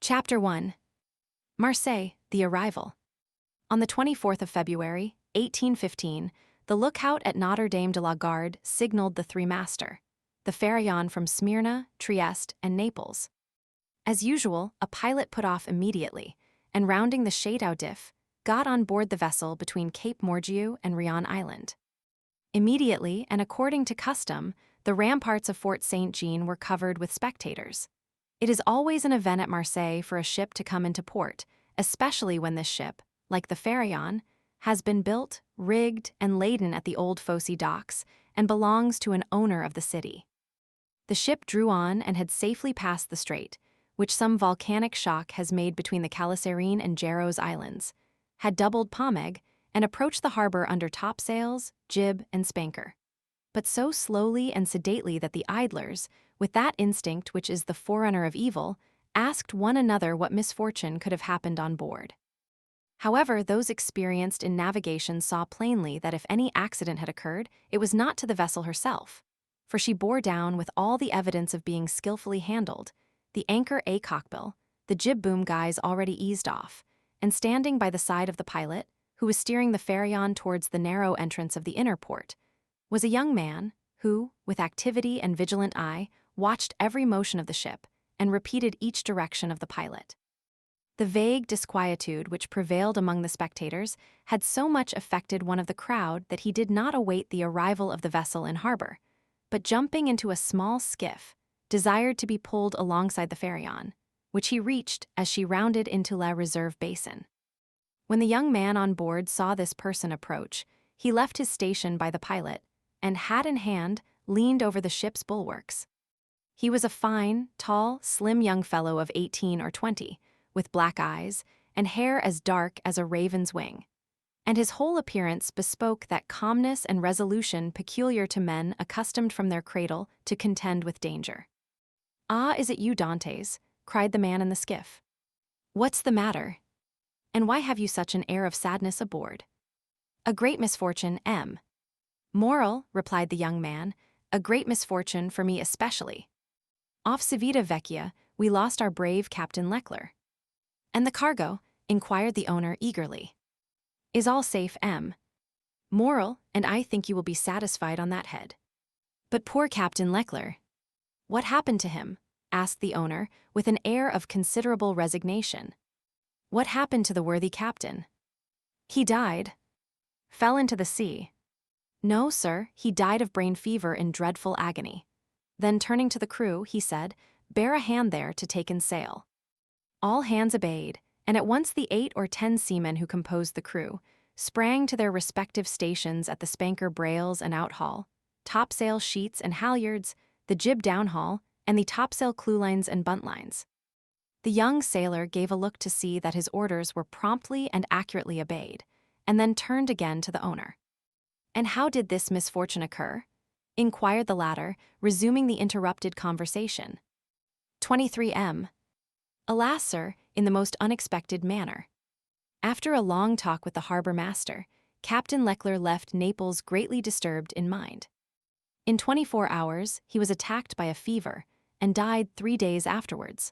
Chapter 1. Marseilles, the arrival. On the 24th of February, 1815, the lookout at Notre Dame de la Garde signaled the three-master, the Pharaon from Smyrna, Trieste, and Naples. As usual, a pilot put off immediately, and rounding the Château d'If, got on board the vessel between Cape Morgiou and Rion Island. Immediately, and according to custom, the ramparts of Fort Saint-Jean were covered with spectators. It is always an event at Marseilles for a ship to come into port, especially when this ship, like the Pharaon, has been built, rigged, and laden at the old Fosse docks and belongs to an owner of the city. The ship drew on and had safely passed the strait, which some volcanic shock has made between the Calaserine and Jaros Islands, had doubled Pomègue, and approached the harbor under topsails, jib, and spanker. But so slowly and sedately that the idlers, with that instinct which is the forerunner of evil, asked one another what misfortune could have happened on board. However, those experienced in navigation saw plainly that if any accident had occurred, it was not to the vessel herself, for she bore down with all the evidence of being skillfully handled, the anchor a cockbill, the jib-boom guys already eased off, and standing by the side of the pilot, who was steering the Pharaon towards the narrow entrance of the inner port, was a young man who, with activity and vigilant eye, watched every motion of the ship and repeated each direction of the pilot. The vague disquietude which prevailed among the spectators had so much affected one of the crowd that he did not await the arrival of the vessel in harbor, but jumping into a small skiff, desired to be pulled alongside the Pharaon, which he reached as she rounded into La Reserve Basin. When the young man on board saw this person approach, he left his station by the pilot, and hat in hand, leaned over the ship's bulwarks. He was a fine, tall, slim young fellow of 18 or 20, with black eyes, and hair as dark as a raven's wing. And his whole appearance bespoke that calmness and resolution peculiar to men accustomed from their cradle to contend with danger. "Ah, is it you, Dantès?" cried the man in the skiff. "What's the matter? And why have you such an air of sadness aboard?" "A great misfortune, M." "Moral," replied the young man, "a great misfortune for me especially. Off Civita Vecchia, we lost our brave Captain Leclerc." "And the cargo?" inquired the owner eagerly. "Is all safe, M." "Moral, and I think you will be satisfied on that head." "But poor Captain Leclerc." "What happened to him?" asked the owner, with an air of considerable resignation. "What happened to the worthy captain?" "He died." "Fell into the sea." "No, sir, he died of brain fever in dreadful agony." Then turning to the crew, he said, "Bear a hand there to take in sail." All hands obeyed, and at once the 8 or 10 seamen who composed the crew sprang to their respective stations at the spanker brails and outhaul, topsail sheets and halyards, the jib downhaul, and the topsail clewlines and buntlines. The young sailor gave a look to see that his orders were promptly and accurately obeyed, and then turned again to the owner. "And how did this misfortune occur?" inquired the latter, resuming the interrupted conversation. 23 M. "Alas, sir, in the most unexpected manner. After a long talk with the harbor master, Captain Leclerc left Naples greatly disturbed in mind. In 24 hours, he was attacked by a fever, and died 3 days afterwards.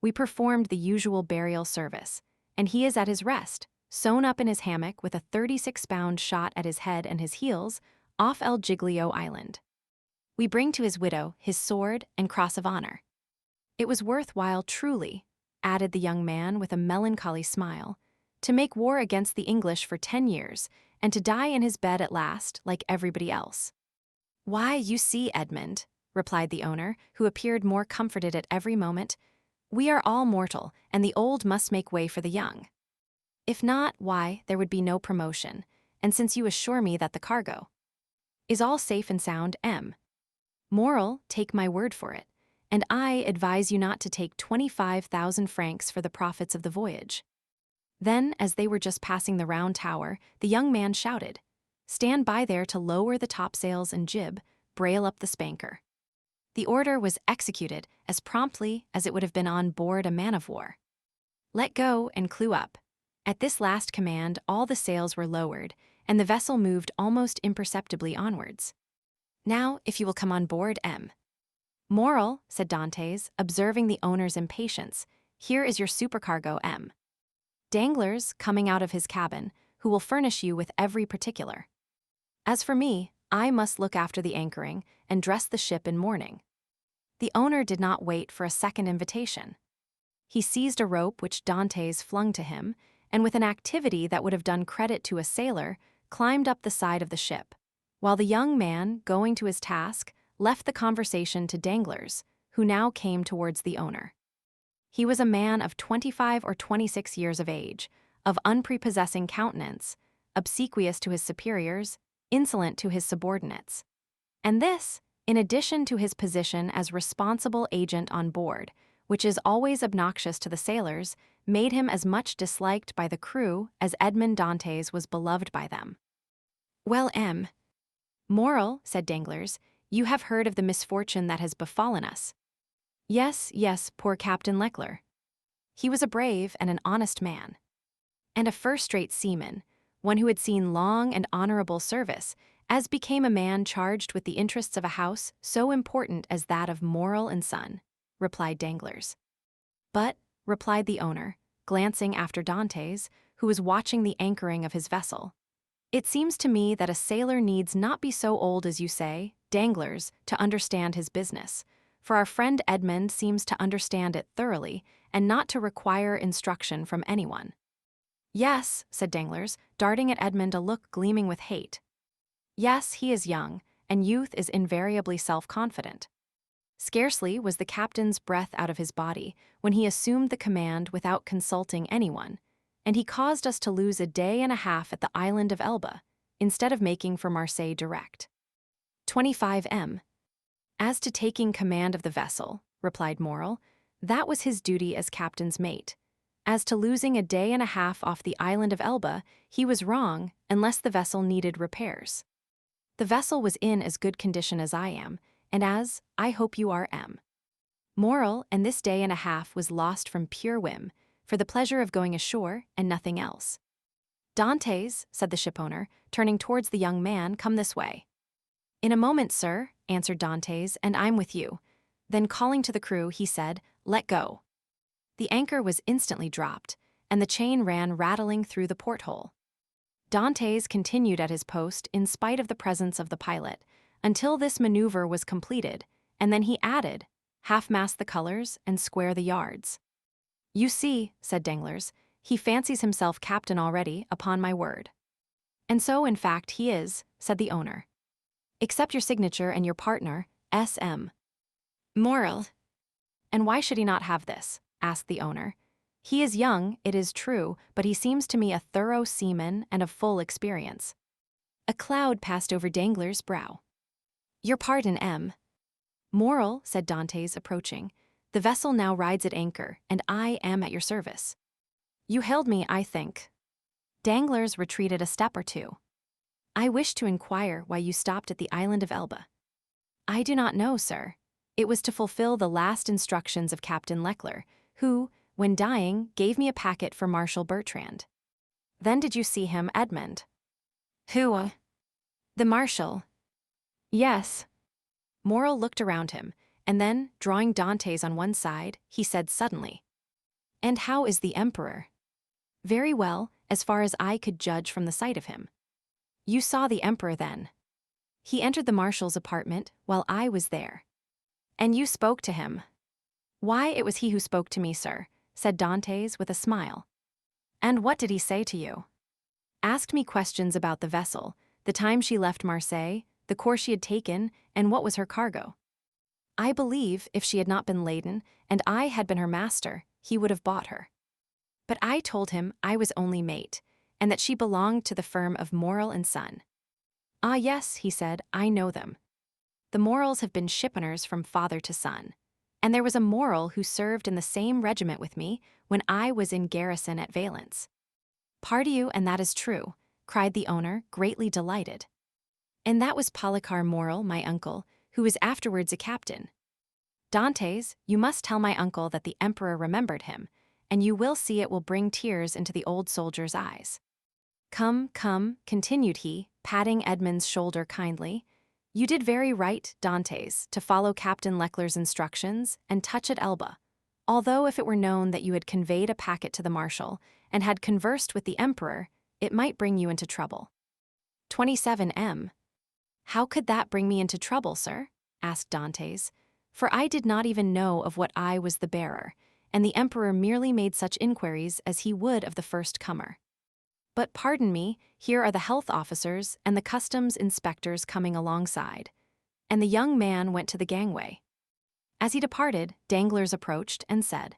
We performed the usual burial service, and he is at his rest, sewn up in his hammock with a 36-pound shot at his head and his heels, off El Giglio Island. We bring to his widow his sword and cross of honor. It was worth while truly," added the young man with a melancholy smile, "to make war against the English for 10 years, and to die in his bed at last, like everybody else." "Why, you see, Edmond," replied the owner, who appeared more comforted at every moment, "we are all mortal, and the old must make way for the young. If not, why, there would be no promotion, and since you assure me that the cargo is all safe and sound, M. Moral, take my word for it, and I advise you not to take 25,000 francs for the profits of the voyage." Then, as they were just passing the round tower, the young man shouted, "Stand by there to lower the topsails and jib, brail up the spanker." The order was executed as promptly as it would have been on board a man-of-war. "Let go and clew up." At this last command, all the sails were lowered, and the vessel moved almost imperceptibly onwards. "Now, if you will come on board, M." "Moral," said Dantès, observing the owner's impatience, Here is your supercargo M. Danglars coming out of his cabin, who will furnish you with every particular. As for me, I must look after the anchoring and dress the ship in mourning." The owner did not wait for a second invitation. He seized a rope which Dantès flung to him, and with an activity that would have done credit to a sailor, climbed up the side of the ship, while the young man, going to his task, left the conversation to Danglars, who now came towards the owner. He was a man of 25 or 26 years of age, of unprepossessing countenance, obsequious to his superiors, insolent to his subordinates. And this, in addition to his position as responsible agent on board, which is always obnoxious to the sailors, made him as much disliked by the crew as Edmond Dantès was beloved by them. "Well, M. Moral," said Danglars, "you have heard of the misfortune that has befallen us." "Yes, yes, poor Captain Leclerc. He was a brave and an honest man, and a first-rate seaman, one who had seen long and honorable service, as became a man charged with the interests of a house so important as that of Morel and Son," replied Danglars. "But," replied the owner, glancing after Dantès, who was watching the anchoring of his vessel, "it seems to me that a sailor needs not be so old as you say, Danglars, to understand his business, for our friend Edmond seems to understand it thoroughly and not to require instruction from anyone." "Yes," said Danglars, darting at Edmond a look gleaming with hate. "Yes, he is young, and youth is invariably self-confident." Scarcely was the captain's breath out of his body when he assumed the command without consulting anyone, and he caused us to lose a day and a half at the island of Elba, instead of making for Marseilles direct. 25 M. "As to taking command of the vessel," replied Morel, "that was his duty as captain's mate. As to losing a day and a half off the island of Elba, he was wrong unless the vessel needed repairs. The vessel was in as good condition as I am, and as, I hope you are, M. Morel, and this day and a half was lost from pure whim, for the pleasure of going ashore and nothing else." "Dantès," said the shipowner, turning towards the young man, "come this way." "In a moment, sir," answered Dantès, "and I'm with you." Then calling to the crew, he said, "Let go." The anchor was instantly dropped, and the chain ran rattling through the porthole. Dantès continued at his post in spite of the presence of the pilot, until this maneuver was completed, and then he added, "Half-mast the colors and square the yards." "You see," said Danglars, "he fancies himself captain already, upon my word." "And so, in fact, he is," said the owner. "Accept your signature and your partner, S.M. Morel." "And why should he not have this?" asked the owner. "He is young, it is true, but he seems to me a thorough seaman and of full experience." A cloud passed over Danglars' brow. "Your pardon, M. Morel," said Dantès, approaching, "the vessel now rides at anchor, and I am at your service." "You hailed me, I think." Danglars retreated a step or two. "I wish to inquire why you stopped at the island of Elba." "I do not know, sir. It was to fulfill the last instructions of Captain Leclerc, who, when dying, gave me a packet for Marshal Bertrand." "Then did you see him, Edmond?" "Who? The Marshal?" "Yes." Morel looked around him, and then, drawing Dantès on one side, he said suddenly, "And how is the Emperor?" "Very well, as far as I could judge from the sight of him." "You saw the Emperor, then?" "He entered the Marshal's apartment while I was there." "And you spoke to him?" "Why, it was he who spoke to me, sir," said Dantès with a smile. "And what did he say to you?" "Asked me questions about the vessel, the time she left Marseilles, the course she had taken, and what was her cargo. I believe, if she had not been laden, and I had been her master, he would have bought her. But I told him I was only mate, and that she belonged to the firm of Morel and Son." "Ah, yes," he said, "I know them. The Morels have been shipowners from father to son. And there was a Morel who served in the same regiment with me when I was in garrison at Valence." "Pardieu, and that is true," cried the owner, greatly delighted. "And that was Policar Morel, my uncle, who was afterwards a captain. Dantès, you must tell my uncle that the Emperor remembered him, and you will see it will bring tears into the old soldier's eyes. Come, come," continued he, patting Edmond's shoulder kindly, "you did very right, Dantès, to follow Captain Leclerc's instructions and touch at Elba, Although if it were known that you had conveyed a packet to the marshal and had conversed with the emperor, it might bring you into trouble. 27M. How could that bring me into trouble, sir? Asked Dantès. For I did not even know of what I was the bearer, and the emperor merely made such inquiries as he would of the first comer. But pardon me, here are the health officers and the customs inspectors coming alongside. And the young man went to the gangway. As he departed, Danglars approached and said,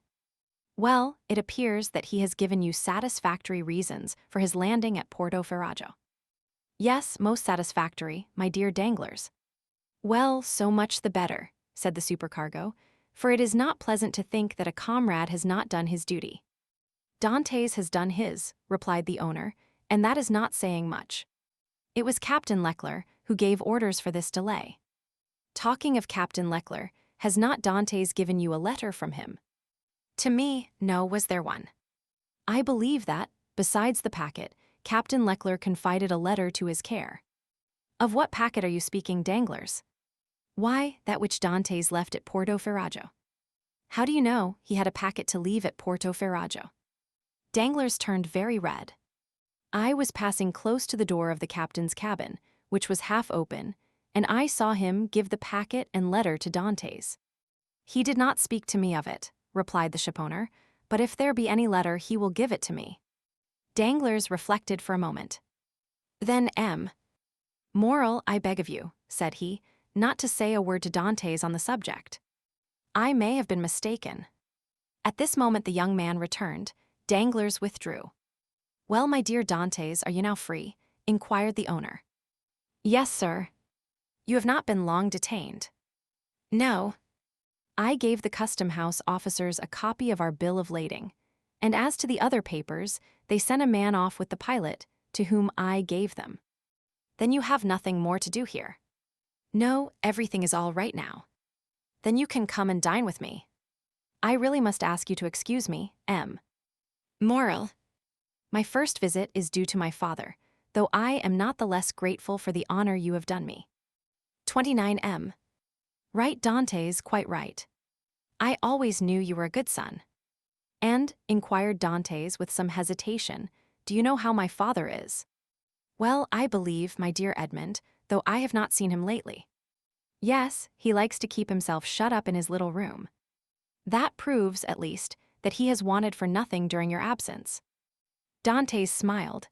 Well, it appears that he has given you satisfactory reasons for his landing at Porto Ferrajo. Yes, most satisfactory, my dear Danglars. Well, so much the better, said the supercargo, for it is not pleasant to think that a comrade has not done his duty. Dantès has done his, replied the owner, and that is not saying much. It was Captain Leclerc who gave orders for this delay. Talking of Captain Leclerc, has not Dantès given you a letter from him? To me, no, was there one? I believe that, besides the packet, Captain Leclerc confided a letter to his care. Of what packet are you speaking, Danglars? Why, that which Dantès left at Porto Ferrajo. How do you know he had a packet to leave at Porto Ferrajo? Danglars turned very red. I was passing close to the door of the captain's cabin, which was half open, and I saw him give the packet and letter to Dantès. He did not speak to me of it, replied the shipowner, but if there be any letter, he will give it to me. Danglars reflected for a moment. Then Moral, I beg of you, said he, not to say a word to Dantès on the subject. I may have been mistaken. At this moment the young man returned. Danglars withdrew. Well, my dear Dantès, are you now free? Inquired the owner. Yes, sir. You have not been long detained. No. I gave the custom house officers a copy of our bill of lading, and as to the other papers, they sent a man off with the pilot, to whom I gave them. Then you have nothing more to do here? No, everything is all right now. Then you can come and dine with me. I really must ask you to excuse me, Moral. My first visit is due to my father, though I am not the less grateful for the honor you have done me. 29M. Right, Dantès, quite right. I always knew you were a good son. And, inquired Dantès with some hesitation, do you know how my father is? Well, I believe, my dear Edmond, though I have not seen him lately. Yes, he likes to keep himself shut up in his little room. That proves, at least, that he has wanted for nothing during your absence. Dantès smiled.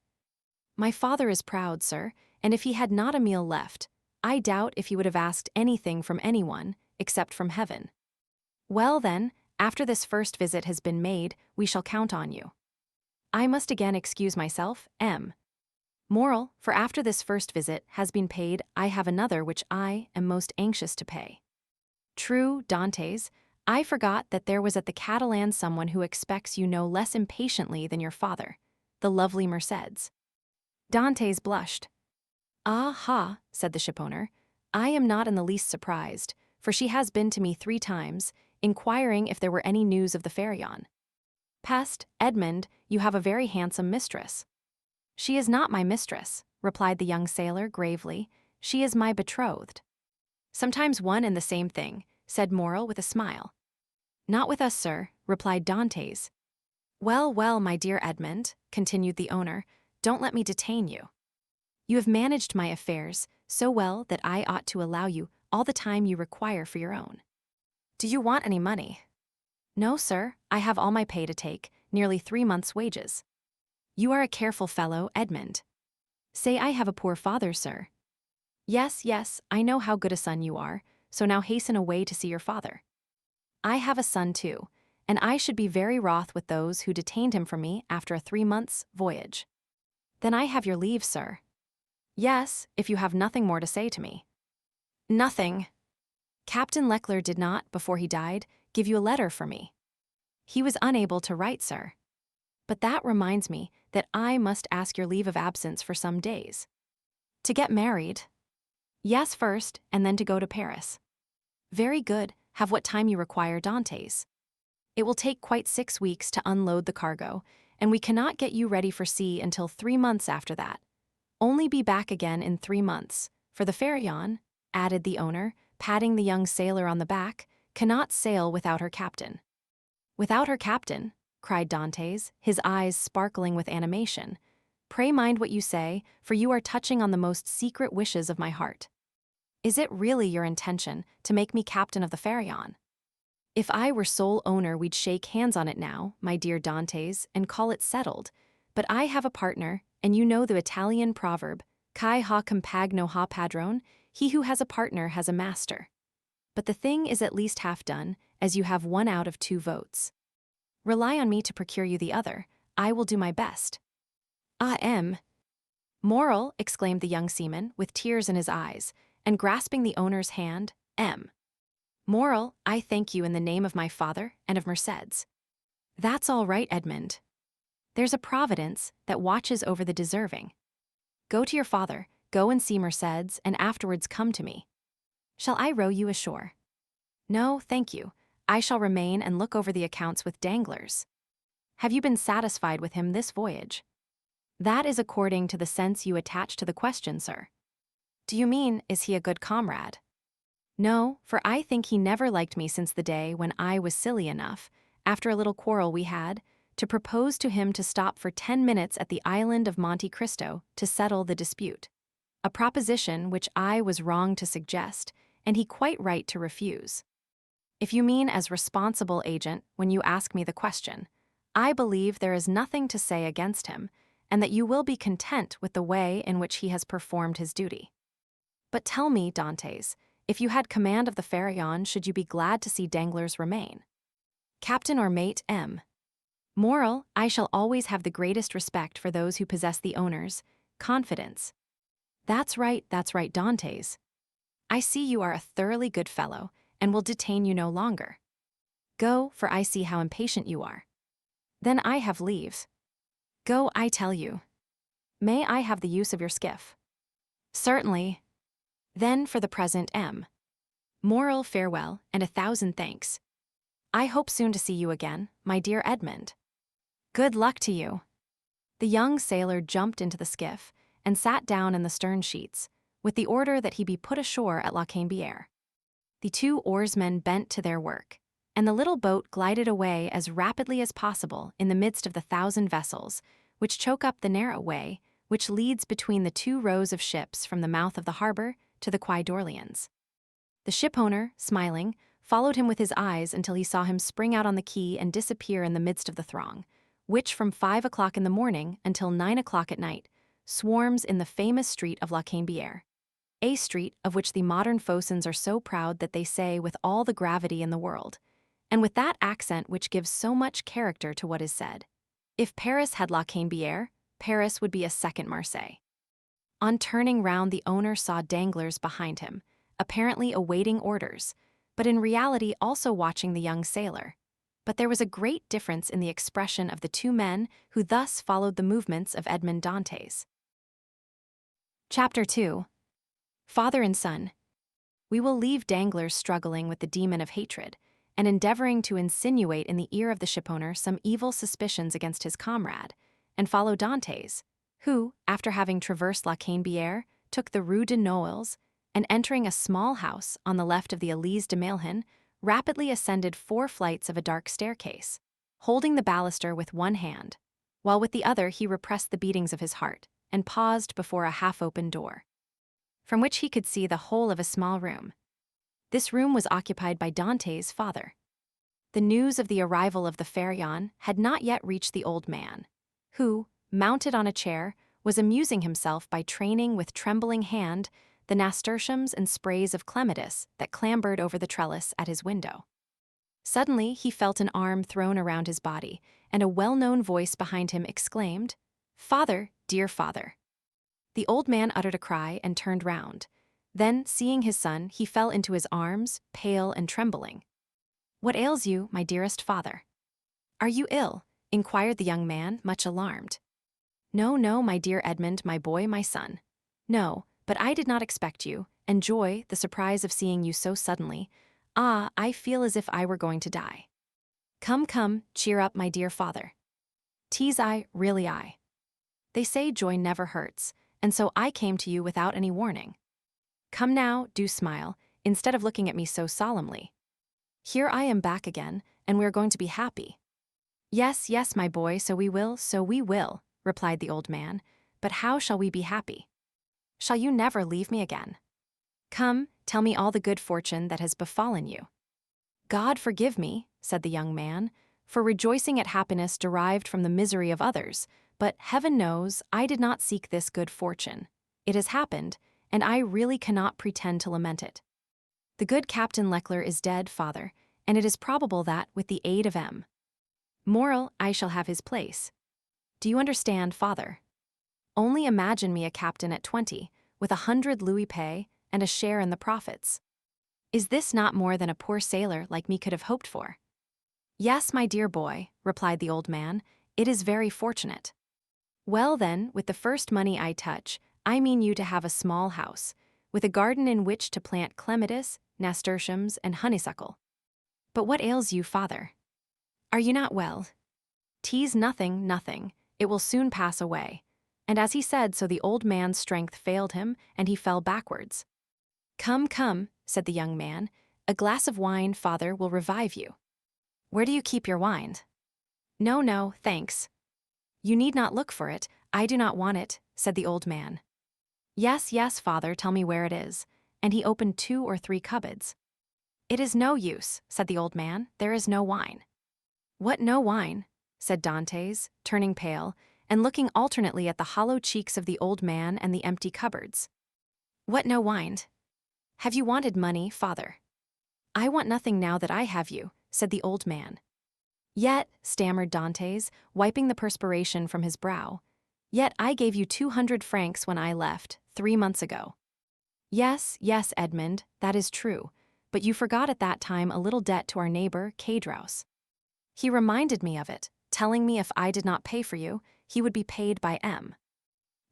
My father is proud, sir, and if he had not a meal left, I doubt if he would have asked anything from anyone, except from heaven. Well then, after this first visit has been made, we shall count on you. I must again excuse myself, Moral, for after this first visit has been paid, I have another which I am most anxious to pay. True, Dantès, I forgot that there was at the Catalan someone who expects you no less impatiently than your father, the lovely Mercédès. Dantès blushed. Ah-ha, said the shipowner, I am not in the least surprised, for she has been to me 3 times, inquiring if there were any news of the Pharaon. Peste, Edmond, you have a very handsome mistress. She is not my mistress, replied the young sailor gravely. She is my betrothed. Sometimes one and the same thing, said Morel with a smile. Not with us, sir, replied Dantès. Well, well, my dear Edmond, continued the owner, don't let me detain you. You have managed my affairs so well that I ought to allow you all the time you require for your own. Do you want any money? No, sir, I have all my pay to take, nearly 3 months' wages. You are a careful fellow, Edmond. Say I have a poor father, sir. Yes, yes, I know how good a son you are, so now hasten away to see your father. I have a son too, and I should be very wroth with those who detained him from me after a 3 months' voyage. Then I have your leave, sir. Yes, if you have nothing more to say to me. Nothing. Captain Leclerc did not, before he died, give you a letter for me. He was unable to write, sir. But that reminds me that I must ask your leave of absence for some days. To get married? Yes, first, and then to go to Paris. Very good, have what time you require, Dantès. It will take quite 6 weeks to unload the cargo, and we cannot get you ready for sea until 3 months after that. Only be back again in 3 months, for the Pharaon, added the owner, patting the young sailor on the back, cannot sail without her captain. Without her captain, cried Dantès, his eyes sparkling with animation. Pray mind what you say, for you are touching on the most secret wishes of my heart. Is it really your intention to make me captain of the Pharaon? If I were sole owner, we'd shake hands on it now, my dear Dantès, and call it settled. But I have a partner, and you know the Italian proverb, Chi ha compagno ha padrone, he who has a partner has a master. But the thing is at least half done, as you have 1 out of 2 votes. Rely on me to procure you the other. I will do my best. Ah, Moral, exclaimed the young seaman, with tears in his eyes, and grasping the owner's hand, Moral, I thank you in the name of my father and of Mercédès. That's all right, Edmond. There's a providence that watches over the deserving. Go to your father, go and see Mercédès, and afterwards come to me. Shall I row you ashore? No, thank you. I shall remain and look over the accounts with Danglars. Have you been satisfied with him this voyage? That is according to the sense you attach to the question, sir. Do you mean, is he a good comrade? No, for I think he never liked me since the day when I was silly enough, after a little quarrel we had, to propose to him to stop for 10 minutes at the island of Monte Cristo to settle the dispute. A proposition which I was wrong to suggest, and he quite right to refuse. If you mean as responsible agent when you ask me the question, I believe there is nothing to say against him, and that you will be content with the way in which he has performed his duty. But tell me, Dantès, if you had command of the Pharaon, should you be glad to see Danglars remain? Captain or mate, Moral, I shall always have the greatest respect for those who possess the owner's confidence. That's right, Dantès. I see you are a thoroughly good fellow, and will detain you no longer. Go, for I see how impatient you are. Then I have leave. Go, I tell you. May I have the use of your skiff? Certainly. Then for the present, Moral, farewell, and 1,000 thanks. I hope soon to see you again, my dear Edmond. Good luck to you. The young sailor jumped into the skiff and sat down in the stern sheets, with the order that he be put ashore at La Canebière. The 2 oarsmen bent to their work, and the little boat glided away as rapidly as possible in the midst of the 1,000 vessels, which choke up the narrow way which leads between the 2 rows of ships from the mouth of the harbor to the Quai d'Orléans. The shipowner, smiling, followed him with his eyes until he saw him spring out on the quay and disappear in the midst of the throng, which from 5 o'clock in the morning until 9 o'clock at night swarms in the famous street of La Canebière, a street of which the modern Phocéens are so proud that they say with all the gravity in the world, and with that accent which gives so much character to what is said, if Paris had La Canebière, Paris would be a second Marseilles. On turning round, the owner saw Danglars behind him, apparently awaiting orders, but in reality also watching the young sailor. But there was a great difference in the expression of the 2 men who thus followed the movements of Edmond Dantès. Chapter 2. Father and Son. We will leave Danglars struggling with the demon of hatred, and endeavoring to insinuate in the ear of the shipowner some evil suspicions against his comrade, and follow Dantès, who, after having traversed La Canebière, took the Rue de Noailles, and entering a small house on the left of the Élysée de Mailhan, rapidly ascended 4 flights of a dark staircase, holding the baluster with one hand, while with the other he repressed the beatings of his heart, and paused before a half-open door, from which he could see the whole of a small room. This room was occupied by Dantès' father. The news of the arrival of the Pharaon had not yet reached the old man, who, mounted on a chair, was amusing himself by training with trembling hand the nasturtiums and sprays of clematis that clambered over the trellis at his window. Suddenly he felt an arm thrown around his body, and a well-known voice behind him exclaimed, "Father, dear father." The old man uttered a cry and turned round. Then, seeing his son, he fell into his arms, pale and trembling. "What ails you, my dearest father? Are you ill?" inquired the young man, much alarmed. "No, no, my dear Edmond, my boy, my son. No, but I did not expect you, and joy, the surprise of seeing you so suddenly. Ah, I feel as if I were going to die. Come, come, cheer up, my dear father. 'Tis I, really I. They say joy never hurts, and so I came to you without any warning. Come now, do smile, instead of looking at me so solemnly. Here I am back again, and we are going to be happy." "Yes, yes, my boy, so we will," replied the old man. "But how shall we be happy? Shall you never leave me again? Come, tell me all the good fortune that has befallen you." "God forgive me," said the young man, "for rejoicing at happiness derived from the misery of others, but heaven knows I did not seek this good fortune. It has happened, and I really cannot pretend to lament it. The good Captain Leckler is dead, father, and it is probable that, with the aid of Moral, I shall have his place. Do you understand, father? Only imagine me a captain at 20, with 100 louis pay and a share in the profits. Is this not more than a poor sailor like me could have hoped for?" "Yes, my dear boy," replied the old man, "it is very fortunate." "Well then, with the first money I touch, I mean you to have a small house, with a garden in which to plant clematis, nasturtiums, and honeysuckle. But what ails you, father? Are you not well?" "'Tis nothing, nothing, it will soon pass away." And as he said so the old man's strength failed him, and he fell backwards. "Come, come," said the young man, "a glass of wine, father, will revive you." "Where do you keep your wine?" "No, no, thanks. You need not look for it, I do not want it," said the old man. "Yes, yes, father, tell me where it is," and he opened 2 or 3 cupboards. "It is no use," said the old man, "there is no wine." "What, no wine?" said Dantès, turning pale, and looking alternately at the hollow cheeks of the old man and the empty cupboards. "What, no wine? Have you wanted money, father?" "I want nothing now that I have you," said the old man. "Yet," stammered Dantès, wiping the perspiration from his brow, "yet I gave you 200 francs when I left, 3 months ago." "Yes, yes, Edmond, that is true, but you forgot at that time a little debt to our neighbor, Cadraus. He reminded me of it, telling me if I did not pay for you, he would be paid by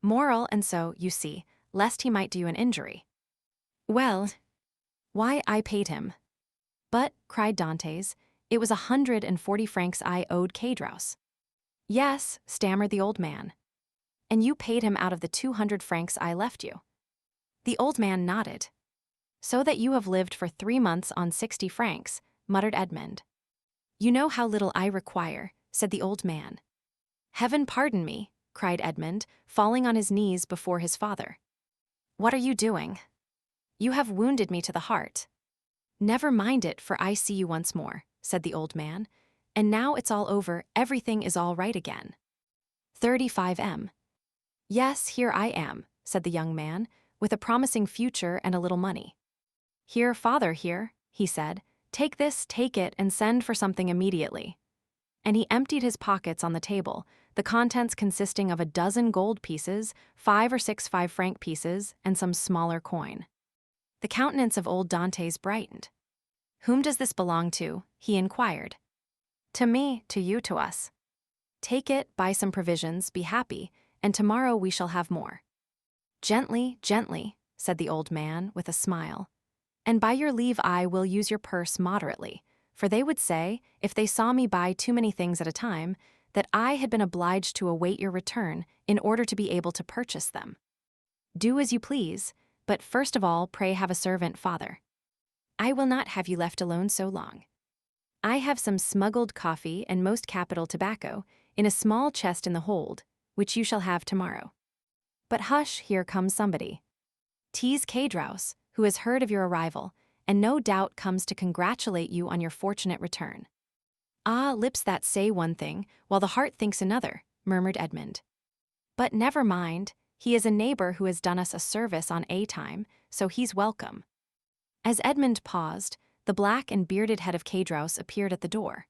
Moral, and so, you see, lest he might do you an injury. Well, why, I paid him." "But," cried Dantès, "it was 140 francs I owed Cadraus." "Yes," stammered the old man. "And you paid him out of the 200 francs I left you." The old man nodded. "So that you have lived for 3 months on 60 francs, muttered Edmond. "You know how little I require," said the old man. "Heaven pardon me," cried Edmond, falling on his knees before his father. "What are you doing? You have wounded me to the heart." "Never mind it, for I see you once more," said the old man. "And now it's all over, everything is all right again." 35 "Yes, here I am," said the young man, "with a promising future and a little money." "Here, father, here," he said. "Take this, take it, and send for something immediately." And he emptied his pockets on the table, the contents consisting of a dozen gold pieces, 5 or 6 5-franc pieces, and some smaller coin. The countenance of old Dantès brightened. "Whom does this belong to?" he inquired. "To me, to you, to us. Take it, buy some provisions, be happy, and tomorrow we shall have more." "Gently, gently," said the old man, with a smile. "And by your leave I will use your purse moderately, for they would say, if they saw me buy too many things at a time, that I had been obliged to await your return in order to be able to purchase them. Do as you please, but first of all, pray have a servant, father. I will not have you left alone so long. I have some smuggled coffee and most capital tobacco in a small chest in the hold, which you shall have tomorrow. But hush, here comes somebody. 'Tis Cadraus, who has heard of your arrival, and no doubt comes to congratulate you on your fortunate return." "Ah, lips that say one thing, while the heart thinks another," murmured Edmond. "But never mind, he is a neighbor who has done us a service on a time, so he's welcome." As Edmond paused, the black and bearded head of Cadraus appeared at the door.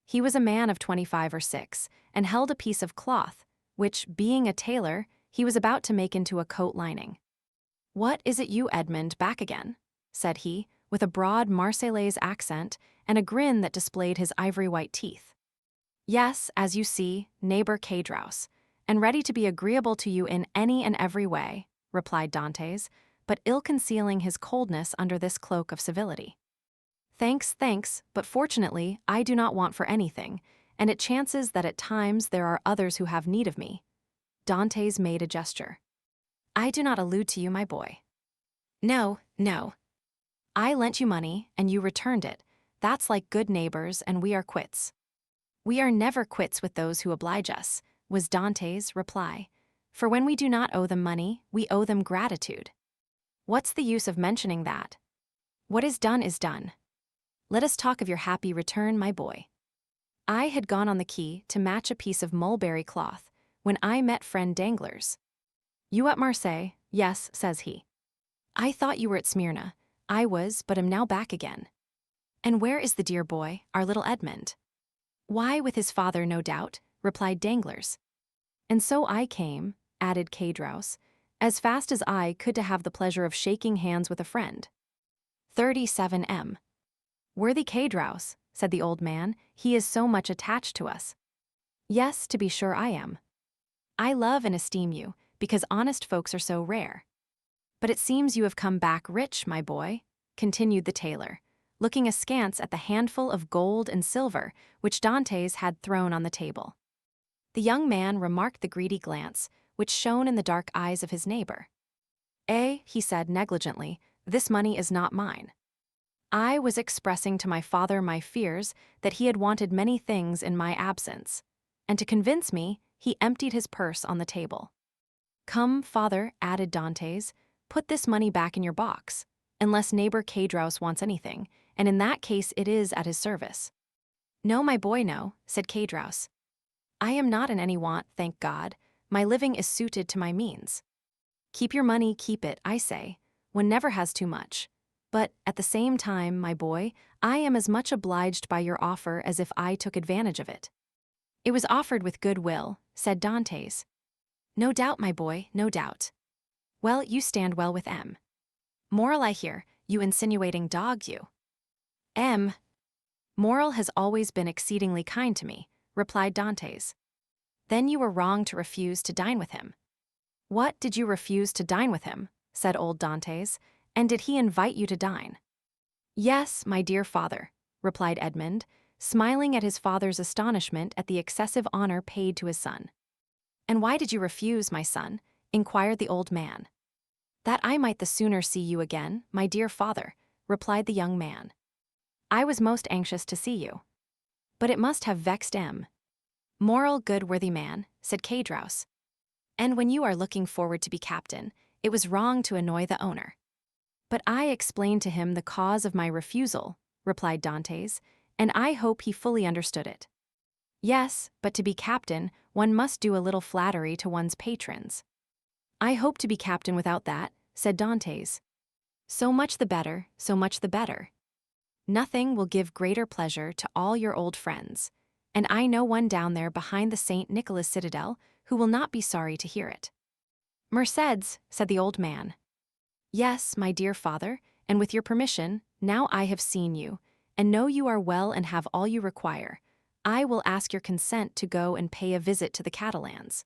He was a man of 25 or 6, and held a piece of cloth, which, being a tailor, he was about to make into a coat lining. "What is it you, Edmond, back again?" said he, with a broad Marseillais accent and a grin that displayed his ivory-white teeth. "Yes, as you see, neighbor Cadraus, and ready to be agreeable to you in any and every way," replied Dantès, but ill-concealing his coldness under this cloak of civility. "Thanks, thanks, but fortunately I do not want for anything, and it chances that at times there are others who have need of me." Dantès made a gesture. "I do not allude to you, my boy. No, no. I lent you money, and you returned it, That's like good neighbors, and we are quits. We are never quits with those who oblige us, was Dante's reply. For when we do not owe them money, we owe them gratitude. What's the use of mentioning that? What is done is done. Let us talk of your happy return, my boy. I had gone on the quay to match a piece of mulberry cloth when I met friend Danglars. You at Marseilles? Yes, says he. I thought you were at Smyrna. I was, but am now back again. And where is the dear boy, our little Edmond? Why, with his father, no doubt, replied Danglars. And so I came, added Caedros, as fast as I could to have the pleasure of shaking hands with a friend. 37M. Worthy Caedros, said the old man, he is so much attached to us. Yes, to be sure I am. I love and esteem you, because honest folks are so rare. But it seems you have come back rich, my boy, continued the tailor, looking askance at the handful of gold and silver which Dantès had thrown on the table. The young man remarked the greedy glance which shone in the dark eyes of his neighbor. He said negligently, this money is not mine. I was expressing to my father my fears that he had wanted many things in my absence, and to convince me, he emptied his purse on the table. Come, father, added Dantès, put this money back in your box, unless neighbor Caedros wants anything, and in that case it is at his service. No, my boy, no, said Caedros. I am not in any want, thank God. My living is suited to my means. Keep your money, keep it, I say. One never has too much. But, at the same time, my boy, I am as much obliged by your offer as if I took advantage of it. It was offered with good will, said Dantès. No doubt, my boy, no doubt. Well, you stand well with M. Moral I hear, you insinuating dog, you. M. Moral has always been exceedingly kind to me, replied Dantès. Then you were wrong to refuse to dine with him. What, did you refuse to dine with him? Said old Dantès, and did he invite you to dine? Yes, my dear father, replied Edmond, smiling at his father's astonishment at the excessive honor paid to his son. And why did you refuse, my son? Inquired the old man. That I might the sooner see you again, my dear father, replied the young man. I was most anxious to see you. But it must have vexed M. Moral, good worthy man, said Caedros. And when you are looking forward to be captain, it was wrong to annoy the owner. But I explained to him the cause of my refusal, replied Dantès, and I hope he fully understood it. Yes, but to be captain, one must do a little flattery to one's patrons. I hope to be captain without that, said Dantès. So much the better, so much the better. Nothing will give greater pleasure to all your old friends, and I know one down there behind the St. Nicholas citadel who will not be sorry to hear it. Mercédès, said the old man. Yes, my dear father, and with your permission, now I have seen you, and know you are well and have all you require, I will ask your consent to go and pay a visit to the Catalans.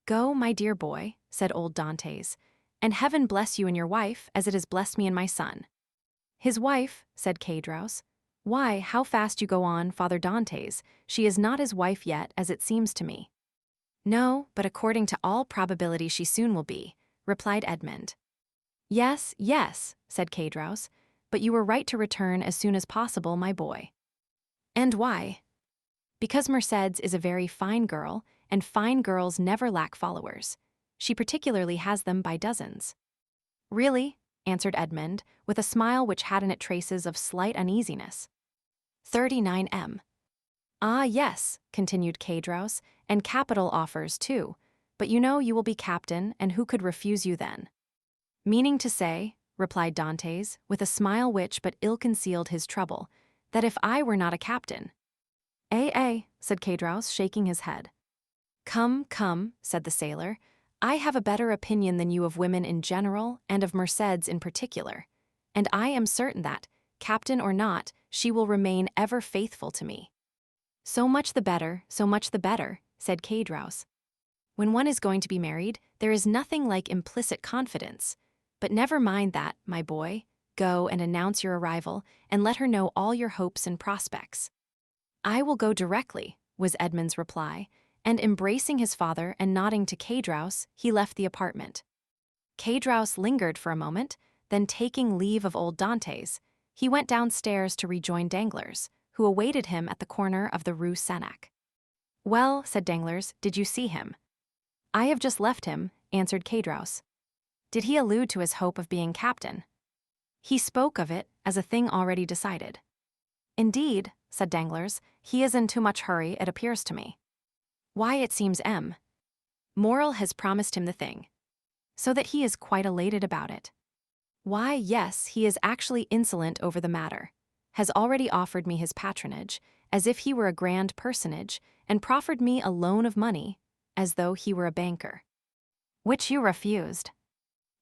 Go, my dear boy, said old Dantès, and heaven bless you and your wife as it has blessed me and my son. His wife, said Caedros. Why, how fast you go on, Father Dantès, she is not his wife yet, as it seems to me. No, but according to all probability she soon will be, replied Edmond. Yes, yes, said Caedros, but you were right to return as soon as possible, my boy. And why? Because Mercédès is a very fine girl, and fine girls never lack followers. She particularly has them by dozens. Really? Answered Edmond, with a smile which had in it traces of slight uneasiness. 39M. Ah, yes, continued Caedros, and capital offers, too. But you know you will be captain, and who could refuse you then? Meaning to say, replied Dantès, with a smile which but ill-concealed his trouble, that if I were not a captain. Said Caedros, shaking his head. Come, come, said the sailor, I have a better opinion than you of women in general, and of Mercédès in particular, and I am certain that, captain or not, she will remain ever faithful to me. So much the better, said Caedros. When one is going to be married, there is nothing like implicit confidence. But never mind that, my boy. Go and announce your arrival, and let her know all your hopes and prospects. I will go directly, was Edmond's reply, and embracing his father and nodding to Caedros, he left the apartment. Caedros lingered for a moment, then taking leave of old Dantès, He went downstairs to rejoin Danglars, who awaited him at the corner of the Rue Senac. "Well," said Danglars, "did you see him?" "I have just left him," answered Caedros. "Did he allude to his hope of being captain?" "He spoke of it as a thing already decided." "Indeed," said Danglars, "he is in too much hurry, it appears to me." "Why, it seems M. Morrel has promised him the thing, so that he is quite elated about it." "Why, yes, he is actually insolent over the matter, has already offered me his patronage, as if he were a grand personage, and proffered me a loan of money, as though he were a banker." "Which you refused."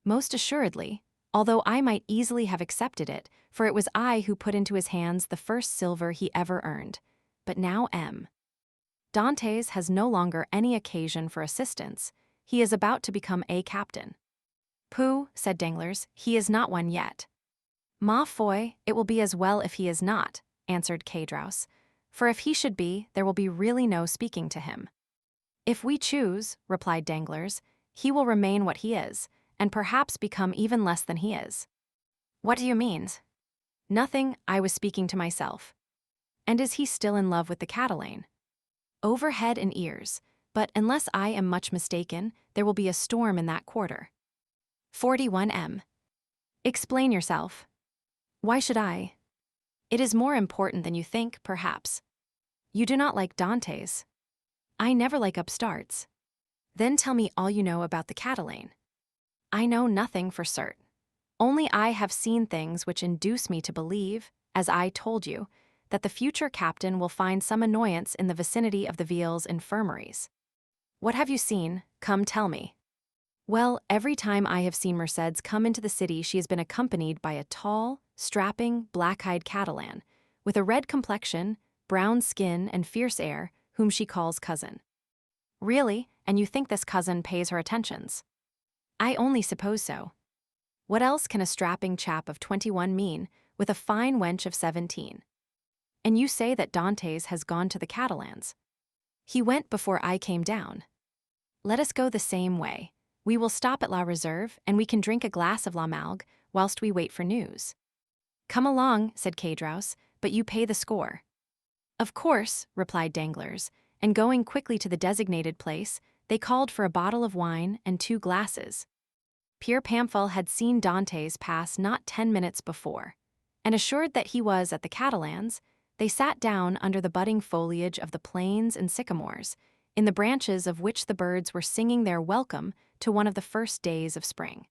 "Most assuredly, although I might easily have accepted it, for it was I who put into his hands the first silver he ever earned. But now M. Dantès has no longer any occasion for assistance. He is about to become a captain." "Pooh," said Danglars, "he is not one yet." "Ma foi, it will be as well if he is not," answered Caedros, "for if he should be, there will be really no speaking to him." "If we choose," replied Danglars, "he will remain what he is, and perhaps become even less than he is." "What do you mean?" "Nothing, I was speaking to myself." "And is he still in love with the Catalane?" "Over head and ears, but unless I am much mistaken, there will be a storm in that quarter." 41M. "Explain yourself." "Why should I?" "It is more important than you think, perhaps." "You do not like Dantès." "I never like upstarts." "Then tell me all you know about the Catalane." "I know nothing for cert. Only I have seen things which induce me to believe, as I told you, that the future captain will find some annoyance in the vicinity of the Viel's infirmaries." "What have you seen? Come, tell me." "Well, every time I have seen Mercédès come into the city she has been accompanied by a tall, strapping, black-eyed Catalan, with a red complexion, brown skin, and fierce air, whom she calls cousin." "Really? And you think this cousin pays her attentions?" "I only suppose so." "What else can a strapping chap of 21 mean, with a fine wench of 17? And you say that Dantès has gone to the Catalans?" "He went before I came down." "Let us go the same way. We will stop at La Reserve, and we can drink a glass of La Malgue whilst we wait for news." "Come along," said Caedros, "but you pay the score." "Of course," replied Danglars, and going quickly to the designated place, they called for a bottle of wine and 2 glasses. Pierre Pamphile had seen Dantès pass not 10 minutes before, and assured that he was at the Catalans, they sat down under the budding foliage of the planes and sycamores, in the branches of which the birds were singing their welcome to one of the first days of spring.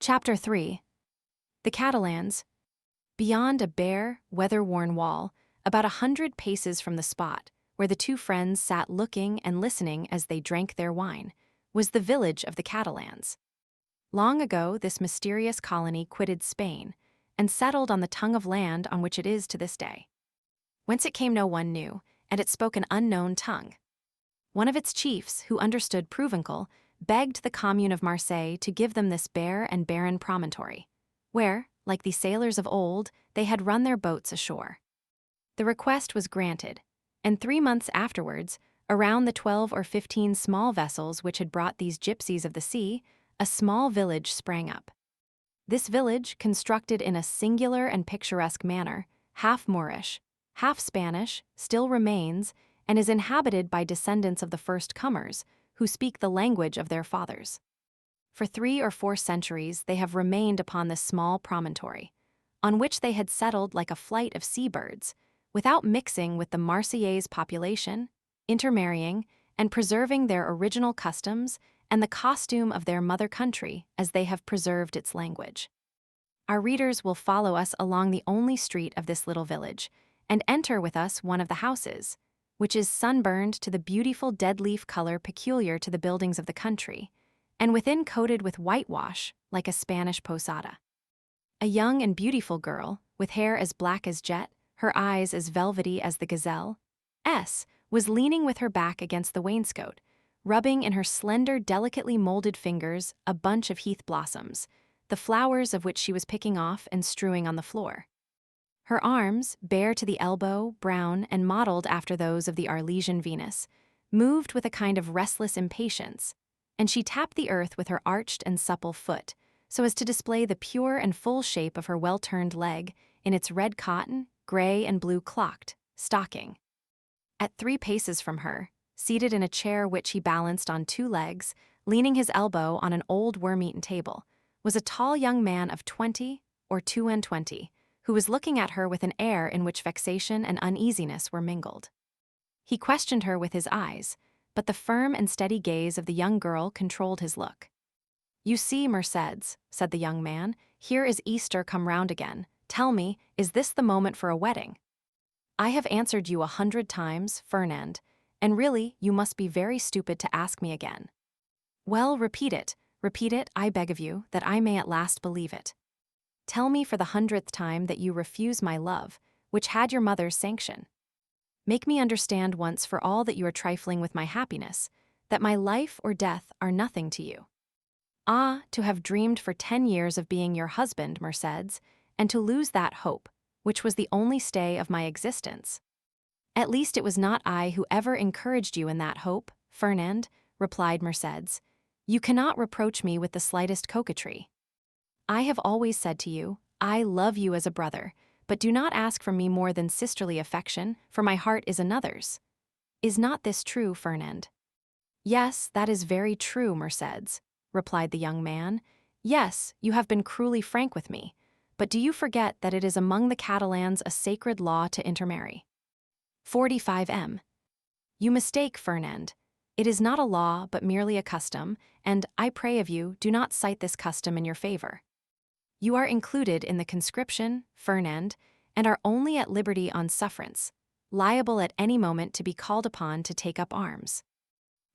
Chapter 3. The Catalans. Beyond a bare, weather-worn wall, about 100 paces from the spot where the 2 friends sat looking and listening as they drank their wine, was the village of the Catalans. Long ago this mysterious colony quitted Spain, and settled on the tongue of land on which it is to this day. Whence it came no one knew, and it spoke an unknown tongue. One of its chiefs, who understood Provençal, begged the commune of Marseilles to give them this bare and barren promontory, where, like the sailors of old, they had run their boats ashore. The request was granted, and 3 months afterwards, around the 12 or 15 small vessels which had brought these gypsies of the sea, a small village sprang up. This village, constructed in a singular and picturesque manner, half Moorish, half Spanish, still remains, and is inhabited by descendants of the first comers, who speak the language of their fathers. For 3 or 4 centuries they have remained upon this small promontory, on which they had settled like a flight of seabirds, without mixing with the Marseillais population, intermarrying, and preserving their original customs and the costume of their mother country as they have preserved its language. Our readers will follow us along the only street of this little village, and enter with us one of the houses, which is sunburned to the beautiful dead-leaf color peculiar to the buildings of the country, and within coated with whitewash like a Spanish posada. A young and beautiful girl, with hair as black as jet, her eyes as velvety as the gazelle, was leaning with her back against the wainscot, rubbing in her slender, delicately molded fingers a bunch of heath blossoms, the flowers of which she was picking off and strewing on the floor. Her arms, bare to the elbow, brown, and modeled after those of the Arlesian Venus, moved with a kind of restless impatience, and she tapped the earth with her arched and supple foot, so as to display the pure and full shape of her well-turned leg in its red cotton, gray and blue clocked stocking. At 3 paces from her, seated in a chair which he balanced on 2 legs, leaning his elbow on an old worm-eaten table, was a tall young man of 20 or 22, who was looking at her with an air in which vexation and uneasiness were mingled. He questioned her with his eyes, but the firm and steady gaze of the young girl controlled his look. "You see, Mercédès," said the young man, "here is Easter come round again. Tell me, is this the moment for a wedding?" "I have answered you 100 times, Fernand, and really you must be very stupid to ask me again." "Well, repeat it, I beg of you, that I may at last believe it. Tell me for the 100th time that you refuse my love, which had your mother's sanction. Make me understand once for all that you are trifling with my happiness, that my life or death are nothing to you. Ah, to have dreamed for 10 years of being your husband, Mercédès, and to lose that hope, which was the only stay of my existence." "At least it was not I who ever encouraged you in that hope, Fernand," replied Mercédès. "You cannot reproach me with the slightest coquetry. I have always said to you, I love you as a brother, but do not ask from me more than sisterly affection, for my heart is another's. Is not this true, Fernand?" "Yes, that is very true, Mercédès," replied the young man. "Yes, you have been cruelly frank with me, but do you forget that it is among the Catalans a sacred law to intermarry?" 45M. "You mistake, Fernand. It is not a law, but merely a custom, and, I pray of you, do not cite this custom in your favor. You are included in the conscription, Fernand, and are only at liberty on sufferance, liable at any moment to be called upon to take up arms.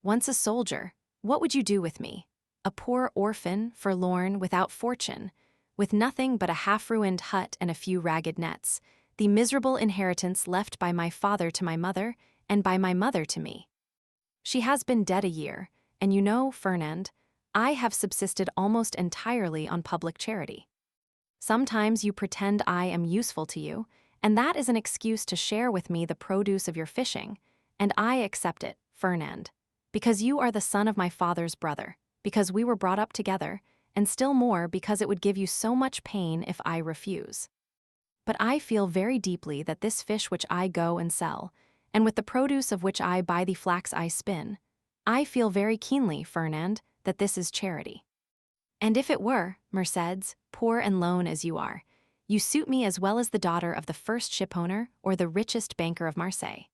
Once a soldier, what would you do with me? A poor orphan, forlorn, without fortune, with nothing but a half-ruined hut and a few ragged nets, the miserable inheritance left by my father to my mother, and by my mother to me. She has been dead a year, and you know, Fernand, I have subsisted almost entirely on public charity. Sometimes you pretend I am useful to you, and that is an excuse to share with me the produce of your fishing, and I accept it, Fernand, because you are the son of my father's brother, because we were brought up together, and still more because it would give you so much pain if I refuse. But I feel very deeply that this fish which I go and sell, and with the produce of which I buy the flax I spin, I feel very keenly, Fernand, that this is charity. And if it were, Mercédès, poor and lone as you are, you suit me as well as the daughter of the first shipowner or the richest banker of Marseilles.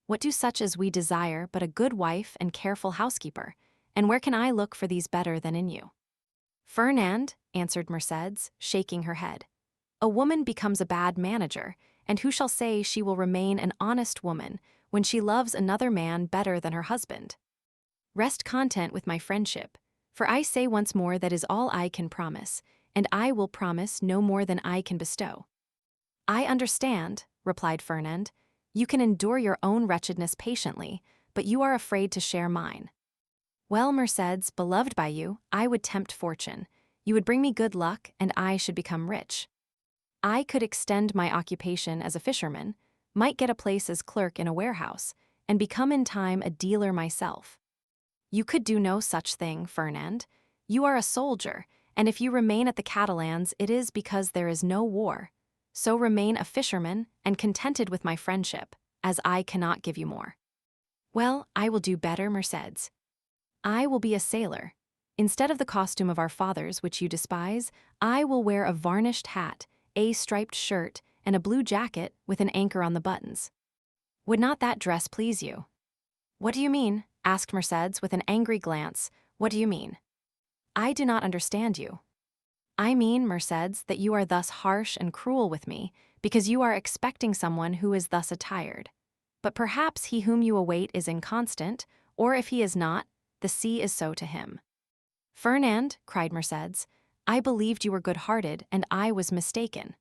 What do such as we desire but a good wife and careful housekeeper, and where can I look for these better than in you?" "Fernand," answered Mercédès, shaking her head, "a woman becomes a bad manager, and who shall say she will remain an honest woman when she loves another man better than her husband? Rest content with my friendship, for I say once more that is all I can promise, and I will promise no more than I can bestow." "I understand," replied Fernand. "You can endure your own wretchedness patiently, but you are afraid to share mine. Well, Mercédès, beloved by you, I would tempt fortune. You would bring me good luck, and I should become rich. I could extend my occupation as a fisherman, might get a place as clerk in a warehouse, and become in time a dealer myself. You could do no such thing, Fernand. You are a soldier, and if you remain at the Catalans, it is because there is no war. So remain a fisherman and contented with my friendship, as I cannot give you more." "Well, I will do better, Mercédès. I will be a sailor. Instead of the costume of our fathers, which you despise, I will wear a varnished hat, a striped shirt, and a blue jacket with an anchor on the buttons. Would not that dress please you?" "What do you mean?" asked Mercédès with an angry glance. "What do you mean?" "I do not understand you." "I mean, Mercédès, that you are thus harsh and cruel with me, because you are expecting someone who is thus attired. But perhaps he whom you await is inconstant, or if he is not, the sea is so to him." "Fernand," cried Mercédès, "I believed you were good-hearted, and I was mistaken.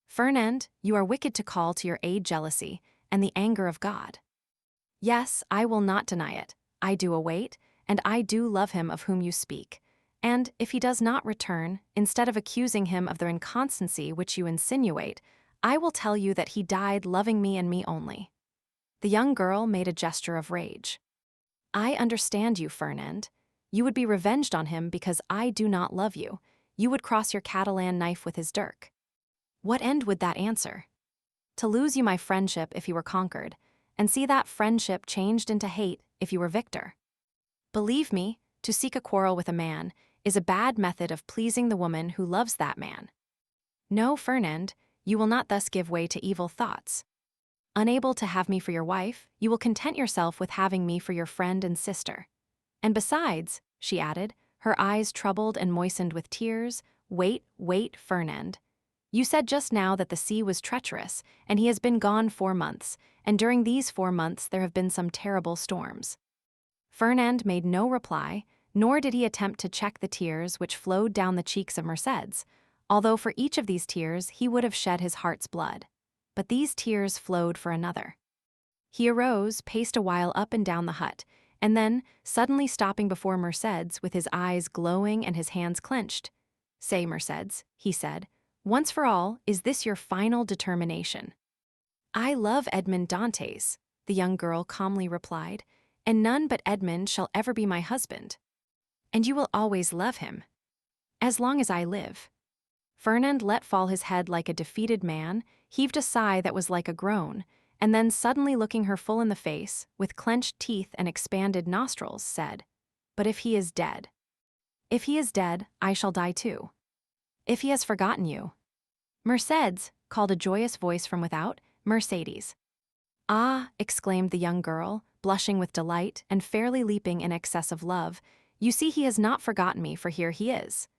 Fernand, you are wicked to call to your aid jealousy and the anger of God. Yes, I will not deny it. I do await, and I do love him of whom you speak. And if he does not return, instead of accusing him of the inconstancy which you insinuate, I will tell you that he died loving me and me only." The young girl made a gesture of rage. "I understand you, Fernand. You would be revenged on him because I do not love you. you would cross your Catalan knife with his dirk. What end would that answer? To lose you my friendship if you were conquered, and see that friendship changed into hate if you were victor. Believe me, to seek a quarrel with a man is a bad method of pleasing the woman who loves that man. No, Fernand, you will not thus give way to evil thoughts. Unable to have me for your wife, you will content yourself with having me for your friend and sister. And besides, she added, her eyes troubled and moistened with tears, wait, Fernand. You said just now that the sea was treacherous, and he has been gone 4 months, and during these 4 months there have been some terrible storms. Fernand made no reply, nor did he attempt to check the tears which flowed down the cheeks of Mercédès, although for each of these tears he would have shed his heart's blood. But these tears flowed for another. He arose, paced a while up and down the hut, and then, suddenly stopping before Mercédès with his eyes glowing and his hands clenched, "Say, Mercédès," he said, "once for all, is this your final determination?" "I love Edmond Dantès," the young girl calmly replied, "and none but Edmond shall ever be my husband." "And you will always love him?" "As long as I live." Fernand let fall his head like a defeated man, heaved a sigh that was like a groan, and then suddenly looking her full in the face, with clenched teeth and expanded nostrils, said, "But if he is dead?" "If he is dead, I shall die too." "If he has forgotten you?" "Mercédès," called a joyous voice from without, "Mercédès." "Ah," exclaimed the young girl, blushing with delight and fairly leaping in excess of love, "you see he has not forgotten me, for here he is."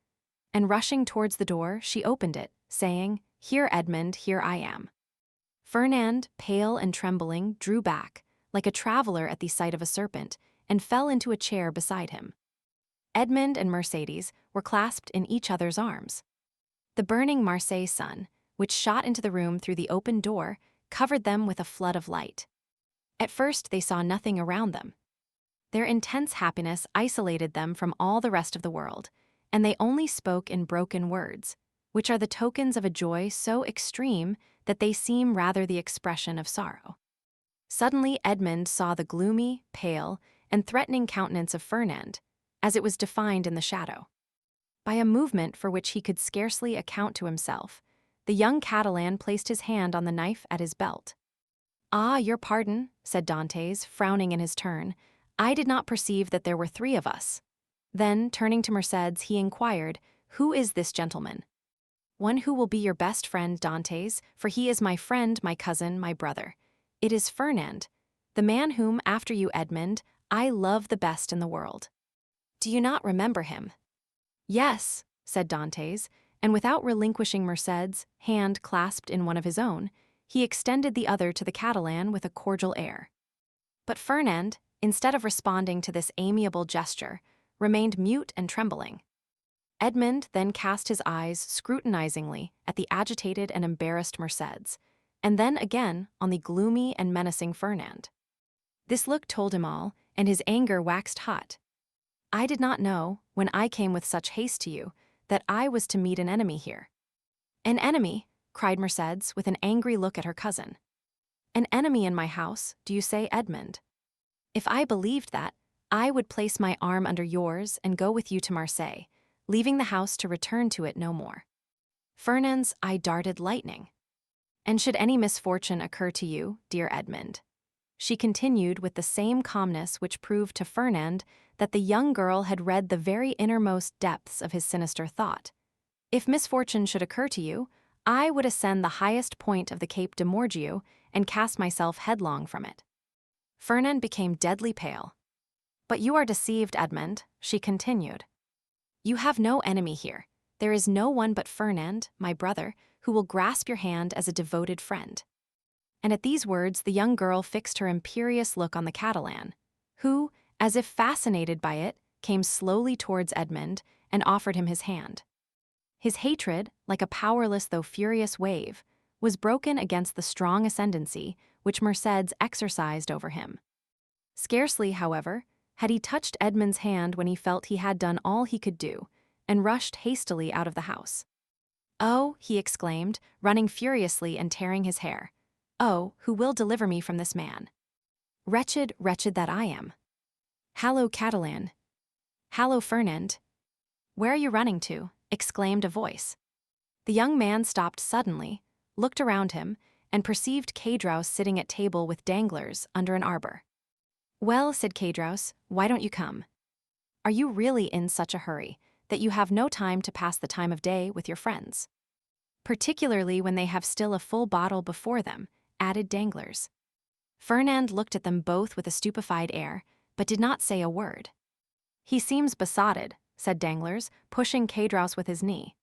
And rushing towards the door, she opened it, saying, "Here, Edmond, here I am." Fernand, pale and trembling, drew back, like a traveler at the sight of a serpent, and fell into a chair beside him. Edmond and Mercédès were clasped in each other's arms. The burning Marseilles sun, which shot into the room through the open door, covered them with a flood of light. At first they saw nothing around them. Their intense happiness isolated them from all the rest of the world, and they only spoke in broken words, which are the tokens of a joy so extreme that they seem rather the expression of sorrow. Suddenly Edmond saw the gloomy, pale, and threatening countenance of Fernand, as it was defined in the shadow. By a movement for which he could scarcely account to himself, the young Catalan placed his hand on the knife at his belt. "Ah, your pardon," said Dantès, frowning in his turn. "I did not perceive that there were 3 of us." Then, turning to Mercédès, he inquired, "Who is this gentleman?" "One who will be your best friend, Dantès, for he is my friend, my cousin, my brother. It is Fernand, the man whom, after you, Edmond, I love the best in the world. Do you not remember him?" "Yes," said Dantès, and without relinquishing Mercédès' hand clasped in one of his own, he extended the other to the Catalan with a cordial air. But Fernand, instead of responding to this amiable gesture, remained mute and trembling. Edmond then cast his eyes scrutinizingly at the agitated and embarrassed Mercédès, and then again on the gloomy and menacing Fernand. This look told him all, and his anger waxed hot. "I did not know, when I came with such haste to you, that I was to meet an enemy here." "An enemy?" cried Mercédès with an angry look at her cousin. "An enemy in my house, do you say, Edmond? If I believed that, I would place my arm under yours and go with you to Marseilles, leaving the house to return to it no more." Fernand's eye darted lightning. "And should any misfortune occur to you, dear Edmond," she continued with the same calmness which proved to Fernand that the young girl had read the very innermost depths of his sinister thought, "if misfortune should occur to you, I would ascend the highest point of the Cape de Morgiou and cast myself headlong from it." Fernand became deadly pale. "But you are deceived, Edmond," she continued. "You have no enemy here. There is no one but Fernand, my brother, who will grasp your hand as a devoted friend." And at these words the young girl fixed her imperious look on the Catalan, who, as if fascinated by it, came slowly towards Edmond and offered him his hand. His hatred, like a powerless though furious wave, was broken against the strong ascendancy which Mercédès exercised over him. Scarcely, however, had he touched Edmond's hand when he felt he had done all he could do, and rushed hastily out of the house. "Oh," he exclaimed, running furiously and tearing his hair, "oh, who will deliver me from this man? Wretched, wretched that I am! Hallo, Catalan! Hallo, Fernand! Where are you running to? exclaimed a voice. The young man stopped suddenly, looked around him, and perceived Caedros sitting at table with Danglars under an arbor. "Well," said Caedros, "why don't you come? Are you really in such a hurry that you have no time to pass the time of day with your friends? Particularly when they have still a full bottle before them," added Danglars. Fernand looked at them both with a stupefied air, but did not say a word. "He seems besotted," said Danglars, pushing Caedros with his knee.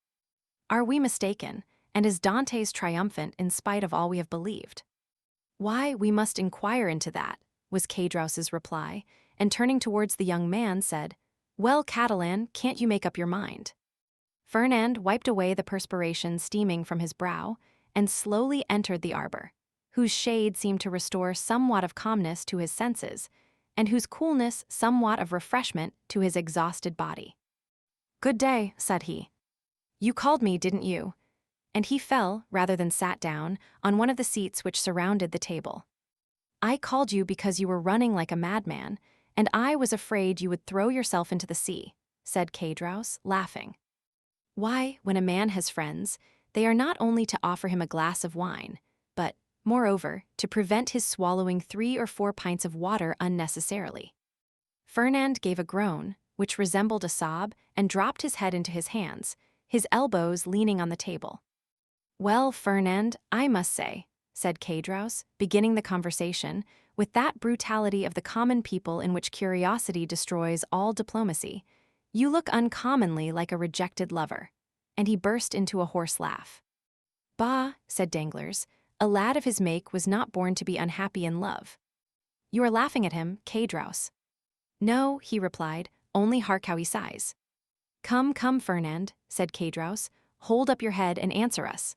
"Are we mistaken, and is Dantès triumphant in spite of all we have believed?" "Why, we must inquire into that," was Caedros's reply, and turning towards the young man said, "Well, Catalan, can't you make up your mind?" Fernand wiped away the perspiration steaming from his brow and slowly entered the arbor, whose shade seemed to restore somewhat of calmness to his senses, and whose coolness somewhat of refreshment to his exhausted body. "Good day," said he. "You called me, didn't you?" And he fell, rather than sat down, on one of the seats which surrounded the table. "I called you because you were running like a madman, and I was afraid you would throw yourself into the sea," said Caedros, laughing. "Why, when a man has friends, they are not only to offer him a glass of wine, but, moreover, to prevent his swallowing 3 or 4 pints of water unnecessarily." Fernand gave a groan, which resembled a sob, and dropped his head into his hands, his elbows leaning on the table. "Well, Fernand, I must say," said Caedros, beginning the conversation, with that brutality of the common people in which curiosity destroys all diplomacy, "you look uncommonly like a rejected lover." And he burst into a hoarse laugh. "Bah," said Danglars, "a lad of his make was not born to be unhappy in love." "You are laughing at him, Caedros." "No," he replied, "only hark how he sighs." "Come, come, Fernand," said Caedros, "hold up your head and answer us.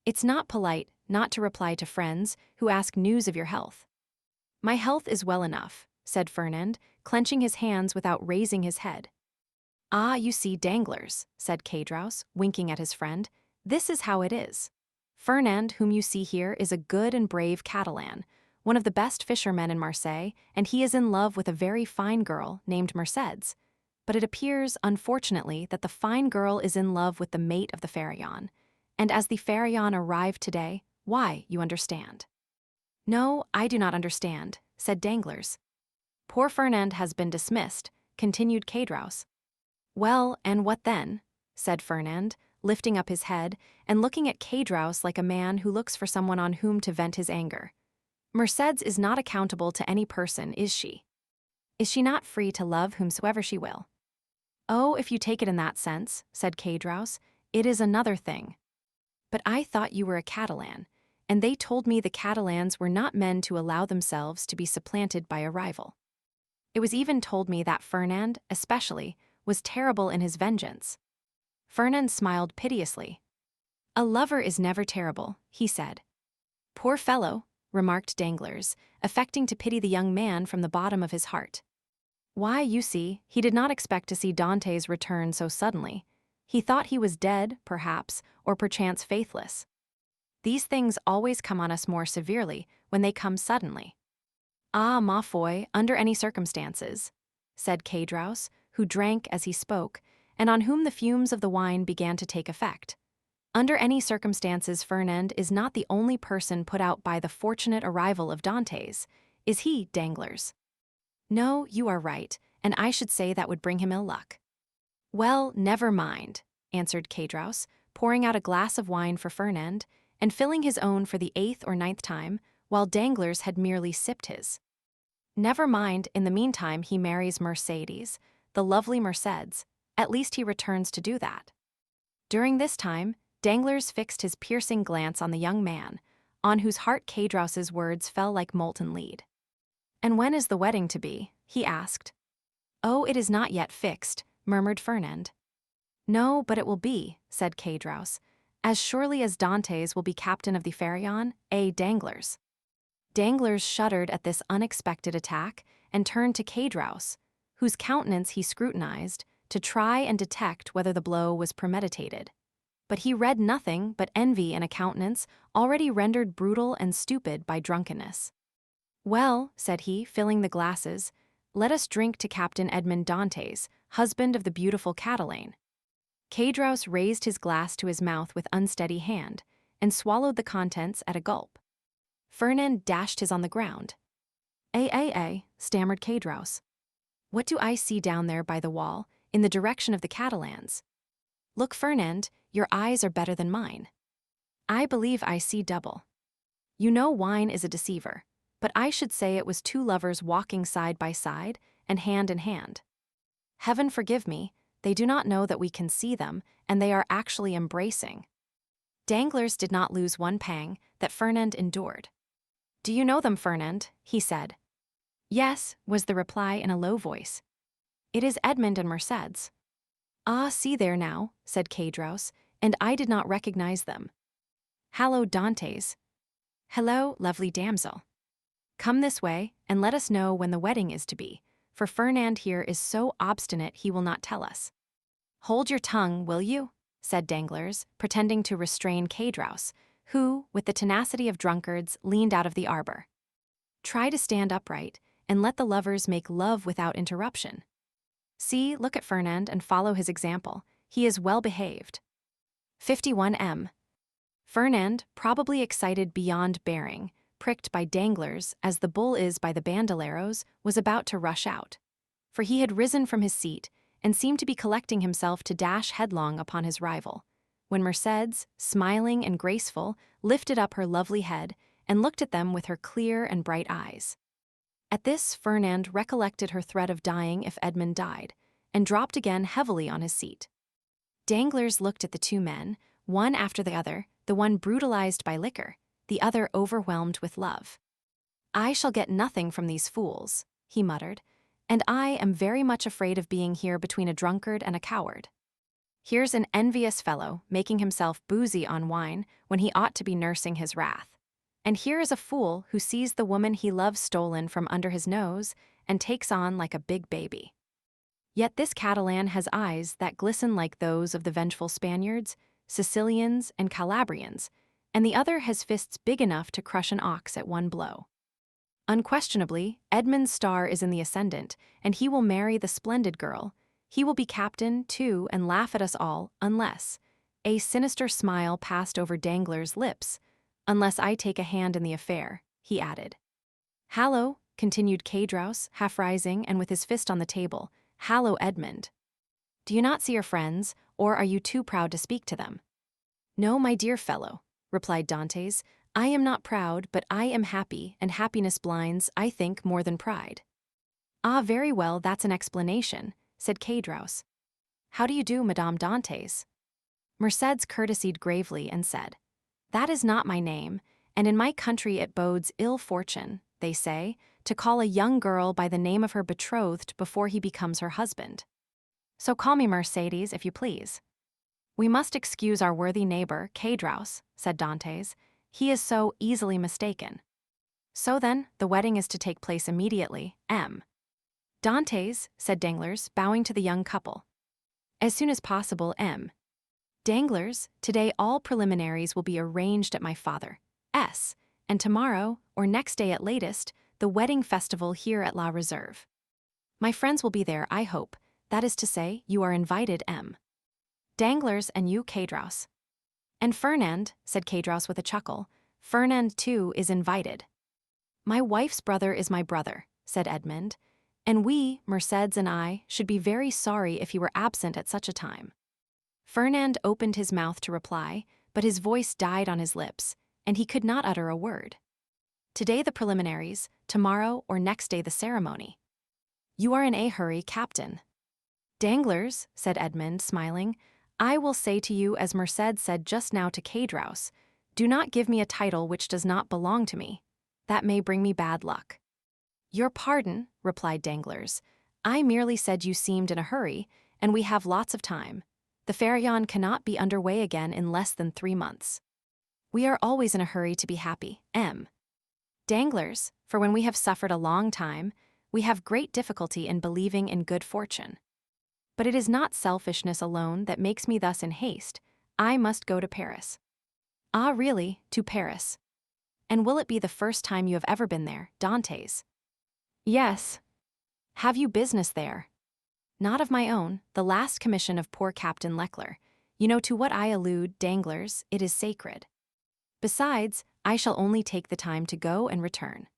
It's not polite not to reply to friends who ask news of your health." "My health is well enough," said Fernand, clenching his hands without raising his head. "Ah, you see, Danglars," said Caedros, winking at his friend, "this is how it is. Fernand, whom you see here, is a good and brave Catalan, one of the best fishermen in Marseilles, and he is in love with a very fine girl named Mercédès. But it appears, unfortunately, that the fine girl is in love with the mate of the Pharaon, and as the Pharaon arrived today, why, you understand." "No, I do not understand," said Danglars. "Poor Fernand has been dismissed," continued Caedros. "Well, and what then?" said Fernand, lifting up his head and looking at Caedros like a man who looks for someone on whom to vent his anger. "Mercédès is not accountable to any person, is she? Is she not free to love whomsoever she will?" "Oh, if you take it in that sense," said Caedros, "it is another thing. But I thought you were a Catalan, and they told me the Catalans were not men to allow themselves to be supplanted by a rival. It was even told me that Fernand, especially, was terrible in his vengeance." Fernand smiled piteously. "A lover is never terrible," he said. "Poor fellow," remarked Danglars, affecting to pity the young man from the bottom of his heart. "Why, you see, he did not expect to see Dantès return so suddenly. He thought he was dead, perhaps, or perchance faithless. These things always come on us more severely when they come suddenly." "Ah, ma foi, under any circumstances," said Caedros, who drank as he spoke, and on whom the fumes of the wine began to take effect. "Under any circumstances Fernand is not the only person put out by the fortunate arrival of Dantès, is he, Danglars?" "No, you are right, and I should say that would bring him ill luck." "Well, never mind," answered Caedros, pouring out a glass of wine for Fernand, and filling his own for the 8th or 9th time, while Danglars had merely sipped his. "Never mind, in the meantime he marries Mercédès, the lovely Mercédès, at least he returns to do that." During this time, Danglars fixed his piercing glance on the young man, on whose heart Caedros's words fell like molten lead. "And when is the wedding to be?" he asked. "Oh, it is not yet fixed," murmured Fernand. "No, but it will be," said Caedros, "as surely as Dantès will be captain of the Pharaon, Danglars." Danglars shuddered at this unexpected attack and turned to Caedros, whose countenance he scrutinized, to try and detect whether the blow was premeditated. But he read nothing but envy in a countenance already rendered brutal and stupid by drunkenness. "Well," said he, filling the glasses, "let us drink to Captain Edmond Dantès, husband of the beautiful Catalane." Caedros raised his glass to his mouth with unsteady hand, and swallowed the contents at a gulp. Fernand dashed his on the ground. Stammered Caedros. What do I see down there by the wall, in the direction of the Catalans? Look, Fernand, your eyes are better than mine. I believe I see double. You know wine is a deceiver, but I should say it was two lovers walking side by side and hand in hand. Heaven forgive me, they do not know that we can see them, and they are actually embracing. Danglars did not lose one pang that Fernand endured. Do you know them, Fernand? He said. Yes, was the reply in a low voice. It is Edmond and Mercédès. Ah, see there now, said Caedros, and I did not recognize them. Hallo, Dantès. Hello, lovely damsel. Come this way, and let us know when the wedding is to be, for Fernand here is so obstinate he will not tell us. Hold your tongue, will you? Said Danglars, pretending to restrain Caedros, who, with the tenacity of drunkards, leaned out of the arbor. Try to stand upright, and let the lovers make love without interruption. See, look at Fernand and follow his example. He is well behaved. 51M. Fernand, probably excited beyond bearing, pricked by Danglars as the bull is by the bandoleros, was about to rush out. For he had risen from his seat and seemed to be collecting himself to dash headlong upon his rival, when Mercédès, smiling and graceful, lifted up her lovely head and looked at them with her clear and bright eyes. At this, Fernand recollected her threat of dying if Edmond died, and dropped again heavily on his seat. Danglars looked at the two men, one after the other, the one brutalized by liquor, the other overwhelmed with love. I shall get nothing from these fools, he muttered, and I am very much afraid of being here between a drunkard and a coward. Here's an envious fellow making himself boozy on wine when he ought to be nursing his wrath. And here is a fool who sees the woman he loves stolen from under his nose and takes on like a big baby. Yet this Catalan has eyes that glisten like those of the vengeful Spaniards, Sicilians, and Calabrians, and the other has fists big enough to crush an ox at one blow. Unquestionably, Edmond's star is in the ascendant, and he will marry the splendid girl. He will be captain, too, and laugh at us all, unless— a sinister smile passed over Danglars' lips— unless I take a hand in the affair, he added. Hallo, continued Caedros, half rising and with his fist on the table. Hallo, Edmond. Do you not see your friends, or are you too proud to speak to them? No, my dear fellow, replied Dantès, I am not proud, but I am happy, and happiness blinds, I think, more than pride. Ah, very well, that's an explanation, said Caedros. How do you do, Madame Dantès? Mercédès courtesied gravely and said, That is not my name, and in my country it bodes ill fortune, they say, to call a young girl by the name of her betrothed before he becomes her husband. So call me Mercédès, if you please. We must excuse our worthy neighbor, Caedros, said Dantès. He is so easily mistaken. So then, the wedding is to take place immediately, M. Dantès, said Danglars, bowing to the young couple. As soon as possible, M. Danglars, today all preliminaries will be arranged at my father's, and tomorrow, or next day at latest, the wedding festival here at La Réserve. My friends will be there, I hope, that is to say, you are invited, M. Danglars and you, Caedros. And Fernand, said Caedros with a chuckle, Fernand too is invited. My wife's brother is my brother, said Edmond, and we, Mercédès and I, should be very sorry if he were absent at such a time. Fernand opened his mouth to reply, but his voice died on his lips, and he could not utter a word. Today the preliminaries, tomorrow or next day the ceremony. You are in a hurry, Captain. Danglars, said Edmond, smiling, I will say to you as Mercédès said just now to Caedros, do not give me a title which does not belong to me. That may bring me bad luck. Your pardon, replied Danglars. I merely said you seemed in a hurry, and we have lots of time. The Pharaon cannot be under way again in less than 3 months. We are always in a hurry to be happy, M. Danglars, for when we have suffered a long time, we have great difficulty in believing in good fortune. But it is not selfishness alone that makes me thus in haste. I must go to Paris. Ah, really, to Paris. And will it be the first time you have ever been there, Dantès? Yes. Have you business there? Not of my own, the last commission of poor Captain Leclerc. You know to what I allude, Danglars, it is sacred. Besides, I shall only take the time to go and return.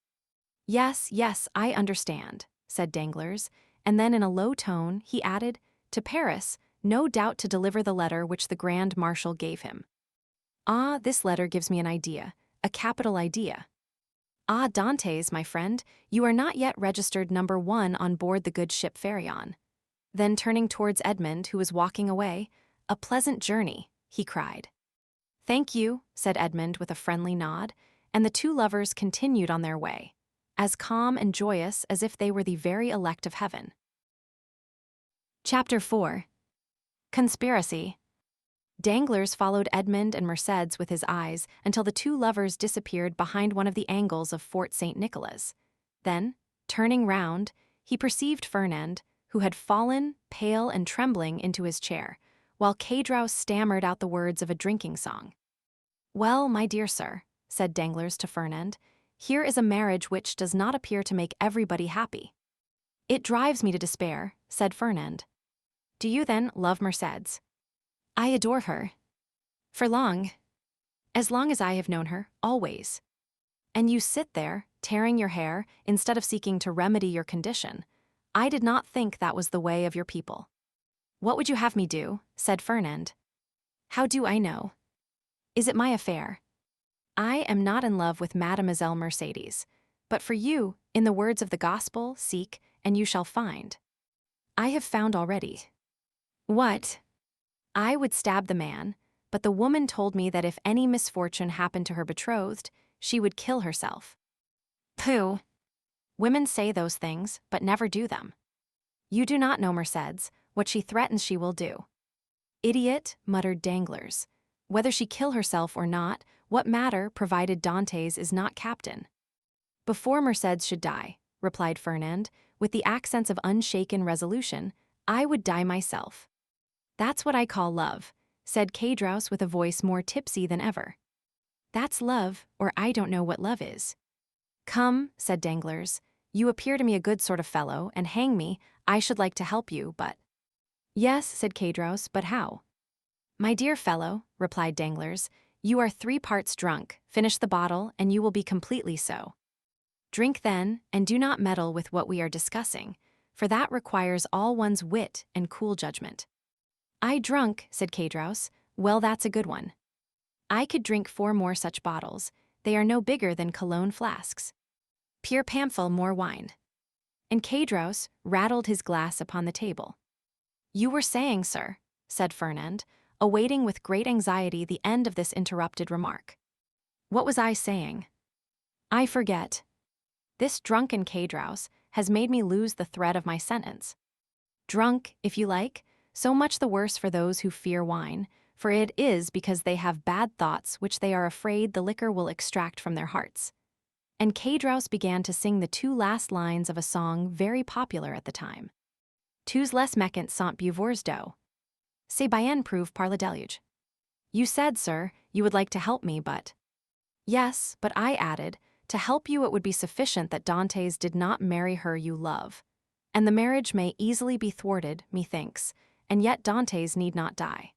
Yes, yes, I understand, said Danglars, and then in a low tone he added, to Paris, no doubt to deliver the letter which the Grand Marshal gave him. Ah, this letter gives me an idea, a capital idea. Ah, Dantès, my friend, you are not yet registered number 1 on board the good ship Pharaon. Then turning towards Edmond, who was walking away, a pleasant journey, he cried. Thank you, said Edmond with a friendly nod, and the two lovers continued on their way, as calm and joyous as if they were the very elect of heaven. Chapter 4. Conspiracy. Danglars followed Edmond and Mercédès with his eyes until the two lovers disappeared behind one of the angles of Fort St. Nicholas. Then, turning round, he perceived Fernand, who had fallen, pale and trembling, into his chair, while Caudrous stammered out the words of a drinking song. Well, my dear sir, said Danglars to Fernand, here is a marriage which does not appear to make everybody happy. It drives me to despair, said Fernand. Do you then love Mercédès? I adore her. For long. As long as I have known her, always. And you sit there, tearing your hair, instead of seeking to remedy your condition. I did not think that was the way of your people. What would you have me do? Said Fernand. How do I know? Is it my affair? I am not in love with Mademoiselle Mercédès, but for you, in the words of the Gospel, seek, and you shall find. I have found already. What? I would stab the man, but the woman told me that if any misfortune happened to her betrothed, she would kill herself. Pooh! Women say those things, but never do them. You do not know Mercédès, what she threatens she will do. Idiot, muttered Danglars. Whether she kill herself or not, what matter, provided Dantès is not captain? Before Mercédès should die, replied Fernand, with the accents of unshaken resolution, I would die myself. That's what I call love, said Caudrous with a voice more tipsy than ever. That's love, or I don't know what love is. Come, said Danglars, you appear to me a good sort of fellow, and hang me, I should like to help you, but— Yes, said Caudrous, but how? My dear fellow, replied Danglars, you are 3 parts drunk, finish the bottle, and you will be completely so. Drink then, and do not meddle with what we are discussing, for that requires all one's wit and cool judgment. I drunk, said Caudrous, well that's a good one. I could drink 4 more such bottles, they are no bigger than cologne flasks. Pure Pamphile more wine. And Caudrous rattled his glass upon the table. You were saying, sir, said Fernand, awaiting with great anxiety the end of this interrupted remark. What was I saying? I forget. This drunken Caudrous has made me lose the thread of my sentence. Drunk, if you like, so much the worse for those who fear wine, for it is because they have bad thoughts which they are afraid the liquor will extract from their hearts. And Caudrous began to sing the 2 last lines of a song very popular at the time. Tous les méchants sont buveurs d'eau. C'est bien prouvé par le déluge. You said, sir, you would like to help me, but— Yes, but I added, to help you it would be sufficient that Dantès did not marry her you love. And the marriage may easily be thwarted, methinks, and yet Dantès need not die.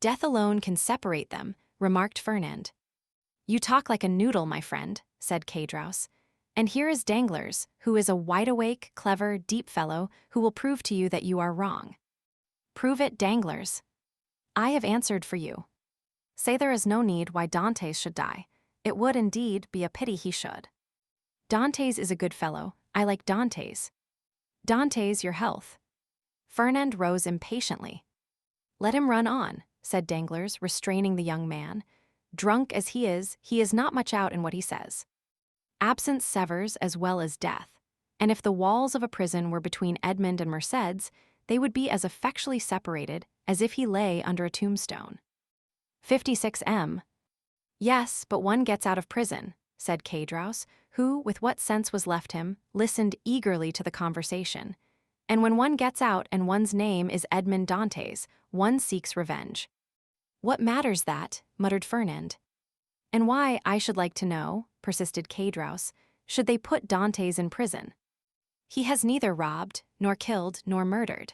Death alone can separate them, remarked Fernand. You talk like a noodle, my friend, said Caudrous. And here is Danglars, who is a wide-awake, clever, deep fellow who will prove to you that you are wrong. Prove it, Danglars. I have answered for you. Say there is no need why Dantès should die. It would indeed be a pity he should. Dantès is a good fellow. I like Dantès. Dantès, your health. Fernand rose impatiently. Let him run on, said Danglars, restraining the young man. Drunk as he is not much out in what he says. Absence severs as well as death, and if the walls of a prison were between Edmond and Mercédès, they would be as effectually separated as if he lay under a tombstone. 56M. Yes, but one gets out of prison, said Caudrous, who, with what sense was left him, listened eagerly to the conversation. And when one gets out and one's name is Edmond Dantès, one seeks revenge. What matters that? Muttered Fernand. And why, I should like to know, persisted Caudrous, should they put Dantès in prison? He has neither robbed, nor killed, nor murdered.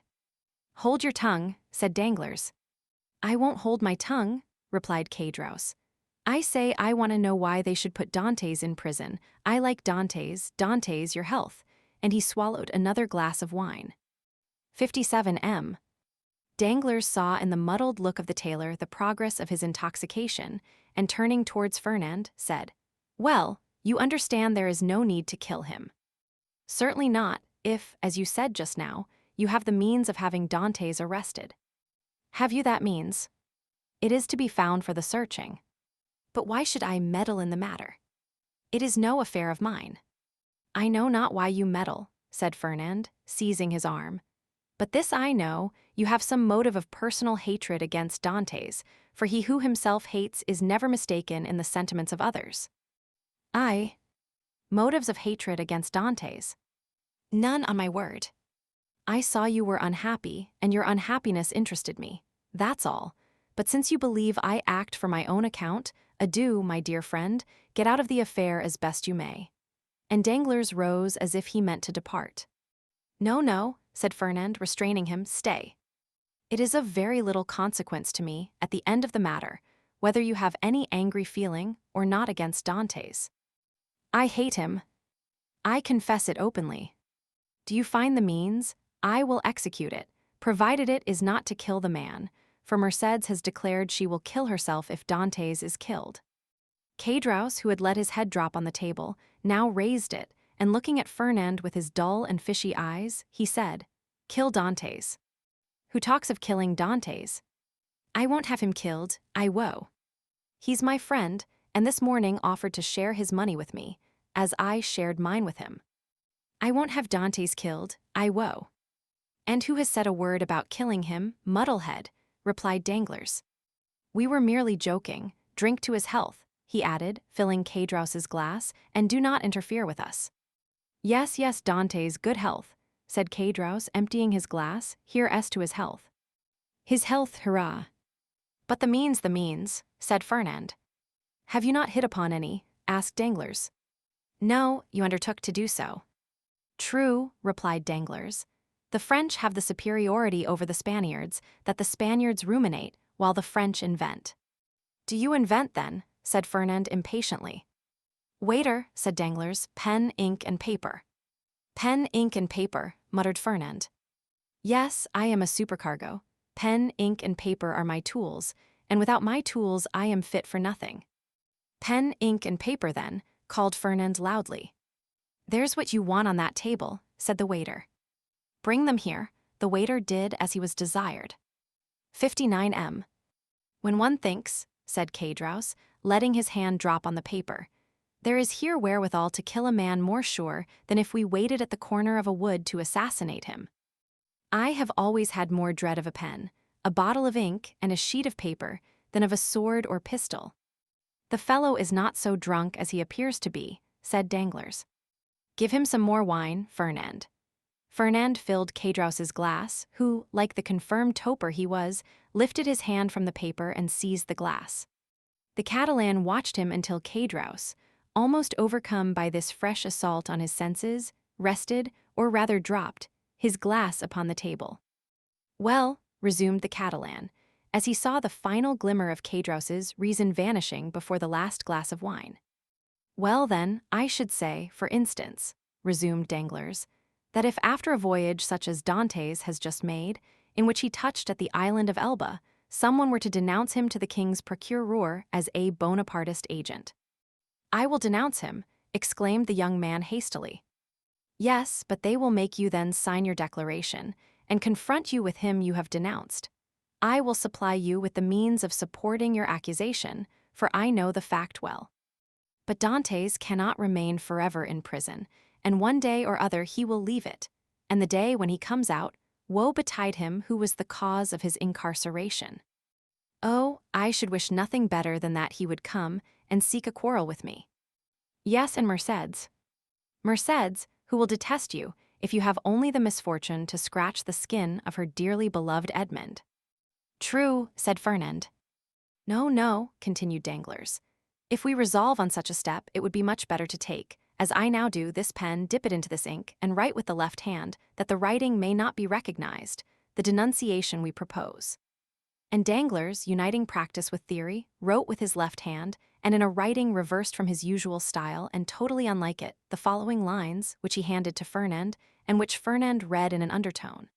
Hold your tongue, said Danglars. I won't hold my tongue, replied Caedros. I say I want to know why they should put Dantès in prison. I like Dantès, your health. And he swallowed another glass of wine. 57M. Danglars saw in the muddled look of the tailor the progress of his intoxication, and turning towards Fernand, said, Well, you understand there is no need to kill him. Certainly not, if, as you said just now, you have the means of having Dantès arrested. Have you that means? It is to be found for the searching. But why should I meddle in the matter? It is no affair of mine. I know not why you meddle, said Fernand, seizing his arm. But this I know, you have some motive of personal hatred against Dantès, for he who himself hates is never mistaken in the sentiments of others. Motives of hatred against Dantès? None, on my word. I saw you were unhappy, and your unhappiness interested me. That's all. But since you believe I act for my own account, adieu, my dear friend, get out of the affair as best you may. And Danglars rose as if he meant to depart. No, no, said Fernand, restraining him, stay. It is of very little consequence to me, at the end of the matter, whether you have any angry feeling or not against Dantès. I hate him. I confess it openly. Do you find the means? I will execute it, provided it is not to kill the man, for Mercédès has declared she will kill herself if Dantès is killed. Caedros, who had let his head drop on the table, now raised it, and looking at Fernand with his dull and fishy eyes, he said, Kill Dantès. Who talks of killing Dantès? I won't have him killed, I woe. He's my friend, and this morning offered to share his money with me, as I shared mine with him. I won't have Dantès killed, I woe. And who has said a word about killing him, muddlehead? Replied Danglars. We were merely joking. Drink to his health, he added, filling Caedros's glass, and do not interfere with us. Yes, Dantès, good health, said Caedros, emptying his glass, here's to his health. His health, hurrah. But the means, said Fernand. Have you not hit upon any? Asked Danglars. No, you undertook to do so. True, replied Danglars. The French have the superiority over the Spaniards, that the Spaniards ruminate, while the French invent. Do you invent, then? Said Fernand impatiently. Waiter, said Danglars, pen, ink, and paper. Pen, ink, and paper, muttered Fernand. Yes, I am a supercargo. Pen, ink, and paper are my tools, and without my tools I am fit for nothing. Pen, ink, and paper, then, called Fernand loudly. There's what you want on that table, said the waiter. Bring them here. The waiter did as he was desired. 59M. When one thinks, said Caedros, letting his hand drop on the paper, there is here wherewithal to kill a man more sure than if we waited at the corner of a wood to assassinate him. I have always had more dread of a pen, a bottle of ink, and a sheet of paper than of a sword or pistol. The fellow is not so drunk as he appears to be, said Danglars. Give him some more wine, Fernand. Fernand filled Caedros's glass, who, like the confirmed toper he was, lifted his hand from the paper and seized the glass. The Catalan watched him until Caedros, almost overcome by this fresh assault on his senses, rested, or rather dropped, his glass upon the table. Well, resumed the Catalan, as he saw the final glimmer of Caedros's reason vanishing before the last glass of wine. Well, then, I should say, for instance, resumed Danglars, that if after a voyage such as Dantès has just made, in which he touched at the island of Elba, someone were to denounce him to the king's procureur as a Bonapartist agent. I will denounce him, exclaimed the young man hastily. Yes, but they will make you then sign your declaration, and confront you with him you have denounced. I will supply you with the means of supporting your accusation, for I know the fact well. But Dantès cannot remain forever in prison, and one day or other he will leave it, and the day when he comes out, woe betide him who was the cause of his incarceration. Oh, I should wish nothing better than that he would come and seek a quarrel with me. Yes, and Mercédès. Mercédès, who will detest you if you have only the misfortune to scratch the skin of her dearly beloved Edmond. True, said Fernand. No, continued Danglars. If we resolve on such a step, it would be much better to take, as I now do, this pen, dip it into this ink, and write with the left hand, that the writing may not be recognized, the denunciation we propose. And Danglars, uniting practice with theory, wrote with his left hand, and in a writing reversed from his usual style and totally unlike it, the following lines, which he handed to Fernand, and which Fernand read in an undertone.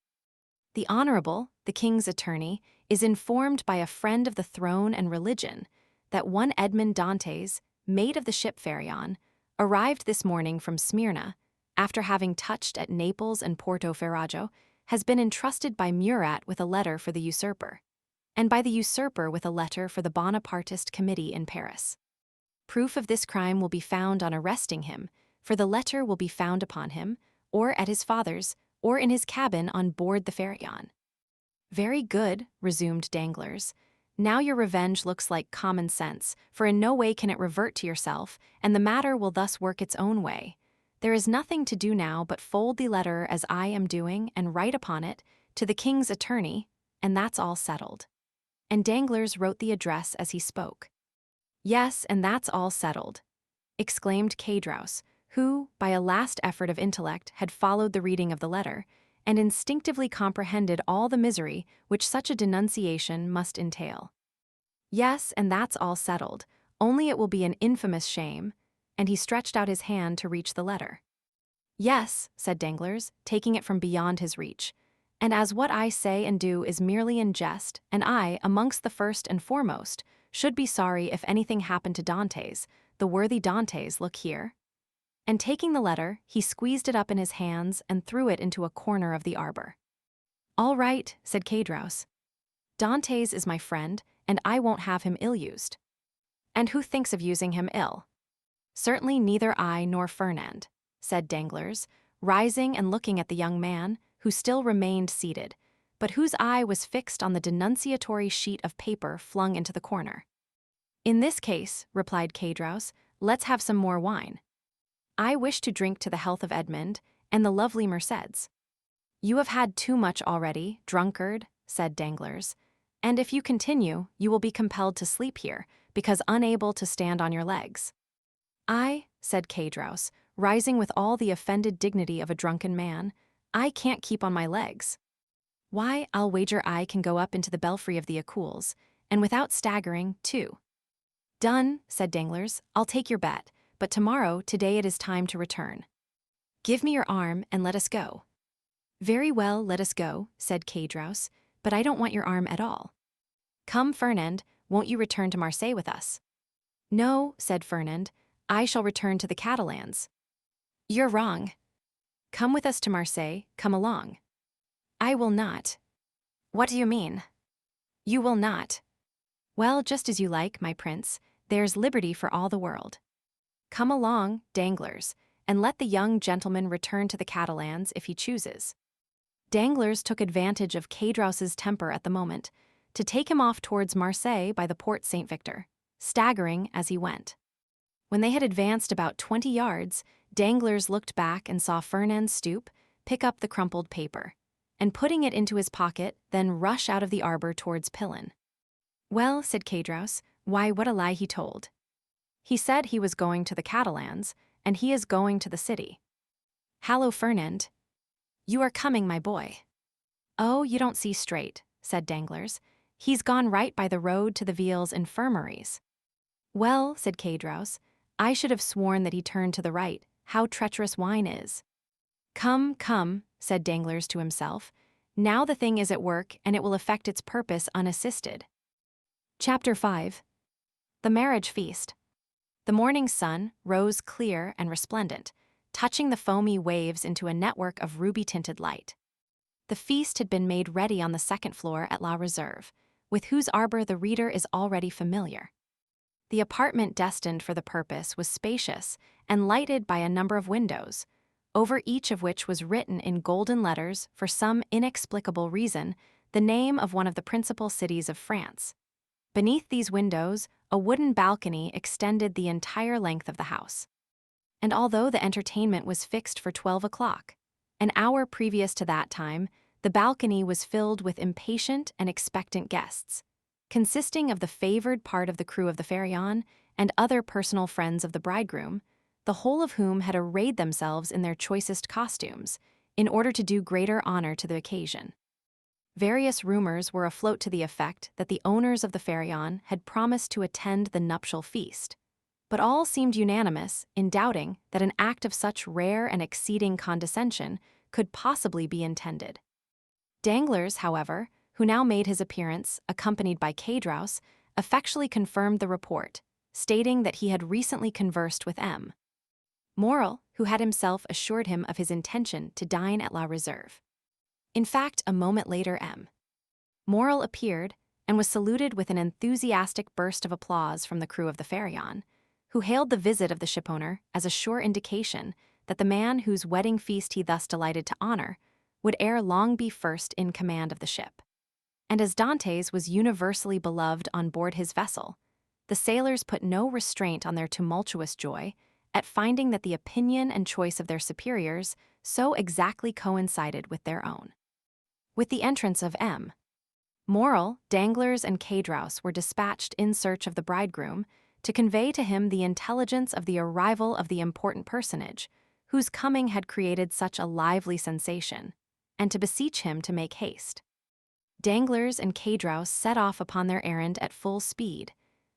The Honorable, the King's attorney, is informed by a friend of the throne and religion that one Edmond Dantès, mate of the ship Pharaon, arrived this morning from Smyrna, after having touched at Naples and Porto Ferrajo, has been entrusted by Murat with a letter for the usurper, and by the usurper with a letter for the Bonapartist committee in Paris. Proof of this crime will be found on arresting him, for the letter will be found upon him, or at his father's, or in his cabin on board the Pharaon. Very good, resumed Danglars. Now your revenge looks like common sense, for in no way can it revert to yourself, and the matter will thus work its own way. There is nothing to do now but fold the letter as I am doing and write upon it, to the King's attorney, and that's all settled. And Danglars wrote the address as he spoke. Yes, and that's all settled, exclaimed Caedros, who, by a last effort of intellect, had followed the reading of the letter, and instinctively comprehended all the misery which such a denunciation must entail. Yes, and that's all settled, only it will be an infamous shame, and he stretched out his hand to reach the letter. Yes, said Danglars, taking it from beyond his reach, and as what I say and do is merely in jest, and I, amongst the first and foremost, should be sorry if anything happened to Dantès, the worthy Dantès, look here. And taking the letter, he squeezed it up in his hands and threw it into a corner of the arbor. All right, said Caedros. Dantès is my friend, and I won't have him ill-used. And who thinks of using him ill? Certainly neither I nor Fernand, said Danglars, rising and looking at the young man, who still remained seated, but whose eye was fixed on the denunciatory sheet of paper flung into the corner. In this case, replied Caedros, let's have some more wine. I wish to drink to the health of Edmond and the lovely Mercédès. You have had too much already, drunkard, said Danglars, and if you continue, you will be compelled to sleep here, because unable to stand on your legs. I, said Caedros, rising with all the offended dignity of a drunken man, I can't keep on my legs. Why, I'll wager I can go up into the belfry of the Écoules, and without staggering, too. Done, said Danglars, I'll take your bet, but today it is time to return. Give me your arm and let us go. Very well, let us go, said Caedros, but I don't want your arm at all. Come, Fernand, won't you return to Marseilles with us? No, said Fernand, I shall return to the Catalans. You're wrong. Come with us to Marseilles, come along. I will not. What do you mean? You will not. Well, just as you like, my prince, there's liberty for all the world. Come along, Danglars, and let the young gentleman return to the Catalans if he chooses. Danglars took advantage of Caedros's temper at the moment to take him off towards Marseilles by the Port Saint Victor, staggering as he went. When they had advanced about 20 yards, Danglars looked back and saw Fernand stoop, pick up the crumpled paper, and putting it into his pocket, then rush out of the arbor towards Pilon. Well, said Caedros, why, what a lie he told. He said he was going to the Catalans, and he is going to the city. Hallo, Fernand. You are coming, my boy. Oh, you don't see straight, said Danglars. He's gone right by the road to the Viel's infirmaries. Well, said Caedros, I should have sworn that he turned to the right. How treacherous wine is. Come, come, said Danglars to himself. Now the thing is at work, and it will effect its purpose unassisted. Chapter 5. The Marriage Feast. The morning sun rose clear and resplendent, touching the foamy waves into a network of ruby-tinted light. The feast had been made ready on the second floor at La Réserve, with whose arbor the reader is already familiar. The apartment destined for the purpose was spacious and lighted by a number of windows, over each of which was written in golden letters, for some inexplicable reason, the name of one of the principal cities of France. Beneath these windows, a wooden balcony extended the entire length of the house. And although the entertainment was fixed for 12 o'clock, an hour previous to that time, the balcony was filled with impatient and expectant guests, consisting of the favored part of the crew of the Pharaon and other personal friends of the bridegroom, the whole of whom had arrayed themselves in their choicest costumes, in order to do greater honor to the occasion. Various rumors were afloat to the effect that the owners of the Pharaon had promised to attend the nuptial feast, but all seemed unanimous in doubting that an act of such rare and exceeding condescension could possibly be intended. Danglars, however, who now made his appearance, accompanied by Cadraus, effectually confirmed the report, stating that he had recently conversed with M. Morel, who had himself assured him of his intention to dine at La Réserve. In fact, a moment later M. Morel appeared and was saluted with an enthusiastic burst of applause from the crew of the Pharaon, who hailed the visit of the shipowner as a sure indication that the man whose wedding feast he thus delighted to honor would ere long be first in command of the ship. And as Dantès was universally beloved on board his vessel, the sailors put no restraint on their tumultuous joy at finding that the opinion and choice of their superiors so exactly coincided with their own. With the entrance of M. Morel, Danglars, and Cadraus were dispatched in search of the bridegroom to convey to him the intelligence of the arrival of the important personage, whose coming had created such a lively sensation, and to beseech him to make haste. Danglars and Cadraus set off upon their errand at full speed,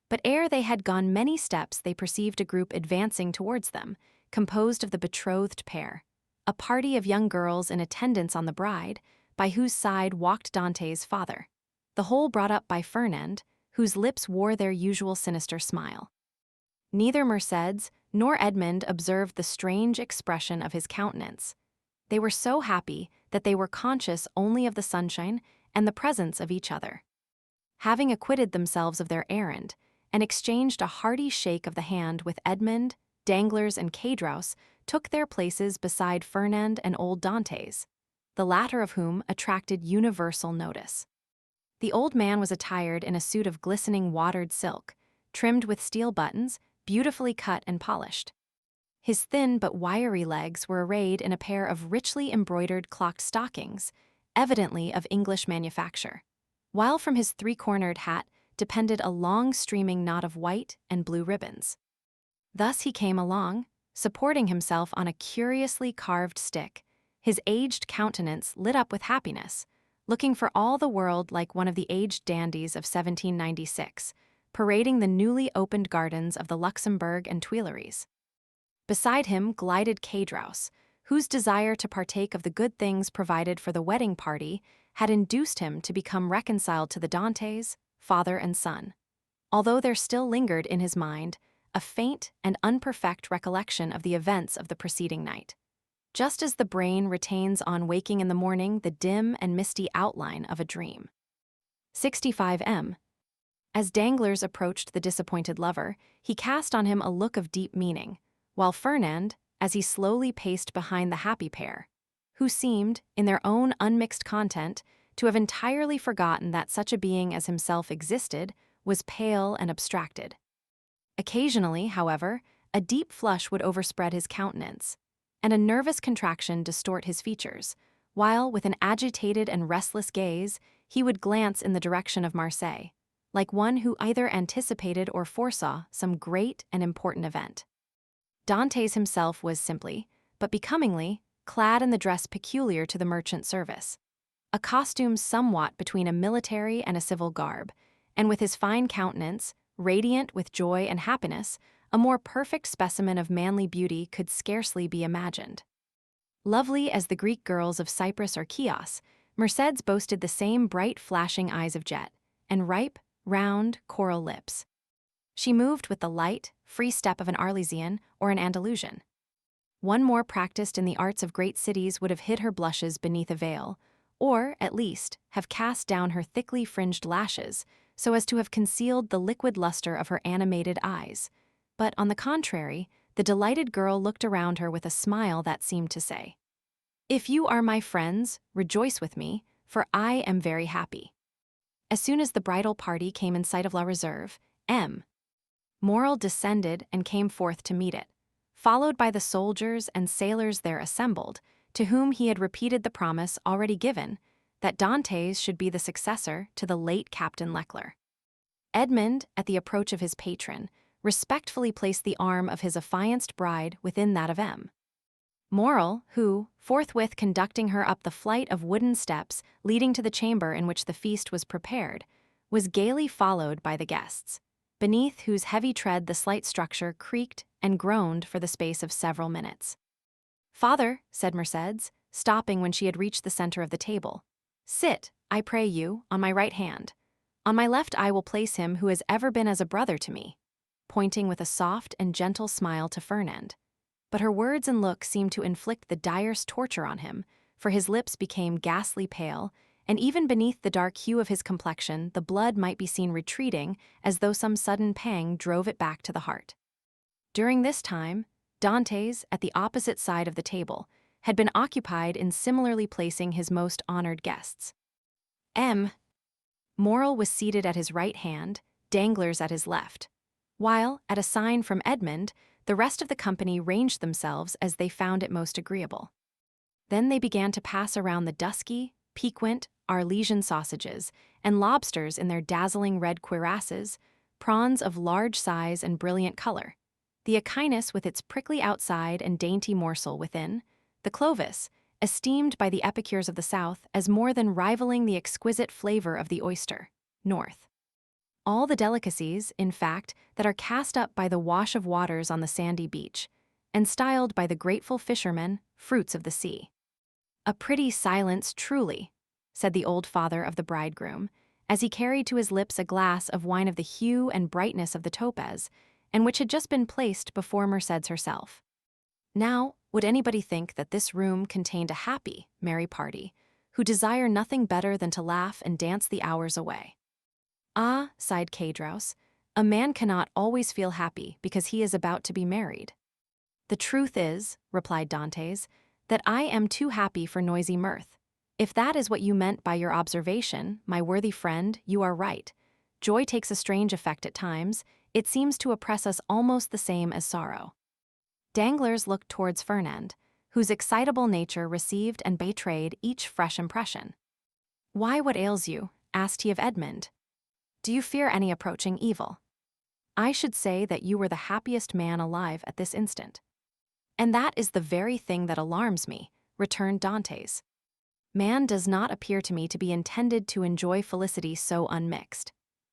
but ere they had gone many steps they perceived a group advancing towards them, composed of the betrothed pair, a party of young girls in attendance on the bride, by whose side walked Dantès' father, the whole brought up by Fernand, whose lips wore their usual sinister smile. Neither Mercédès nor Edmond observed the strange expression of his countenance. They were so happy that they were conscious only of the sunshine and the presence of each other. Having acquitted themselves of their errand, and exchanged a hearty shake of the hand with Edmond, Danglars, and Cadraus, took their places beside Fernand and old Dantès, the latter of whom attracted universal notice. The old man was attired in a suit of glistening watered silk, trimmed with steel buttons, beautifully cut and polished. His thin but wiry legs were arrayed in a pair of richly embroidered clocked stockings, evidently of English manufacture, while from his three-cornered hat depended a long streaming knot of white and blue ribbons. Thus he came along, supporting himself on a curiously carved stick, his aged countenance lit up with happiness, looking for all the world like one of the aged dandies of 1796, parading the newly opened gardens of the Luxembourg and Tuileries. Beside him glided Cadraus, whose desire to partake of the good things provided for the wedding party had induced him to become reconciled to the Dantès, father and son, although there still lingered in his mind a faint and unperfect recollection of the events of the preceding night, just as the brain retains on waking in the morning the dim and misty outline of a dream. 65 M. As Danglars approached the disappointed lover, he cast on him a look of deep meaning, while Fernand, as he slowly paced behind the happy pair, who seemed, in their own unmixed content, to have entirely forgotten that such a being as himself existed, was pale and abstracted. Occasionally, however, a deep flush would overspread his countenance, and a nervous contraction distort his features, while, with an agitated and restless gaze, he would glance in the direction of Marseilles, like one who either anticipated or foresaw some great and important event. Dantès himself was simply, but becomingly, clad in the dress peculiar to the merchant service, a costume somewhat between a military and a civil garb, and with his fine countenance, radiant with joy and happiness, a more perfect specimen of manly beauty could scarcely be imagined. Lovely as the Greek girls of Cyprus or Chios, Mercédès boasted the same bright flashing eyes of jet, and ripe, round, coral lips. She moved with the light, free step of an Arlesian or an Andalusian. One more practiced in the arts of great cities would have hid her blushes beneath a veil, or, at least, have cast down her thickly fringed lashes so as to have concealed the liquid luster of her animated eyes. But, on the contrary, the delighted girl looked around her with a smile that seemed to say, "If you are my friends, rejoice with me, for I am very happy." As soon as the bridal party came in sight of La Réserve, M. Morel descended and came forth to meet it, followed by the soldiers and sailors there assembled, to whom he had repeated the promise already given, that Dantès should be the successor to the late Captain Leclerc. Edmond, at the approach of his patron, respectfully placed the arm of his affianced bride within that of M. Moral, who, forthwith conducting her up the flight of wooden steps leading to the chamber in which the feast was prepared, was gaily followed by the guests, beneath whose heavy tread the slight structure creaked and groaned for the space of several minutes. "Father," said Mercédès, stopping when she had reached the center of the table, "sit, I pray you, on my right hand. On my left I will place him who has ever been as a brother to me," pointing with a soft and gentle smile to Fernand. But her words and look seemed to inflict the direst torture on him, for his lips became ghastly pale, and even beneath the dark hue of his complexion the blood might be seen retreating as though some sudden pang drove it back to the heart. During this time, Dantès, at the opposite side of the table, had been occupied in similarly placing his most honored guests. M. Morel was seated at his right hand, Danglars at his left, while, at a sign from Edmond, the rest of the company ranged themselves as they found it most agreeable. Then they began to pass around the dusky, piquant Arlesian sausages and lobsters in their dazzling red cuirasses, prawns of large size and brilliant color, the echinus with its prickly outside and dainty morsel within, the clovis, esteemed by the epicures of the South as more than rivaling the exquisite flavor of the oyster, North. All the delicacies, in fact, that are cast up by the wash of waters on the sandy beach, and styled by the grateful fishermen fruits of the sea. "A pretty silence, truly," said the old father of the bridegroom, as he carried to his lips a glass of wine of the hue and brightness of the topaz, and which had just been placed before Mercédès herself. Now, would anybody think that this room contained a happy, merry party, who desire nothing better than to laugh and dance the hours away? "Ah," sighed Caedros, "a man cannot always feel happy because he is about to be married." "The truth is," replied Dantès, "that I am too happy for noisy mirth. If that is what you meant by your observation, my worthy friend, you are right. Joy takes a strange effect at times. It seems to oppress us almost the same as sorrow." Danglars looked towards Fernand, whose excitable nature received and betrayed each fresh impression. "Why, what ails you?" asked he of Edmond. "Do you fear any approaching evil?" "I should say that you were the happiest man alive at this instant." "And that is the very thing that alarms me," returned Dantès. "Man does not appear to me to be intended to enjoy felicity so unmixed.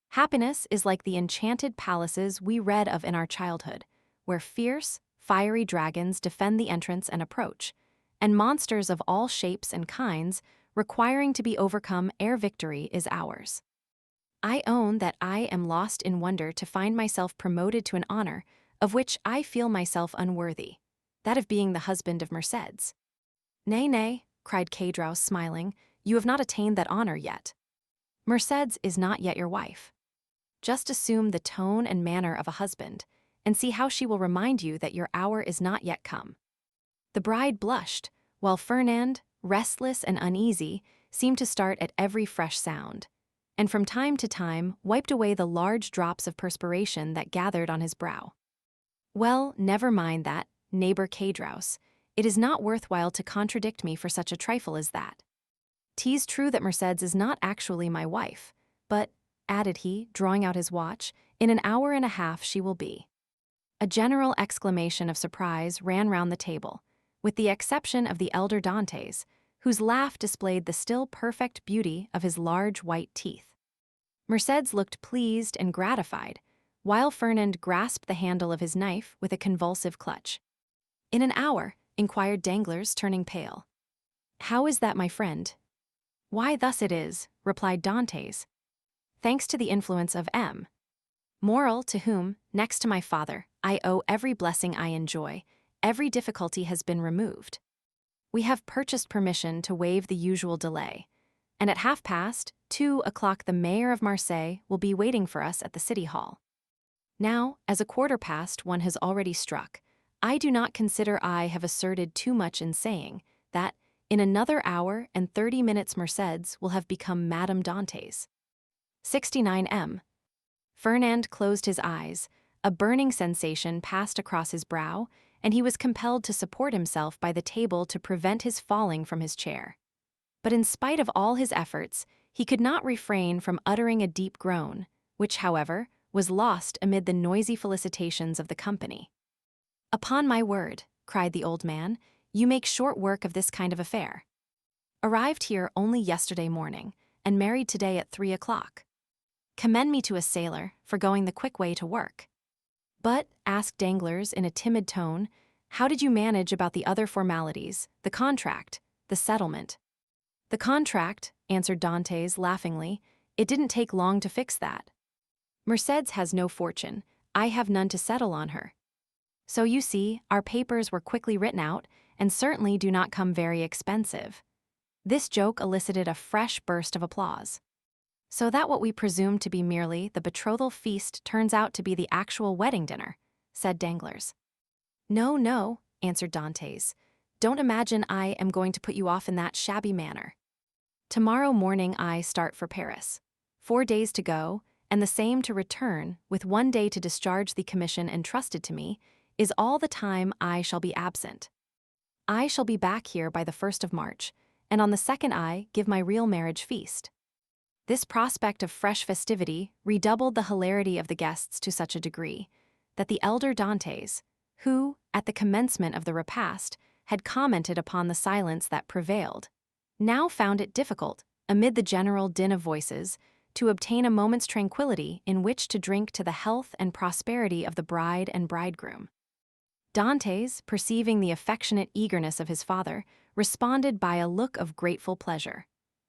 Happiness is like the enchanted palaces we read of in our childhood, where fierce, fiery dragons defend the entrance and approach, and monsters of all shapes and kinds requiring to be overcome ere victory is ours. I own that I am lost in wonder to find myself promoted to an honor of which I feel myself unworthy, that of being the husband of Mercédès." "Nay, nay," cried Caedros, smiling, "you have not attained that honor yet. Mercédès is not yet your wife. Just assume the tone and manner of a husband, and see how she will remind you that your hour is not yet come." The bride blushed, while Fernand, restless and uneasy, seemed to start at every fresh sound, and from time to time wiped away the large drops of perspiration that gathered on his brow. "Well, never mind that, neighbor Caedros. It is not worthwhile to contradict me for such a trifle as that. 'Tis true that Mercédès is not actually my wife, but," added he, drawing out his watch, "in an hour and a half she will be." A general exclamation of surprise ran round the table, with the exception of the elder Dantès, whose laugh displayed the still perfect beauty of his large white teeth. Mercédès looked pleased and gratified, while Fernand grasped the handle of his knife with a convulsive clutch. "In an hour?" inquired Danglars, turning pale. "How is that, my friend?" "Why, thus it is," replied Dantès. "Thanks to the influence of M. Morel, to whom, next to my father, I owe every blessing I enjoy, every difficulty has been removed. We have purchased permission to waive the usual delay, and at 2:30 the mayor of Marseilles will be waiting for us at the city hall. Now, as 1:15 has already struck, I do not consider I have asserted too much in saying that, in another hour and 30 minutes Mercédès will have become Madame Dantès. 69 M. Fernand closed his eyes, a burning sensation passed across his brow, and he was compelled to support himself by the table to prevent his falling from his chair. But in spite of all his efforts, he could not refrain from uttering a deep groan, which, however, was lost amid the noisy felicitations of the company. "Upon my word," cried the old man, You make short work of this kind of affair. Arrived here only yesterday morning, and married today at 3 o'clock. Commend me to a sailor for going the quick way to work. But, asked Danglars in a timid tone, how did you manage about the other formalities, the contract, the settlement? The contract, answered Dantès laughingly, it didn't take long to fix that. Mercédès has no fortune, I have none to settle on her. So you see, our papers were quickly written out, and certainly do not come very expensive. This joke elicited a fresh burst of applause. So that what we presumed to be merely the betrothal feast turns out to be the actual wedding dinner, said Danglars. No, no, answered Dantès. Don't imagine I am going to put you off in that shabby manner. Tomorrow morning I start for Paris. 4 days to go, and the same to return, with 1 day to discharge the commission entrusted to me, is all the time I shall be absent. I shall be back here by the 1st of March, and on the 2nd I give my real marriage feast. This prospect of fresh festivity redoubled the hilarity of the guests to such a degree that the elder Dantès, who, at the commencement of the repast, had commented upon the silence that prevailed, now found it difficult, amid the general din of voices, to obtain a moment's tranquillity in which to drink to the health and prosperity of the bride and bridegroom. Dantès, perceiving the affectionate eagerness of his father, responded by a look of grateful pleasure,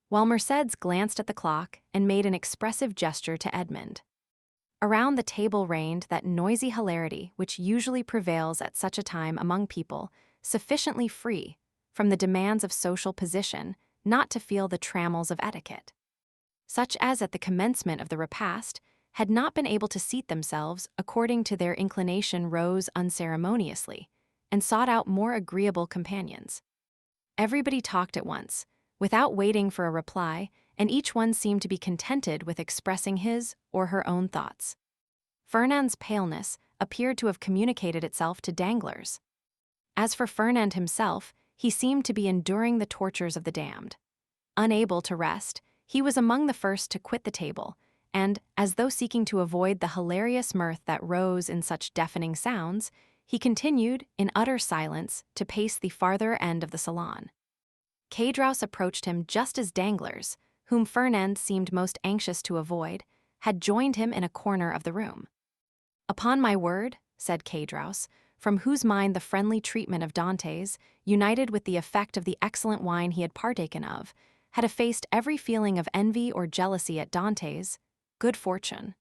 while Mercédès glanced at the clock and made an expressive gesture to Edmond. Around the table reigned that noisy hilarity which usually prevails at such a time among people sufficiently free from the demands of social position not to feel the trammels of etiquette. Such as at the commencement of the repast had not been able to seat themselves according to their inclination rose unceremoniously, and sought out more agreeable companions. Everybody talked at once, without waiting for a reply, and each one seemed to be contented with expressing his or her own thoughts. Fernand's paleness appeared to have communicated itself to Danglars. As for Fernand himself, he seemed to be enduring the tortures of the damned. Unable to rest, he was among the first to quit the table, and, as though seeking to avoid the hilarious mirth that rose in such deafening sounds, he continued, in utter silence, to pace the farther end of the salon. Caedros approached him just as Danglars, whom Fernand seemed most anxious to avoid, had joined him in a corner of the room. Upon my word, said Caedros, from whose mind the friendly treatment of Dantès, united with the effect of the excellent wine he had partaken of, had effaced every feeling of envy or jealousy at Dantès' good fortune.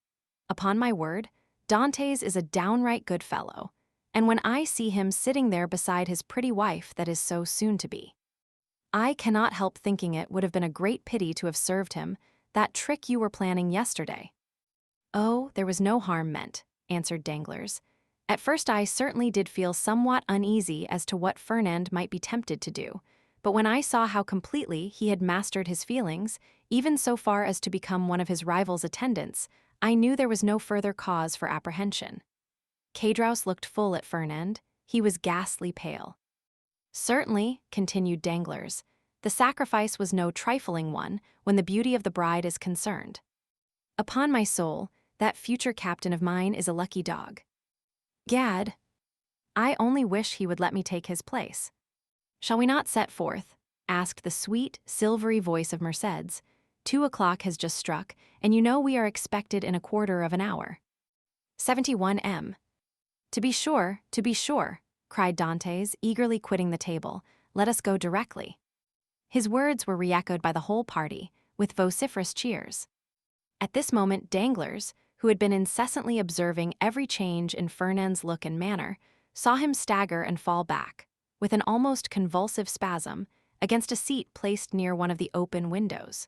Upon my word, Dantès is a downright good fellow, and when I see him sitting there beside his pretty wife that is so soon to be, I cannot help thinking it would have been a great pity to have served him that trick you were planning yesterday. Oh, there was no harm meant, answered Danglars. At first I certainly did feel somewhat uneasy as to what Fernand might be tempted to do, but when I saw how completely he had mastered his feelings, even so far as to become one of his rival's attendants, I knew there was no further cause for apprehension. Caedros looked full at Fernand. He was ghastly pale. Certainly, continued Danglars, the sacrifice was no trifling one when the beauty of the bride is concerned. Upon my soul, that future captain of mine is a lucky dog. Gad, I only wish he would let me take his place. Shall we not set forth? Asked the sweet, silvery voice of Mercédès. 2 o'clock has just struck, and you know we are expected in a quarter of an hour. 71 M. To be sure, cried Dantès, eagerly quitting the table. Let us go directly. His words were re-echoed by the whole party, with vociferous cheers. At this moment Danglars, who had been incessantly observing every change in Fernand's look and manner, saw him stagger and fall back, with an almost convulsive spasm, against a seat placed near one of the open windows.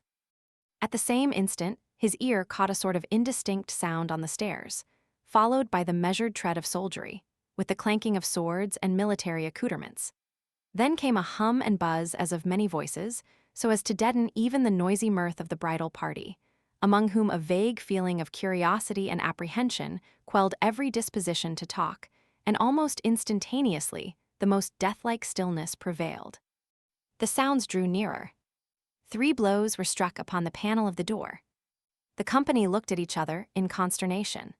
At the same instant, his ear caught a sort of indistinct sound on the stairs, followed by the measured tread of soldiery, with the clanking of swords and military accoutrements. Then came a hum and buzz as of many voices, so as to deaden even the noisy mirth of the bridal party, among whom a vague feeling of curiosity and apprehension quelled every disposition to talk, and almost instantaneously the most death-like stillness prevailed. The sounds drew nearer. 3 blows were struck upon the panel of the door. The company looked at each other in consternation.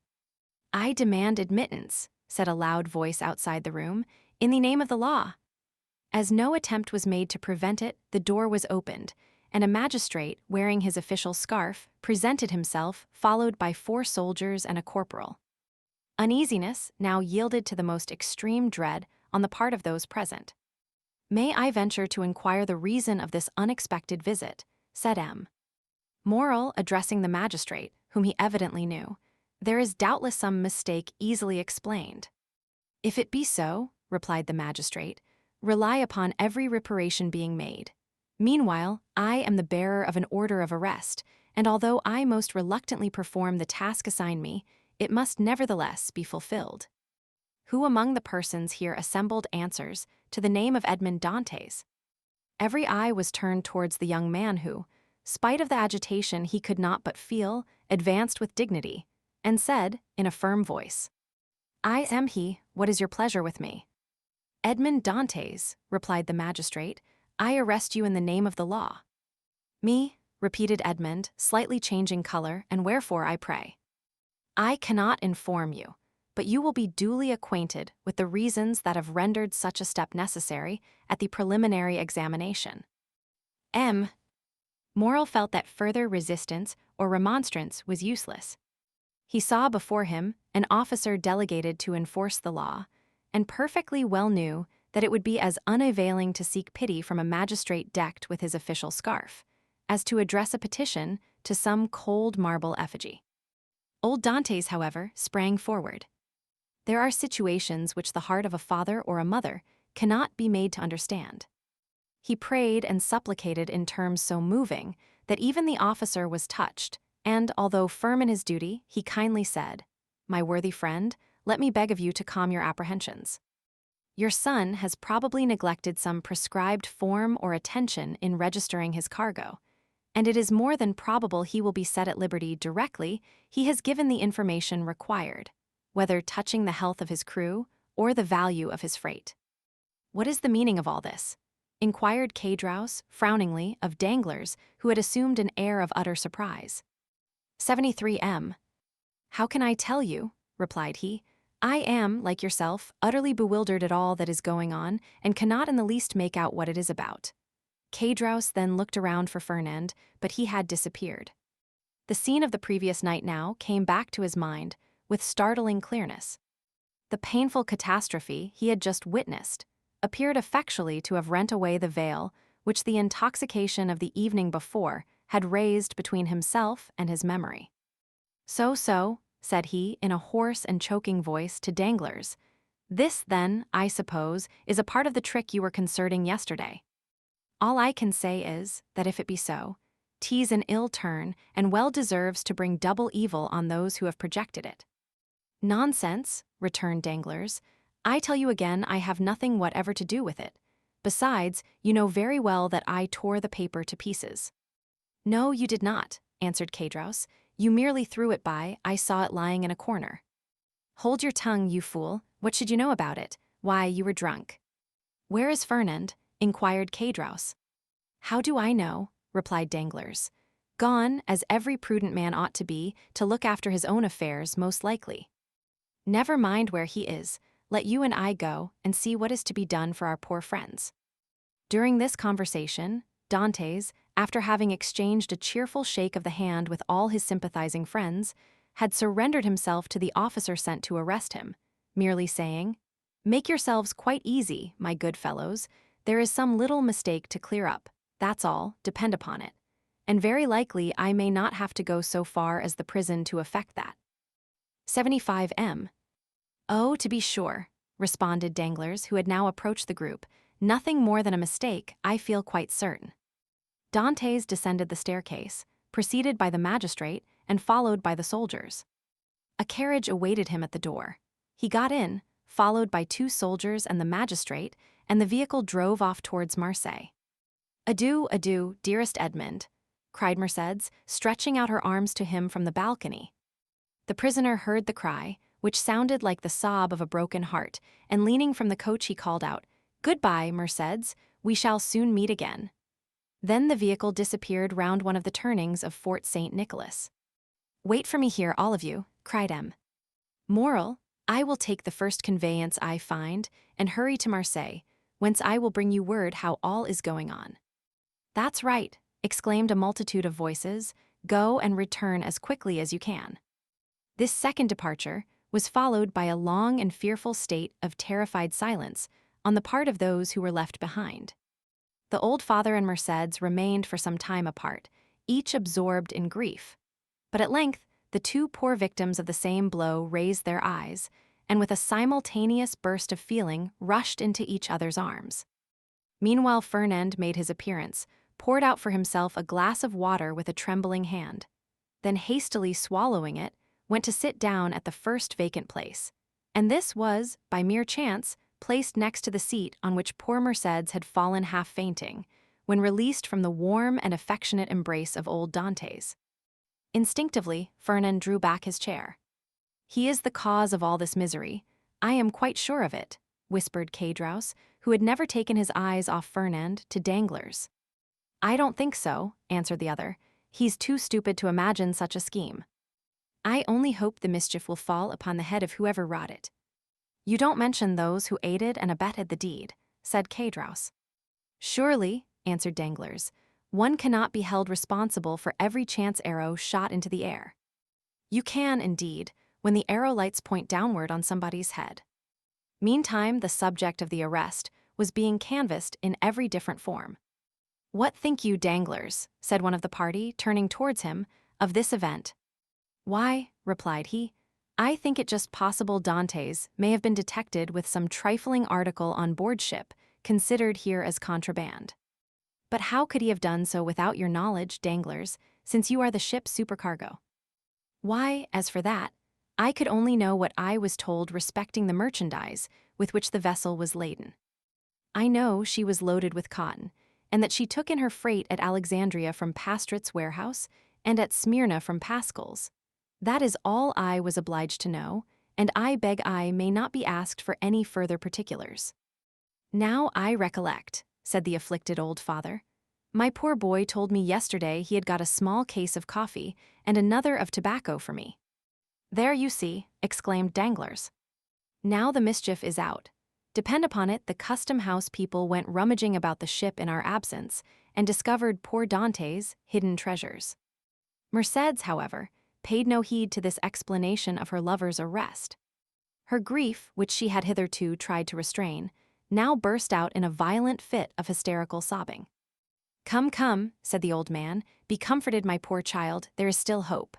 I demand admittance, said a loud voice outside the room, in the name of the law. As no attempt was made to prevent it, the door was opened, and a magistrate, wearing his official scarf, presented himself, followed by 4 soldiers and a corporal. Uneasiness now yielded to the most extreme dread on the part of those present. "May I venture to inquire the reason of this unexpected visit?" said M. Morel, addressing the magistrate, whom he evidently knew. "There is doubtless some mistake easily explained." "If it be so," replied the magistrate, "rely upon every reparation being made. Meanwhile, I am the bearer of an order of arrest, and although I most reluctantly perform the task assigned me, it must nevertheless be fulfilled." Who among the persons here assembled answers to the name of Edmond Dantès? Every eye was turned towards the young man who, spite of the agitation he could not but feel, advanced with dignity, and said, in a firm voice, "I am he. What is your pleasure with me?" "Edmond Dantès," replied the magistrate, "I arrest you in the name of the law." "Me," repeated Edmond, slightly changing color, "and wherefore, I pray?" "I cannot inform you, but you will be duly acquainted with the reasons that have rendered such a step necessary at the preliminary examination." M. Morel felt that further resistance or remonstrance was useless. He saw before him an officer delegated to enforce the law, and perfectly well knew that it would be as unavailing to seek pity from a magistrate decked with his official scarf as to address a petition to some cold marble effigy. Old Dantès, however, sprang forward. There are situations which the heart of a father or a mother cannot be made to understand. He prayed and supplicated in terms so moving that even the officer was touched, and, although firm in his duty, he kindly said, "My worthy friend, let me beg of you to calm your apprehensions. Your son has probably neglected some prescribed form or attention in registering his cargo, and it is more than probable he will be set at liberty directly he has given the information required, whether touching the health of his crew or the value of his freight." "What is the meaning of all this?" inquired Caedros, frowningly, of Danglars, who had assumed an air of utter surprise. 73 M. "How can I tell you?" replied he. "I am, like yourself, utterly bewildered at all that is going on, and cannot in the least make out what it is about." Caedros then looked around for Fernand, but he had disappeared. The scene of the previous night now came back to his mind with startling clearness. The painful catastrophe he had just witnessed appeared effectually to have rent away the veil which the intoxication of the evening before had raised between himself and his memory. So, said he in a hoarse and choking voice to Danglars. "This, then, I suppose, is a part of the trick you were concerting yesterday. All I can say is, that if it be so, 'tis an ill turn, and well deserves to bring double evil on those who have projected it." "Nonsense," returned Danglars. "I tell you again I have nothing whatever to do with it. Besides, you know very well that I tore the paper to pieces." "No, you did not," answered Caedros. "You merely threw it by. I saw it lying in a corner." "Hold your tongue, you fool. What should you know about it? Why, you were drunk." "Where is Fernand?" inquired Caedros. "How do I know?" replied Danglars. "Gone, as every prudent man ought to be, to look after his own affairs, most likely." "Never mind where he is. Let you and I go and see what is to be done for our poor friends." During this conversation, Dantès, after having exchanged a cheerful shake of the hand with all his sympathizing friends, had surrendered himself to the officer sent to arrest him, merely saying, "Make yourselves quite easy, my good fellows. There is some little mistake to clear up, that's all, depend upon it. And very likely I may not have to go so far as the prison to effect that." 75 M. "Oh, to be sure," responded Danglars, who had now approached the group. "Nothing more than a mistake, I feel quite certain." Dantès descended the staircase, preceded by the magistrate and followed by the soldiers. A carriage awaited him at the door. He got in, followed by 2 soldiers and the magistrate, and the vehicle drove off towards Marseilles. "Adieu, adieu, dearest Edmond," cried Mercédès, stretching out her arms to him from the balcony. The prisoner heard the cry, which sounded like the sob of a broken heart, and leaning from the coach he called out, "Goodbye, Mercédès, we shall soon meet again." Then the vehicle disappeared round one of the turnings of Fort St. Nicholas. "Wait for me here, all of you," cried M. Morel, "I will take the first conveyance I find, and hurry to Marseilles, whence I will bring you word how all is going on." "That's right," exclaimed a multitude of voices. "Go and return as quickly as you can." This second departure was followed by a long and fearful state of terrified silence on the part of those who were left behind. The old father and Mercédès remained for some time apart, each absorbed in grief. But at length, the two poor victims of the same blow raised their eyes, and with a simultaneous burst of feeling rushed into each other's arms. Meanwhile Fernand made his appearance, poured out for himself a glass of water with a trembling hand. Then hastily swallowing it, went to sit down at the first vacant place. And this was, by mere chance, placed next to the seat on which poor Mercédès had fallen half fainting, when released from the warm and affectionate embrace of old Dantès. Instinctively, Fernand drew back his chair. "He is the cause of all this misery. I am quite sure of it," whispered Caudros, who had never taken his eyes off Fernand, to Danglars. "I don't think so," answered the other. "He's too stupid to imagine such a scheme. I only hope the mischief will fall upon the head of whoever wrought it." "You don't mention those who aided and abetted the deed," said Caudros. "Surely," answered Danglars, "one cannot be held responsible for every chance arrow shot into the air." "You can, indeed, when the arrow lights point downward on somebody's head." Meantime, the subject of the arrest was being canvassed in every different form. "What think you, Danglars," said one of the party, turning towards him, "of this event?" "Why," replied he, "I think it just possible Dantès may have been detected with some trifling article on board ship, considered here as contraband." "But how could he have done so without your knowledge, Danglars, since you are the ship's supercargo?" "Why, as for that, I could only know what I was told respecting the merchandise with which the vessel was laden. I know she was loaded with cotton, and that she took in her freight at Alexandria from Pastret's warehouse and at Smyrna from Pascal's. That is all I was obliged to know, and I beg I may not be asked for any further particulars." "Now I recollect," said the afflicted old father. "My poor boy told me yesterday he had got a small case of coffee and another of tobacco for me." "There you see," exclaimed Danglars. "Now the mischief is out. Depend upon it, the custom-house people went rummaging about the ship in our absence and discovered poor Dantès' hidden treasures." Mercédès, however, paid no heed to this explanation of her lover's arrest. Her grief, which she had hitherto tried to restrain, now burst out in a violent fit of hysterical sobbing. "Come, come," said the old man, "be comforted, my poor child, there is still hope."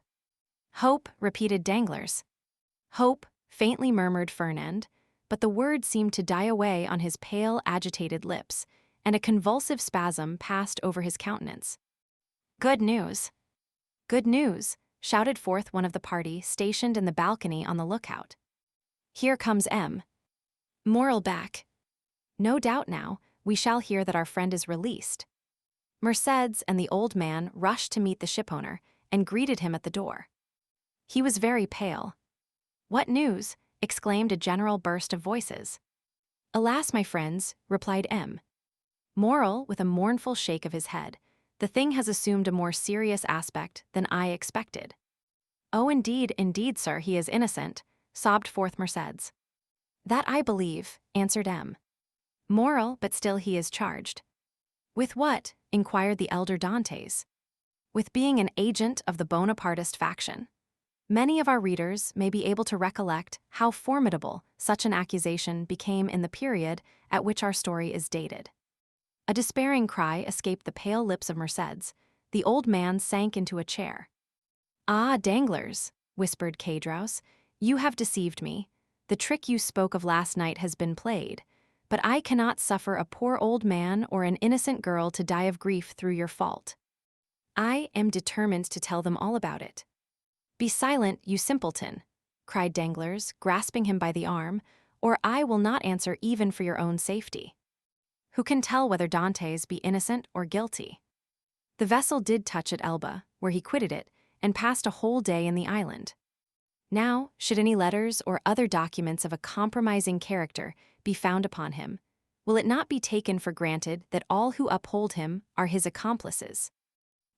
"Hope," repeated Danglars. "Hope," faintly murmured Fernand, but the word seemed to die away on his pale, agitated lips, and a convulsive spasm passed over his countenance. "Good news!" "Good news!" shouted forth one of the party stationed in the balcony on the lookout. "Here comes M. Moral back. No doubt now, we shall hear that our friend is released." Mercédès and the old man rushed to meet the shipowner and greeted him at the door. He was very pale. "What news?" exclaimed a general burst of voices. "Alas, my friends," replied M. Moral, with a mournful shake of his head, "the thing has assumed a more serious aspect than I expected." "Oh, indeed, indeed, sir, he is innocent," sobbed forth Mercédès. "That I believe," answered M. Moral, but still he is charged. "With what?" inquired the elder Dantès. "With being an agent of the Bonapartist faction." Many of our readers may be able to recollect how formidable such an accusation became in the period at which our story is dated. A despairing cry escaped the pale lips of Mercédès. The old man sank into a chair. "Ah, Danglars," whispered Caudros, "you have deceived me. The trick you spoke of last night has been played, but I cannot suffer a poor old man or an innocent girl to die of grief through your fault. I am determined to tell them all about it." "Be silent, you simpleton," cried Danglars, grasping him by the arm, "or I will not answer even for your own safety. Who can tell whether Dantès be innocent or guilty? The vessel did touch at Elba, where he quitted it, and passed a whole day in the island. Now, should any letters or other documents of a compromising character be found upon him, will it not be taken for granted that all who uphold him are his accomplices?"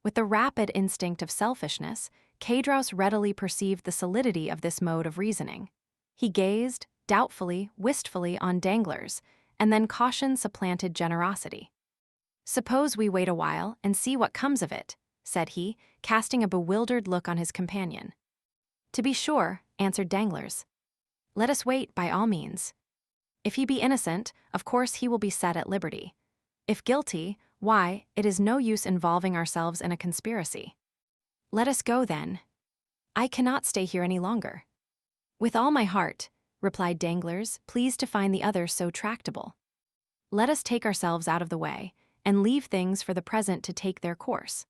With the rapid instinct of selfishness, Caudros readily perceived the solidity of this mode of reasoning. He gazed, doubtfully, wistfully, on Danglars, and then caution supplanted generosity. "Suppose we wait a while and see what comes of it," said he, casting a bewildered look on his companion. "To be sure," answered Danglars. "Let us wait by all means. If he be innocent, of course he will be set at liberty. If guilty, why, it is no use involving ourselves in a conspiracy. Let us go then. I cannot stay here any longer." "With all my heart," replied Danglars, pleased to find the other so tractable. "Let us take ourselves out of the way, and leave things for the present to take their course."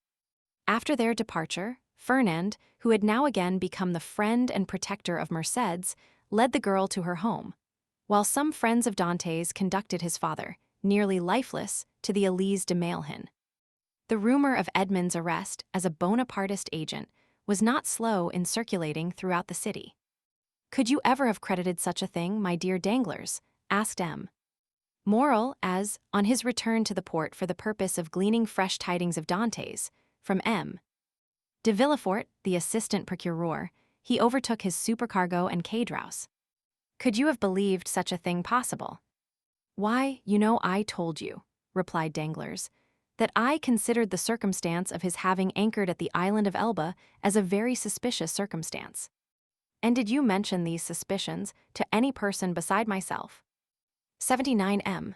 After their departure, Fernand, who had now again become the friend and protector of Mercédès, led the girl to her home, while some friends of Dantès conducted his father, nearly lifeless, to the Élysée de Mailhin. The rumor of Edmond's arrest as a Bonapartist agent was not slow in circulating throughout the city. "Could you ever have credited such a thing, my dear Danglars?" asked M. Moral, as, on his return to the port for the purpose of gleaning fresh tidings of Dantès, from M. de Villefort, the assistant procureur, he overtook his supercargo and Cadraus. "Could you have believed such a thing possible?" "Why, you know I told you," replied Danglars, "that I considered the circumstance of his having anchored at the island of Elba as a very suspicious circumstance." "And did you mention these suspicions to any person beside myself?" 79 M.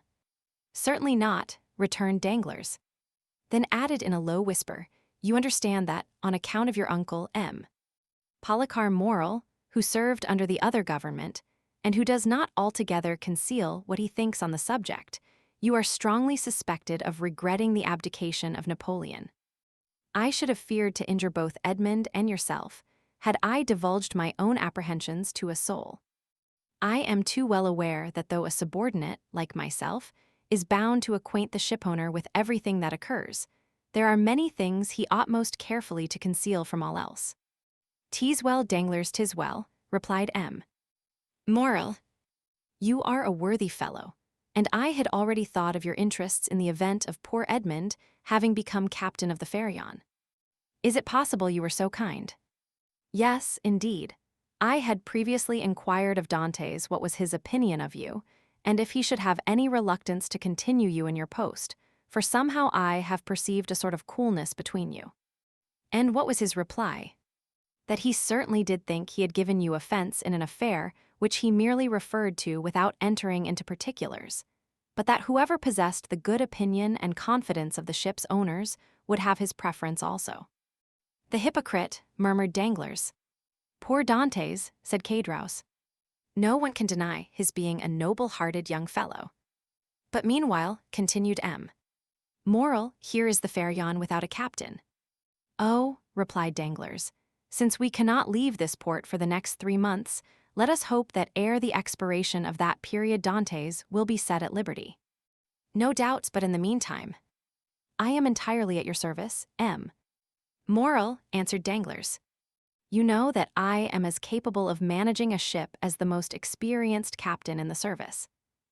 "Certainly not," returned Danglars. Then added in a low whisper, "You understand that, on account of your uncle M. Policar Morel, who served under the other government, and who does not altogether conceal what he thinks on the subject, you are strongly suspected of regretting the abdication of Napoleon. I should have feared to injure both Edmond and yourself, had I divulged my own apprehensions to a soul. I am too well aware that though a subordinate, like myself, is bound to acquaint the shipowner with everything that occurs, there are many things he ought most carefully to conceal from all else." "'Tis well, Danglars, 'tis well," replied M. Morel. "You are a worthy fellow, and I had already thought of your interests in the event of poor Edmond having become captain of the Pharaon. Is it possible you were so kind?" "Yes, indeed. I had previously inquired of Dantès what was his opinion of you, and if he should have any reluctance to continue you in your post, for somehow I have perceived a sort of coolness between you." "And what was his reply?" "That he certainly did think he had given you offense in an affair which he merely referred to without entering into particulars, but that whoever possessed the good opinion and confidence of the ship's owners would have his preference also." "The hypocrite," murmured Danglars. "Poor Dantès," said Cadraus. "No one can deny his being a noble-hearted young fellow." "But meanwhile," continued M. Morel, "here is the Pharaon without a captain." "Oh," replied Danglars, "since we cannot leave this port for the next 3 months, let us hope that ere the expiration of that period Dantès will be set at liberty." "No doubts, but in the meantime—" "I am entirely at your service, M. Morel," answered Danglars. "You know that I am as capable of managing a ship as the most experienced captain in the service,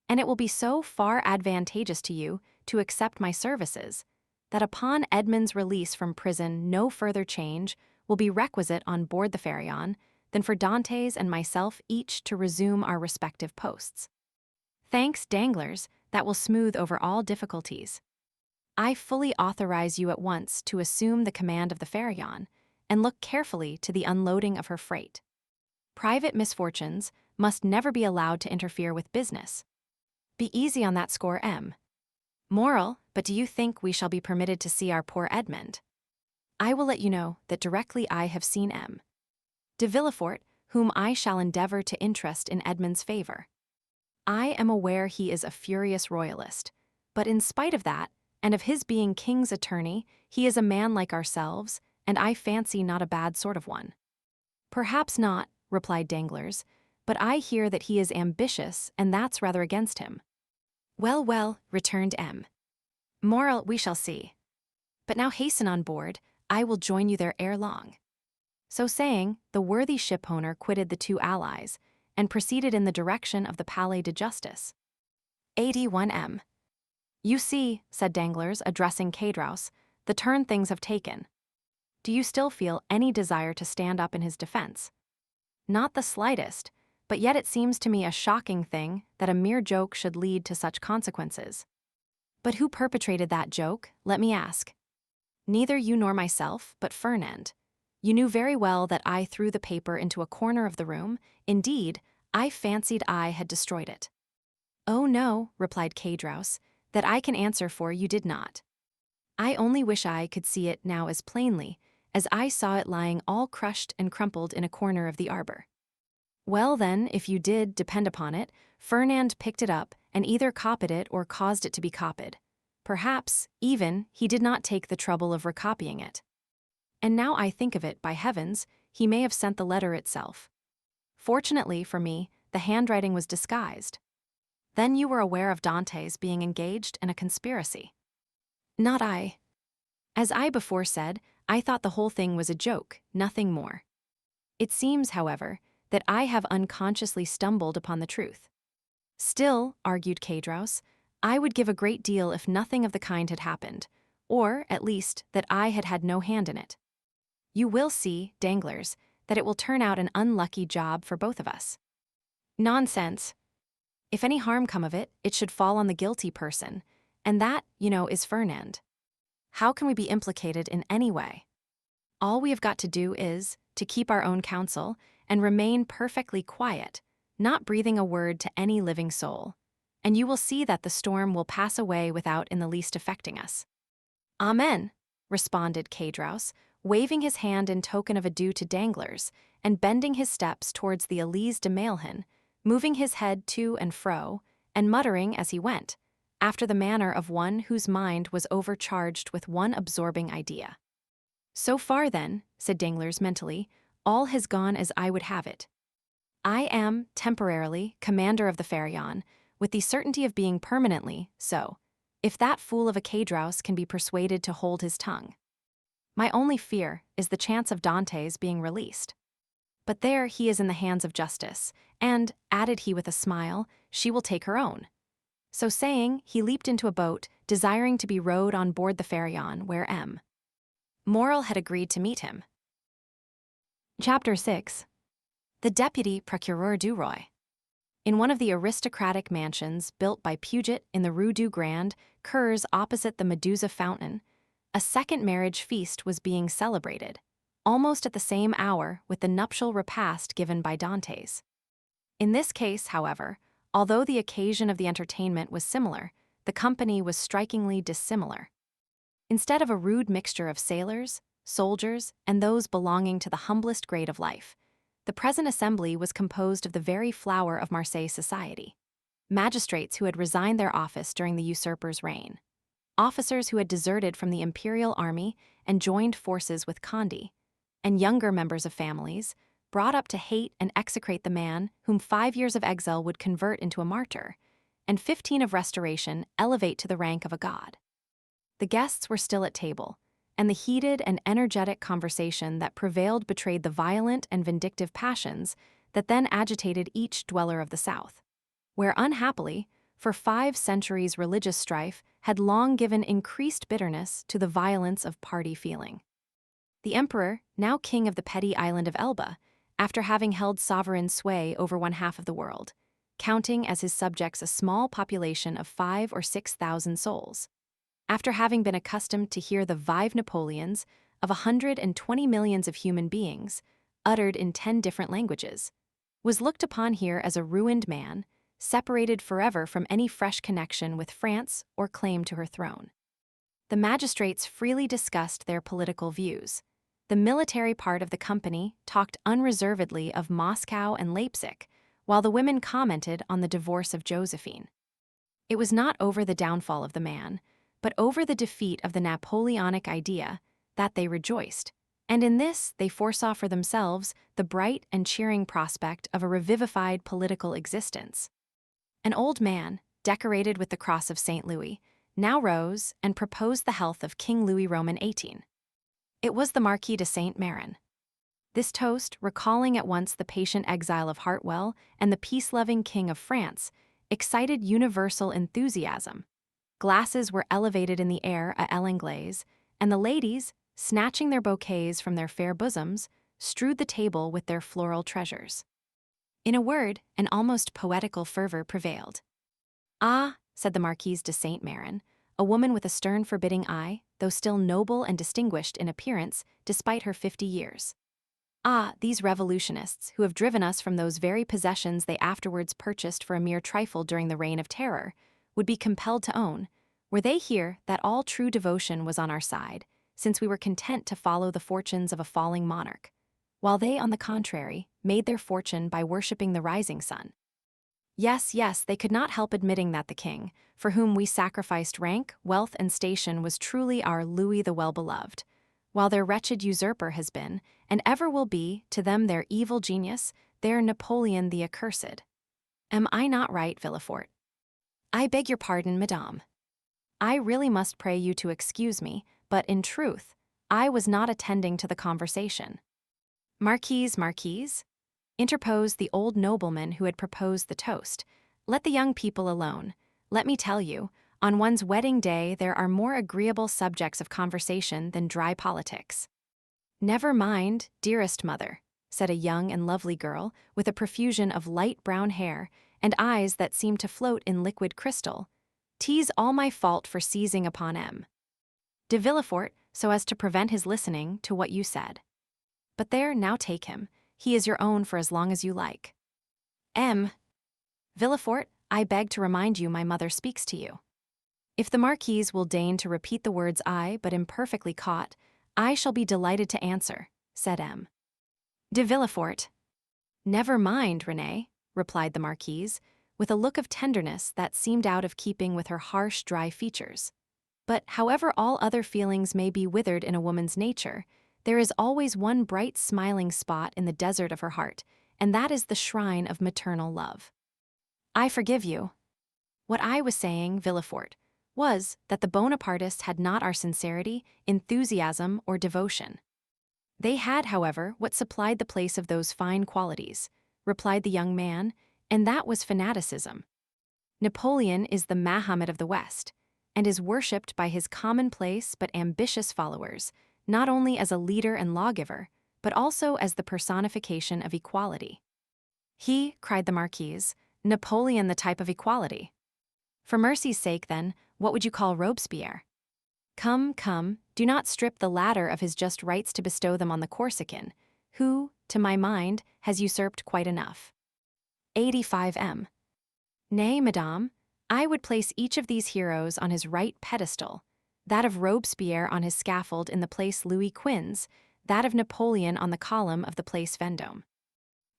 and it will be so far advantageous to you to accept my services, that upon Edmond's release from prison no further change will be requisite on board the Pharaon than for Dantès and myself each to resume our respective posts." "Thanks, Danglars, that will smooth over all difficulties. I fully authorize you at once to assume the command of the Pharaon, and look carefully to the unloading of her freight. Private misfortunes must never be allowed to interfere with business. Be easy on that score, M. Moral, but do you think we shall be permitted to see our poor Edmond? I will let you know that directly I have seen M. de Villefort, whom I shall endeavor to interest in Edmond's favor. I am aware he is a furious royalist, but in spite of that, and of his being king's attorney, he is a man like ourselves, and I fancy not a bad sort of one." "Perhaps not," replied Danglars, "but I hear that he is ambitious, and that's rather against him." "Well, well," returned M. Moral, "we shall see. But now hasten on board, I will join you there ere long." So saying, the worthy shipowner quitted the two allies, and proceeded in the direction of the Palais de Justice. 81 M. "You see," said Danglars, addressing Cadraus, "the turn things have taken. Do you still feel any desire to stand up in his defense?" "Not the slightest, but yet it seems to me a shocking thing that a mere joke should lead to such consequences. But who perpetrated that joke, let me ask? Neither you nor myself, but Fernand. You knew very well that I threw the paper into a corner of the room. Indeed, I fancied I had destroyed it. Oh no, replied Caedros, that I can answer for you did not. I only wish I could see it now as plainly, as I saw it lying all crushed and crumpled in a corner of the arbor. Well then, if you did, depend upon it, Fernand picked it up and either copied it or caused it to be copied. Perhaps, even, he did not take the trouble of recopying it. And now I think of it, by heavens, he may have sent the letter itself. Fortunately for me, the handwriting was disguised. Then you were aware of Dantès being engaged in a conspiracy. Not I. As I before said, I thought the whole thing was a joke, nothing more. It seems, however, that I have unconsciously stumbled upon the truth. Still, argued Caedros, I would give a great deal if nothing of the kind had happened, or, at least, that I had had no hand in it. You will see, Danglars, that it will turn out an unlucky job for both of us. Nonsense. If any harm come of it, it should fall on the guilty person, and that, you know, is Fernand. How can we be implicated in any way? All we have got to do is to keep our own counsel and remain perfectly quiet, not breathing a word to any living soul, and you will see that the storm will pass away without in the least affecting us. Amen, responded Caedros, waving his hand in token of adieu to Danglars, and bending his steps towards the Élysée de Mailhan, moving his head to and fro, and muttering as he went, after the manner of one whose mind was overcharged with one absorbing idea. So far then, said Danglars mentally, all has gone as I would have it. I am, temporarily, commander of the Pharaon, with the certainty of being permanently so, if that fool of a Caedros can be persuaded to hold his tongue. My only fear is the chance of Dantès being released. But there he is in the hands of justice, and, added he with a smile, she will take her own. So saying, he leaped into a boat, desiring to be rowed on board the Pharaon, where M. Morrel had agreed to meet him. Chapter 6. The Deputy Procureur du Roi. In one of the aristocratic mansions built by Puget in the Rue du Grand Cours opposite the Medusa Fountain, a second marriage feast was being celebrated, almost at the same hour with the nuptial repast given by Dantès. In this case, however, although the occasion of the entertainment was similar, the company was strikingly dissimilar. Instead of a rude mixture of sailors, soldiers, and those belonging to the humblest grade of life, the present assembly was composed of the very flower of Marseilles society. Magistrates who had resigned their office during the usurper's reign, officers who had deserted from the imperial army and joined forces with Condé, and younger members of families, brought up to hate and execrate the man whom 5 years of exile would convert into a martyr, and 15 of restoration elevate to the rank of a god. The guests were still at table, and the heated and energetic conversation that prevailed betrayed the violent and vindictive passions that then agitated each dweller of the South, where unhappily, for 5 centuries religious strife had long given increased bitterness to the violence of party feeling. The emperor, now king of the petty island of Elba, after having held sovereign sway over 1/2 of the world, counting as his subjects a small population of 5 or 6,000 souls, after having been accustomed to hear the vive Napoleons of 120 millions of human beings, uttered in 10 different languages, was looked upon here as a ruined man, separated forever from any fresh connection with France or claim to her throne. The magistrates freely discussed their political views. The military part of the company talked unreservedly of Moscow and Leipzig, while the women commented on the divorce of Josephine. It was not over the downfall of the man, but over the defeat of the Napoleonic idea, that they rejoiced, and in this they foresaw for themselves the bright and cheering prospect of a revivified political existence. An old man, decorated with the cross of St. Louis, now rose and proposed the health of King Louis Roman XVIII. It was the Marquis de Saint-Méran. This toast, recalling at once the patient exile of Hartwell and the peace-loving King of France, excited universal enthusiasm. Glasses were elevated in the air à l'anglaise, and the ladies, snatching their bouquets from their fair bosoms, strewed the table with their floral treasures. In a word, an almost poetical fervor prevailed. "Ah," said the Marquise de Saint-Méran, a woman with a stern forbidding eye, though still noble and distinguished in appearance despite her 50 years. "Ah, these revolutionists, who have driven us from those very possessions they afterwards purchased for a mere trifle during the Reign of Terror, would be compelled to own, were they here, that all true devotion was on our side, since we were content to follow the fortunes of a falling monarch, while they, on the contrary, made their fortune by worshipping the rising sun. Yes, yes, they could not help admitting that the king, for whom we sacrificed rank, wealth, and station, was truly our Louis the Well-Beloved, while their wretched usurper has been, and ever will be, to them their evil genius, their Napoleon the Accursed. Am I not right, Villefort?" "I beg your pardon, madame. I really must pray you to excuse me, but in truth, I was not attending to the conversation." Marquise," interposed the old nobleman who had proposed the toast, "let the young people alone. Let me tell you, on one's wedding day there are more agreeable subjects of conversation than dry politics." "Never mind, dearest mother," said a young and lovely girl with a profusion of light brown hair and eyes that seemed to float in liquid crystal. "'Tis all my fault for seizing upon M. de Villefort so as to prevent his listening to what you said. But there, now take him. He is your own for as long as you like. M. Villefort, I beg to remind you my mother speaks to you." "If the Marquise will deign to repeat the words I but imperfectly caught, I shall be delighted to answer," said M. de Villefort. "Never mind, Renée," replied the Marquise, with a look of tenderness that seemed out of keeping with her harsh, dry features. "But however all other feelings may be withered in a woman's nature, there is always one bright smiling spot in the desert of her heart, and that is the shrine of maternal love. I forgive you. What I was saying, Villefort, was that the Bonapartists had not our sincerity, enthusiasm, or devotion. They had, however, what supplied the place of those fine qualities," replied the young man, "and that was fanaticism. Napoleon is the Mahomet of the West, and is worshipped by his commonplace but ambitious followers, not only as a leader and lawgiver, but also as the personification of equality." "He," cried the Marquise, "Napoleon the type of equality. For mercy's sake, then, what would you call Robespierre? Come, come, do not strip the latter of his just rights to bestow them on the Corsican, who, to my mind, has usurped quite enough. 85 M. Nay, madame, I would place each of these heroes on his right pedestal, that of Robespierre on his scaffold in the Place Louis Quinze, that of Napoleon on the column of the Place Vendôme.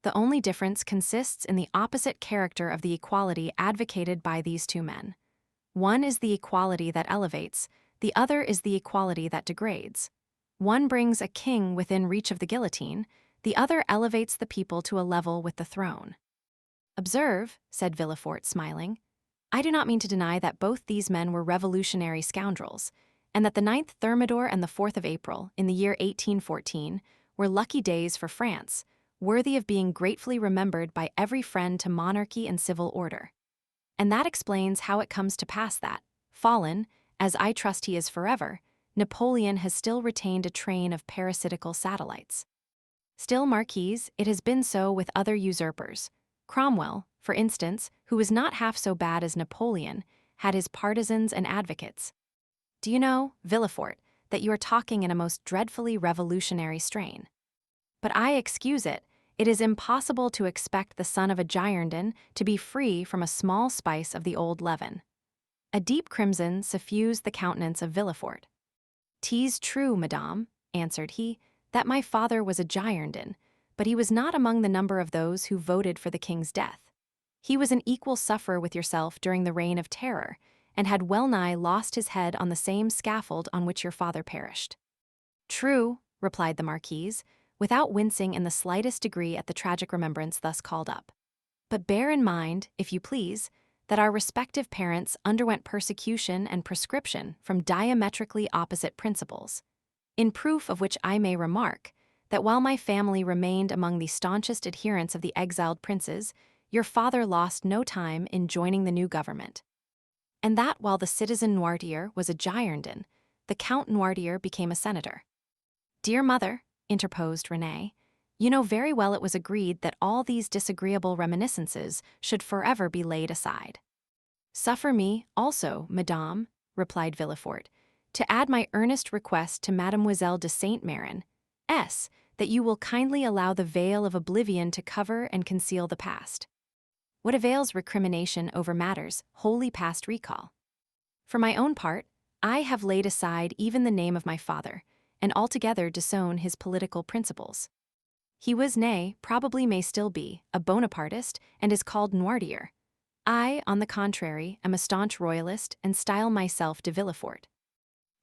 The only difference consists in the opposite character of the equality advocated by these two men. One is the equality that elevates, the other is the equality that degrades. One brings a king within reach of the guillotine, the other elevates the people to a level with the throne." "Observe," said Villefort, smiling, "I do not mean to deny that both these men were revolutionary scoundrels, and that the 9th Thermidor and the 4th of April, in the year 1814, were lucky days for France, worthy of being gratefully remembered by every friend to monarchy and civil order. And that explains how it comes to pass that, fallen, as I trust he is forever, Napoleon has still retained a train of parasitical satellites. Still, Marquise, it has been so with other usurpers. Cromwell, for instance, who was not half so bad as Napoleon, had his partisans and advocates. Do you know, Villefort, that you are talking in a most dreadfully revolutionary strain? But I excuse it. It is impossible to expect the son of a Girondin to be free from a small spice of the old leaven." A deep crimson suffused the countenance of Villefort. "'Tis true, madame," answered he, "that my father was a Girondin, but he was not among the number of those who voted for the king's death. He was an equal sufferer with yourself during the Reign of Terror, and had well-nigh lost his head on the same scaffold on which your father perished." "True," replied the Marquise, without wincing in the slightest degree at the tragic remembrance thus called up. "But bear in mind, if you please, that our respective parents underwent persecution and proscription from diametrically opposite principles, in proof of which I may remark that while my family remained among the staunchest adherents of the exiled princes, your father lost no time in joining the new government. And that while the citizen Noirtier was a Girondin, the Count Noirtier became a senator." "Dear mother," interposed Renée, You know very well it was agreed that all these disagreeable reminiscences should forever be laid aside. Suffer me, also, madame, replied Villefort, to add my earnest request to Mademoiselle de Saint-Méran, S., that you will kindly allow the veil of oblivion to cover and conceal the past. What avails recrimination over matters wholly past recall? For my own part, I have laid aside even the name of my father, and altogether disown his political principles. He was, nay, probably may still be, a Bonapartist, and is called Noirtier. I, on the contrary, am a staunch royalist and style myself de Villefort.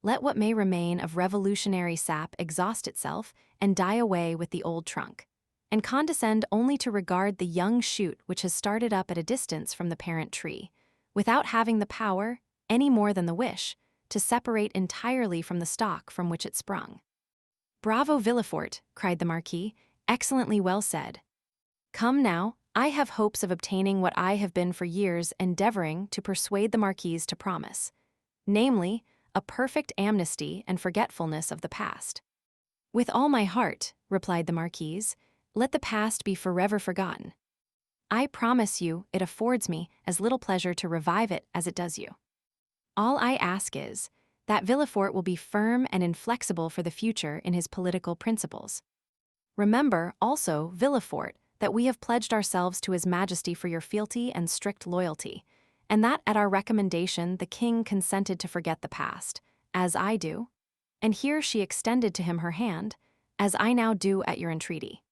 Let what may remain of revolutionary sap exhaust itself and die away with the old trunk, and condescend only to regard the young shoot which has started up at a distance from the parent tree, without having the power, any more than the wish, to separate entirely from the stock from which it sprung. Bravo, Villefort, cried the Marquis, excellently well said. Come now, I have hopes of obtaining what I have been for years endeavoring to persuade the Marquise to promise, namely, a perfect amnesty and forgetfulness of the past. With all my heart, replied the Marquise, let the past be forever forgotten. I promise you it affords me as little pleasure to revive it as it does you. All I ask is, that Villefort will be firm and inflexible for the future in his political principles. Remember, also, Villefort, that we have pledged ourselves to His Majesty for your fealty and strict loyalty, and that at our recommendation the king consented to forget the past, as I do, and here she extended to him her hand, as I now do at your entreaty.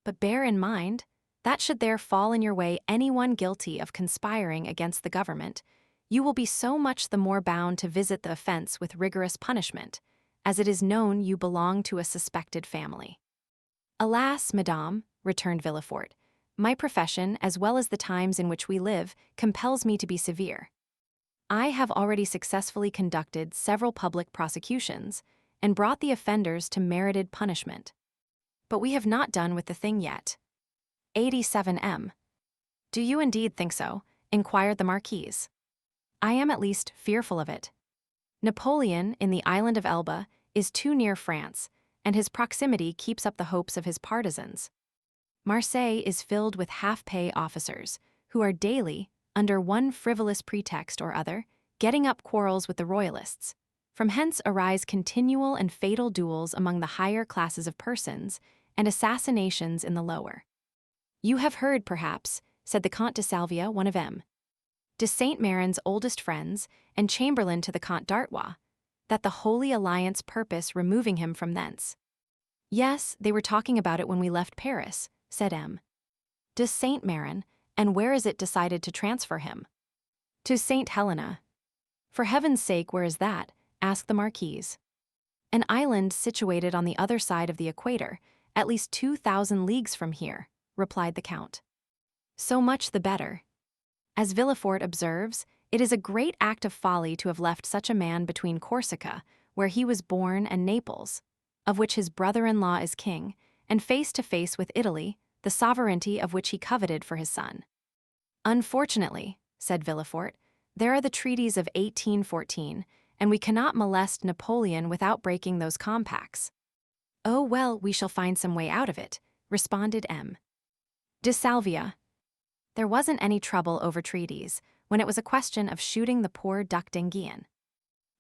But bear in mind, that should there fall in your way anyone guilty of conspiring against the government, you will be so much the more bound to visit the offense with rigorous punishment, as it is known you belong to a suspected family. Alas, madame, returned Villefort, my profession, as well as the times in which we live, compels me to be severe. I have already successfully conducted several public prosecutions, and brought the offenders to merited punishment. But we have not done with the thing yet. 87M. Do you indeed think so? Inquired the Marquise. I am at least fearful of it. Napoleon, in the island of Elba, is too near France, and his proximity keeps up the hopes of his partisans. Marseilles is filled with half-pay officers, who are daily, under one frivolous pretext or other, getting up quarrels with the royalists. From hence arise continual and fatal duels among the higher classes of persons, and assassinations in the lower. You have heard, perhaps, said the Comte de Salvia, one of M. de Saint-Méran's oldest friends, and chamberlain to the Comte d'Artois, that the Holy Alliance purpose removing him from thence. Yes, they were talking about it when we left Paris, said M. de Saint-Méran, and where is it decided to transfer him? To St. Helena. For heaven's sake, where is that? Asked the Marquise. An island situated on the other side of the equator, at least 2,000 leagues from here, replied the Count. So much the better. As Villefort observes, it is a great act of folly to have left such a man between Corsica, where he was born, and Naples, of which his brother-in-law is king, and face to face with Italy, the sovereignty of which he coveted for his son. Unfortunately, said Villefort, there are the treaties of 1814, and we cannot molest Napoleon without breaking those compacts. Oh well, we shall find some way out of it, responded M. de Salvia. There wasn't any trouble over treaties, when it was a question of shooting the poor Duc d'Enghien.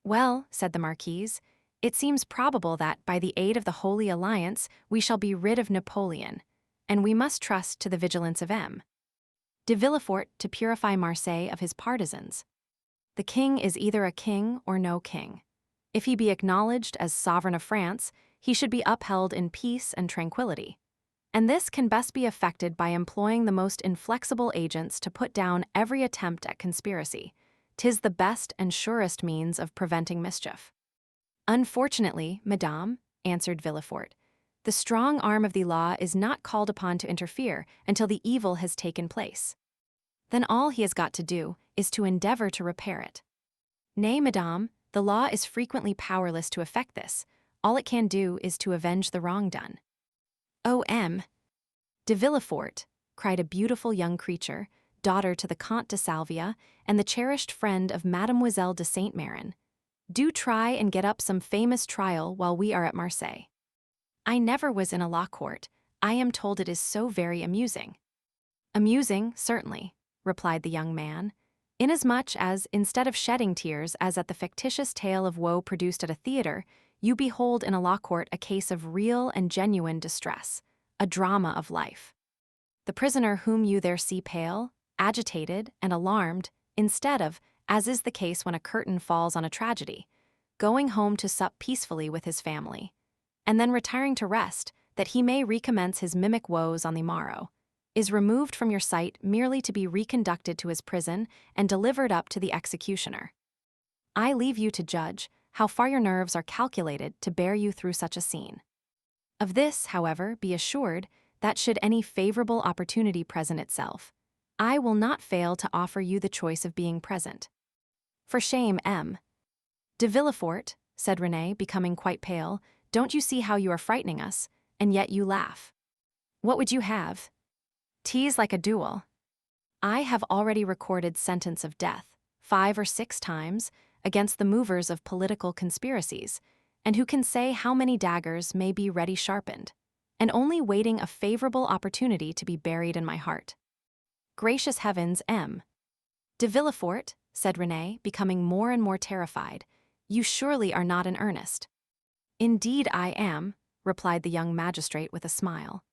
Well, said the Marquise, it seems probable that, by the aid of the Holy Alliance, we shall be rid of Napoleon, and we must trust to the vigilance of M. de Villefort to purify Marseilles of his partisans. The king is either a king or no king. If he be acknowledged as sovereign of France, he should be upheld in peace and tranquility. And this can best be effected by employing the most inflexible agents to put down every attempt at conspiracy. 'Tis the best and surest means of preventing mischief. Unfortunately, madame, answered Villefort, the strong arm of the law is not called upon to interfere until the evil has taken place. Then all he has got to do is to endeavor to repair it. Nay, madame, the law is frequently powerless to effect this. All it can do is to avenge the wrong done. O M. de Villefort, cried a beautiful young creature, daughter to the Comte de Salvia and the cherished friend of Mademoiselle de Saint-Méran, do try and get up some famous trial while we are at Marseilles. I never was in a law court, I am told it is so very amusing." "Amusing, certainly," replied the young man, "inasmuch as, instead of shedding tears as at the fictitious tale of woe produced at a theater, you behold in a law court a case of real and genuine distress, a drama of life. The prisoner whom you there see pale, agitated, and alarmed, instead of, as is the case when a curtain falls on a tragedy, going home to sup peacefully with his family, and then retiring to rest, that he may recommence his mimic woes on the morrow, is removed from your sight merely to be reconducted to his prison and delivered up to the executioner. I leave you to judge how far your nerves are calculated to bear you through such a scene. Of this, however, be assured, that should any favorable opportunity present itself, I will not fail to offer you the choice of being present." "For shame, M. de Villefort," said Renée, becoming quite pale, "don't you see how you are frightening us, and yet you laugh? What would you have? Tease like a duel. I have already recorded sentence of death, 5 or 6 times, against the movers of political conspiracies, and who can say how many daggers may be ready sharpened, and only waiting a favorable opportunity to be buried in my heart. Gracious heavens, M. de Villefort," said Renée, becoming more and more terrified, "you surely are not in earnest." "Indeed I am," replied the young magistrate with a smile.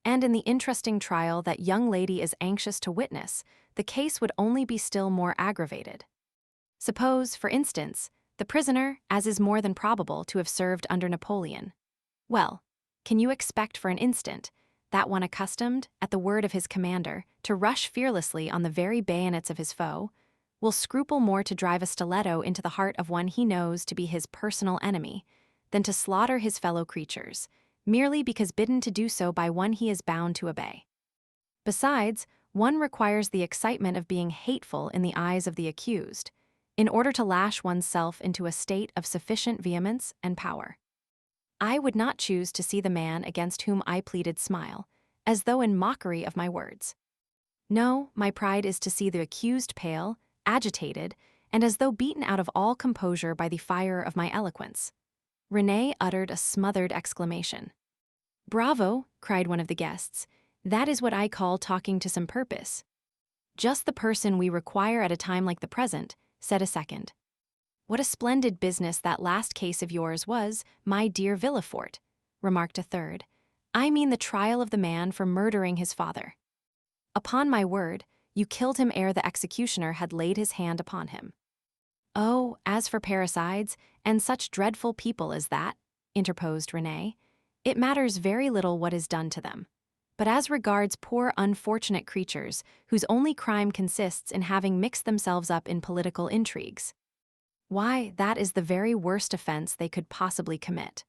"And in the interesting trial that young lady is anxious to witness, the case would only be still more aggravated. Suppose, for instance, the prisoner, as is more than probable, to have served under Napoleon. Well, can you expect for an instant that one accustomed, at the word of his commander, to rush fearlessly on the very bayonets of his foe, will scruple more to drive a stiletto into the heart of one he knows to be his personal enemy, than to slaughter his fellow creatures, merely because bidden to do so by one he is bound to obey? Besides, one requires the excitement of being hateful in the eyes of the accused, in order to lash oneself into a state of sufficient vehemence and power. I would not choose to see the man against whom I pleaded smile, as though in mockery of my words. No, my pride is to see the accused pale, agitated, and as though beaten out of all composure by the fire of my eloquence." Renée uttered a smothered exclamation. "Bravo!" cried one of the guests. "That is what I call talking to some purpose." "Just the person we require at a time like the present," said a second. "What a splendid business that last case of yours was, my dear Villefort," remarked a third. "I mean the trial of the man for murdering his father. Upon my word, you killed him ere the executioner had laid his hand upon him." "Oh, as for parricides, and such dreadful people as that," interposed Renée, "it matters very little what is done to them. But as regards poor unfortunate creatures whose only crime consists in having mixed themselves up in political intrigues, why, that is the very worst offense they could possibly commit.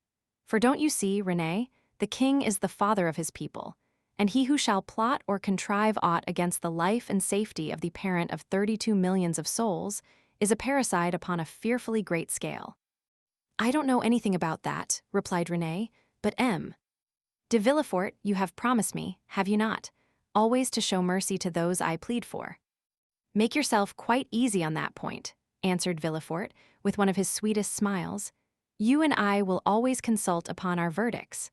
For don't you see, Renée, the king is the father of his people, and he who shall plot or contrive aught against the life and safety of the parent of 32 millions of souls is a parricide upon a fearfully great scale." "I don't know anything about that," replied Renée, "but M. de Villefort, you have promised me, have you not, always to show mercy to those I plead for?" "Make yourself quite easy on that point," answered Villefort, with one of his sweetest smiles. "You and I will always consult upon our verdicts."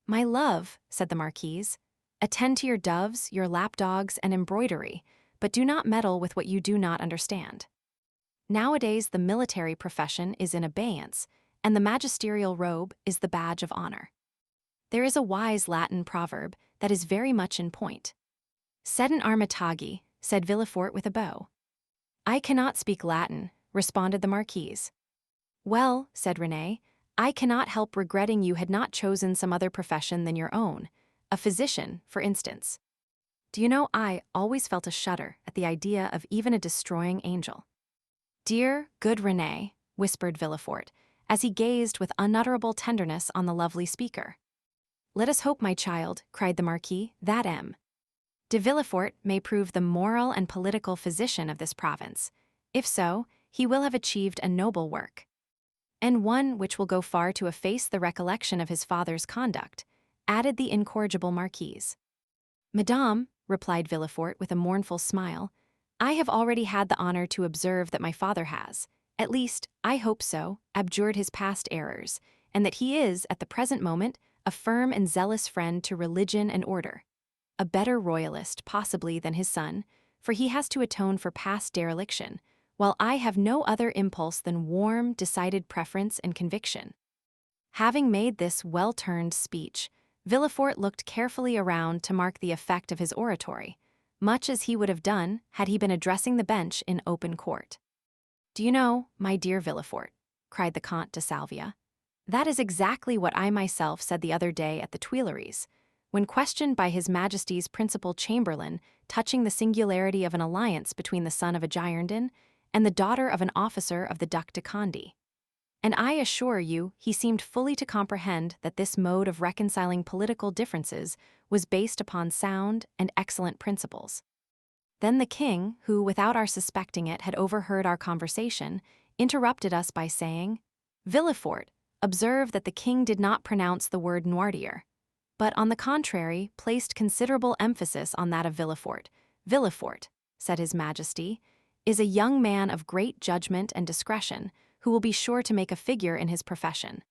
"My love," said the marquise, "attend to your doves, your lapdogs, and embroidery, but do not meddle with what you do not understand. Nowadays the military profession is in abeyance, and the magisterial robe is the badge of honor. There is a wise Latin proverb that is very much in point. Sed in armitagi, said Villefort with a bow. "I cannot speak Latin," responded the marquise. "Well," said Renée, "I cannot help regretting you had not chosen some other profession than your own, a physician, for instance. Do you know, I always felt a shudder at the idea of even a destroying angel." "Dear, good Renée," whispered Villefort, as he gazed with unutterable tenderness on the lovely speaker. "Let us hope, my child," cried the marquis, "that M. de Villefort may prove the moral and political physician of this province. If so, he will have achieved a noble work, and one which will go far to efface the recollection of his father's conduct," added the incorrigible marquise. "Madame," replied Villefort with a mournful smile, "I have already had the honor to observe that my father has, at least, I hope so, abjured his past errors, and that he is, at the present moment, a firm and zealous friend to religion and order. A better royalist, possibly, than his son, for he has to atone for past dereliction, while I have no other impulse than warm, decided preference and conviction. Having made this well-turned speech, Villefort looked carefully around to mark the effect of his oratory, much as he would have done had he been addressing the bench in open court. "Do you know, my dear Villefort," cried the Comte de Salvia, "that is exactly what I myself said the other day at the Tuileries, when questioned by His Majesty's principal chamberlain touching the singularity of an alliance between the son of a Girondin and the daughter of an officer of the Duc de Condé. And I assure you he seemed fully to comprehend that this mode of reconciling political differences was based upon sound and excellent principles." Then the king, who, without our suspecting it, had overheard our conversation, interrupted us by saying, "Villefort, observe that the king did not pronounce the word Noirtier, but on the contrary placed considerable emphasis on that of Villefort. Villefort," said His Majesty, "is a young man of great judgment and discretion, who will be sure to make a figure in his profession.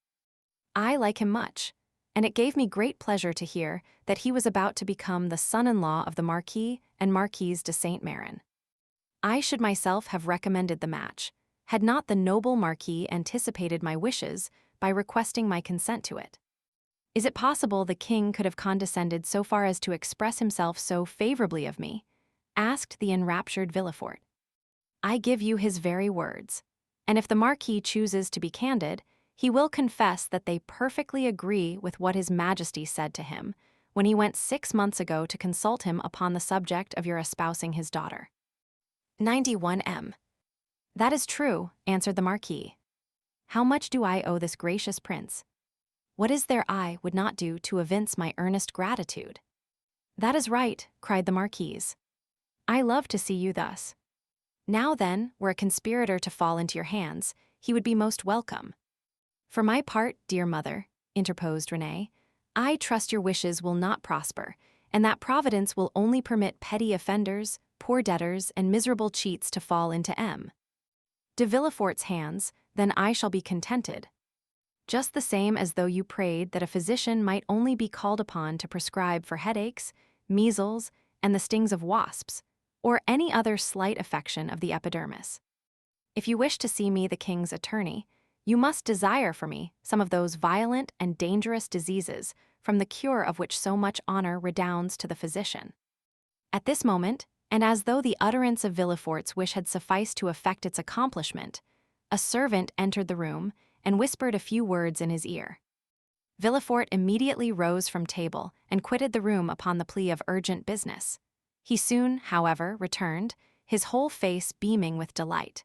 I like him much, and it gave me great pleasure to hear that he was about to become the son-in-law of the Marquis and Marquise de Saint-Méran. I should myself have recommended the match, had not the noble Marquis anticipated my wishes by requesting my consent to it." "Is it possible the king could have condescended so far as to express himself so favorably of me?" asked the enraptured Villefort. "I give you his very words, and if the Marquis chooses to be candid, he will confess that they perfectly agree with what His Majesty said to him when he went 6 months ago to consult him upon the subject of your espousing his daughter." 91M. "That is true," answered the Marquis. "How much do I owe this gracious prince? What is there I would not do to evince my earnest gratitude?" "That is right," cried the Marquise. "I love to see you thus. Now then, were a conspirator to fall into your hands, he would be most welcome." "For my part, dear mother," interposed Renée, "I trust your wishes will not prosper, and that Providence will only permit petty offenders, poor debtors, and miserable cheats to fall into de Villefort's hands, then I shall be contented. Just the same as though you prayed that a physician might only be called upon to prescribe for headaches, measles, and the stings of wasps, or any other slight affection of the epidermis. If you wish to see me the king's attorney, you must desire for me some of those violent and dangerous diseases from the cure of which so much honor redounds to the physician." At this moment, and as though the utterance of Villefort's wish had sufficed to effect its accomplishment, a servant entered the room and whispered a few words in his ear. Villefort immediately rose from table and quitted the room upon the plea of urgent business. He soon, however, returned, his whole face beaming with delight.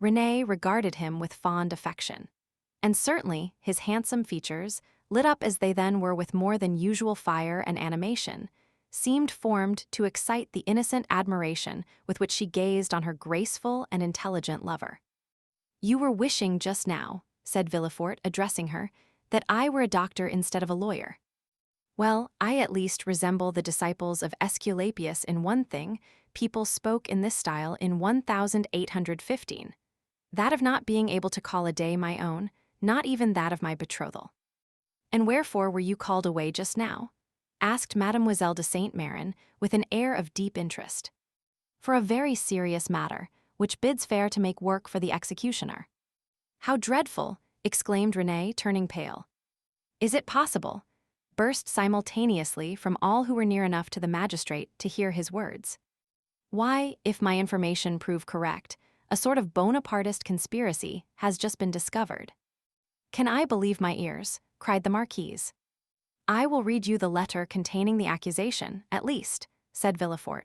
Renée regarded him with fond affection, and certainly his handsome features, lit up as they then were with more than usual fire and animation, seemed formed to excite the innocent admiration with which she gazed on her graceful and intelligent lover. "You were wishing just now," said Villefort, addressing her, "that I were a doctor instead of a lawyer. Well, I at least resemble the disciples of Aesculapius in one thing. People spoke in this style in 1815, that of not being able to call a day my own, not even that of my betrothal." "And wherefore were you called away just now?" asked Mademoiselle de Saint-Méran with an air of deep interest. "For a very serious matter, which bids fair to make work for the executioner." "How dreadful!" exclaimed Renée, turning pale. "Is it possible?" burst simultaneously from all who were near enough to the magistrate to hear his words. "Why, if my information prove correct, a sort of Bonapartist conspiracy has just been discovered." "Can I believe my ears?" cried the Marquise. "I will read you the letter containing the accusation, at least," said Villefort.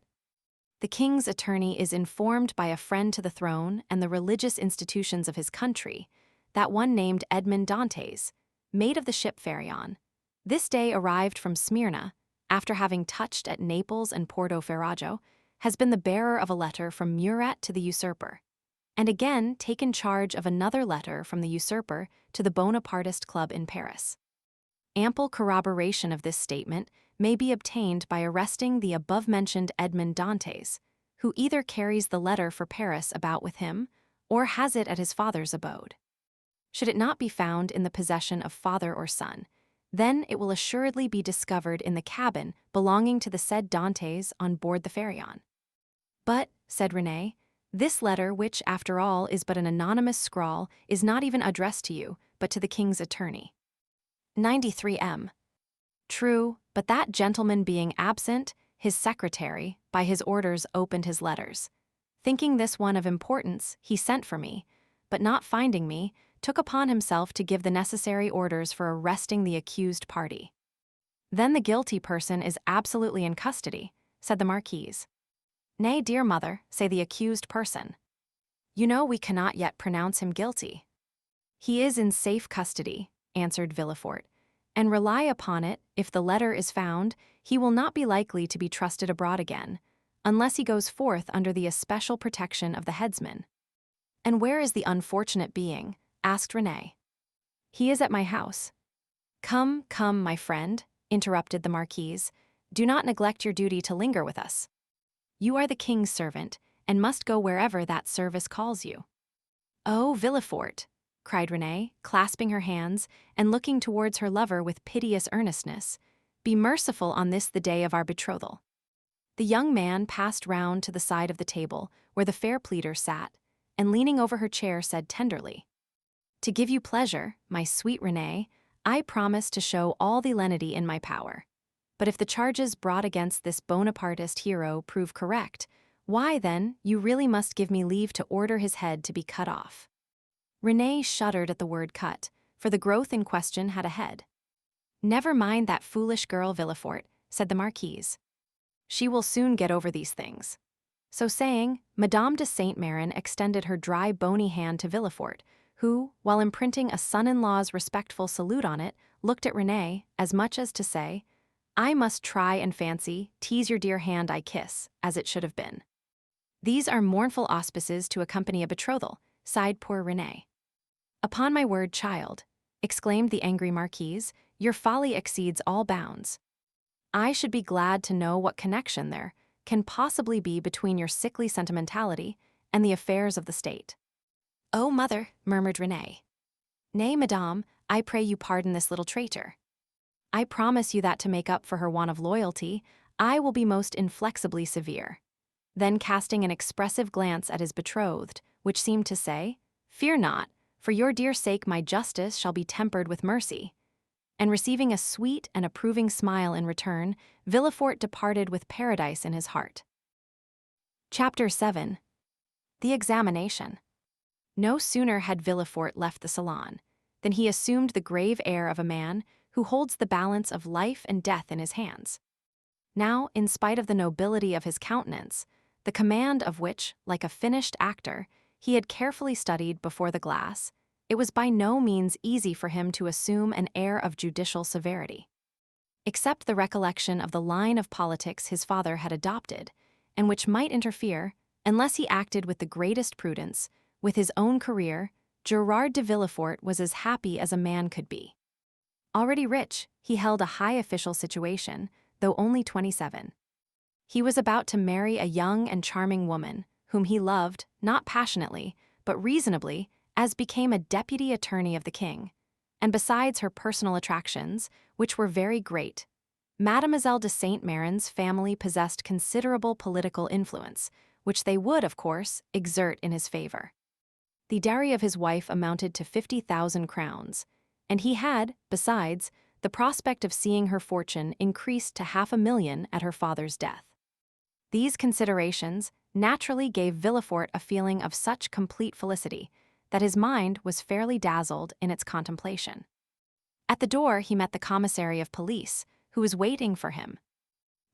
"The king's attorney is informed by a friend to the throne and the religious institutions of his country that one named Edmond Dantès, mate of the ship Pharaon, this day arrived from Smyrna, after having touched at Naples and Porto Ferrajo, has been the bearer of a letter from Murat to the usurper, and again taken charge of another letter from the usurper to the Bonapartist club in Paris. Ample corroboration of this statement may be obtained by arresting the above-mentioned Edmond Dantès, who either carries the letter for Paris about with him or has it at his father's abode. Should it not be found in the possession of father or son, Then it will assuredly be discovered in the cabin belonging to the said Dantès on board the Pharaon. But, said René, this letter, which, after all, is but an anonymous scrawl, is not even addressed to you, but to the king's attorney. 93M. True, but that gentleman being absent, his secretary, by his orders, opened his letters. Thinking this one of importance, he sent for me, but not finding me, took upon himself to give the necessary orders for arresting the accused party. Then the guilty person is absolutely in custody, said the Marquise. Nay, dear mother, say the accused person. You know we cannot yet pronounce him guilty. He is in safe custody, answered Villefort, and rely upon it, if the letter is found, he will not be likely to be trusted abroad again, unless he goes forth under the especial protection of the headsman. And where is the unfortunate being? Asked René. He is at my house. Come, come, my friend, interrupted the Marquise, do not neglect your duty to linger with us. You are the king's servant, and must go wherever that service calls you. Oh, Villefort, cried René, clasping her hands and looking towards her lover with piteous earnestness, be merciful on this the day of our betrothal. The young man passed round to the side of the table where the fair pleader sat, and leaning over her chair said tenderly, to give you pleasure, my sweet René, I promise to show all the lenity in my power. But if the charges brought against this Bonapartist hero prove correct, why, then, you really must give me leave to order his head to be cut off. René shuddered at the word cut, for the growth in question had a head. Never mind that foolish girl Villefort, said the Marquise. She will soon get over these things. So saying, Madame de Saint-Méran extended her dry, bony hand to Villefort, who, while imprinting a son-in-law's respectful salute on it, looked at René, as much as to say, I must try and fancy, tease your dear hand I kiss, as it should have been. These are mournful auspices to accompany a betrothal, sighed poor René. Upon my word, child, exclaimed the angry Marquise, your folly exceeds all bounds. I should be glad to know what connection there can possibly be between your sickly sentimentality and the affairs of the state. Oh, mother, murmured René. Nay, madame, I pray you pardon this little traitor. I promise you that to make up for her want of loyalty, I will be most inflexibly severe. Then casting an expressive glance at his betrothed, which seemed to say, fear not, for your dear sake my justice shall be tempered with mercy. And receiving a sweet and approving smile in return, Villefort departed with paradise in his heart. Chapter 7. The Examination. No sooner had Villefort left the salon than he assumed the grave air of a man who holds the balance of life and death in his hands. Now, in spite of the nobility of his countenance, the command of which, like a finished actor, he had carefully studied before the glass, it was by no means easy for him to assume an air of judicial severity. Except the recollection of the line of politics his father had adopted, and which might interfere, unless he acted with the greatest prudence, with his own career, Gerard de Villefort was as happy as a man could be. Already rich, he held a high official situation, though only 27. He was about to marry a young and charming woman, whom he loved, not passionately, but reasonably, as became a deputy attorney of the king, and besides her personal attractions, which were very great, Mademoiselle de Saint-Méran's family possessed considerable political influence, which they would, of course, exert in his favor. The dowry of his wife amounted to 50,000 crowns, and he had, besides, the prospect of seeing her fortune increased to 500,000 at her father's death. These considerations naturally gave Villefort a feeling of such complete felicity that his mind was fairly dazzled in its contemplation. At the door he met the commissary of police, who was waiting for him.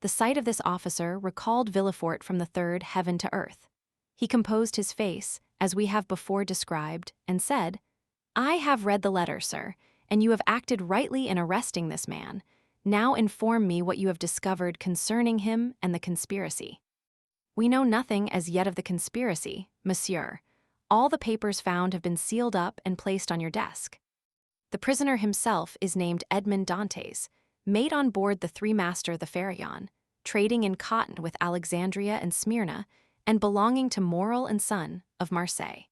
The sight of this officer recalled Villefort from the third heaven to earth. He composed his face, as we have before described, and said, I have read the letter, sir, and you have acted rightly in arresting this man. Now inform me what you have discovered concerning him and the conspiracy. We know nothing as yet of the conspiracy, monsieur. All the papers found have been sealed up and placed on your desk. The prisoner himself is named Edmond Dantès, mate on board the three-master the Pharaon, trading in cotton with Alexandria and Smyrna, and belonging to Morel and Son of Marseilles.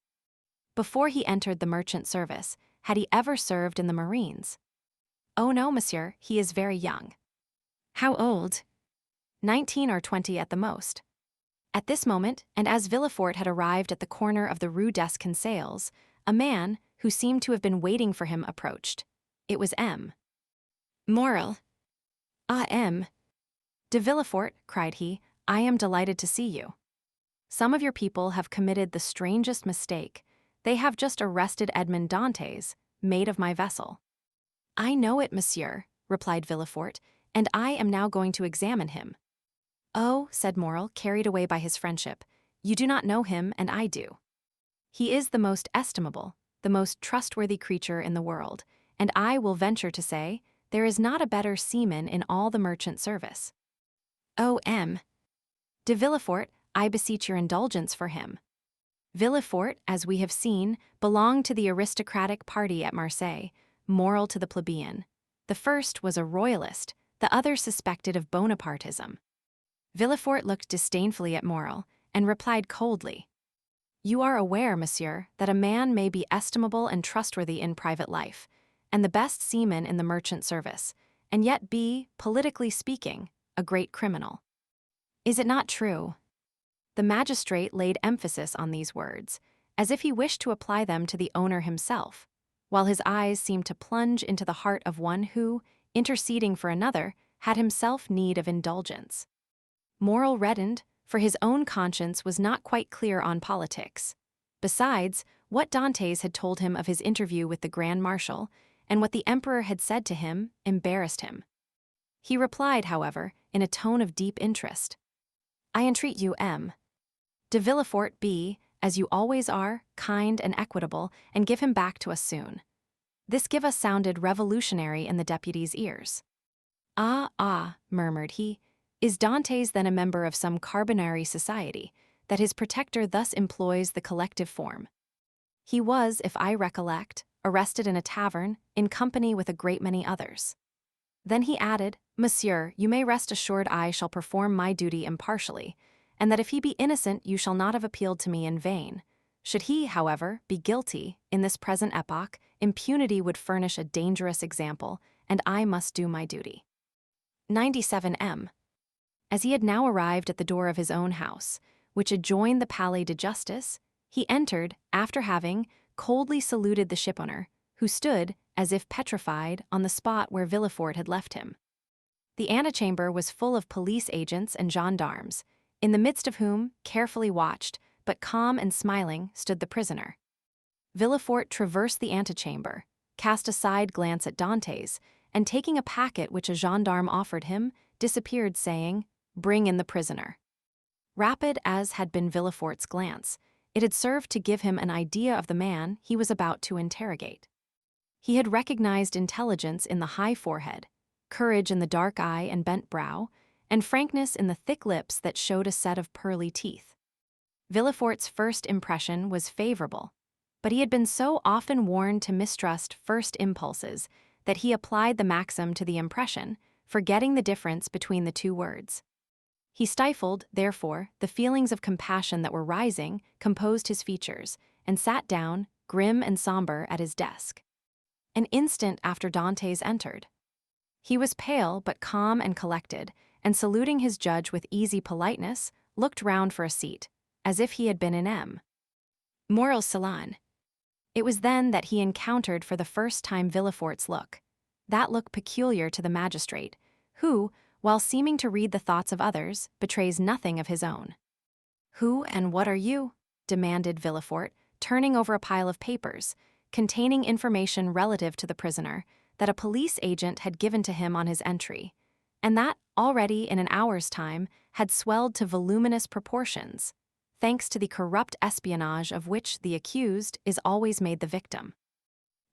Before he entered the merchant service, had he ever served in the marines? Oh no, monsieur, he is very young. How old? 19 or 20 at the most. At this moment, and as Villefort had arrived at the corner of the Rue Desconseils, a man, who seemed to have been waiting for him, approached. It was M. Moral. Ah, M. De Villefort, cried he, I am delighted to see you. Some of your people have committed the strangest mistake. They have just arrested Edmond Dantès, mate of my vessel. I know it, monsieur, replied Villefort, and I am now going to examine him. Oh, said Morel, carried away by his friendship, you do not know him, and I do. He is the most estimable, the most trustworthy creature in the world, and I will venture to say, there is not a better seaman in all the merchant service. Oh, M. De Villefort, I beseech your indulgence for him. Villefort, as we have seen, belonged to the aristocratic party at Marseilles, Morel to the plebeian. The first was a royalist, the other suspected of Bonapartism. Villefort looked disdainfully at Morel, and replied coldly, You are aware, monsieur, that a man may be estimable and trustworthy in private life, and the best seaman in the merchant service, and yet be, politically speaking, a great criminal. Is it not true? The magistrate laid emphasis on these words, as if he wished to apply them to the owner himself, while his eyes seemed to plunge into the heart of one who, interceding for another, had himself need of indulgence. Morel reddened, for his own conscience was not quite clear on politics. Besides, what Dantès had told him of his interview with the Grand Marshal, and what the Emperor had said to him, embarrassed him. He replied, however, in a tone of deep interest. I entreat you, M. De Villefort, be, as you always are, kind and equitable, and give him back to us soon. This give us sounded revolutionary in the deputy's ears. Ah, murmured he, is Dantès then a member of some carbonary society, that his protector thus employs the collective form? He was, if I recollect, arrested in a tavern, in company with a great many others. Then he added, Monsieur, you may rest assured I shall perform my duty impartially, and that if he be innocent you shall not have appealed to me in vain. Should he, however, be guilty, in this present epoch, impunity would furnish a dangerous example, and I must do my duty. 97 M. As he had now arrived at the door of his own house, which adjoined the Palais de Justice, he entered, after having coldly saluted the shipowner, who stood, as if petrified, on the spot where Villefort had left him. The antechamber was full of police agents and gendarmes, in the midst of whom, carefully watched, but calm and smiling, stood the prisoner. Villefort traversed the antechamber, cast a side glance at Dantès, and taking a packet which a gendarme offered him, disappeared, saying, Bring in the prisoner. Rapid as had been Villefort's glance, it had served to give him an idea of the man he was about to interrogate. He had recognized intelligence in the high forehead, courage in the dark eye and bent brow, and frankness in the thick lips that showed a set of pearly teeth. Villefort's first impression was favorable, but he had been so often warned to mistrust first impulses that he applied the maxim to the impression, forgetting the difference between the two words. He stifled, therefore, the feelings of compassion that were rising, composed his features, and sat down, grim and somber, at his desk. An instant after Dantès entered. He was pale but calm and collected, and saluting his judge with easy politeness, looked round for a seat, as if he had been in M. Morel's salon. It was then that he encountered for the first time Villefort's look, that look peculiar to the magistrate, who, while seeming to read the thoughts of others, betrays nothing of his own. Who and what are you? Demanded Villefort, turning over a pile of papers, containing information relative to the prisoner, that a police agent had given to him on his entry, and that, already in an hour's time, had swelled to voluminous proportions, thanks to the corrupt espionage of which the accused is always made the victim.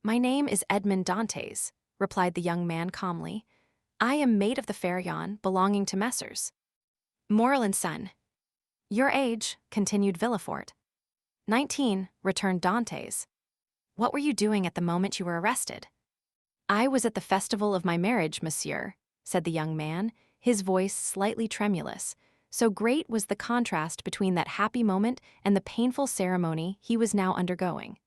My name is Edmond Dantès, replied the young man calmly. I am mate of the Pharaon belonging to Messrs. Morel and Son. Your age, continued Villefort. 19, returned Dantès. What were you doing at the moment you were arrested? I was at the festival of my marriage, monsieur, said the young man, his voice slightly tremulous, so great was the contrast between that happy moment and the painful ceremony he was now undergoing.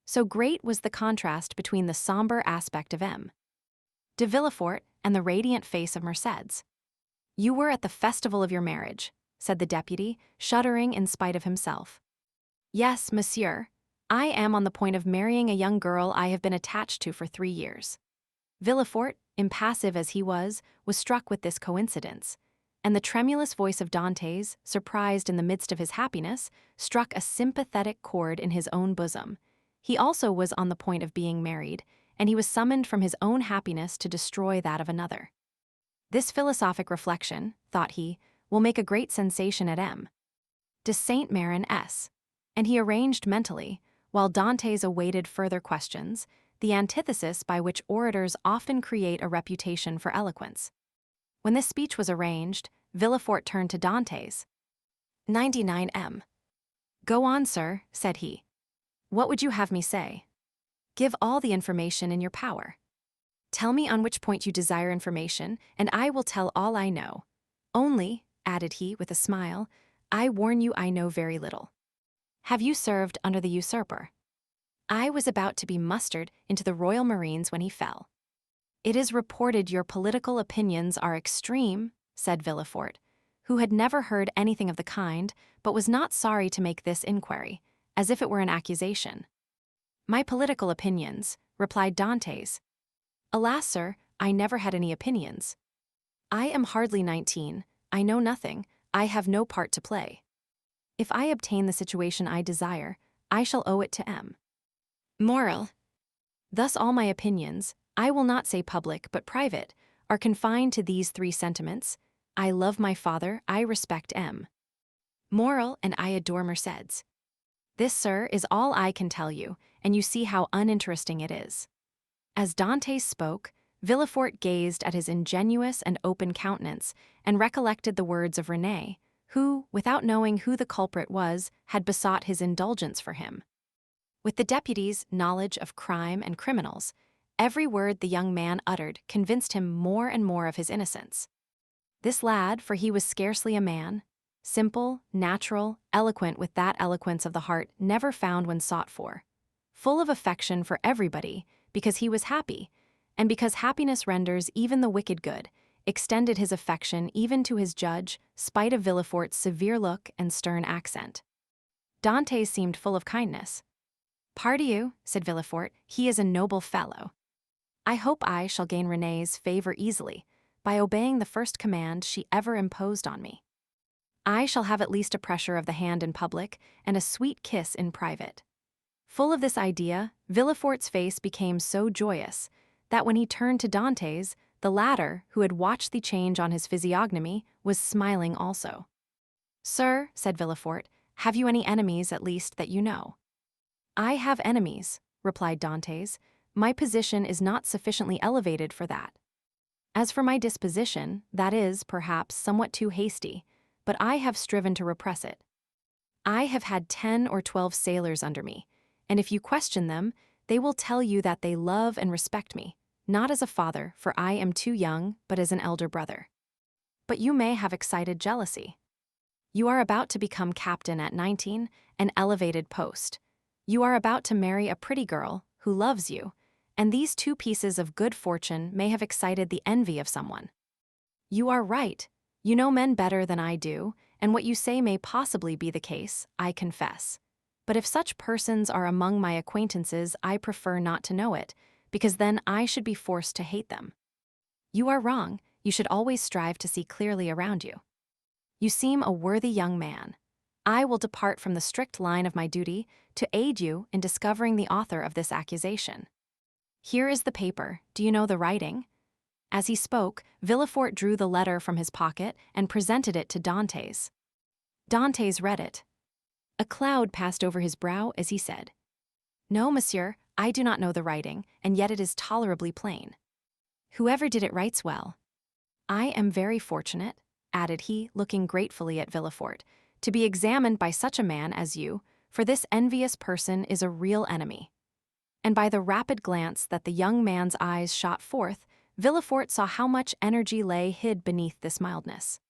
So great was the contrast between the somber aspect of M. De Villefort and the radiant face of Mercédès. "You were at the festival of your marriage," said the deputy, shuddering in spite of himself. "Yes, monsieur. I am on the point of marrying a young girl I have been attached to for 3 years." Villefort, impassive as he was struck with this coincidence, and the tremulous voice of Dantès, surprised in the midst of his happiness, struck a sympathetic chord in his own bosom. He also was on the point of being married, and he was summoned from his own happiness to destroy that of another. This philosophic reflection, thought he, will make a great sensation at M. de Saint-Méran S. And he arranged mentally, while Dantès awaited further questions, the antithesis by which orators often create a reputation for eloquence. When this speech was arranged, Villefort turned to Dantès. 99 M. "Go on, sir," said he. "What would you have me say? Give all the information in your power. Tell me on which point you desire information, and I will tell all I know. Only," added he with a smile, "I warn you I know very little. Have you served under the usurper? I was about to be mustered into the Royal Marines when he fell." "It is reported your political opinions are extreme," said Villefort, who had never heard anything of the kind, but was not sorry to make this inquiry, as if it were an accusation. "My political opinions," replied Dantès. "Alas, sir, I never had any opinions. I am hardly 19, I know nothing, I have no part to play. If I obtain the situation I desire, I shall owe it to M. Moral. Thus all my opinions, I will not say public but private, are confined to these 3 sentiments: I love my father, I respect M. Moral, and I adore Mercédès. This, sir, is all I can tell you, and you see how uninteresting it is." As Dantès spoke, Villefort gazed at his ingenuous and open countenance and recollected the words of Renée, who, without knowing who the culprit was, had besought his indulgence for him. With the deputy's knowledge of crime and criminals, every word the young man uttered convinced him more and more of his innocence. This lad, for he was scarcely a man, simple, natural, eloquent with that eloquence of the heart never found when sought for, full of affection for everybody, because he was happy, and because happiness renders even the wicked good, extended his affection even to his judge, spite of Villefort's severe look and stern accent. Dantès seemed full of kindness. "Pardieu," said Villefort, "he is a noble fellow. I hope I shall gain Renée's favor easily, by obeying the first command she ever imposed on me. I shall have at least a pressure of the hand in public, and a sweet kiss in private." Full of this idea, Villefort's face became so joyous, that when he turned to Dantès, the latter, who had watched the change on his physiognomy, was smiling also. "Sir," said Villefort, "have you any enemies, at least, that you know?" "I have enemies," replied Dantès. "My position is not sufficiently elevated for that. As for my disposition, that is, perhaps, somewhat too hasty, but I have striven to repress it. I have had 10 or 12 sailors under me, and if you question them, they will tell you that they love and respect me, not as a father, for I am too young, but as an elder brother. But you may have excited jealousy. You are about to become captain at 19, an elevated post. You are about to marry a pretty girl who loves you, and these 2 pieces of good fortune may have excited the envy of someone. You are right. You know men better than I do, and what you say may possibly be the case, I confess. But if such persons are among my acquaintances, I prefer not to know it, because then I should be forced to hate them. You are wrong. You should always strive to see clearly around you. You seem a worthy young man. I will depart from the strict line of my duty to aid you in discovering the author of this accusation. Here is the paper. Do you know the writing?" As he spoke, Villefort drew the letter from his pocket and presented it to Dantès. Dantès read it. A cloud passed over his brow as he said, "No, monsieur, I do not know the writing, and yet it is tolerably plain. Whoever did it writes well. I am very fortunate," added he, looking gratefully at Villefort, "to be examined by such a man as you, for this envious person is a real enemy." And by the rapid glance that the young man's eyes shot forth, Villefort saw how much energy lay hid beneath this mildness.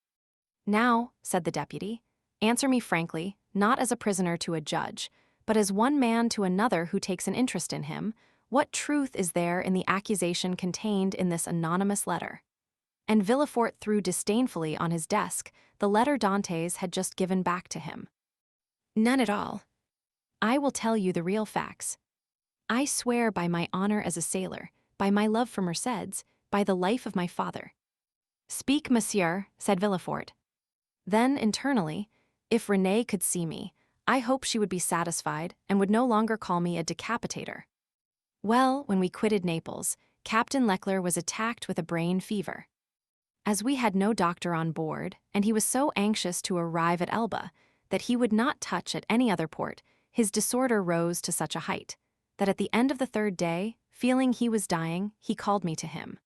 "Now," said the deputy, "answer me frankly, not as a prisoner to a judge, but as one man to another who takes an interest in him, What truth is there in the accusation contained in this anonymous letter? And Villefort threw disdainfully on his desk the letter Dantès had just given back to him. None at all. I will tell you the real facts. I swear by my honor as a sailor, by my love for Mercédès, by the life of my father. Speak, monsieur, said Villefort. Then, internally, if Renée could see me, I hope she would be satisfied and would no longer call me a decapitator. Well, when we quitted Naples, Captain Leclerc was attacked with a brain fever. As we had no doctor on board, and he was so anxious to arrive at Elba that he would not touch at any other port, his disorder rose to such a height that at the end of the third day, feeling he was dying, he called me to him.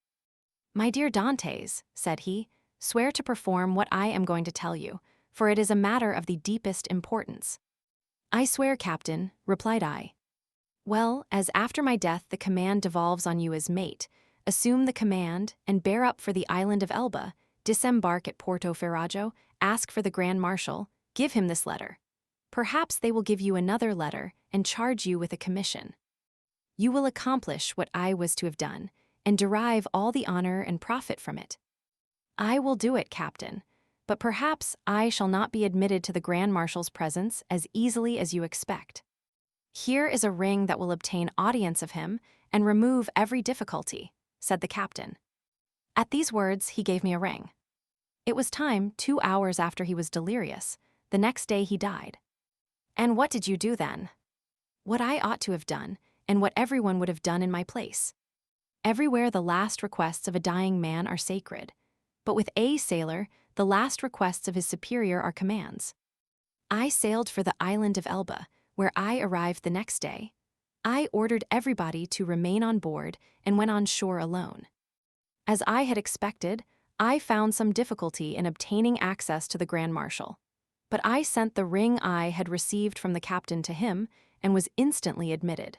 My dear Dantès, said he, swear to perform what I am going to tell you, for it is a matter of the deepest importance. I swear, Captain, replied I. Well, as after my death the command devolves on you as mate, assume the command and bear up for the island of Elba, disembark at Porto Ferrajo, ask for the Grand Marshal, give him this letter. Perhaps they will give you another letter and charge you with a commission. You will accomplish what I was to have done, and derive all the honor and profit from it. I will do it, Captain, but perhaps I shall not be admitted to the Grand Marshal's presence as easily as you expect. Here is a ring that will obtain audience of him and remove every difficulty, said the captain. At these words, he gave me a ring. It was time 2 hours after he was delirious. The next day he died. And what did you do then? What I ought to have done, and what everyone would have done in my place. Everywhere the last requests of a dying man are sacred, but with a sailor, the last requests of his superior are commands. I sailed for the island of Elba, where I arrived the next day. I ordered everybody to remain on board and went on shore alone. As I had expected, I found some difficulty in obtaining access to the Grand Marshal, but I sent the ring I had received from the captain to him and was instantly admitted.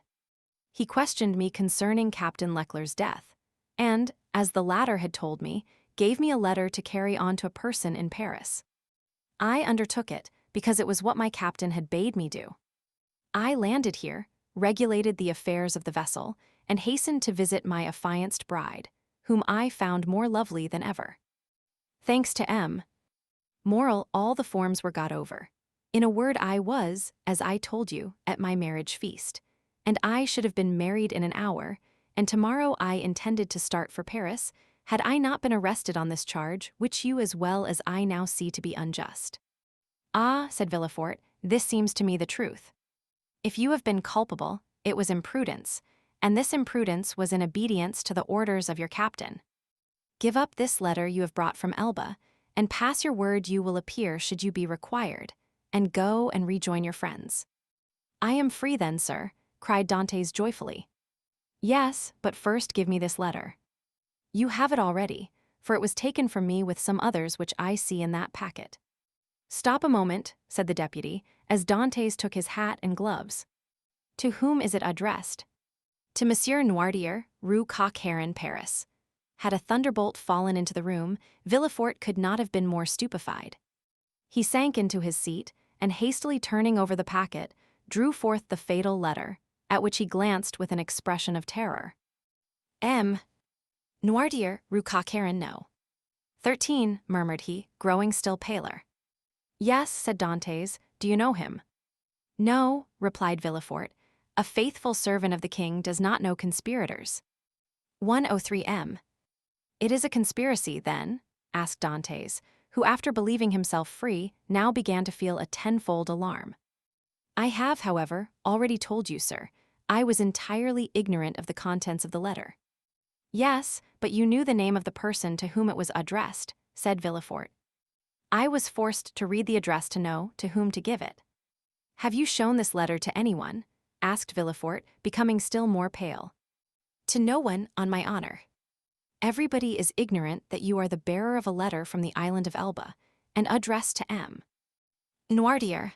He questioned me concerning Captain Leclerc's death, and, as the latter had told me, gave me a letter to carry on to a person in Paris. I undertook it because it was what my captain had bade me do. I landed here, regulated the affairs of the vessel, and hastened to visit my affianced bride, whom I found more lovely than ever. Thanks to M. Moral, all the forms were got over. In a word, I was, as I told you, at my marriage feast, and I should have been married in an hour, and tomorrow I intended to start for Paris, had I not been arrested on this charge, which you as well as I now see to be unjust. Ah, said Villefort, this seems to me the truth. If you have been culpable, it was imprudence, and this imprudence was in obedience to the orders of your captain. Give up this letter you have brought from Elba, and pass your word you will appear should you be required, and go and rejoin your friends. I am free then, sir, cried Dantès joyfully. Yes, but first give me this letter. You have it already, for it was taken from me with some others which I see in that packet. Stop a moment, said the deputy, as Dantès took his hat and gloves. To whom is it addressed? To Monsieur Noirtier, Rue Coq-Heron, Paris. Had a thunderbolt fallen into the room, Villefort could not have been more stupefied. He sank into his seat, and hastily turning over the packet, drew forth the fatal letter, at which he glanced with an expression of terror. M. Noirtier, Rue Coq-Heron, no. 13, murmured he, growing still paler. Yes, said Dantès, do you know him? No, replied Villefort. A faithful servant of the king does not know conspirators. 103 M. It is a conspiracy, then? Asked Dantès, who after believing himself free, now began to feel a tenfold alarm. I have, however, already told you, sir, I was entirely ignorant of the contents of the letter. Yes, but you knew the name of the person to whom it was addressed, said Villefort. I was forced to read the address to know to whom to give it. Have you shown this letter to anyone? Asked Villefort, becoming still more pale. To no one, on my honor. Everybody is ignorant that you are the bearer of a letter from the island of Elba, and addressed to M. Noirtier.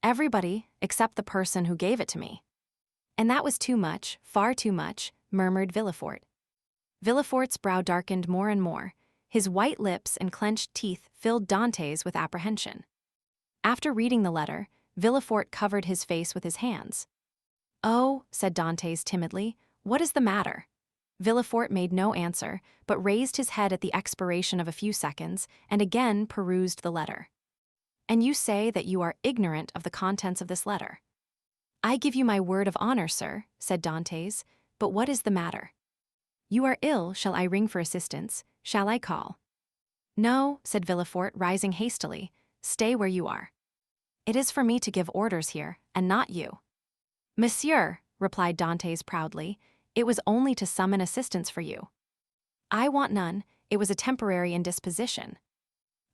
Everybody, except the person who gave it to me. And that was too much, far too much, murmured Villefort. Villefort's brow darkened more and more. His white lips and clenched teeth filled Dantès with apprehension. After reading the letter, Villefort covered his face with his hands. "Oh," said Dantès timidly, "what is the matter?" Villefort made no answer, but raised his head at the expiration of a few seconds and again perused the letter. "And you say that you are ignorant of the contents of this letter?" "I give you my word of honor, sir," said Dantès, "but what is the matter?" "You are ill. Shall I ring for assistance? Shall I call?" "No," said Villefort, rising hastily. "Stay where you are. It is for me to give orders here, and not you." "Monsieur," replied Dantès proudly, "it was only to summon assistance for you." "I want none. It was a temporary indisposition."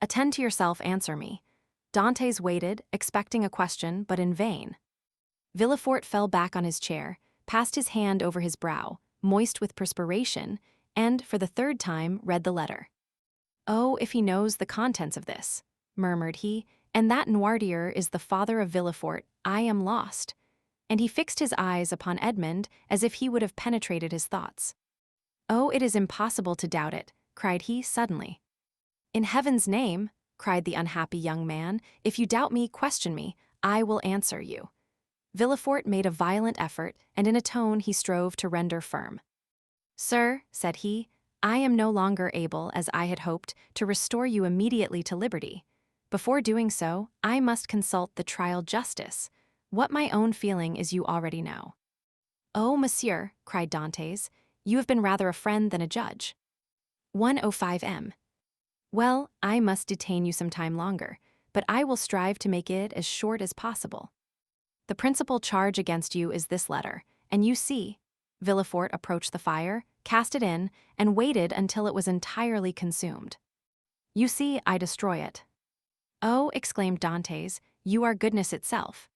"Attend to yourself, answer me." Dantès waited, expecting a question, but in vain. Villefort fell back on his chair, passed his hand over his brow, moist with perspiration, and, for the third time, read the letter. "Oh, if he knows the contents of this," murmured he, "and that Noirtier is the father of Villefort, I am lost." And he fixed his eyes upon Edmond as if he would have penetrated his thoughts. "Oh, it is impossible to doubt it," cried he suddenly. "In heaven's name," cried the unhappy young man, "if you doubt me, question me. I will answer you." Villefort made a violent effort, and in a tone he strove to render firm. "Sir," said he, "I am no longer able, as I had hoped, to restore you immediately to liberty. Before doing so, I must consult the trial justice. What my own feeling is you already know." "Oh, monsieur," cried Dantès, "you have been rather a friend than a judge." 1:05 m. "Well, I must detain you some time longer, but I will strive to make it as short as possible. The principal charge against you is this letter, and you see." Villefort approached the fire, cast it in, and waited until it was entirely consumed. "You see, I destroy it." "Oh," exclaimed Dantès, "you are goodness itself."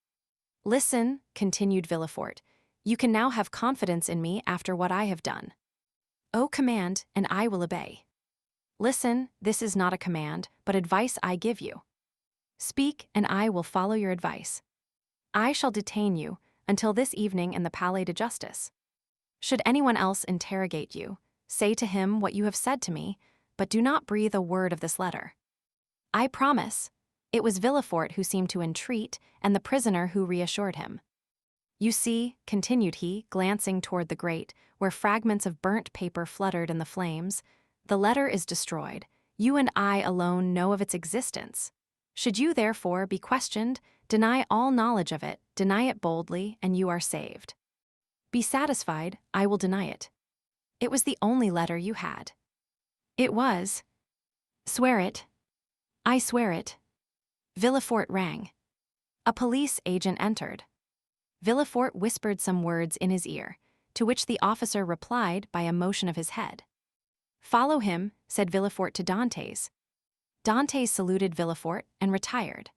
"Listen," continued Villefort, "you can now have confidence in me after what I have done." "Oh, command, and I will obey." "Listen, this is not a command, but advice I give you." "Speak, and I will follow your advice." "I shall detain you until this evening in the Palais de Justice. Should anyone else interrogate you, say to him what you have said to me, but do not breathe a word of this letter." "I promise." It was Villefort who seemed to entreat, and the prisoner who reassured him. "You see," continued he, glancing toward the grate, where fragments of burnt paper fluttered in the flames, "the letter is destroyed. You and I alone know of its existence. Should you, therefore, be questioned, deny all knowledge of it, deny it boldly, and you are saved. Be satisfied, I will deny it. It was the only letter you had." "It was." "Swear it." "I swear it." Villefort rang. A police agent entered. Villefort whispered some words in his ear, to which the officer replied by a motion of his head. "Follow him," said Villefort to Dantès. Dantès saluted Villefort and retired.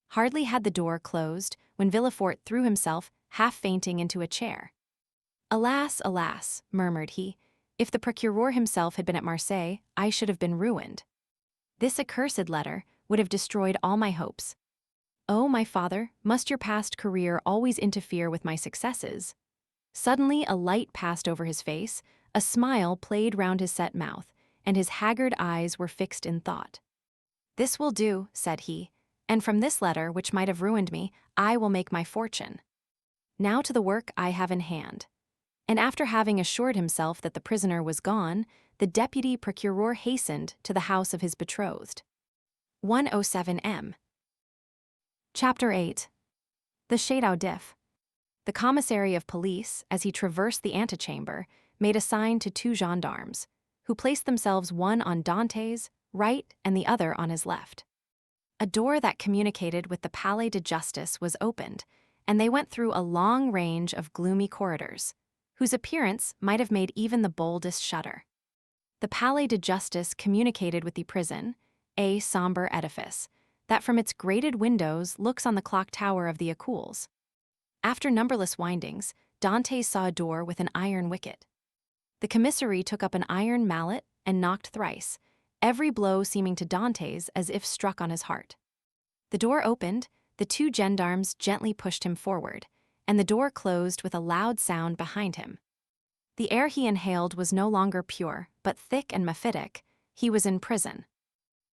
Hardly had the door closed when Villefort threw himself, half fainting, into a chair. "Alas, alas," murmured he, "if the procureur himself had been at Marseilles, I should have been ruined. This accursed letter would have destroyed all my hopes. Oh, my father, must your past career always interfere with my successes?" Suddenly a light passed over his face, a smile played round his set mouth, and his haggard eyes were fixed in thought. "This will do," said he, "and from this letter, which might have ruined me, I will make my fortune. Now to the work I have in hand." And after having assured himself that the prisoner was gone, the deputy procureur hastened to the house of his betrothed. 1:07 m. Chapter 8. The Château d'If. The commissary of police, as he traversed the antechamber, made a sign to two gendarmes, who placed themselves one on Dantès' right and the other on his left. A door that communicated with the Palais de Justice was opened, and they went through a long range of gloomy corridors, whose appearance might have made even the boldest shudder. The Palais de Justice communicated with the prison, a somber edifice, that from its grated windows looks on the clock tower of the Écoles. After numberless windings, Dantès saw a door with an iron wicket. The commissary took up an iron mallet and knocked thrice, every blow seeming to Dantès as if struck on his heart. The door opened, the two gendarmes gently pushed him forward, and the door closed with a loud sound behind him. The air he inhaled was no longer pure, but thick and mephitic. He was in prison.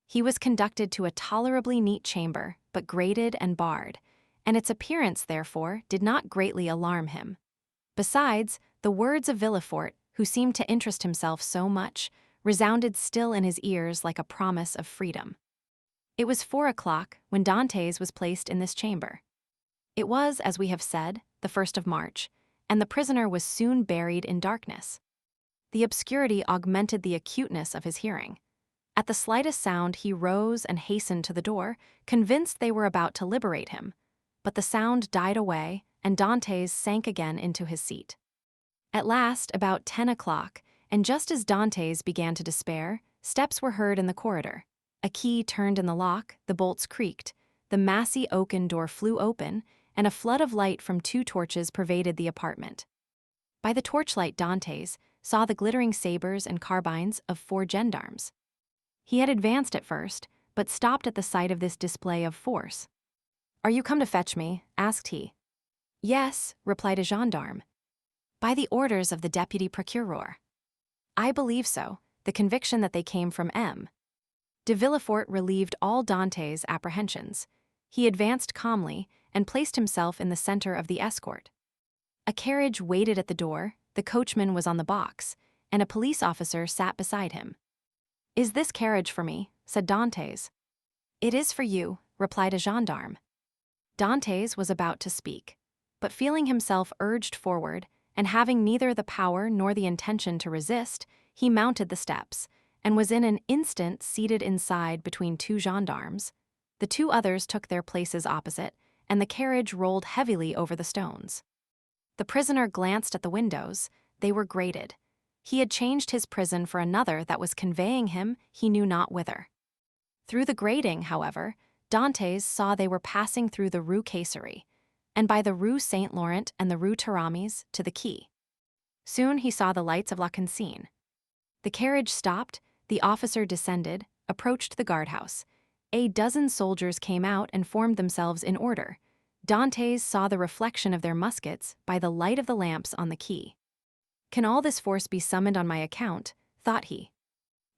He was conducted to a tolerably neat chamber, but grated and barred, and its appearance, therefore, did not greatly alarm him. Besides, the words of Villefort, who seemed to interest himself so much, resounded still in his ears like a promise of freedom. It was 4 o'clock when Dantès was placed in this chamber. It was, as we have said, the 1st of March, and the prisoner was soon buried in darkness. The obscurity augmented the acuteness of his hearing. At the slightest sound he rose and hastened to the door, convinced they were about to liberate him. But the sound died away, and Dantès sank again into his seat. At last, about 10 o'clock, and just as Dantès began to despair, steps were heard in the corridor. A key turned in the lock, the bolts creaked, the massy oaken door flew open, and a flood of light from 2 torches pervaded the apartment. By the torchlight Dantès saw the glittering sabers and carbines of 4 gendarmes. He had advanced at first, but stopped at the sight of this display of force. "Are you come to fetch me?" asked he. "Yes," replied a gendarme. "By the orders of the deputy procureur." "I believe so, the conviction that they came from M." De Villefort relieved all Dantès' apprehensions. He advanced calmly and placed himself in the center of the escort. A carriage waited at the door, the coachman was on the box, and a police officer sat beside him. "Is this carriage for me?" said Dantès. "It is for you," replied a gendarme. Dantès was about to speak, but feeling himself urged forward, and having neither the power nor the intention to resist, he mounted the steps, and was in an instant seated inside between 2 gendarmes. The 2 others took their places opposite, and the carriage rolled heavily over the stones. The prisoner glanced at the windows. They were grated. He had changed his prison for another that was conveying him he knew not whither. Through the grating, however, Dantès saw they were passing through the Rue Caisserie, and by the Rue Saint-Laurent and the Rue Taramis to the quay. Soon he saw the lights of La Consigne. The carriage stopped, the officer descended, approached the guardhouse. A dozen soldiers came out and formed themselves in order. Dantès saw the reflection of their muskets by the light of the lamps on the quay. "Can all this force be summoned on my account?" thought he.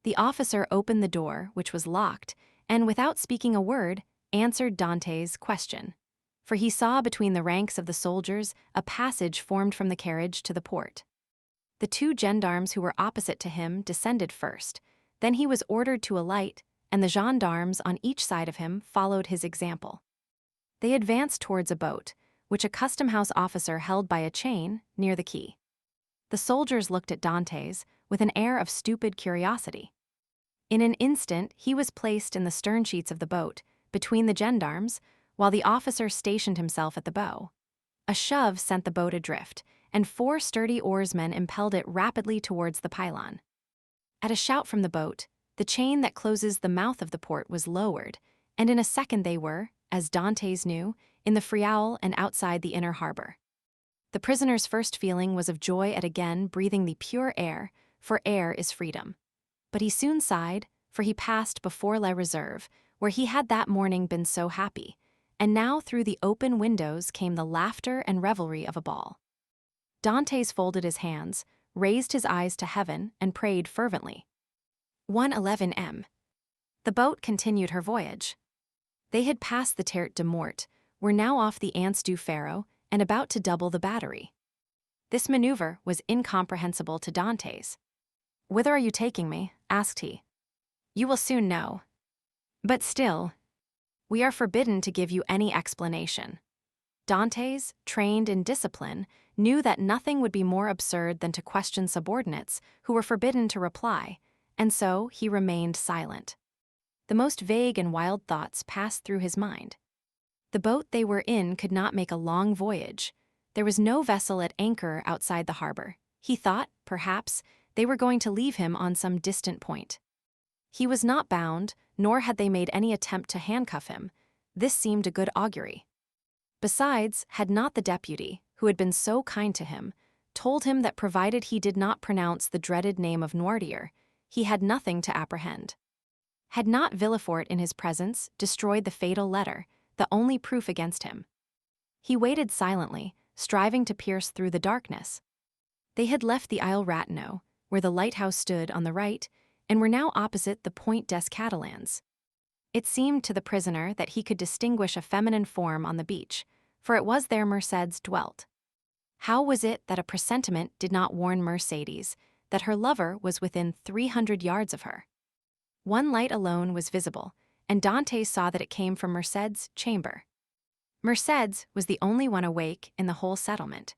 The officer opened the door, which was locked, and without speaking a word, answered Dantès' question. For he saw between the ranks of the soldiers a passage formed from the carriage to the port. The 2 gendarmes who were opposite to him descended first. Then he was ordered to alight, and the gendarmes on each side of him followed his example. They advanced towards a boat, which a custom-house officer held by a chain near the quay. The soldiers looked at Dantès with an air of stupid curiosity. In an instant he was placed in the stern sheets of the boat, between the gendarmes, while the officer stationed himself at the bow. A shove sent the boat adrift, and 4 sturdy oarsmen impelled it rapidly towards the pylon. At a shout from the boat, the chain that closes the mouth of the port was lowered, and in a second they were, as Dantès knew, in the Friaul and outside the inner harbor. The prisoner's first feeling was of joy at again breathing the pure air, for air is freedom. But he soon sighed, for he passed before La Réserve, where he had that morning been so happy, and now through the open windows came the laughter and revelry of a ball. Dantès folded his hands, raised his eyes to heaven, and prayed fervently. 1:11 m. The boat continued her voyage. They had passed the Terre de Mort, were now off the Anse du Pharaon, and about to double the battery. This maneuver was incomprehensible to Dantès. "Whither are you taking me?" asked he. "You will soon know. But still, we are forbidden to give you any explanation." Dantès, trained in discipline, knew that nothing would be more absurd than to question subordinates who were forbidden to reply, and so he remained silent. The most vague and wild thoughts passed through his mind. The boat they were in could not make a long voyage. There was no vessel at anchor outside the harbor. He thought, perhaps, they were going to leave him on some distant point. He was not bound, nor had they made any attempt to handcuff him. This seemed a good augury. Besides, had not the deputy, who had been so kind to him, told him that provided he did not pronounce the dreaded name of Noirtier, he had nothing to apprehend? Had not Villefort in his presence destroyed the fatal letter, the only proof against him? He waited silently, striving to pierce through the darkness. They had left the Isle Ratonneau, where the lighthouse stood on the right, and were now opposite the Point des Catalans. It seemed to the prisoner that he could distinguish a feminine form on the beach, for it was there Mercédès dwelt. How was it that a presentiment did not warn Mercédès that her lover was within 300 yards of her? One light alone was visible, and Dantès saw that it came from Mercédès' chamber. Mercédès was the only one awake in the whole settlement.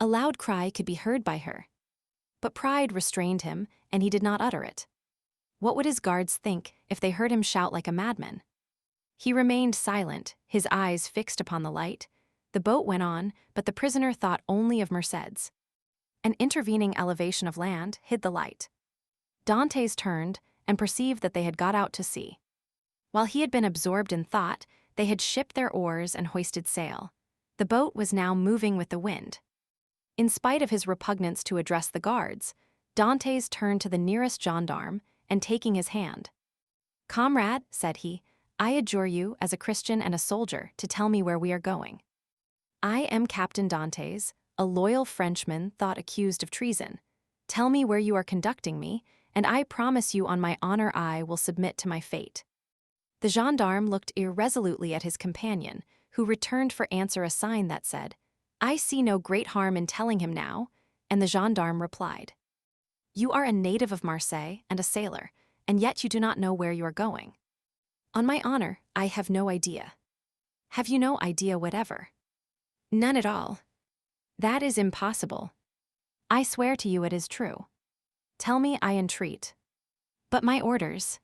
A loud cry could be heard by her. But pride restrained him, and he did not utter it. What would his guards think if they heard him shout like a madman? He remained silent, his eyes fixed upon the light. The boat went on, but the prisoner thought only of Mercédès. An intervening elevation of land hid the light. Dantès turned and perceived that they had got out to sea. While he had been absorbed in thought, they had shipped their oars and hoisted sail. The boat was now moving with the wind. In spite of his repugnance to address the guards, Dantès turned to the nearest gendarme and taking his hand. "Comrade," said he, "I adjure you, as a Christian and a soldier, to tell me where we are going. I am Captain Dantès, a loyal Frenchman thought accused of treason. Tell me where you are conducting me, and I promise you on my honor I will submit to my fate." The gendarme looked irresolutely at his companion, who returned for answer a sign that said, "I see no great harm in telling him now," and the gendarme replied, "You are a native of Marseilles and a sailor, and yet you do not know where you are going." "On my honor, I have no idea." "Have you no idea whatever?" "None at all." "That is impossible." "I swear to you it is true." "Tell me, I entreat." "But my orders."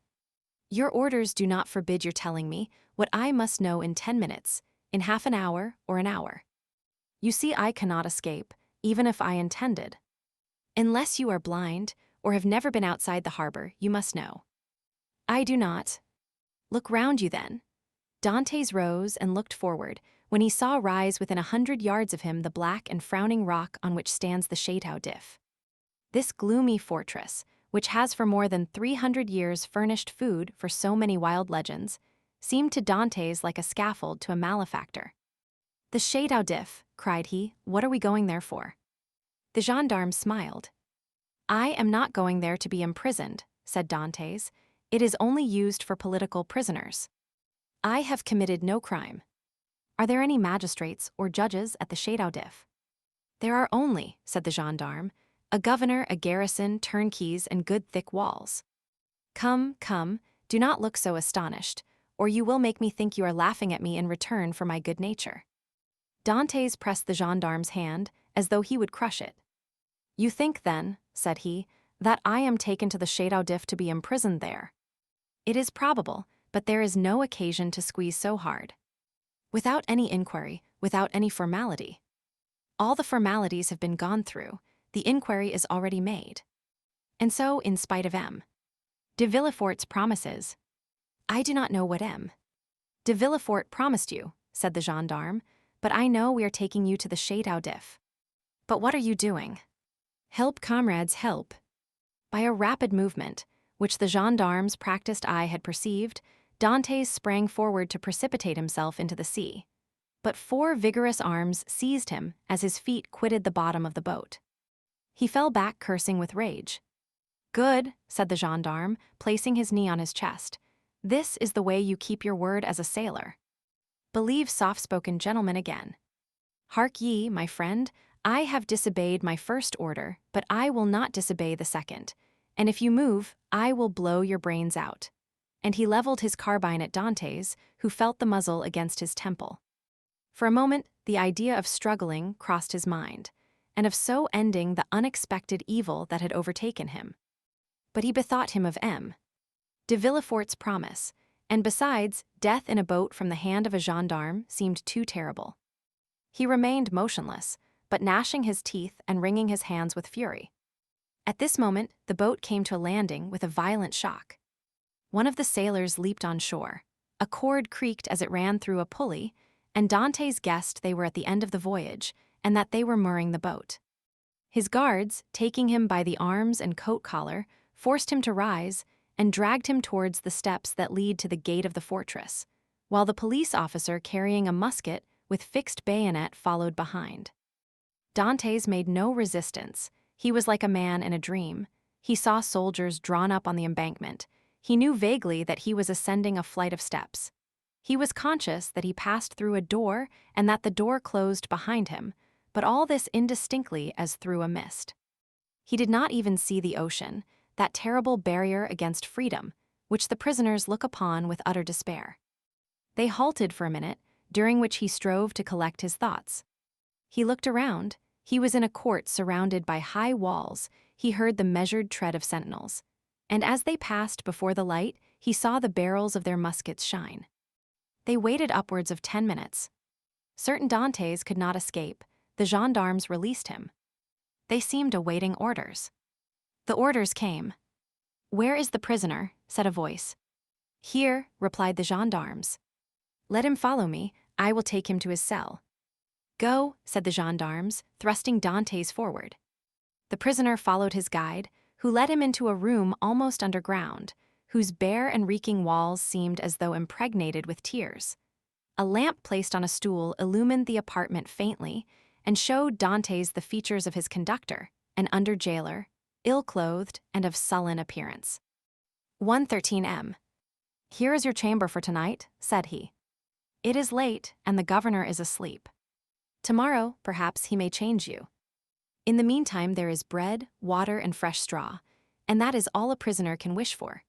"Your orders do not forbid your telling me what I must know in 10 minutes, in half an hour, or an hour. You see I cannot escape, even if I intended. Unless you are blind, or have never been outside the harbor, you must know." "I do not." "Look round you then." Dantès rose and looked forward, when he saw rise within 100 yards of him the black and frowning rock on which stands the Château d'If. This gloomy fortress, which has for more than 300 years furnished food for so many wild legends, seemed to Dantès like a scaffold to a malefactor. "The Château d'If," cried he, "what are we going there for?" The gendarme smiled. "I am not going there to be imprisoned," said Dantès. "It is only used for political prisoners. I have committed no crime. Are there any magistrates or judges at the Château d'If?" "There are only," said the gendarme, "a governor, a garrison, turnkeys, and good thick walls." "Come, come, do not look so astonished, or you will make me think you are laughing at me in return for my good nature." Dantès pressed the gendarme's hand as though he would crush it. "You think, then," said he, "that I am taken to the Château d'If to be imprisoned there. It is probable, but there is no occasion to squeeze so hard. Without any inquiry, without any formality. All the formalities have been gone through, the inquiry is already made. And so, in spite of M. de Villefort's promises—" "I do not know what M. de Villefort promised you," said the gendarme, "but I know we are taking you to the Château d'If." "But what are you doing?" "Help, comrades, help." By a rapid movement, which the gendarme's practiced eye had perceived, Dantès sprang forward to precipitate himself into the sea. But 4 vigorous arms seized him as his feet quitted the bottom of the boat. He fell back cursing with rage. "Good," said the gendarme, placing his knee on his chest. "This is the way you keep your word as a sailor. Believe soft-spoken gentlemen again. Hark ye, my friend, I have disobeyed my first order, but I will not disobey the second, and if you move, I will blow your brains out." And he leveled his carbine at Dantès, who felt the muzzle against his temple. For a moment, the idea of struggling crossed his mind, and of so ending the unexpected evil that had overtaken him. But he bethought him of M. de Villefort's promise, and besides, death in a boat from the hand of a gendarme seemed too terrible. He remained motionless, but gnashing his teeth and wringing his hands with fury. At this moment, the boat came to a landing with a violent shock. One of the sailors leaped on shore. A cord creaked as it ran through a pulley, and Dantès guessed they were at the end of the voyage and that they were mooring the boat. His guards, taking him by the arms and coat collar, forced him to rise and dragged him towards the steps that lead to the gate of the fortress, while the police officer carrying a musket with fixed bayonet followed behind. Dantès made no resistance. He was like a man in a dream. He saw soldiers drawn up on the embankment. He knew vaguely that he was ascending a flight of steps. He was conscious that he passed through a door and that the door closed behind him, but all this indistinctly as through a mist. He did not even see the ocean, that terrible barrier against freedom, which the prisoners look upon with utter despair. They halted for a minute, during which he strove to collect his thoughts. He looked around. He was in a court surrounded by high walls. He heard the measured tread of sentinels. And as they passed before the light, he saw the barrels of their muskets shine. They waited upwards of 10 minutes. Certain Dantès could not escape. The gendarmes released him. They seemed awaiting orders. The orders came. "Where is the prisoner?" said a voice. "Here," replied the gendarmes. "Let him follow me. I will take him to his cell." "Go," said the gendarmes, thrusting Dantès forward. The prisoner followed his guide, who led him into a room almost underground, whose bare and reeking walls seemed as though impregnated with tears. A lamp placed on a stool illumined the apartment faintly and showed Dantès the features of his conductor, an under-jailer, ill-clothed and of sullen appearance. 113M. "Here is your chamber for tonight," said he. "It is late, and the governor is asleep. Tomorrow, perhaps, he may change you. In the meantime there is bread, water, and fresh straw, and that is all a prisoner can wish for.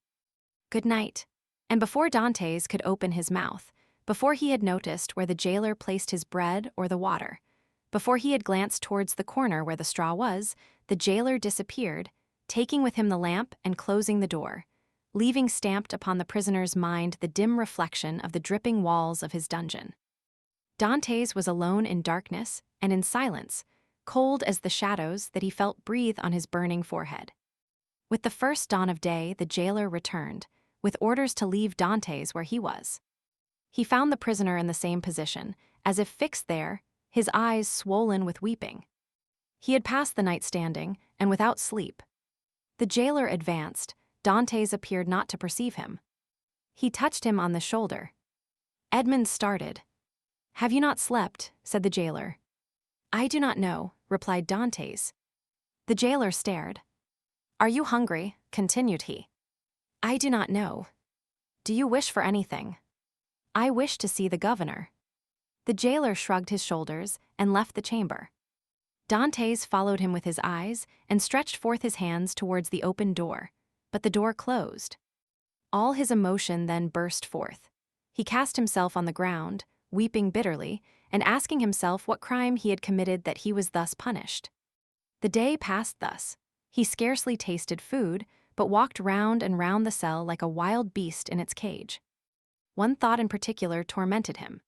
Good night." And before Dantès could open his mouth, before he had noticed where the jailer placed his bread or the water, before he had glanced towards the corner where the straw was, the jailer disappeared, taking with him the lamp and closing the door, leaving stamped upon the prisoner's mind the dim reflection of the dripping walls of his dungeon. Dantès was alone in darkness and in silence, cold as the shadows that he felt breathe on his burning forehead. With the first dawn of day, the jailer returned, with orders to leave Dantès where he was. He found the prisoner in the same position, as if fixed there, his eyes swollen with weeping. He had passed the night standing, and without sleep. The jailer advanced. Dantès appeared not to perceive him. He touched him on the shoulder. Edmond started. "Have you not slept?" said the jailer. "I do not know," replied Dantès. The jailer stared. "Are you hungry?" continued he. "I do not know." "Do you wish for anything?" "I wish to see the governor." The jailer shrugged his shoulders and left the chamber. Dantès followed him with his eyes and stretched forth his hands towards the open door, but the door closed. All his emotion then burst forth. He cast himself on the ground, weeping bitterly, and asking himself what crime he had committed that he was thus punished. The day passed thus. He scarcely tasted food, but walked round and round the cell like a wild beast in its cage. One thought in particular tormented him,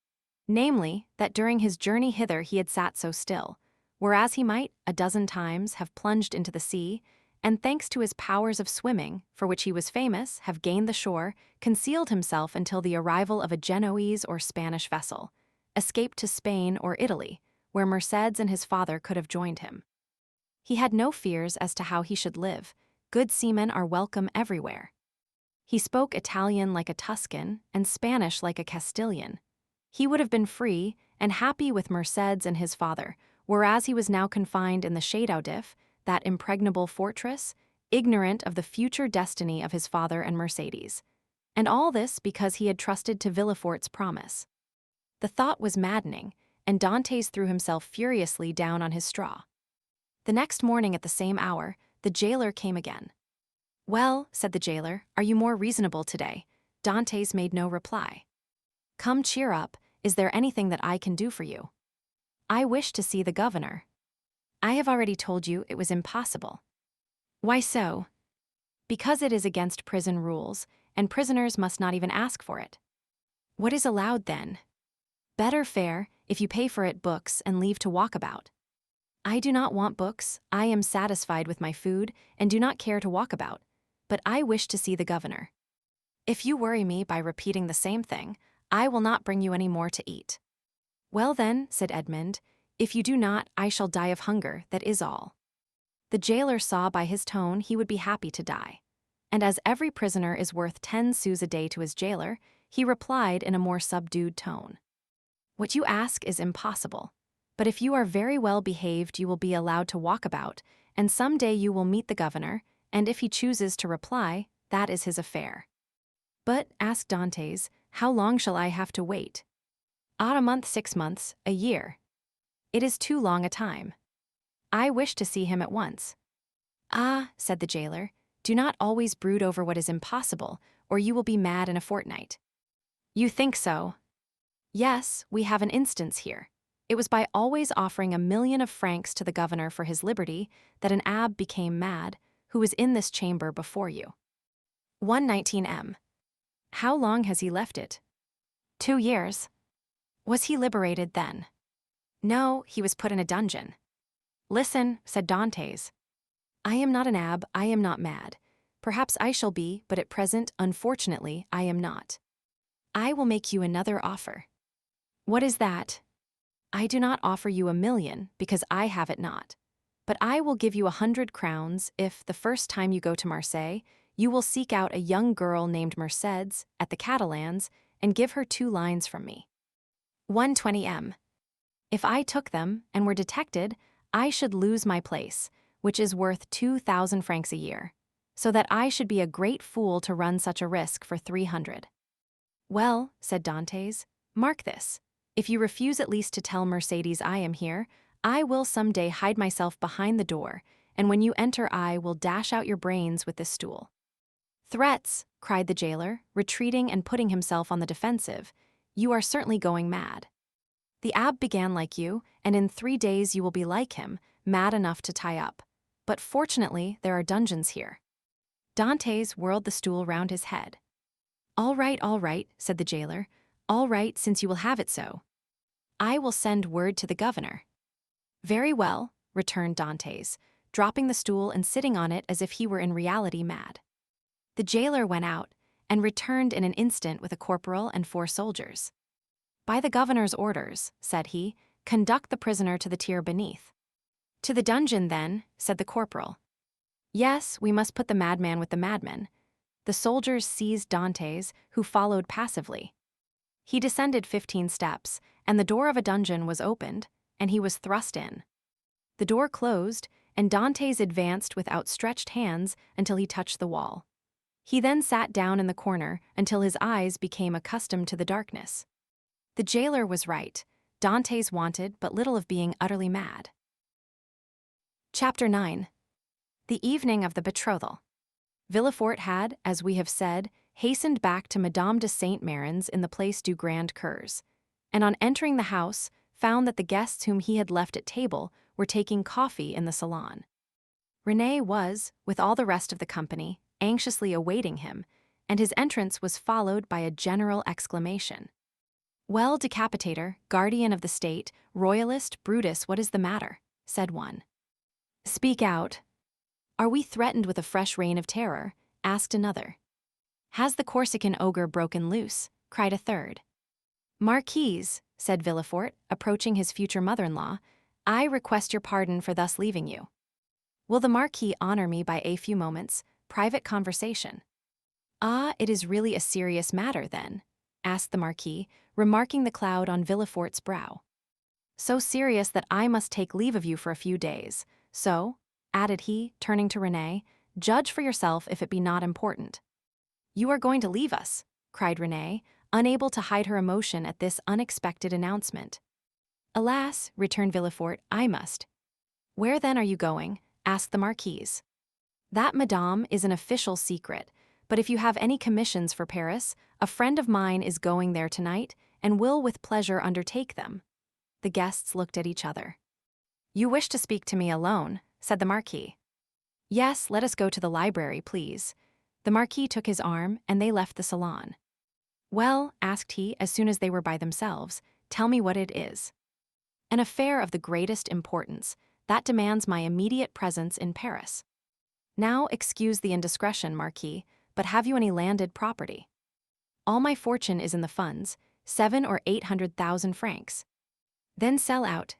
namely, that during his journey hither he had sat so still, whereas he might, a dozen times, have plunged into the sea, and thanks to his powers of swimming, for which he was famous, have gained the shore, concealed himself until the arrival of a Genoese or Spanish vessel, escaped to Spain or Italy, where Mercédès and his father could have joined him. He had no fears as to how he should live. Good seamen are welcome everywhere. He spoke Italian like a Tuscan and Spanish like a Castilian. He would have been free and happy with Mercédès and his father, whereas he was now confined in the Château-d'If, that impregnable fortress, ignorant of the future destiny of his father and Mercédès. And all this because he had trusted to Villefort's promise. The thought was maddening, and Dantès threw himself furiously down on his straw. The next morning at the same hour, the jailer came again. "Well," said the jailer, "are you more reasonable today?" Dantès made no reply. "Come, cheer up. Is there anything that I can do for you?" "I wish to see the governor." "I have already told you it was impossible." "Why so?" "Because it is against prison rules, and prisoners must not even ask for it." "What is allowed then?" "Better fare, if you pay for it, books and leave to walk about." "I do not want books. I am satisfied with my food and do not care to walk about, but I wish to see the governor." "If you worry me by repeating the same thing, I will not bring you any more to eat." "Well then," said Edmond, "if you do not, I shall die of hunger, that is all." The jailer saw by his tone he would be happy to die. And as every prisoner is worth 10 sous a day to his jailer, he replied in a more subdued tone. "What you ask is impossible. But if you are very well behaved, you will be allowed to walk about, and some day you will meet the governor, and if he chooses to reply, that is his affair." "But," asked Dantès, How long shall I have to wait? A month, 6 months, a year. It is too long a time. I wish to see him at once. Ah, said the jailer, do not always brood over what is impossible, or you will be mad in a fortnight. You think so? Yes, we have an instance here. It was by always offering 1,000,000 of francs to the governor for his liberty that an abbé became mad, who was in this chamber before you. 119M. How long has he left it? 2 years. Was he liberated then? No, he was put in a dungeon. Listen, said Dantès. I am not an abbé, I am not mad. Perhaps I shall be, but at present, unfortunately, I am not. I will make you another offer. What is that? I do not offer you 1,000,000, because I have it not. But I will give you 100 crowns if, the first time you go to Marseilles, you will seek out a young girl named Mercédès at the Catalans and give her 2 lines from me. 120M. If I took them and were detected, I should lose my place, which is worth 2,000 francs a year, so that I should be a great fool to run such a risk for 300. Well, said Dantès, mark this. If you refuse at least to tell Mercédès I am here, I will some day hide myself behind the door, and when you enter I will dash out your brains with this stool. Threats, cried the jailer, retreating and putting himself on the defensive. You are certainly going mad. The abbé began like you, and in 3 days you will be like him, mad enough to tie up. But fortunately there are dungeons here. Dantès whirled the stool round his head. All right, said the jailer. All right, since you will have it so. I will send word to the governor. Very well, returned Dantès, dropping the stool and sitting on it as if he were in reality mad. The jailer went out, and returned in an instant with a corporal and 4 soldiers. By the governor's orders, said he, conduct the prisoner to the tier beneath. To the dungeon, then, said the corporal. Yes, we must put the madman with the madmen. The soldiers seized Dantès, who followed passively. He descended 15 steps, and the door of a dungeon was opened, and he was thrust in. The door closed, and Dantès advanced with outstretched hands until he touched the wall. He then sat down in the corner until his eyes became accustomed to the darkness. The jailer was right. Dantès wanted but little of being utterly mad. Chapter 9. The evening of the betrothal. Villefort had, as we have said, hastened back to Madame de Saint-Mérin's in the Place du Grand Cours, and on entering the house found that the guests whom he had left at table were taking coffee in the salon. René was, with all the rest of the company, anxiously awaiting him, and his entrance was followed by a general exclamation. Well, decapitator, guardian of the state, royalist, Brutus, what is the matter? Said one. Speak out. Are we threatened with a fresh reign of terror? Asked another. Has the Corsican ogre broken loose? Cried a third. Marquise, said Villefort, approaching his future mother-in-law, I request your pardon for thus leaving you. Will the Marquis honor me by a few moments' private conversation? Ah, it is really a serious matter, then, asked the Marquis, remarking the cloud on Villefort's brow. So serious that I must take leave of you for a few days. So, added he, turning to René, judge for yourself if it be not important. You are going to leave us, cried René, unable to hide her emotion at this unexpected announcement. Alas, returned Villefort, I must. Where then are you going? Asked the Marquise. That, madame, is an official secret, but if you have any commissions for Paris, a friend of mine is going there tonight and will with pleasure undertake them. The guests looked at each other. You wish to speak to me alone, said the Marquis. Yes, let us go to the library, please. The Marquis took his arm, and they left the salon. Well, asked he, as soon as they were by themselves, tell me what it is. An affair of the greatest importance, that demands my immediate presence in Paris. Now excuse the indiscretion, Marquis, but have you any landed property? All my fortune is in the funds, 700,000 or 800,000 francs. Then sell out,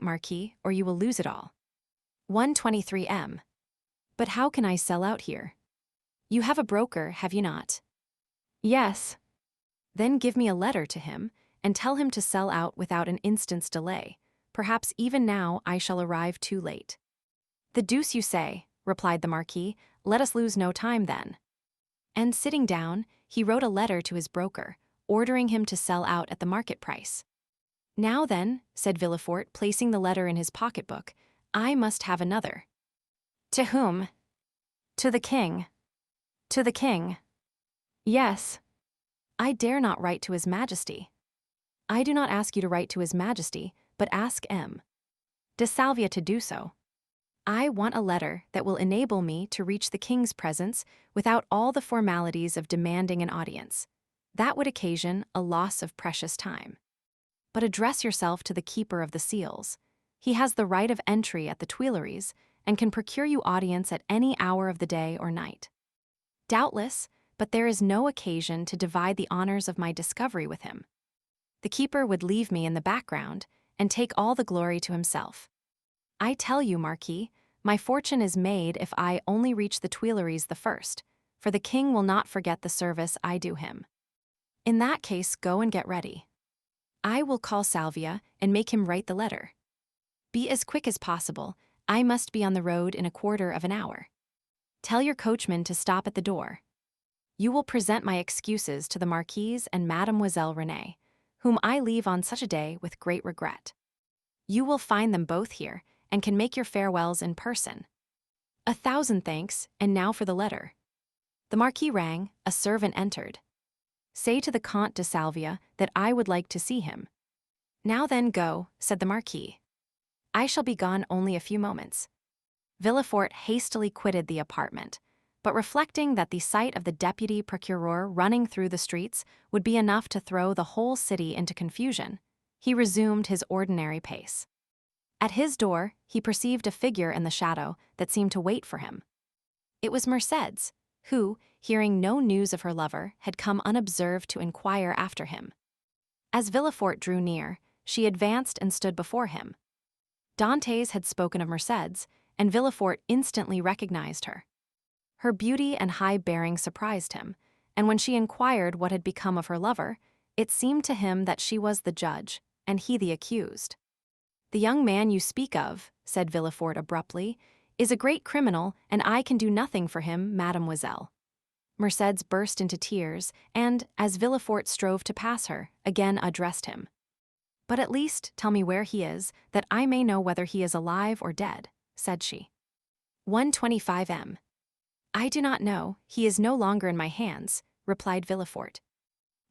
Marquis, or you will lose it all. 123M. But how can I sell out here? You have a broker, have you not? Yes. Then give me a letter to him, and tell him to sell out without an instant's delay. Perhaps even now I shall arrive too late. The deuce you say, replied the Marquis. Let us lose no time then. And sitting down, he wrote a letter to his broker, ordering him to sell out at the market price. "Now then," said Villefort, placing the letter in his pocketbook, "I must have another." "To whom?" "To the king." "To the king?" "Yes." "I dare not write to His Majesty." "I do not ask you to write to His Majesty, but ask M. de Salvia to do so. I want a letter that will enable me to reach the king's presence without all the formalities of demanding an audience. That would occasion a loss of precious time. But address yourself to the keeper of the seals. He has the right of entry at the Tuileries and can procure you audience at any hour of the day or night." "Doubtless, but there is no occasion to divide the honors of my discovery with him. The keeper would leave me in the background and take all the glory to himself. I tell you, Marquis, my fortune is made if I only reach the Tuileries the first, for the king will not forget the service I do him. In that case, go and get ready. I will call Salvia and make him write the letter. Be as quick as possible. I must be on the road in a quarter of an hour. Tell your coachman to stop at the door. You will present my excuses to the Marquise and Mademoiselle Renée, whom I leave on such a day with great regret. You will find them both here, and can make your farewells in person. 1,000 thanks, and now for the letter." The Marquis rang, a servant entered. "Say to the Comte de Salvia that I would like to see him." "Now then, go," said the Marquis. "I shall be gone only a few moments." Villefort hastily quitted the apartment, but reflecting that the sight of the deputy procureur running through the streets would be enough to throw the whole city into confusion, he resumed his ordinary pace. At his door, he perceived a figure in the shadow that seemed to wait for him. It was Mercédès, who, hearing no news of her lover, had come unobserved to inquire after him. As Villefort drew near, she advanced and stood before him. Dantès had spoken of Mercédès, and Villefort instantly recognized her. Her beauty and high bearing surprised him, and when she inquired what had become of her lover, it seemed to him that she was the judge, and he the accused. "The young man you speak of," said Villefort abruptly, "is a great criminal, and I can do nothing for him, mademoiselle." Mercédès burst into tears, and, as Villefort strove to pass her, again addressed him. "But at least tell me where he is, that I may know whether he is alive or dead," said she. 125 M. "I do not know, he is no longer in my hands," replied Villefort.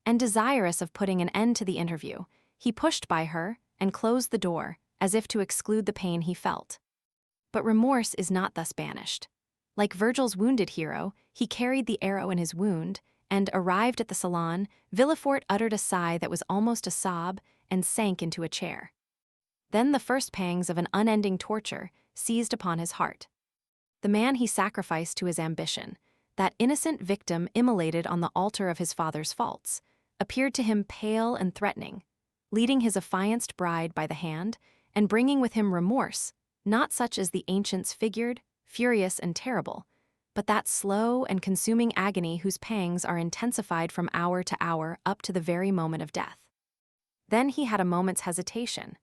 And desirous of putting an end to the interview, he pushed by her and closed the door, as if to exclude the pain he felt. But remorse is not thus banished. Like Virgil's wounded hero, he carried the arrow in his wound, and, arrived at the salon, Villefort uttered a sigh that was almost a sob and sank into a chair. Then the first pangs of an unending torture seized upon his heart. The man he sacrificed to his ambition, that innocent victim immolated on the altar of his father's faults, appeared to him pale and threatening, leading his affianced bride by the hand, and bringing with him remorse, not such as the ancients figured, furious and terrible, but that slow and consuming agony whose pangs are intensified from hour to hour up to the very moment of death. Then he had a moment's hesitation.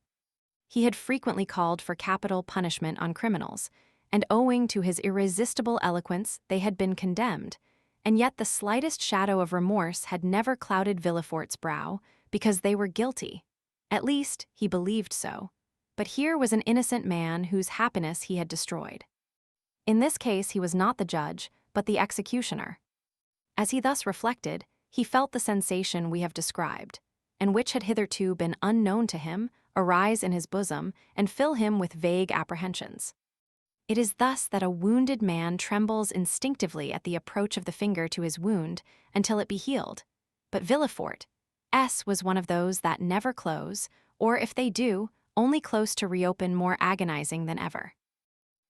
He had frequently called for capital punishment on criminals, and owing to his irresistible eloquence they had been condemned, and yet the slightest shadow of remorse had never clouded Villefort's brow, because they were guilty. At least, he believed so. But here was an innocent man whose happiness he had destroyed. In this case he was not the judge, but the executioner. As he thus reflected, he felt the sensation we have described, and which had hitherto been unknown to him, arise in his bosom and fill him with vague apprehensions. It is thus that a wounded man trembles instinctively at the approach of the finger to his wound until it be healed. But Villefort was one of those that never close, or if they do, only close to reopen more agonizing than ever.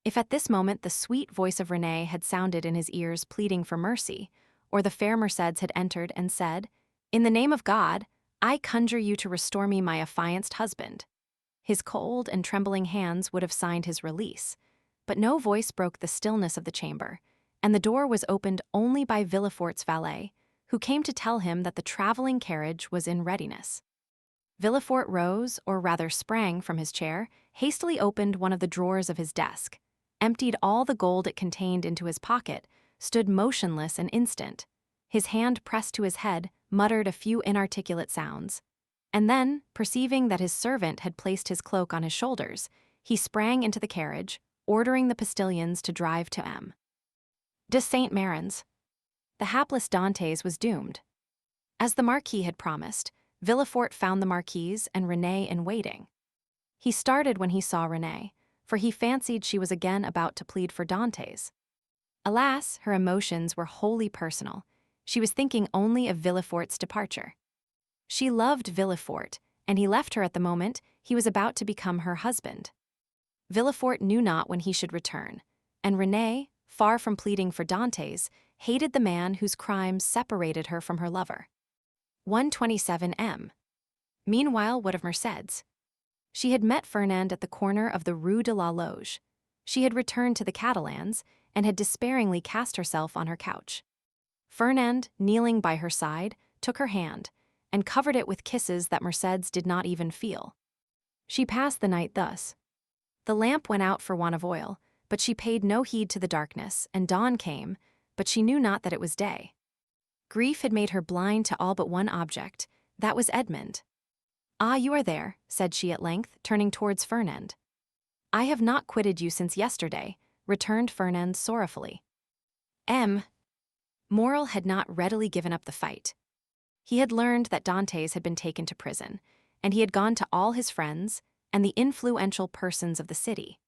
If at this moment the sweet voice of Renée had sounded in his ears pleading for mercy, or the fair Mercédès had entered and said, "In the name of God, I conjure you to restore me my affianced husband," his cold and trembling hands would have signed his release. But no voice broke the stillness of the chamber, and the door was opened only by Villefort's valet, who came to tell him that the traveling carriage was in readiness. Villefort rose, or rather sprang from his chair, hastily opened one of the drawers of his desk, emptied all the gold it contained into his pocket, stood motionless an instant, his hand pressed to his head, muttered a few inarticulate sounds. And then, perceiving that his servant had placed his cloak on his shoulders, he sprang into the carriage, ordering the postilions to drive to M. de Saint-Méran's. The hapless Dantès was doomed. As the Marquis had promised, Villefort found the Marquise and Renée in waiting. He started when he saw Renée, for he fancied she was again about to plead for Dantès. Alas, her emotions were wholly personal. She was thinking only of Villefort's departure. She loved Villefort, and he left her at the moment he was about to become her husband. Villefort knew not when he should return, and Renée, far from pleading for Dantès, hated the man whose crimes separated her from her lover. 127 M. Meanwhile, what of Mercédès? She had met Fernand at the corner of the Rue de la Loge. She had returned to the Catalans and had despairingly cast herself on her couch. Fernand, kneeling by her side, took her hand and covered it with kisses that Mercédès did not even feel. She passed the night thus. The lamp went out for want of oil, but she paid no heed to the darkness, and dawn came, but she knew not that it was day. Grief had made her blind to all but one object, that was Edmond. "Ah, you are there," said she at length, turning towards Fernand. "I have not quitted you since yesterday," returned Fernand sorrowfully. Morel had not readily given up the fight. He had learned that Dantès had been taken to prison, and he had gone to all his friends and the influential persons of the city.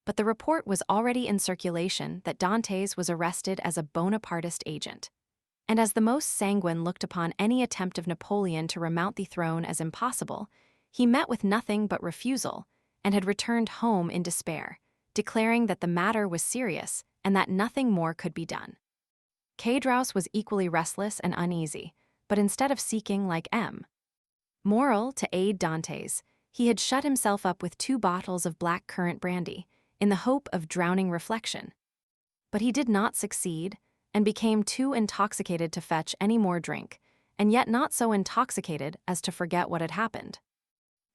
But the report was already in circulation that Dantès was arrested as a Bonapartist agent. And as the most sanguine looked upon any attempt of Napoleon to remount the throne as impossible, he met with nothing but refusal, and had returned home in despair, declaring that the matter was serious and that nothing more could be done. Cadraus was equally restless and uneasy, but instead of seeking, like Morel, to aid Dantès, he had shut himself up with 2 bottles of black currant brandy, in the hope of drowning reflection. But he did not succeed, and became too intoxicated to fetch any more drink, and yet not so intoxicated as to forget what had happened.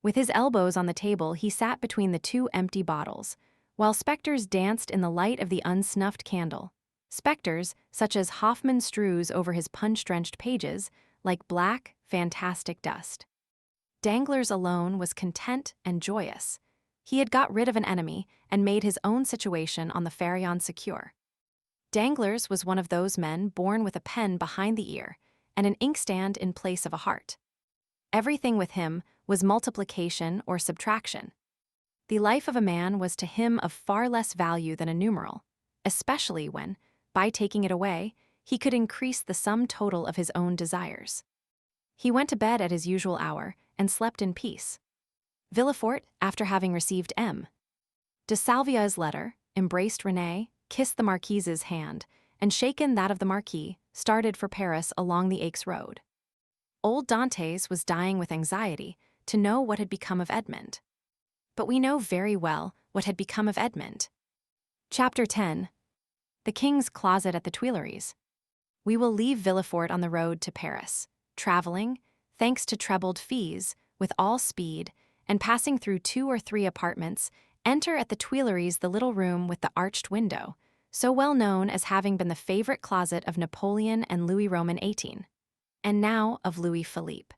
With his elbows on the table, he sat between the 2 empty bottles, while spectres danced in the light of the unsnuffed candle. Spectres, such as Hoffmann strews over his punch-drenched pages, like black, fantastic dust. Danglars alone was content and joyous. He had got rid of an enemy and made his own situation on the Pharaon secure. Danglars was one of those men born with a pen behind the ear and an inkstand in place of a heart. Everything with him was multiplication or subtraction. The life of a man was to him of far less value than a numeral, especially when, by taking it away, he could increase the sum total of his own desires. He went to bed at his usual hour and slept in peace. Villefort, after having received de Salvia's letter, embraced Renée, kissed the Marquise's hand, and shaken that of the Marquis, started for Paris along the Aix road. Old Dantès was dying with anxiety to know what had become of Edmond. But we know very well what had become of Edmond. Chapter 10. The King's Closet at the Tuileries. We will leave Villefort on the road to Paris, traveling, thanks to trebled fees, with all speed, and passing through 2 or 3 apartments, enter at the Tuileries the little room with the arched window, so well known as having been the favorite closet of Napoleon and Louis Roman XVIII, and now of Louis Philippe.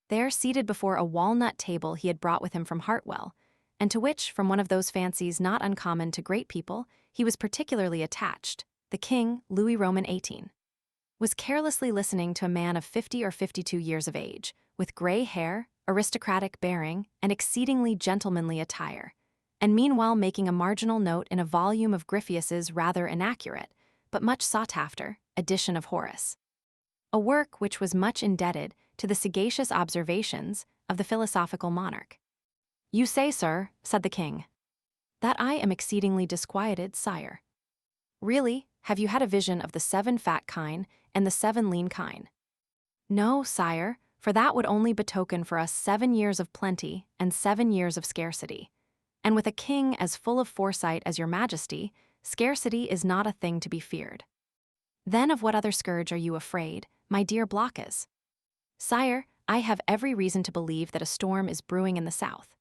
There, seated before a walnut table he had brought with him from Hartwell, and to which, from one of those fancies not uncommon to great people, he was particularly attached, the King, Louis Roman XVIII, was carelessly listening to a man of 50 or 52 years of age, with gray hair, aristocratic bearing, and exceedingly gentlemanly attire, and meanwhile making a marginal note in a volume of Griffius's rather inaccurate, but much sought-after, edition of Horace. A work which was much indebted to the sagacious observations of the philosophical monarch. "You say, sir," said the king, "that I am exceedingly disquieted, sire. Really, have you had a vision of the 7 fat kine and the 7 lean kine?" "No, sire, for that would only betoken for us 7 years of plenty and 7 years of scarcity. And with a king as full of foresight as your majesty, scarcity is not a thing to be feared." "Then of what other scourge are you afraid, my dear Blocas?" "Sire, I have every reason to believe that a storm is brewing in the south."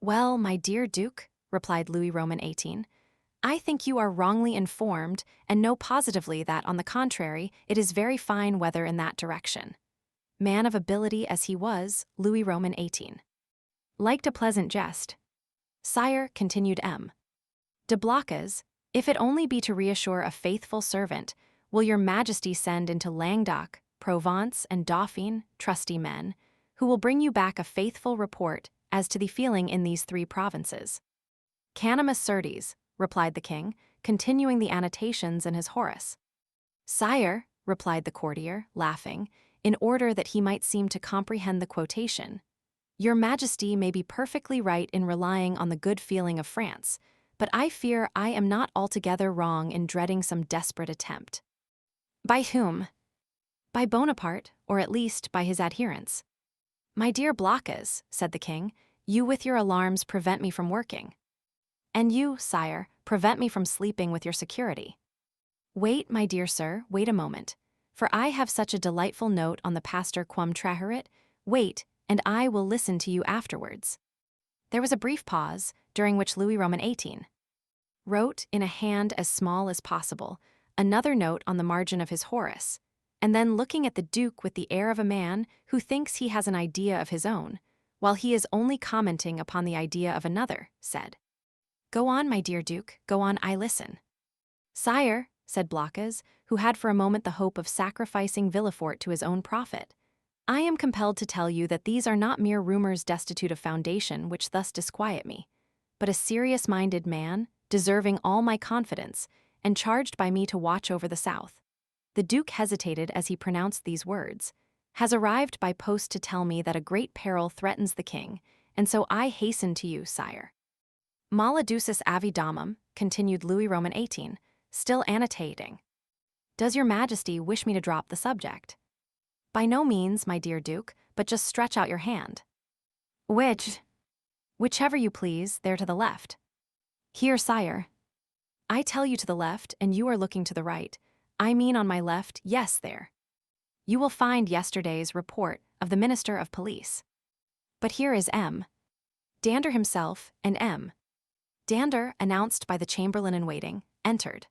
"Well, my dear Duke," replied Louis Roman XVIII, "I think you are wrongly informed and know positively that, on the contrary, it is very fine weather in that direction. man of ability as he was, Louis Roman 18. Liked a pleasant jest. Sire, continued M. de Blocas, if it only be to reassure a faithful servant, will your majesty send into Languedoc, Provence, and Dauphine trusty men, who will bring you back a faithful report as to the feeling in these three provinces. Canamus certes, replied the king, continuing the annotations in his Horace. Sire, replied the courtier, laughing, in order that he might seem to comprehend the quotation, your majesty may be perfectly right in relying on the good feeling of France, but I fear I am not altogether wrong in dreading some desperate attempt. By whom? By Bonaparte, or at least by his adherents. My dear Blocas, said the king, you with your alarms prevent me from working. And you, sire, prevent me from sleeping with your security. Wait, my dear sir, wait a moment, for I have such a delightful note on the pastor quum traherit. Wait, and I will listen to you afterwards. There was a brief pause, during which Louis Roman 18 wrote, in a hand as small as possible, another note on the margin of his Horace, and then looking at the Duke with the air of a man who thinks he has an idea of his own, while he is only commenting upon the idea of another, said, Go on, my dear Duke, go on, I listen. Sire, said Blocas, who had for a moment the hope of sacrificing Villefort to his own profit, I am compelled to tell you that these are not mere rumors destitute of foundation which thus disquiet me, but a serious-minded man, deserving all my confidence, and charged by me to watch over the south. The Duke hesitated as he pronounced these words, has arrived by post to tell me that a great peril threatens the king, and so I hasten to you, sire. Maladucis avi damum, continued Louis Roman 18, still annotating. Does your majesty wish me to drop the subject? By no means, my dear Duke, but just stretch out your hand. Whichever you please, there to the left. Here, sire. I tell you to the left, and you are looking to the right. I mean on my left, yes, there. You will find yesterday's report of the Minister of Police. But here is M. Dander himself, and M. Dander, announced by the chamberlain-in-waiting, entered.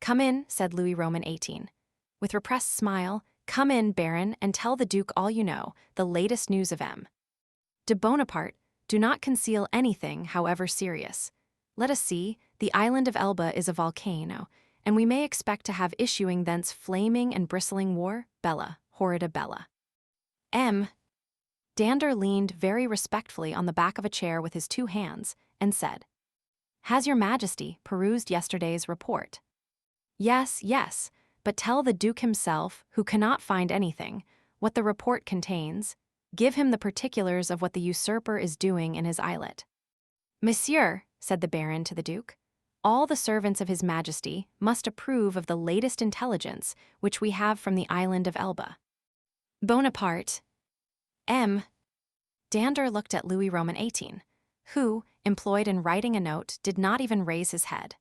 Come in, said Louis Roman 18. With repressed smile, come in, Baron, and tell the Duke all you know, the latest news of M. de Bonaparte, do not conceal anything, however serious. Let us see, the island of Elba is a volcano, and we may expect to have issuing thence flaming and bristling war, bella, horrida bella. M. Dander leaned very respectfully on the back of a chair with his two hands, and said, Has your majesty perused yesterday's report? Yes, yes, but tell the Duke himself, who cannot find anything, what the report contains. Give him the particulars of what the usurper is doing in his islet. Monsieur, said the Baron to the Duke, all the servants of his majesty must approve of the latest intelligence which we have from the island of Elba. Bonaparte. M. Dander looked at Louis Roman 18, who, employed in writing a note, did not even raise his head.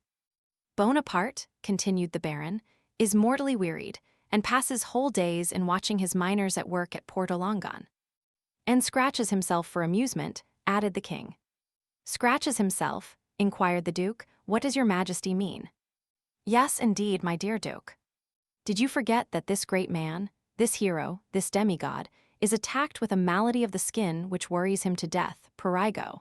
Bonaparte, continued the Baron, is mortally wearied, and passes whole days in watching his miners at work at Port Olongan. And scratches himself for amusement, added the king. Scratches himself, inquired the Duke, what does your majesty mean? Yes, indeed, my dear Duke. Did you forget that this great man, this hero, this demigod, is attacked with a malady of the skin which worries him to death, prurigo?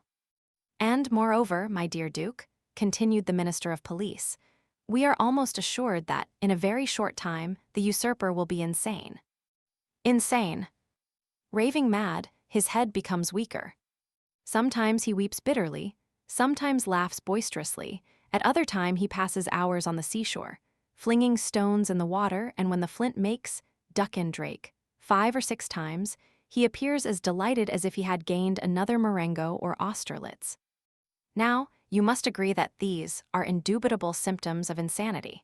And, moreover, my dear Duke, continued the Minister of Police, we are almost assured that, in a very short time, the usurper will be insane. Insane. Raving mad, his head becomes weaker. Sometimes he weeps bitterly, sometimes laughs boisterously, at other time he passes hours on the seashore, flinging stones in the water, and when the flint makes, duck in Drake, 5 or 6 times, he appears as delighted as if he had gained another Marengo or Austerlitz. Now, you must agree that these are indubitable symptoms of insanity.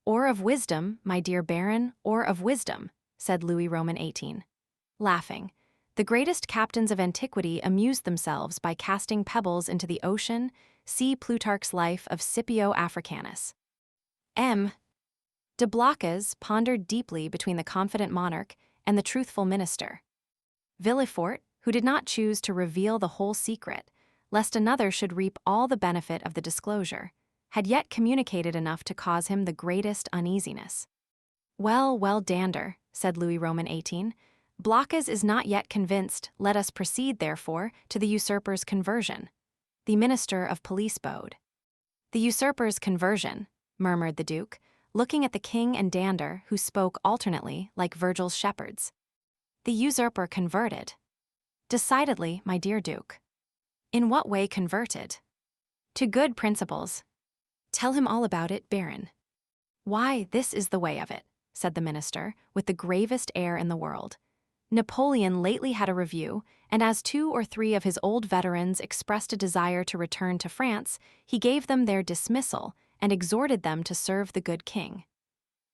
Or of wisdom, my dear Baron, or of wisdom, said Louis Roman 18. Laughing, the greatest captains of antiquity amused themselves by casting pebbles into the ocean. See Plutarch's Life of Scipio Africanus. M. de Blocas pondered deeply between the confident monarch and the truthful minister. Villefort, who did not choose to reveal the whole secret, lest another should reap all the benefit of the disclosure, had yet communicated enough to cause him the greatest uneasiness. Well, well, Dander, said Louis Roman 18, Blocas is not yet convinced. Let us proceed, therefore, to the usurper's conversion. The minister of police bowed. The usurper's conversion, murmured the duke, looking at the king and Dander, who spoke alternately like Virgil's shepherds. The usurper converted. Decidedly, my dear duke. In what way converted? To good principles. Tell him all about it, baron. Why, this is the way of it, said the minister, with the gravest air in the world. Napoleon lately had a review, and as 2 or 3 of his old veterans expressed a desire to return to France, he gave them their dismissal and exhorted them to serve the good king.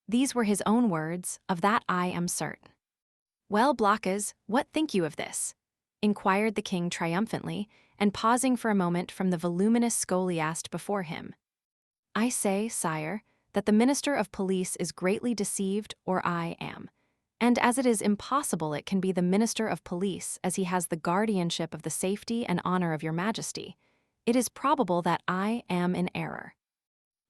These were his own words, of that I am certain. Well, Blocas, what think you of this? Inquired the king triumphantly, and pausing for a moment from the voluminous scholiast before him. I say, sire, that the minister of police is greatly deceived, or I am. And as it is impossible it can be the minister of police, as he has the guardianship of the safety and honor of your majesty, it is probable that I am in error.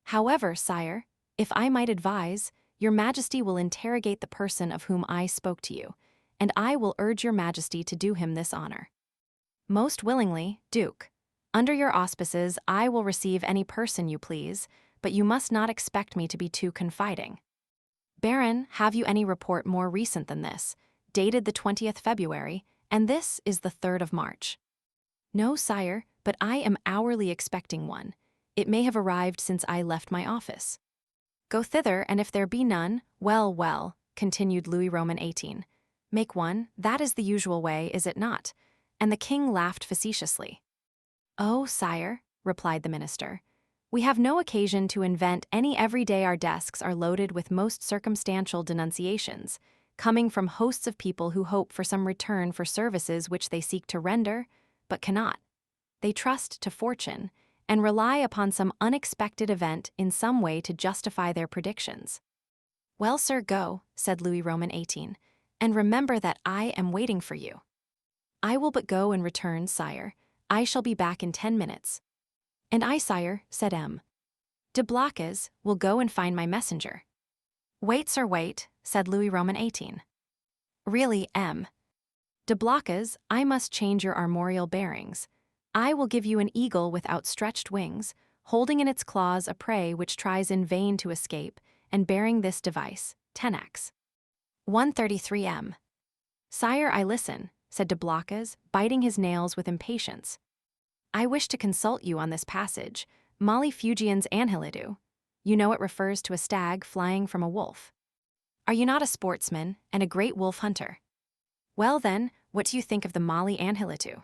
However, sire, if I might advise, your majesty will interrogate the person of whom I spoke to you, and I will urge your majesty to do him this honor. Most willingly, Duke. Under your auspices I will receive any person you please, but you must not expect me to be too confiding. Baron, have you any report more recent than this, dated the 20th February, and this is the 3rd of March? No, sire, but I am hourly expecting one. It may have arrived since I left my office. Go thither, and if there be none, well, well, continued Louis Roman XVIII. Make one, that is the usual way, is it not? And the king laughed facetiously. Oh, sire, replied the minister, we have no occasion to invent any. Every day our desks are loaded with most circumstantial denunciations, coming from hosts of people who hope for some return for services which they seek to render, but cannot. They trust to fortune, and rely upon some unexpected event in some way to justify their predictions. Well, sir, go, said Louis Roman XVIII, and remember that I am waiting for you. I will but go and return, sire. I shall be back in 10 minutes. And I, sire, said M. De Blocas, will go and find my messenger. Wait, sir, wait, said Louis Roman XVIII. Really, M. De Blocas, I must change your armorial bearings. I will give you an eagle with outstretched wings, holding in its claws a prey which tries in vain to escape, and bearing this device, tenax. 133 M. Sire, I listen, said de Blocas, biting his nails with impatience. I wish to consult you on this passage, Malifugian's Anhelidu. You know it refers to a stag flying from a wolf. Are you not a sportsman and a great wolf hunter? Well then, what do you think of the Mali Anhelidu?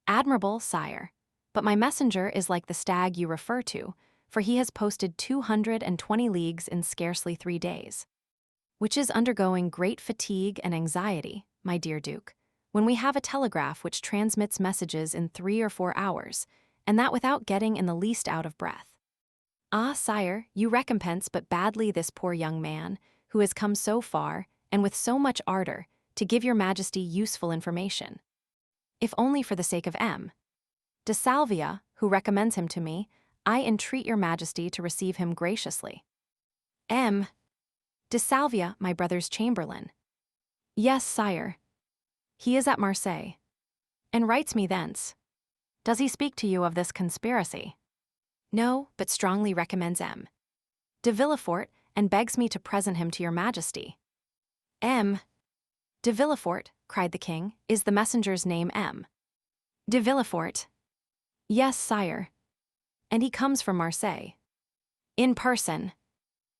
Admirable, sire, but my messenger is like the stag you refer to, for he has posted 220 leagues in scarcely 3 days. Which is undergoing great fatigue and anxiety, my dear Duke, when we have a telegraph which transmits messages in 3 or 4 hours, and that without getting in the least out of breath. Ah, sire, you recompense but badly this poor young man, who has come so far, and with so much ardor, to give your majesty useful information. If only for the sake of M. De Salvia, who recommends him to me, I entreat your majesty to receive him graciously. M. De Salvia, my brother's chamberlain. Yes, sire. He is at Marseilles, and writes me thence. Does he speak to you of this conspiracy? No, but strongly recommends M. De Villefort, and begs me to present him to your majesty. M. De Villefort, cried the king, is the messenger's name M. De Villefort. Yes, sire. And he comes from Marseilles. In person.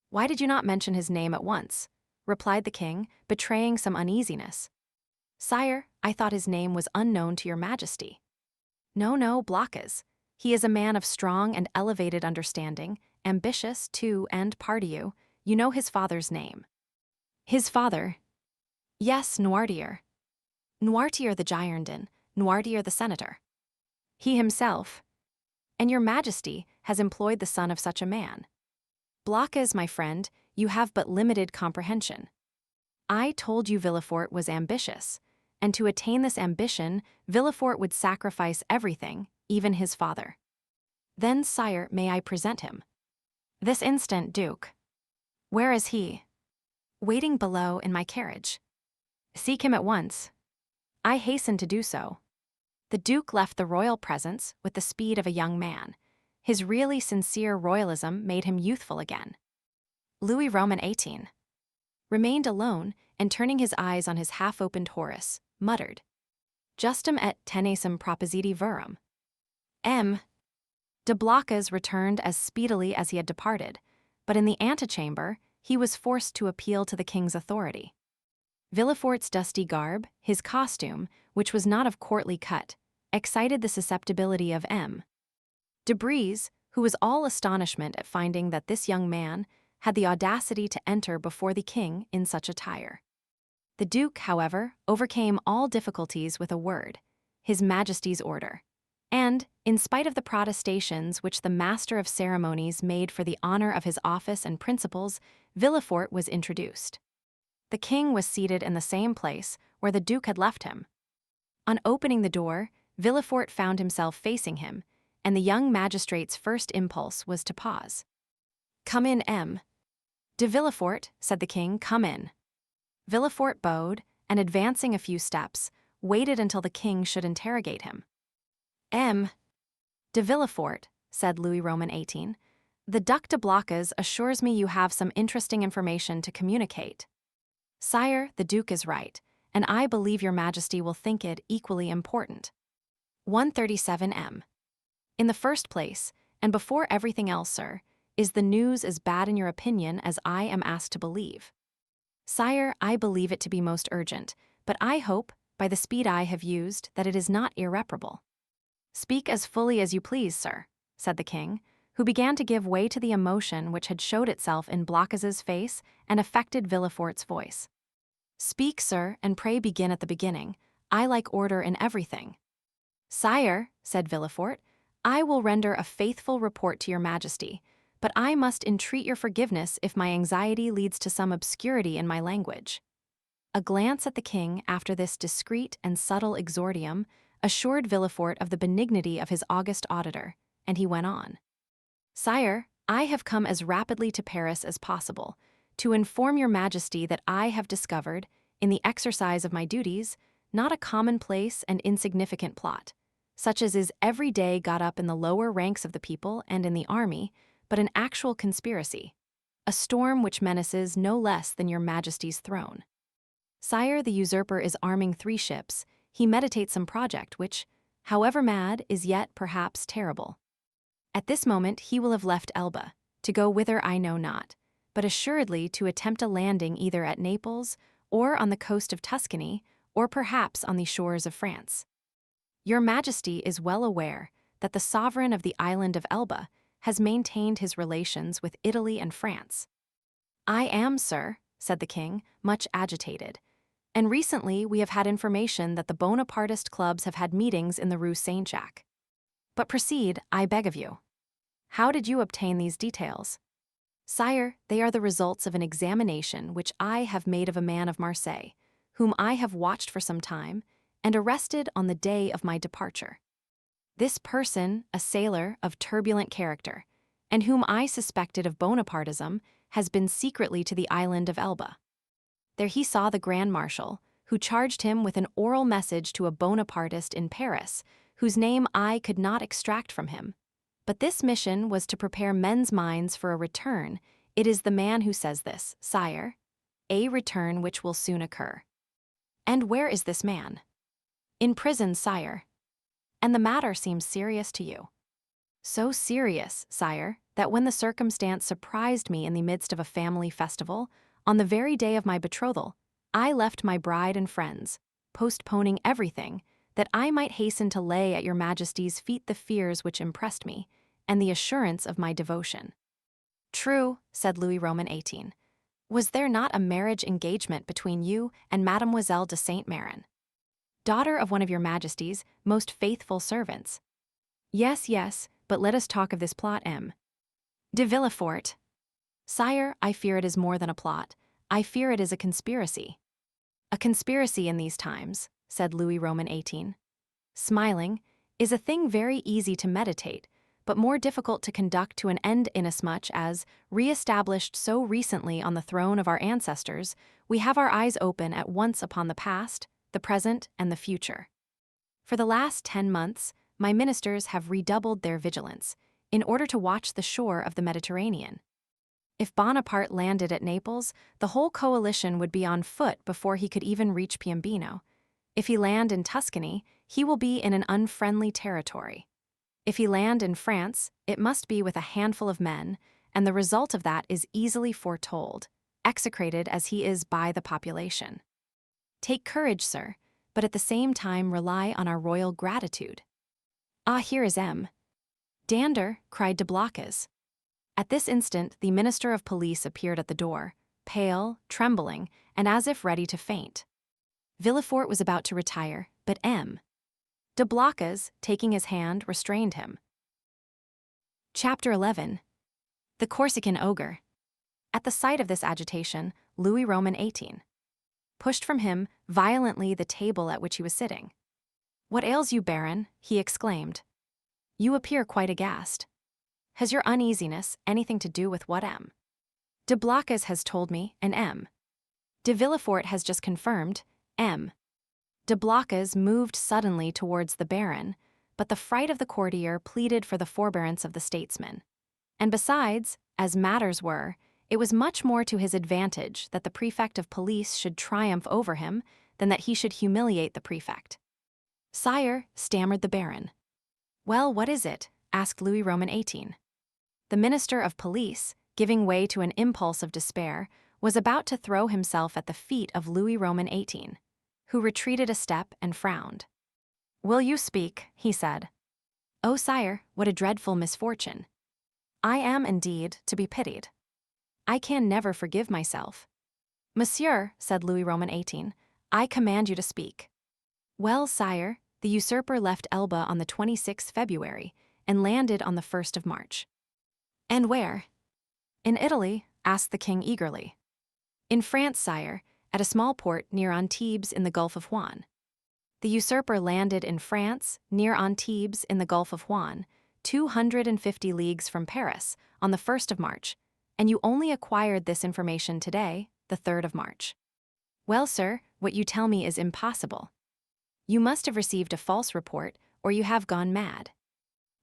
Why did you not mention his name at once? Replied the king, betraying some uneasiness. Sire, I thought his name was unknown to your majesty. No, no, Blocas. He is a man of strong and elevated understanding, ambitious too, and pardieu, you know his father's name. His father? Yes, Noirtier. Noirtier the Girondin, Noirtier the senator. He himself. And your majesty has employed the son of such a man. Blocas, my friend, you have but limited comprehension. I told you Villefort was ambitious, and to attain this ambition, Villefort would sacrifice everything, even his father. Then, sire, may I present him? This instant, Duke. Where is he? Waiting below in my carriage. Seek him at once. I hastened to do so. The Duke left the royal presence with the speed of a young man. His really sincere royalism made him youthful again. Louis Roman 18 remained alone and turning his eyes on his half-opened Horace, muttered, Justum et tenacem propositi verum. M. De Blocas returned as speedily as he had departed, but in the antechamber he was forced to appeal to the king's authority. Villefort's dusty garb, his costume, which was not of courtly cut, excited the susceptibility of M. De Brézé, who was all astonishment at finding that this young man had the audacity to enter before the king in such attire. The Duke, however, overcame all difficulties with a word, His Majesty's order, and, in spite of the protestations which the master of ceremonies made for the honor of his office and principles, Villefort was introduced. The king was seated in the same place where the Duke had left him. On opening the door, Villefort found himself facing him, and the young magistrate's first impulse was to pause. Come in, M. De Villefort, said the king, come in. Villefort bowed, and advancing a few steps, waited until the king should interrogate him. M. De Villefort, said Louis Roman 18, the Duc de Blocas assures me you have some interesting information to communicate. Sire, the Duke is right, and I believe your Majesty will think it equally important. 137 M. In the first place, and before everything else, sir, is the news as bad in your opinion as I am asked to believe? Sire, I believe it to be most urgent, but I hope, by the speed I have used, that it is not irreparable. Speak as fully as you please, sir, said the king, who began to give way to the emotion which had showed itself in Blocas's face and affected Villefort's voice. Speak, sir, and pray begin at the beginning. I like order in everything. Sire, said Villefort, I will render a faithful report to your Majesty, but I must entreat your forgiveness if my anxiety leads to some obscurity in my language. A glance at the king after this discreet and subtle exordium assured Villefort of the benignity of his august auditor, and he went on. Sire, I have come as rapidly to Paris as possible, to inform your Majesty that I have discovered, in the exercise of my duties, not a commonplace and insignificant plot, such as is every day got up in the lower ranks of the people and in the army, but an actual conspiracy, a storm which menaces no less than your Majesty's throne. Sire, the usurper is arming 3 ships. He meditates some project which, however mad, is yet perhaps terrible. At this moment he will have left Elba, to go whither I know not, but assuredly to attempt a landing either at Naples, or on the coast of Tuscany, or perhaps on the shores of France. Your Majesty is well aware that the sovereign of the island of Elba has maintained his relations with Italy and France. I am, sir, said the king, much agitated, and recently we have had information that the Bonapartist clubs have had meetings in the Rue Saint-Jacques. But proceed, I beg of you. How did you obtain these details? Sire, they are the results of an examination which I have made of a man of Marseilles, whom I have watched for some time, and arrested on the day of my departure. This person, a sailor of turbulent character, and whom I suspected of Bonapartism, has been secretly to the island of Elba. There he saw the Grand Marshal, who charged him with an oral message to a Bonapartist in Paris, whose name I could not extract from him. But this mission was to prepare men's minds for a return. It is the man who says this, sire, a return which will soon occur. And where is this man? In prison, sire. And the matter seems serious to you. So serious, sire, that when the circumstance surprised me in the midst of a family festival, on the very day of my betrothal, I left my bride and friends, postponing everything, that I might hasten to lay at your Majesty's feet the fears which impressed me, and the assurance of my devotion. True, said Louis Roman 18. Was there not a marriage engagement between you and Mademoiselle de Saint-Méran, daughter of one of your Majesty's most faithful servants? Yes, but let us talk of this plot, M. De Villefort. Sire, I fear it is more than a plot. I fear it is a conspiracy. A conspiracy in these times, said Louis Roman 18, smiling, is a thing very easy to meditate, but more difficult to conduct to an end inasmuch as, re-established so recently on the throne of our ancestors, we have our eyes open at once upon the past, the present, and the future. For the last 10 months, my ministers have redoubled their vigilance, in order to watch the shore of the Mediterranean. If Bonaparte landed at Naples, the whole coalition would be on foot before he could even reach Piombino. If he land in Tuscany, he will be in an unfriendly territory. If he land in France, it must be with a handful of men, and the result of that is easily foretold, execrated as he is by the population. Take courage, sir, but at the same time rely on our royal gratitude. Ah, here is M. Dander, cried de Blocas. At this instant, the Minister of Police appeared at the door, pale, trembling, and as if ready to faint. Villefort was about to retire, but M. De Blocas, taking his hand, restrained him. Chapter 11. The Corsican Ogre. At the sight of this agitation, Louis Roman XVIII pushed from him violently the table at which he was sitting. "What ails you, Baron?" he exclaimed. "You appear quite aghast. Has your uneasiness anything to do with what M. de Blocas has told me, and M. de Villefort has just confirmed? M. de Blocas moved suddenly towards the Baron, but the fright of the courtier pleaded for the forbearance of the statesman. And besides, as matters were, it was much more to his advantage that the prefect of police should triumph over him than that he should humiliate the prefect. "Sire," stammered the Baron. "Well, what is it?" asked Louis Roman XVIII. The Minister of Police, giving way to an impulse of despair, was about to throw himself at the feet of Louis Roman XVIII, who retreated a step and frowned. "Will you speak?" he said. "Oh, sire, what a dreadful misfortune! I am, indeed, to be pitied. I can never forgive myself." "Monsieur," said Louis Roman XVIII, "I command you to speak." "Well, sire, the usurper left Elba on the 26th February and landed on the 1st of March. "And where?" "In Italy?" asked the king eagerly. "In France, sire, at a small port near Antibes in the Gulf of Juan." "The usurper landed in France, near Antibes in the Gulf of Juan, 250 leagues from Paris, on the 1st of March, and you only acquired this information today, the 3rd of March. Well, sir, what you tell me is impossible. You must have received a false report, or you have gone mad."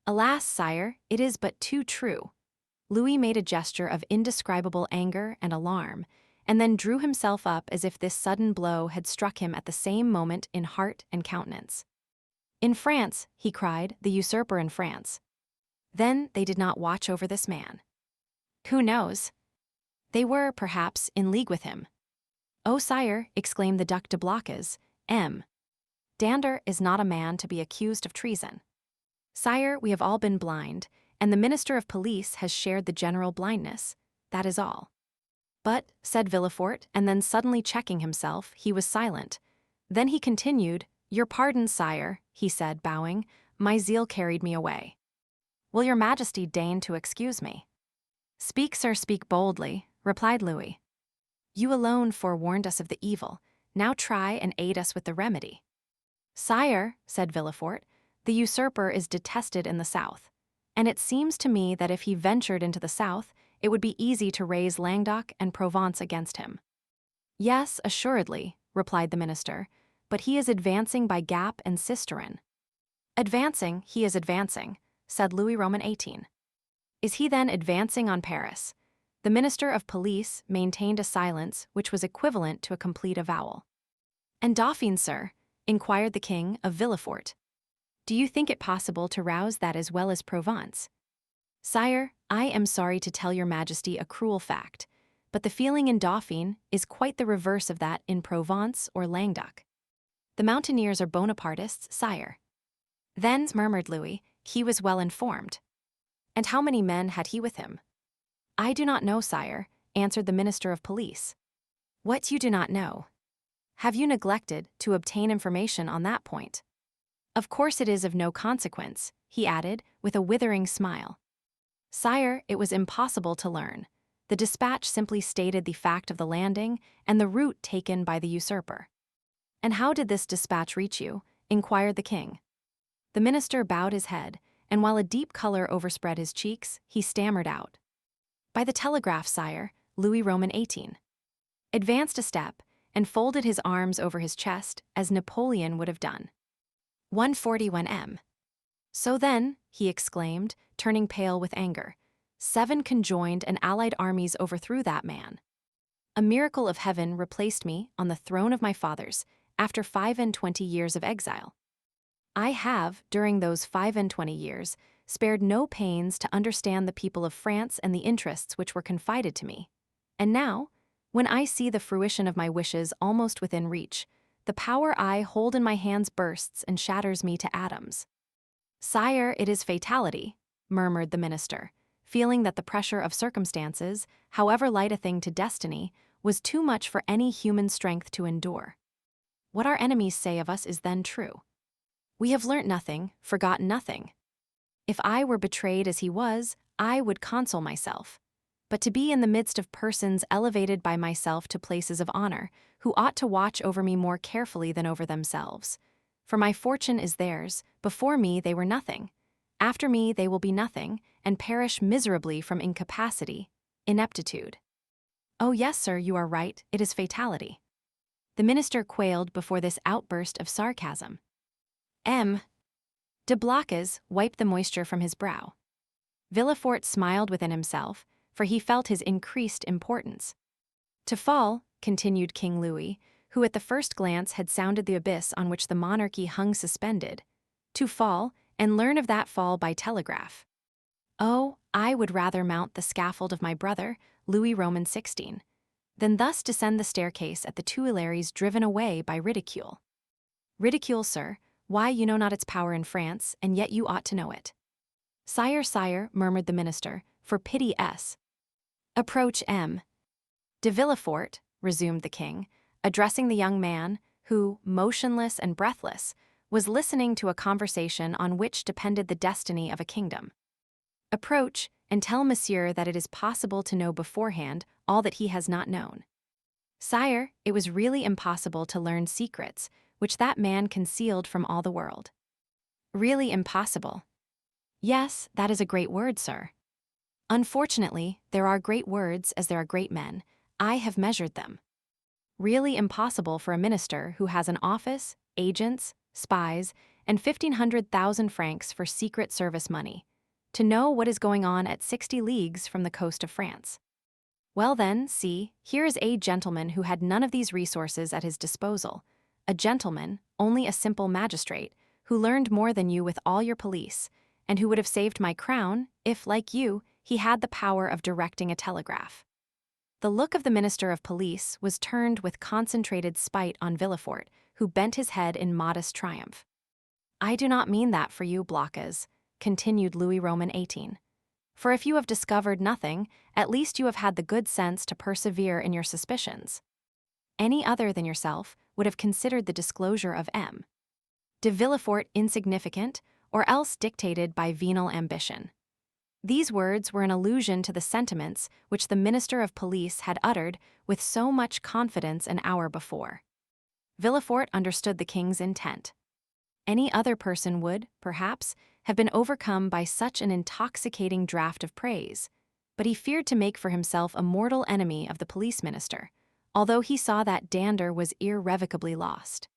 "Alas, sire, it is but too true." Louis made a gesture of indescribable anger and alarm, and then drew himself up as if this sudden blow had struck him at the same moment in heart and countenance. "In France," he cried, "the usurper in France. Then they did not watch over this man. Who knows? They were, perhaps, in league with him." "Oh, sire," exclaimed the Duc de Blocas, "M. Dander is not a man to be accused of treason." "Sire, we have all been blind, and the Minister of Police has shared the general blindness. That is all." "But," said Villefort, and then suddenly checking himself, he was silent. Then he continued, "Your pardon, sire," he said, bowing, "my zeal carried me away. Will your Majesty deign to excuse me?" "Speak, sir, speak boldly," replied Louis. "You alone forewarned us of the evil. Now try and aid us with the remedy." "Sire," said Villefort, "the usurper is detested in the south, and it seems to me that if he ventured into the south, it would be easy to raise Languedoc and Provence against him." "Yes, assuredly," replied the minister, "but he is advancing by Gap and Sisteron." "Advancing, he is advancing," said Louis Roman XVIII. "Is he then advancing on Paris?" The Minister of Police maintained a silence which was equivalent to a complete avowal. "And Dauphine, sir?" inquired the king of Villefort. "Do you think it possible to rouse that as well as Provence?" "Sire, I am sorry to tell your Majesty a cruel fact, but the feeling in Dauphine is quite the reverse of that in Provence or Languedoc. The mountaineers are Bonapartists, sire." "Then," murmured Louis, "he was well informed. And how many men had he with him?" "I do not know, sire," answered the Minister of Police. "What you do not know? Have you neglected to obtain information on that point? Of course it is of no consequence," he added, with a withering smile. "Sire, it was impossible to learn. The dispatch simply stated the fact of the landing and the route taken by the usurper." "And how did this dispatch reach you?" inquired the king. The minister bowed his head, and while a deep color overspread his cheeks, he stammered out. "By the telegraph, sire, Louis Roman 18." Advanced a step, and folded his arms over his chest as Napoleon would have done. 141 M. "So then," he exclaimed, turning pale with anger, 7 conjoined and allied armies overthrew that man. A miracle of heaven replaced me on the throne of my fathers after 25 years of exile. I have, during those 25 years, spared no pains to understand the people of France and the interests which were confided to me. And now, when I see the fruition of my wishes almost within reach, the power I hold in my hands bursts and shatters me to atoms." "Sire, it is fatality," murmured the minister, feeling that the pressure of circumstances, however light a thing to destiny, was too much for any human strength to endure. "What our enemies say of us is then true. We have learnt nothing, forgotten nothing. If I were betrayed as he was, I would console myself. But to be in the midst of persons elevated by myself to places of honor, who ought to watch over me more carefully than over themselves. For my fortune is theirs, before me they were nothing. After me they will be nothing, and perish miserably from incapacity, ineptitude." "Oh yes, sir, you are right, it is fatality." The minister quailed before this outburst of sarcasm. M. de Blocas wiped the moisture from his brow. Villefort smiled within himself, for he felt his increased importance. "To fall," continued King Louis, who at the first glance had sounded the abyss on which the monarchy hung suspended, "to fall, and learn of that fall by telegraph. Oh, I would rather mount the scaffold of my brother, Louis Roman 16, than thus descend the staircase at the Tuileries driven away by ridicule. Ridicule, sir, why you know not its power in France, and yet you ought to know it." "Sire, sire," murmured the minister, "for pity s." "Approach M. de Villefort," resumed the king, addressing the young man, who, motionless and breathless, was listening to a conversation on which depended the destiny of a kingdom. "Approach, and tell monsieur that it is possible to know beforehand all that he has not known. Sire, it was really impossible to learn secrets which that man concealed from all the world." "Really impossible." "Yes, that is a great word, sir." "Unfortunately, there are great words as there are great men. I have measured them. Really impossible for a minister who has an office, agents, spies, and 1,500,000 francs for secret service money, to know what is going on at 60 leagues from the coast of France. Well then, see, here is a gentleman who had none of these resources at his disposal, a gentleman, only a simple magistrate, who learned more than you with all your police, and who would have saved my crown if, like you, he had the power of directing a telegraph." The look of the minister of police was turned with concentrated spite on Villefort, who bent his head in modest triumph. "I do not mean that for you, Blocas," continued Louis Roman 18. "For if you have discovered nothing, at least you have had the good sense to persevere in your suspicions. Any other than yourself would have considered the disclosure of M. de Villefort insignificant, or else dictated by venal ambition." These words were an allusion to the sentiments which the minister of police had uttered with so much confidence an hour before. Villefort understood the king's intent. Any other person would, perhaps, have been overcome by such an intoxicating draught of praise, but he feared to make for himself a mortal enemy of the police minister, although he saw that dander was irrevocably lost.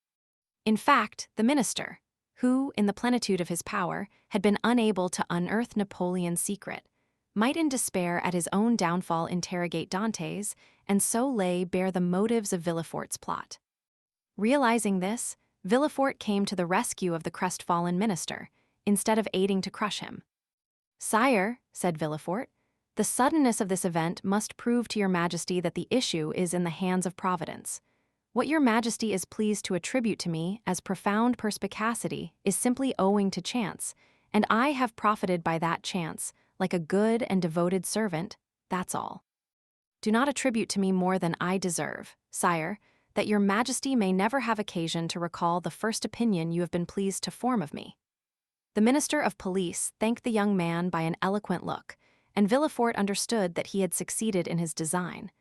In fact, the minister, who, in the plenitude of his power, had been unable to unearth Napoleon's secret, might in despair at his own downfall interrogate Dantès, and so lay bare the motives of Villefort's plot. Realizing this, Villefort came to the rescue of the crestfallen minister, instead of aiding to crush him. "Sire," said Villefort, "the suddenness of this event must prove to your majesty that the issue is in the hands of Providence. What your majesty is pleased to attribute to me as profound perspicacity is simply owing to chance, and I have profited by that chance, like a good and devoted servant, that's all. Do not attribute to me more than I deserve, sire, that your majesty may never have occasion to recall the first opinion you have been pleased to form of me." The minister of police thanked the young man by an eloquent look, and Villefort understood that he had succeeded in his design.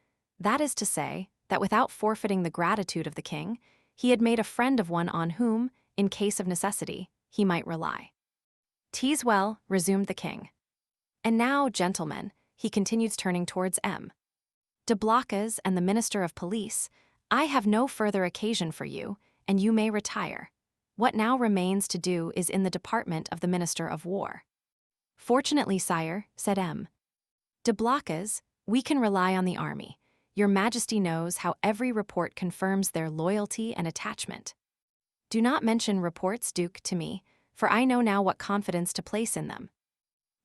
That is to say, that without forfeiting the gratitude of the king, he had made a friend of one on whom, in case of necessity, he might rely. "'Tis well," resumed the king. "And now, gentlemen," he continues, turning towards M. de Blocas and the Minister of Police, "I have no further occasion for you, and you may retire. What now remains to do is in the department of the Minister of War." "Fortunately, sire," said M. de Blocas, "we can rely on the army. Your Majesty knows how every report confirms their loyalty and attachment." "Do not mention reports, Duke, to me, for I know now what confidence to place in them."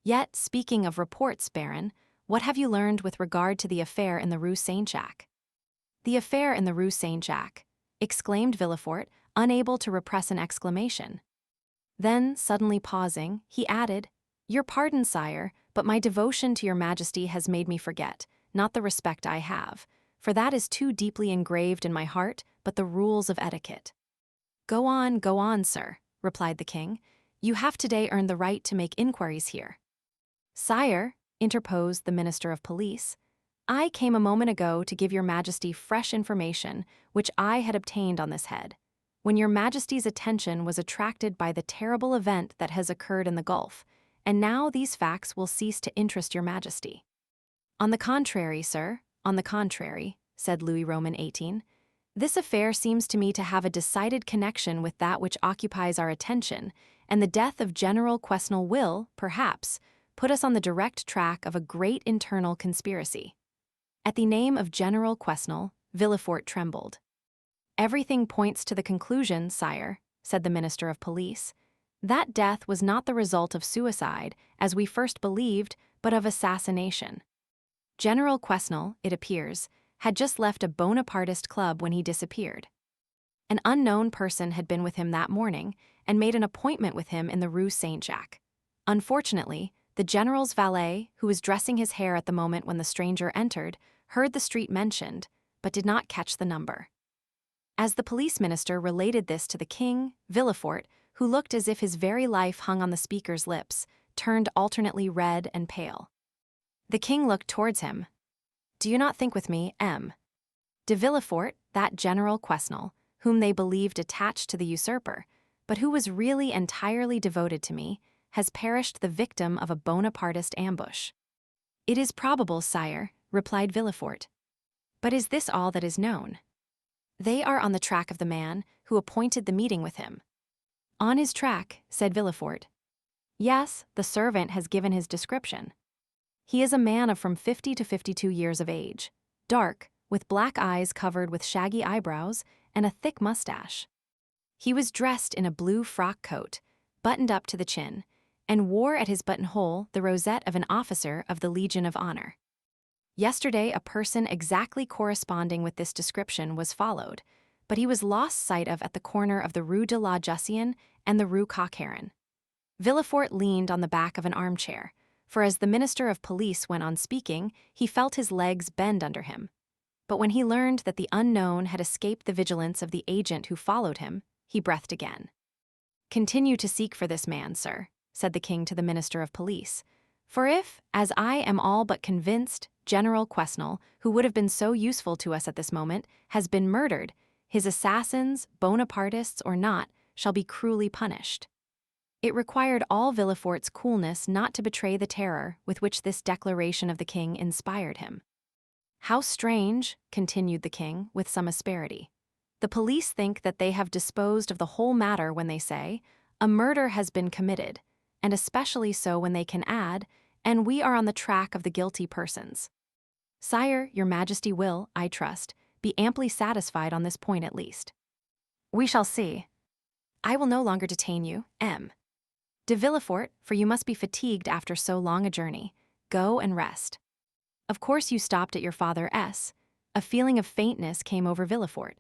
"Yet, speaking of reports, Baron, what have you learned with regard to the affair in the Rue Saint-Jacques?" "The affair in the Rue Saint-Jacques," exclaimed Villefort, unable to repress an exclamation. Then, suddenly pausing, he added, "Your pardon, sire, but my devotion to your Majesty has made me forget, not the respect I have, for that is too deeply engraved in my heart, but the rules of etiquette." Go on, sir," replied the king. "You have today earned the right to make inquiries here." "Sire," interposed the Minister of Police, "I came a moment ago to give your Majesty fresh information which I had obtained on this head, when your Majesty's attention was attracted by the terrible event that has occurred in the Gulf, and now these facts will cease to interest your Majesty." "On the contrary, sir, on the contrary," said Louis Roman XVIII. "This affair seems to me to have a decided connection with that which occupies our attention, and the death of General Quesnel will, perhaps, put us on the direct track of a great internal conspiracy." At the name of General Quesnel, Villefort trembled. "Everything points to the conclusion, sire," said the Minister of Police. "That death was not the result of suicide, as we first believed, but of assassination. General Quesnel, it appears, had just left a Bonapartist club when he disappeared. An unknown person had been with him that morning and made an appointment with him in the Rue Saint-Jacques. Unfortunately, the general's valet, who was dressing his hair at the moment when the stranger entered, heard the street mentioned, but did not catch the number. As the police minister related this to the king, Villefort, who looked as if his very life hung on the speaker's lips, turned alternately red and pale. The king looked towards him. "Do you not think with me, M. de Villefort, that General Quesnel, whom they believed attached to the usurper, but who was really entirely devoted to me, has perished the victim of a Bonapartist ambush?" "It is probable, sire," replied Villefort. "But is this all that is known?" "They are on the track of the man who appointed the meeting with him." "On his track," said Villefort. "Yes, the servant has given his description. He is a man of from 50 to 52 years of age, dark, with black eyes covered with shaggy eyebrows and a thick mustache. He was dressed in a blue frock coat, buttoned up to the chin, and wore at his buttonhole the rosette of an officer of the Legion of Honor. Yesterday a person exactly corresponding with this description was followed, but he was lost sight of at the corner of the Rue de la Jussienne and the Rue Coq-Heron." Villefort leaned on the back of an armchair, for as the Minister of Police went on speaking, he felt his legs bend under him. But when he learned that the unknown had escaped the vigilance of the agent who followed him, he breathed again. "Continue to seek for this man, sir," said the king to the Minister of Police. "For if, as I am all but convinced, General Quesnel, who would have been so useful to us at this moment, has been murdered, his assassins, Bonapartists or not, shall be cruelly punished." It required all Villefort's coolness not to betray the terror with which this declaration of the king inspired him. "How strange," continued the king, with some asperity. "The police think that they have disposed of the whole matter when they say, 'A murder has been committed,' and especially so when they can add, 'and we are on the track of the guilty persons.' Sire, your Majesty will, I trust, be amply satisfied on this point at least." "We shall see. I will no longer detain you, M. de Villefort, for you must be fatigued after so long a journey. Go and rest. Of course you stopped at your father S. A feeling of faintness came over Villefort.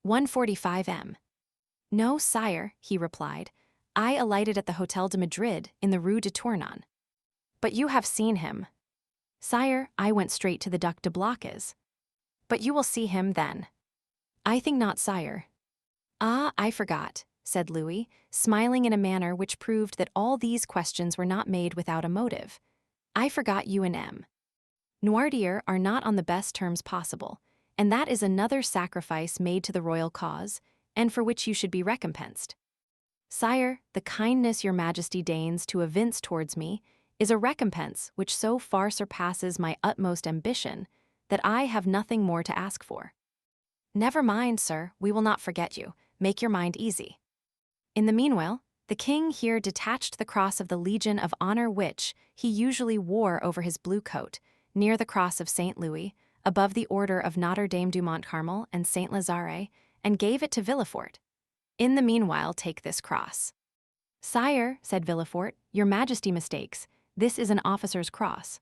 1:45 M. "No, sire," he replied. "I alighted at the Hôtel de Madrid in the Rue de Tournon." "But you have seen him." "Sire, I went straight to the Duc de Blocas." "But you will see him then." "I think not, sire." "Ah, I forgot," said Louis, smiling in a manner which proved that all these questions were not made without a motive. "I forgot you and M. Noirtier are not on the best terms possible, and that is another sacrifice made to the royal cause, and for which you should be recompensed." Sire, the kindness your majesty deigns to evince towards me is a recompense which so far surpasses my utmost ambition that I have nothing more to ask for. Never mind, sir, we will not forget you. Make your mind easy. In the meanwhile, the king here detached the cross of the Legion of Honor which he usually wore over his blue coat, near the cross of St. Louis, above the order of Notre Dame du Mont Carmel and St. Lazare, and gave it to Villefort. In the meanwhile, take this cross. Sire, said Villefort, your majesty mistakes. This is an officer's cross.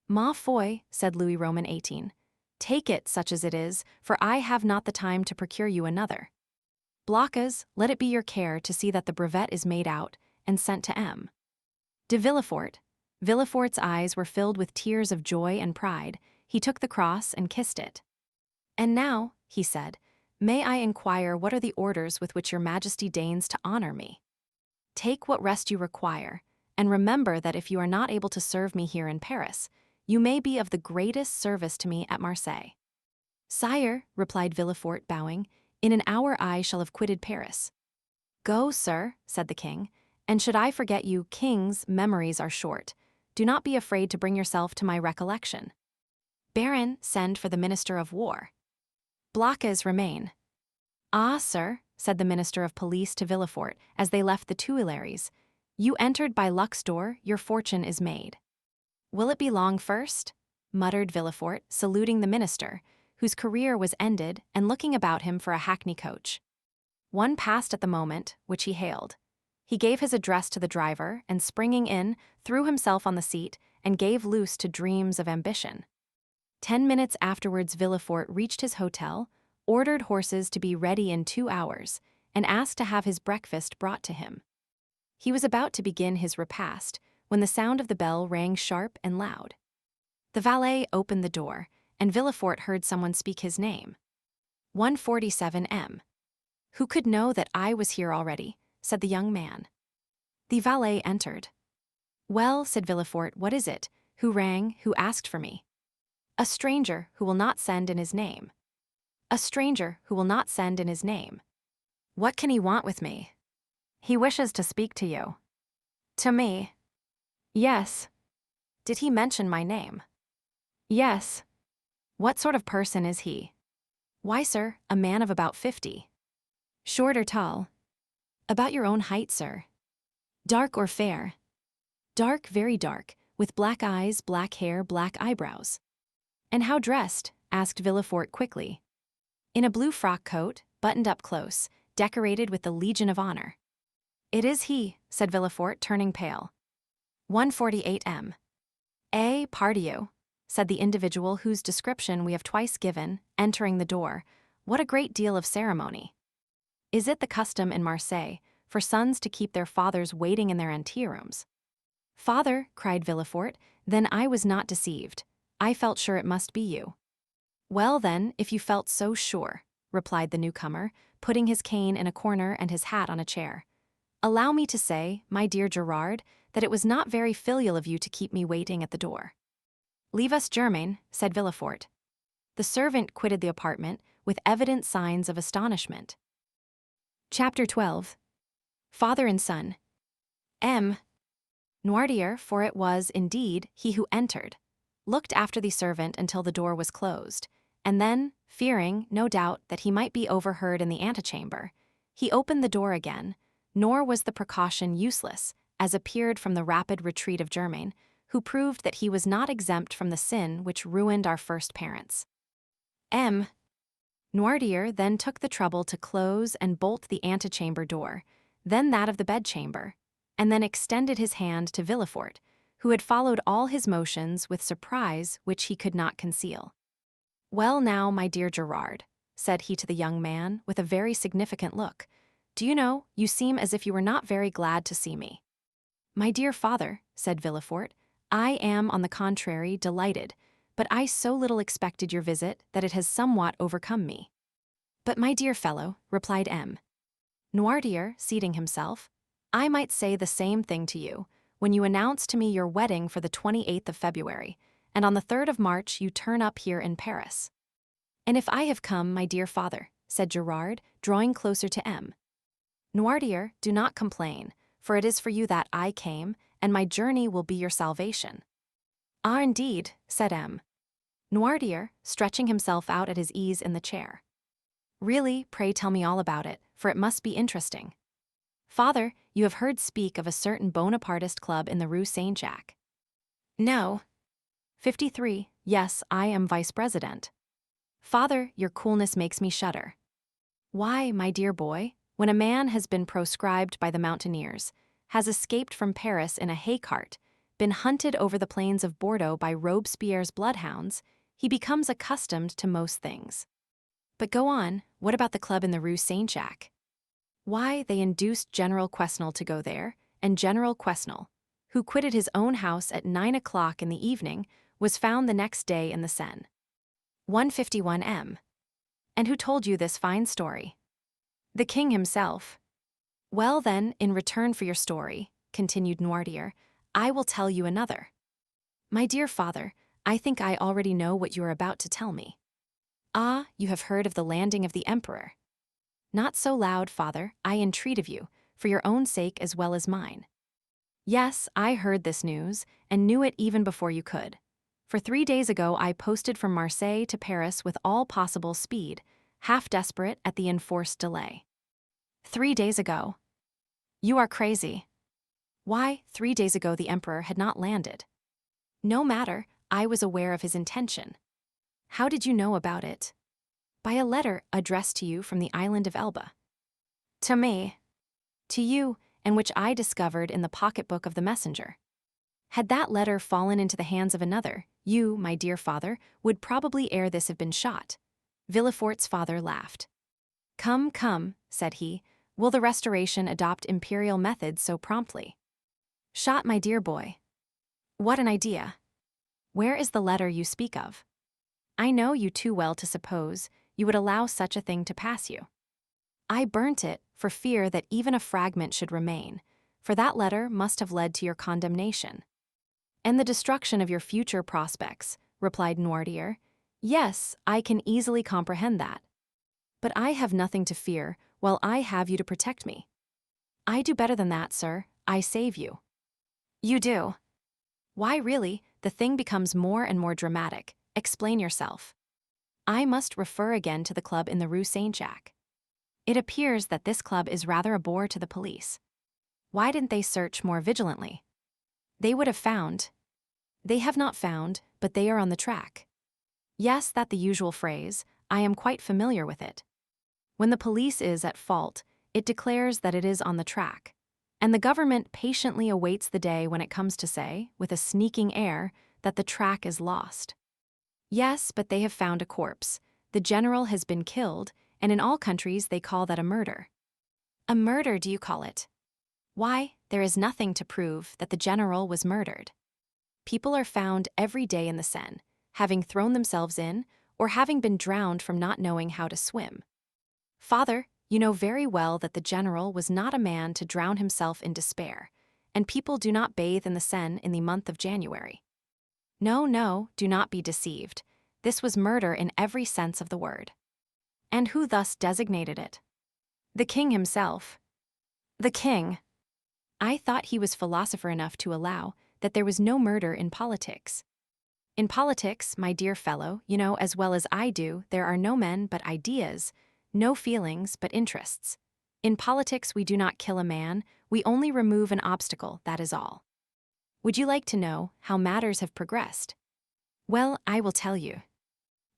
Ma foi, said Louis Roman XVIII. Take it, such as it is, for I have not the time to procure you another. Blockas, let it be your care to see that the brevet is made out and sent to M. De Villefort. Villefort's eyes were filled with tears of joy and pride. He took the cross and kissed it. And now, he said, may I inquire what are the orders with which your majesty deigns to honor me? Take what rest you require, and remember that if you are not able to serve me here in Paris, you may be of the greatest service to me at Marseilles. Sire, replied Villefort, bowing, in an hour I shall have quitted Paris. Go, sir, said the king, and should I forget you, kings' memories are short. Do not be afraid to bring yourself to my recollection. Baron, send for the minister of war. Blockas, remain. Ah, sir, said the minister of police to Villefort as they left the Tuileries, you entered by luck's door, your fortune is made. Will it be long first? Muttered Villefort, saluting the minister, whose career was ended, and looking about him for a hackney coach. One passed at the moment, which he hailed. He gave his address to the driver, and springing in, threw himself on the seat and gave loose to dreams of ambition. 10 minutes afterwards Villefort reached his hotel, ordered horses to be ready in 2 hours, and asked to have his breakfast brought to him. He was about to begin his repast when the sound of the bell rang sharp and loud. The valet opened the door, and Villefort heard someone speak his name. 147 M. Who could know that I was here already? Said the young man. The valet entered. Well, said Villefort, what is it? Who rang? Who asked for me? A stranger who will not send in his name. A stranger who will not send in his name. What can he want with me? He wishes to speak to you. To me? Yes. Did he mention my name? Yes. What sort of person is he? Why, sir, a man of about 50. Short or tall? About your own height, sir. Dark or fair? Dark, very dark, with black eyes, black hair, black eyebrows. And how dressed? Asked Villefort quickly. In a blue frock coat, buttoned up close, decorated with the Legion of Honor. It is he, said Villefort, turning pale. 148 M. Pardieu, said the individual whose description we have twice given, entering the door. What a great deal of ceremony. Is it the custom in Marseilles for sons to keep their fathers waiting in their anterooms? Father, cried Villefort, then I was not deceived. I felt sure it must be you. Well then, if you felt so sure, replied the newcomer, putting his cane in a corner and his hat on a chair. Allow me to say, my dear Gerard, that it was not very filial of you to keep me waiting at the door. Leave us, Germain, said Villefort. The servant quitted the apartment with evident signs of astonishment. Chapter 12. Father and Son. M. Noirtier, for it was, indeed, he who entered, looked after the servant until the door was closed, and then, fearing, no doubt, that he might be overheard in the antechamber, he opened the door again, nor was the precaution useless, as appeared from the rapid retreat of Germain, who proved that he was not exempt from the sin which ruined our first parents. M. Noirtier then took the trouble to close and bolt the antechamber door, then that of the bedchamber, and then extended his hand to Villefort, who had followed all his motions with surprise which he could not conceal. Well now, my dear Gerard, said he to the young man with a very significant look, do you know, you seem as if you were not very glad to see me. My dear father, said Villefort, I am, on the contrary, delighted, but I so little expected your visit that it has somewhat overcome me. But my dear fellow, replied M. Noirtier, seating himself, I might say the same thing to you, when you announce to me your wedding for the 28th of February, and on the 3rd of March you turn up here in Paris. And if I have come, my dear father, said Gerard, drawing closer to M. Noirtier, do not complain, for it is for you that I came, and my journey will be your salvation. Ah, indeed, said M. Noirtier, stretching himself out at his ease in the chair. Really, pray tell me all about it, for it must be interesting. Father, you have heard speak of a certain Bonapartist club in the Rue Saint-Jacques. No. 53, yes, I am vice president. Father, your coolness makes me shudder. Why, my dear boy, when a man has been proscribed by the mountaineers, has escaped from Paris in a hay cart, been hunted over the plains of Bordeaux by Robespierre's bloodhounds, he becomes accustomed to most things. But go on, what about the club in the Rue Saint-Jacques? Why, they induced General Quesnel to go there, and General Quesnel, who quitted his own house at 9 o'clock in the evening, was found the next day in the Seine. 151 M. And who told you this fine story? The king himself. Well then, in return for your story, continued Noirtier, I will tell you another. My dear father, I think I already know what you are about to tell me. Ah, you have heard of the landing of the emperor. Not so loud, father, I entreat of you, for your own sake as well as mine. Yes, I heard this news, and knew it even before you could. For 3 days ago I posted from Marseilles to Paris with all possible speed, half desperate at the enforced delay. 3 days ago. You are crazy. Why, 3 days ago the emperor had not landed. No matter, I was aware of his intention. How did you know about it? By a letter addressed to you from the island of Elba. To me. To you, and which I discovered in the pocketbook of the messenger. Had that letter fallen into the hands of another, you, my dear father, would probably ere this have been shot. Villefort's father laughed. Come, come, said he, will the Restoration adopt imperial methods so promptly? Shot, my dear boy. What an idea. Where is the letter you speak of? I know you too well to suppose you would allow such a thing to pass you. I burnt it for fear that even a fragment should remain, for that letter must have led to your condemnation. And the destruction of your future prospects, replied Noirtier. Yes, I can easily comprehend that. But I have nothing to fear, while I have you to protect me. I do better than that, sir, I save you. You do. Why really, the thing becomes more and more dramatic. Explain yourself. I must refer again to the club in the Rue Saint-Jacques. It appears that this club is rather a bore to the police. Why didn't they search more vigilantly? They would have found. They have not found, but they are on the track. Yes, that's the usual phrase, I am quite familiar with it. When the police is at fault, it declares that it is on the track. And the government patiently awaits the day when it comes to say, with a sneaking air, that the track is lost. Yes, but they have found a corpse. The general has been killed, and in all countries they call that a murder. A murder, do you call it? Why, there is nothing to prove that the general was murdered. People are found every day in the Seine, having thrown themselves in, or having been drowned from not knowing how to swim. Father, you know very well that the general was not a man to drown himself in despair, and people do not bathe in the Seine in the month of January. No, no, do not be deceived. This was murder in every sense of the word. And who thus designated it? The king himself. The king. I thought he was philosopher enough to allow that there was no murder in politics. In politics, my dear fellow, you know as well as I do, there are no men but ideas, no feelings but interests. In politics we do not kill a man, we only remove an obstacle, that is all. Would you like to know how matters have progressed? Well, I will tell you.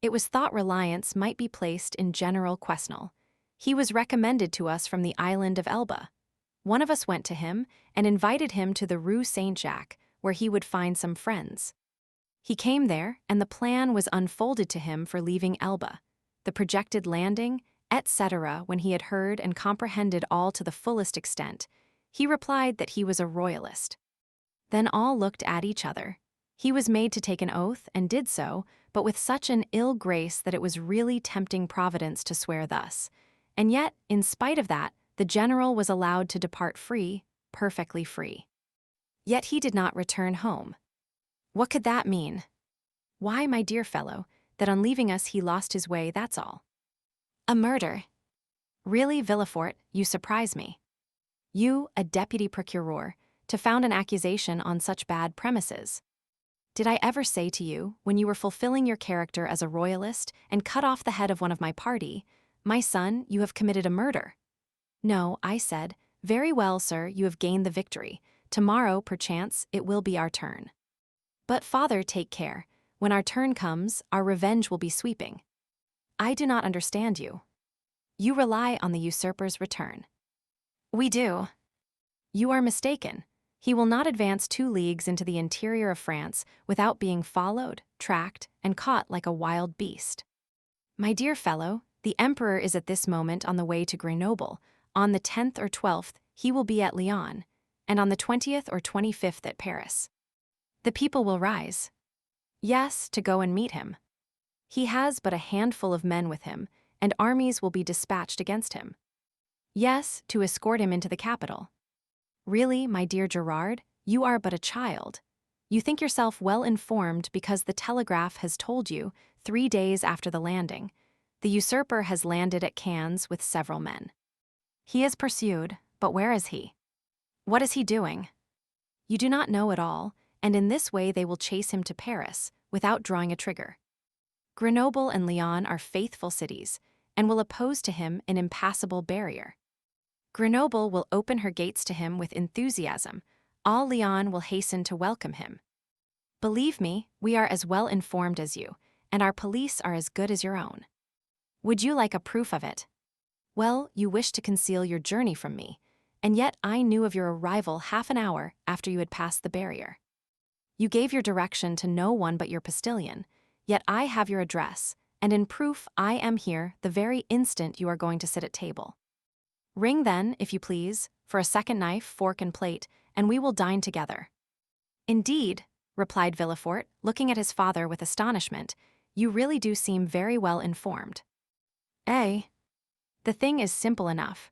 It was thought reliance might be placed in General Quesnel. He was recommended to us from the island of Elba. One of us went to him and invited him to the Rue Saint-Jacques, where he would find some friends. He came there, and the plan was unfolded to him for leaving Elba, the projected landing, etc. When he had heard and comprehended all to the fullest extent, he replied that he was a royalist. Then all looked at each other. He was made to take an oath, and did so, but with such an ill grace that it was really tempting Providence to swear thus. And yet, in spite of that, the general was allowed to depart free, perfectly free. Yet he did not return home. What could that mean? Why, my dear fellow, that on leaving us he lost his way, that's all. A murder. Really, Villefort, you surprise me. You, a deputy procureur, to found an accusation on such bad premises. Did I ever say to you, when you were fulfilling your character as a royalist and cut off the head of one of my party, my son, you have committed a murder? No, I said, very well, sir, you have gained the victory. Tomorrow, perchance, it will be our turn. But father, take care. When our turn comes, our revenge will be sweeping. I do not understand you. You rely on the usurper's return. We do. You are mistaken. He will not advance 2 leagues into the interior of France without being followed, tracked, and caught like a wild beast. My dear fellow, the emperor is at this moment on the way to Grenoble. On the 10th or 12th, he will be at Lyon, and on the 20th or 25th at Paris. The people will rise. Yes, to go and meet him. He has but a handful of men with him, and armies will be dispatched against him. Yes, to escort him into the capital. Really, my dear Gerard, you are but a child. You think yourself well informed because the telegraph has told you, 3 days after the landing, the usurper has landed at Cannes with several men. He is pursued, but where is he? What is he doing? You do not know at all, and in this way they will chase him to Paris, without drawing a trigger. Grenoble and Lyon are faithful cities, and will oppose to him an impassable barrier. Grenoble will open her gates to him with enthusiasm. All Lyon will hasten to welcome him. Believe me, we are as well informed as you, and our police are as good as your own. Would you like a proof of it? Well, you wish to conceal your journey from me, and yet I knew of your arrival half an hour after you had passed the barrier. You gave your direction to no one but your postilion, yet I have your address, and in proof I am here the very instant you are going to sit at table. Ring then, if you please, for a second knife, fork, and plate, and we will dine together. Indeed, replied Villefort, looking at his father with astonishment, you really do seem very well informed. Eh? The thing is simple enough.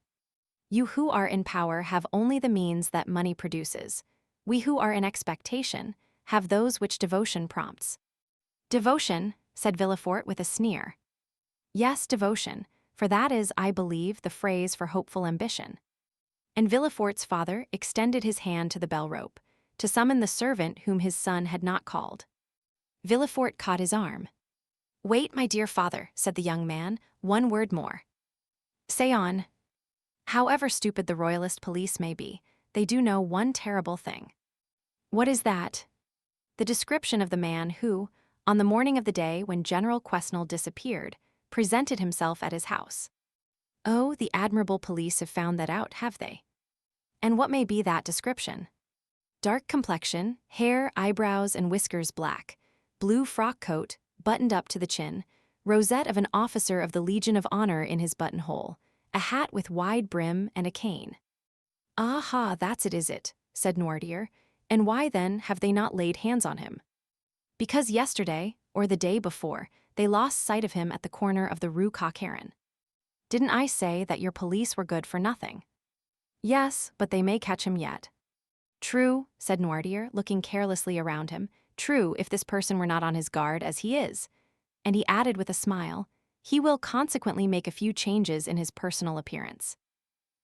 You who are in power have only the means that money produces. We who are in expectation have those which devotion prompts. Devotion, said Villefort with a sneer. Yes, devotion, for that is, I believe, the phrase for hopeful ambition. And Villefort's father extended his hand to the bell rope, to summon the servant whom his son had not called. Villefort caught his arm. Wait, my dear father, said the young man, one word more. Say on. However stupid the royalist police may be, they do know one terrible thing. What is that? The description of the man who, on the morning of the day when General Quesnel disappeared, presented himself at his house. Oh, the admirable police have found that out, have they? And what may be that description? Dark complexion, hair, eyebrows, and whiskers black, blue frock coat, buttoned up to the chin, rosette of an officer of the Legion of Honor in his buttonhole, a hat with wide brim and a cane. Ah-ha, that's it, is it, said Noirtier, and why then have they not laid hands on him? Because yesterday, or the day before, they lost sight of him at the corner of the Rue Coq-Héron. Didn't I say that your police were good for nothing? Yes, but they may catch him yet. True, said Noirtier, looking carelessly around him, true if this person were not on his guard as he is. And he added with a smile, he will consequently make a few changes in his personal appearance.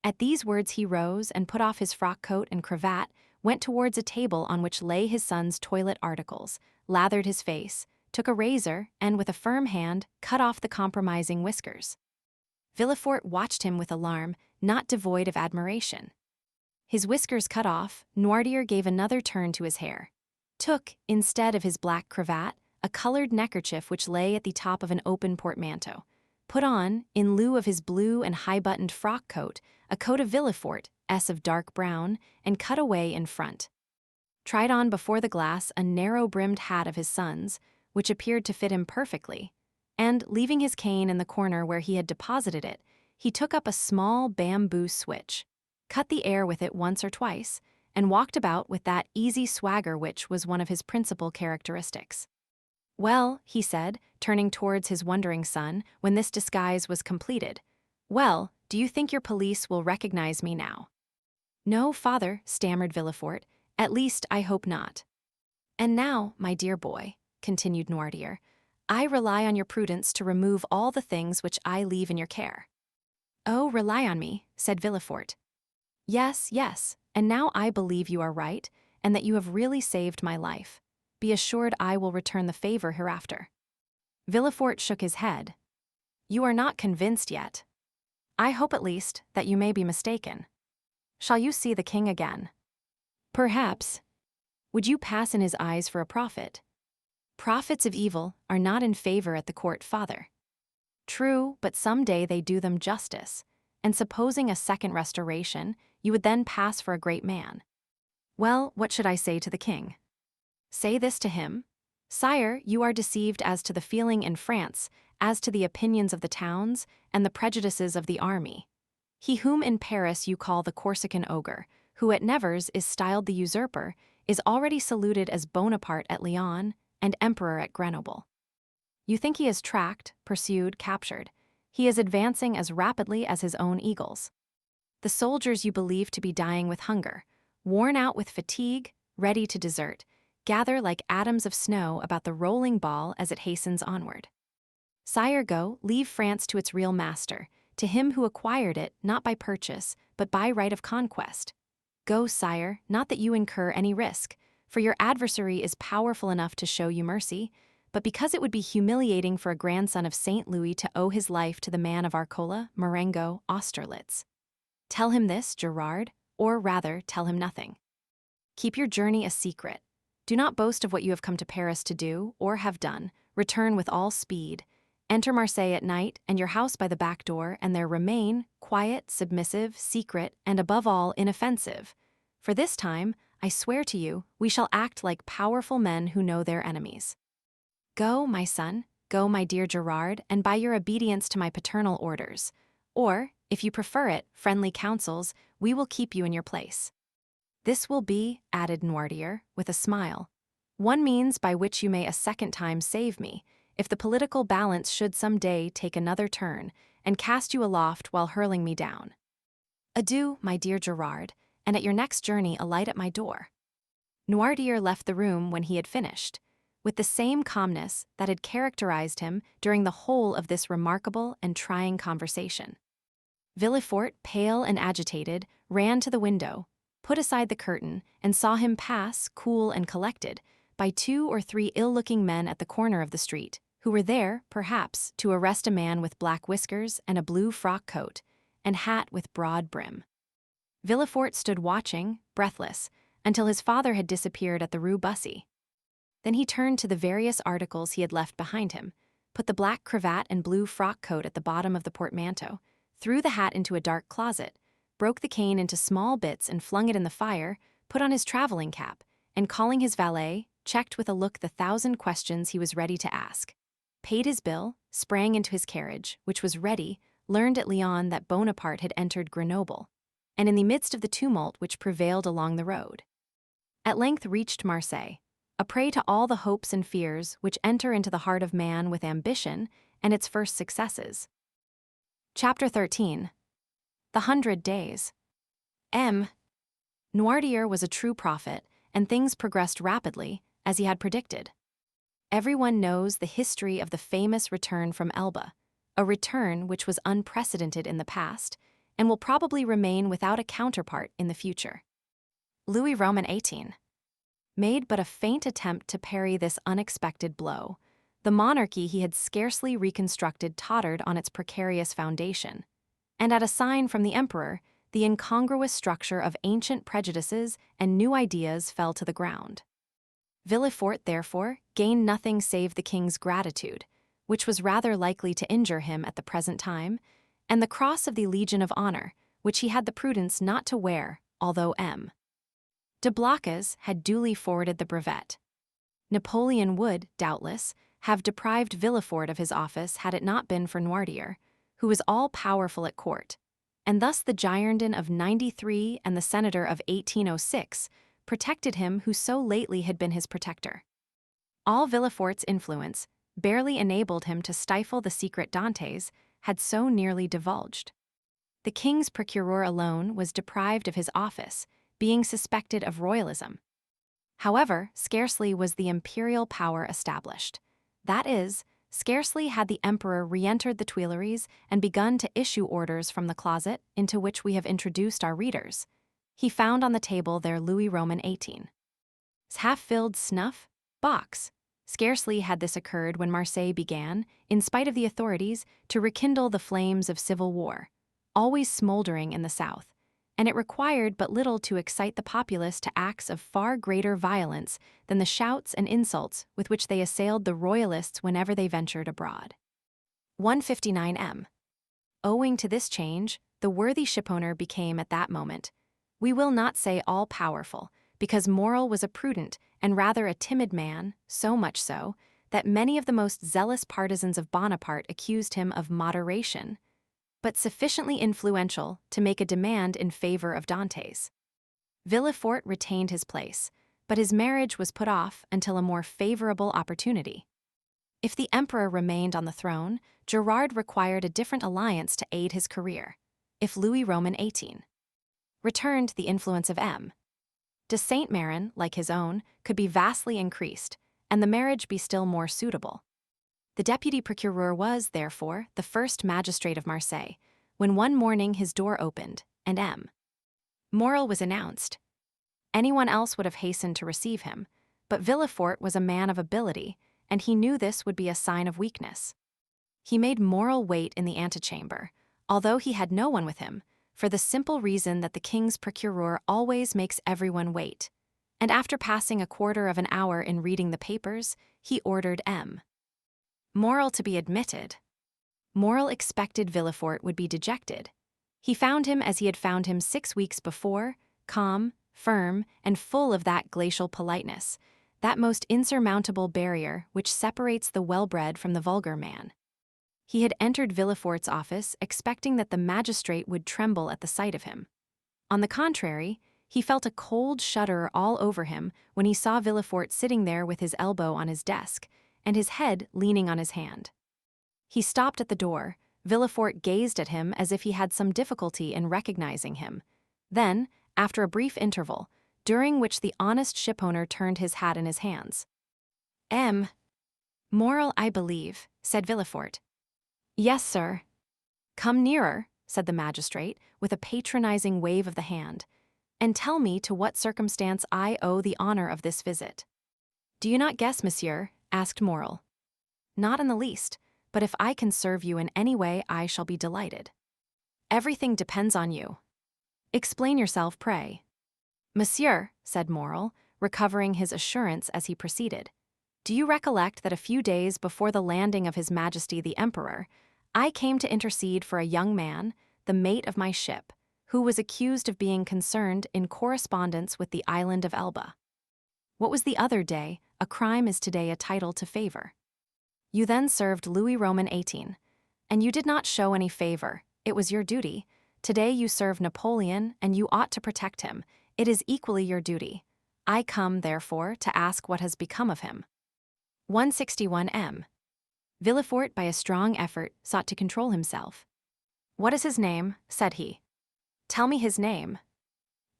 At these words he rose and put off his frock coat and cravat, went towards a table on which lay his son's toilet articles, lathered his face, took a razor, and with a firm hand, cut off the compromising whiskers. Villefort watched him with alarm, not devoid of admiration. His whiskers cut off, Noirtier gave another turn to his hair, took, instead of his black cravat, a colored neckerchief which lay at the top of an open portmanteau, put on, in lieu of his blue and high-buttoned frock coat, a coat of Villefort, of dark brown, and cut away in front. Tried on before the glass a narrow-brimmed hat of his son's, which appeared to fit him perfectly, and, leaving his cane in the corner where he had deposited it, he took up a small bamboo switch, cut the air with it once or twice, and walked about with that easy swagger which was one of his principal characteristics. Well, he said, turning towards his wondering son, when this disguise was completed, well, do you think your police will recognize me now? No, father, stammered Villefort, at least I hope not. And now, my dear boy, continued Noirtier, I rely on your prudence to remove all the things which I leave in your care. Oh, rely on me, said Villefort. Yes, yes, and now I believe you are right, and that you have really saved my life. Be assured I will return the favor hereafter. Villefort shook his head. You are not convinced yet. I hope at least that you may be mistaken. Shall you see the king again? Perhaps. Would you pass in his eyes for a prophet? Prophets of evil are not in favor at the court, father. True, but some day they do them justice, and supposing a second restoration, you would then pass for a great man. Well, what should I say to the king? Say this to him: Sire, you are deceived as to the feeling in France, as to the opinions of the towns, and the prejudices of the army. He whom in Paris you call the Corsican ogre, who at Nevers is styled the usurper, is already saluted as Bonaparte at Lyon and Emperor at Grenoble. You think he is tracked, pursued, captured. He is advancing as rapidly as his own eagles. The soldiers you believe to be dying with hunger, worn out with fatigue, ready to desert, gather like atoms of snow about the rolling ball as it hastens onward. Sire, go, leave France to its real master, to him who acquired it not by purchase, but by right of conquest. Go, sire, not that you incur any risk, for your adversary is powerful enough to show you mercy, but because it would be humiliating for a grandson of Saint Louis to owe his life to the man of Arcola, Marengo, Austerlitz. Tell him this, Gerard, or rather, tell him nothing. Keep your journey a secret. Do not boast of what you have come to Paris to do, or have done. Return with all speed. Enter Marseilles at night, and your house by the back door, and there remain, quiet, submissive, secret, and above all, inoffensive. For this time, I swear to you, we shall act like powerful men who know their enemies. Go, my son, go, my dear Gerard, and by your obedience to my paternal orders, or, if you prefer it, friendly counsels, we will keep you in your place. This will be, added Noirtier, with a smile, one means by which you may a second time save me, if the political balance should some day take another turn, and cast you aloft while hurling me down. Adieu, my dear Gerard, and at your next journey alight at my door. Noirtier left the room when he had finished, with the same calmness that had characterized him during the whole of this remarkable and trying conversation. Villefort, pale and agitated, ran to the window, put aside the curtain, and saw him pass, cool and collected, by 2 or 3 ill-looking men at the corner of the street, who were there, perhaps, to arrest a man with black whiskers and a blue frock coat, and hat with broad brim. Villefort stood watching, breathless, until his father had disappeared at the Rue Bussy. Then he turned to the various articles he had left behind him, put the black cravat and blue frock coat at the bottom of the portmanteau, threw the hat into a dark closet, broke the cane into small bits and flung it in the fire, put on his traveling cap, and calling his valet, checked with a look the 1,000 questions he was ready to ask, paid his bill, sprang into his carriage, which was ready, learned at Lyon that Bonaparte had entered Grenoble, and in the midst of the tumult which prevailed along the road, at length reached Marseilles, a prey to all the hopes and fears which enter into the heart of man with ambition and its first successes. Chapter 13. The 100 Days. Noirtier was a true prophet, and things progressed rapidly, as he had predicted. Everyone knows the history of the famous return from Elba, a return which was unprecedented in the past, and will probably remain without a counterpart in the future. Louis Roman XVIII made but a faint attempt to parry this unexpected blow. The monarchy he had scarcely reconstructed tottered on its precarious foundation, and at a sign from the emperor, the incongruous structure of ancient prejudices and new ideas fell to the ground. Villefort, therefore, gained nothing save the king's gratitude, which was rather likely to injure him at the present time, and the cross of the Legion of Honor, which he had the prudence not to wear, although de Blocas had duly forwarded the brevet. Napoleon would, doubtless, have deprived Villefort of his office had it not been for Noirtier, who was all-powerful at court, and thus the Girondin of '93 and the senator of 1806 protected him who so lately had been his protector. All Villefort's influence, barely enabled him to stifle the secret Dantès had so nearly divulged. The king's procureur alone was deprived of his office, being suspected of royalism. However, scarcely was the imperial power established. That is, Scarcely had the emperor re-entered the Tuileries and begun to issue orders from the closet into which we have introduced our readers, he found on the table their Louis Roman 18's half-filled snuff box. Scarcely had this occurred when Marseilles began, in spite of the authorities, to rekindle the flames of civil war, always smoldering in the south, and it required but little to excite the populace to acts of far greater violence than the shouts and insults with which they assailed the royalists whenever they ventured abroad. 159 M. Owing to this change, the worthy shipowner became at that moment, we will not say all-powerful, because Morel was a prudent and rather a timid man, so much so that many of the most zealous partisans of Bonaparte accused him of moderation, but sufficiently influential to make a demand in favor of Dantès. Villefort retained his place, but his marriage was put off until a more favorable opportunity. If the emperor remained on the throne, Gerard required a different alliance to aid his career. If Louis Roman 18 returned, the influence of M. de Saint-Méran, like his own, could be vastly increased, and the marriage be still more suitable. The deputy procureur was, therefore, the first magistrate of Marseilles, when one morning his door opened, and M. Morel was announced. Anyone else would have hastened to receive him, but Villefort was a man of ability, and he knew this would be a sign of weakness. He made Morel wait in the antechamber, although he had no one with him, for the simple reason that the king's procureur always makes everyone wait, and after passing a quarter of an hour in reading the papers, he ordered M. Morel to be admitted. Morel expected Villefort would be dejected. He found him as he had found him 6 weeks before, calm, firm, and full of that glacial politeness, that most insurmountable barrier which separates the well-bred from the vulgar man. He had entered Villefort's office expecting that the magistrate would tremble at the sight of him. On the contrary, he felt a cold shudder all over him when he saw Villefort sitting there with his elbow on his desk and his head leaning on his hand. He stopped at the door. Villefort gazed at him as if he had some difficulty in recognizing him. Then, after a brief interval, during which the honest shipowner turned his hat in his hands, M. Morel, I believe, said Villefort. Yes, sir. Come nearer, said the magistrate, with a patronizing wave of the hand, and tell me to what circumstance I owe the honor of this visit. Do you not guess, monsieur? Asked Morel. Not in the least, but if I can serve you in any way, I shall be delighted. Everything depends on you. Explain yourself, pray. Monsieur, said Morel, recovering his assurance as he proceeded, do you recollect that a few days before the landing of His Majesty the Emperor, I came to intercede for a young man, the mate of my ship, who was accused of being concerned in correspondence with the island of Elba? What was the other day, a crime is today a title to favor. You then served Louis Roman 18, and you did not show any favor, it was your duty. Today you serve Napoleon, and you ought to protect him, it is equally your duty. I come, therefore, to ask what has become of him. 161 M. Villefort, by a strong effort, sought to control himself. What is his name? Said he. Tell me his name.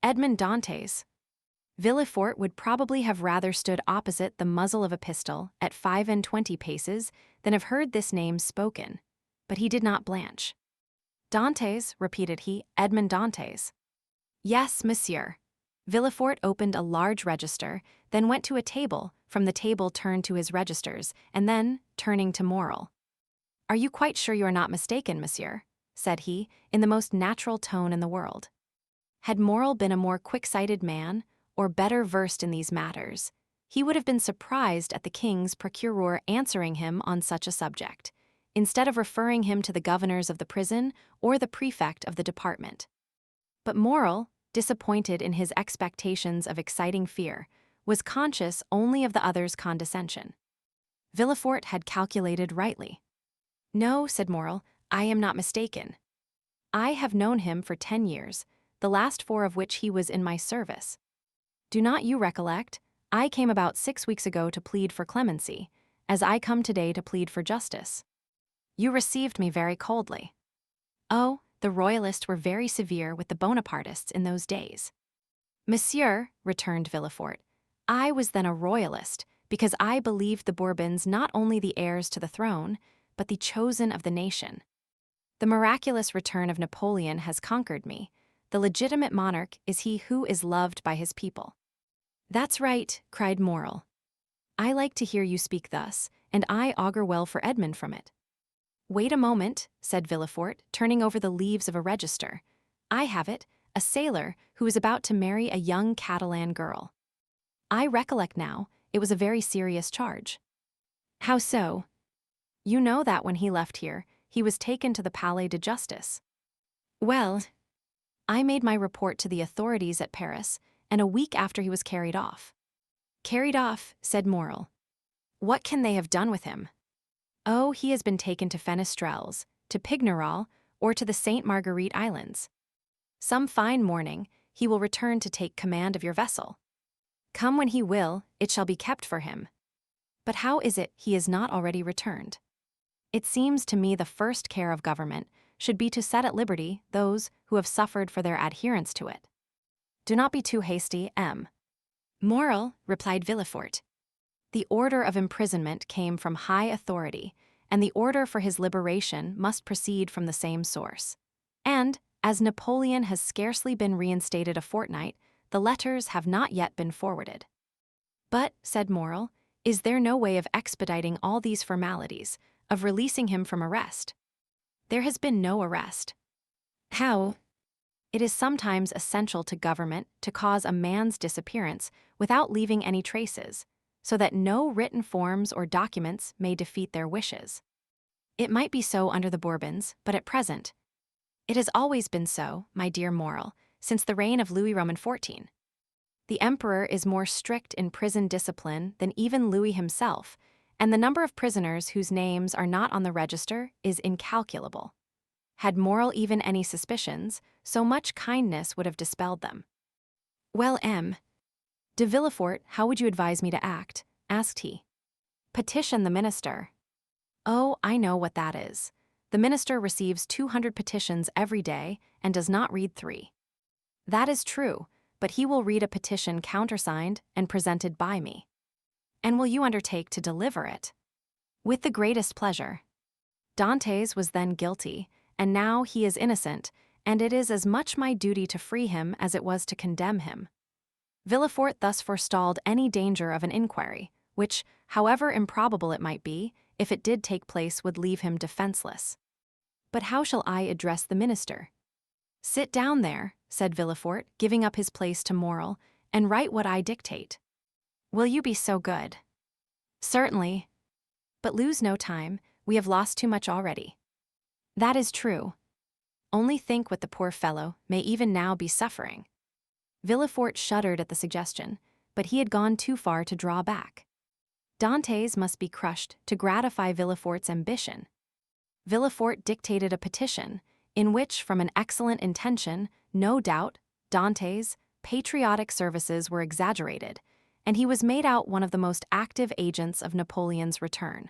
Edmond Dantès. Villefort would probably have rather stood opposite the muzzle of a pistol at 25 paces than have heard this name spoken, but he did not blanch. Dantès, repeated he, Edmond Dantès. Yes, monsieur. Villefort opened a large register, then went to a table, from the table turned to his registers, and then, turning to Morel. Are you quite sure you are not mistaken, monsieur? Said he, in the most natural tone in the world. Had Morel been a more quick-sighted man, or better versed in these matters, he would have been surprised at the king's procureur answering him on such a subject, instead of referring him to the governors of the prison or the prefect of the department. But Morel, disappointed in his expectations of exciting fear, was conscious only of the other's condescension. Villefort had calculated rightly. No, said Morel, I am not mistaken. I have known him for 10 years, the last 4 of which he was in my service. Do not you recollect? I came about 6 weeks ago to plead for clemency, as I come today to plead for justice. You received me very coldly. Oh, the royalists were very severe with the Bonapartists in those days. Monsieur, returned Villefort, I was then a royalist, because I believed the Bourbons not only the heirs to the throne, but the chosen of the nation. The miraculous return of Napoleon has conquered me. The legitimate monarch is he who is loved by his people." "That's right," cried Morrel. "I like to hear you speak thus, and I augur well for Edmond from it." "Wait a moment," said Villefort, turning over the leaves of a register. "I have it, a sailor who is about to marry a young Catalan girl. I recollect now, it was a very serious charge." "How so?" "You know that when he left here, he was taken to the Palais de Justice." "Well, I made my report to the authorities at Paris, and a week after he was carried off." "Carried off," said Morrel. "What can they have done with him?" "Oh, he has been taken to Fenestrelles, to Pignerol, or to the Sainte Marguerite Islands. Some fine morning, he will return to take command of your vessel. Come when he will, it shall be kept for him. But how is it he is not already returned? It seems to me the first care of government should be to set at liberty those who have suffered for their adherence to it. Do not be too hasty, M. Morrel, replied Villefort. The order of imprisonment came from high authority, and the order for his liberation must proceed from the same source. And, as Napoleon has scarcely been reinstated a fortnight, the letters have not yet been forwarded. But, said Morrel, is there no way of expediting all these formalities, of releasing him from arrest? There has been no arrest. How? It is sometimes essential to government to cause a man's disappearance without leaving any traces, so that no written forms or documents may defeat their wishes. It might be so under the Bourbons, but at present, it has always been so, my dear Morrel, since the reign of Louis Roman XIV. The emperor is more strict in prison discipline than even Louis himself, and the number of prisoners whose names are not on the register is incalculable. Had Morrel even any suspicions, so much kindness would have dispelled them. Well, M. de Villefort, how would you advise me to act? Asked he. Petition the minister. Oh, I know what that is. The minister receives 200 petitions every day and does not read 3. That is true, but he will read a petition countersigned and presented by me. And will you undertake to deliver it? With the greatest pleasure. Dantès was then guilty, and now he is innocent, and it is as much my duty to free him as it was to condemn him. Villefort thus forestalled any danger of an inquiry, which, however improbable it might be, if it did take place would leave him defenseless. But how shall I address the minister? Sit down there, said Villefort, giving up his place to Morrel, and write what I dictate. Will you be so good? Certainly. But lose no time, we have lost too much already. That is true. Only think what the poor fellow may even now be suffering. Villefort shuddered at the suggestion, but he had gone too far to draw back. Dantès must be crushed to gratify Villefort's ambition. Villefort dictated a petition, in which, from an excellent intention, no doubt, Dantès' patriotic services were exaggerated, and he was made out one of the most active agents of Napoleon's return.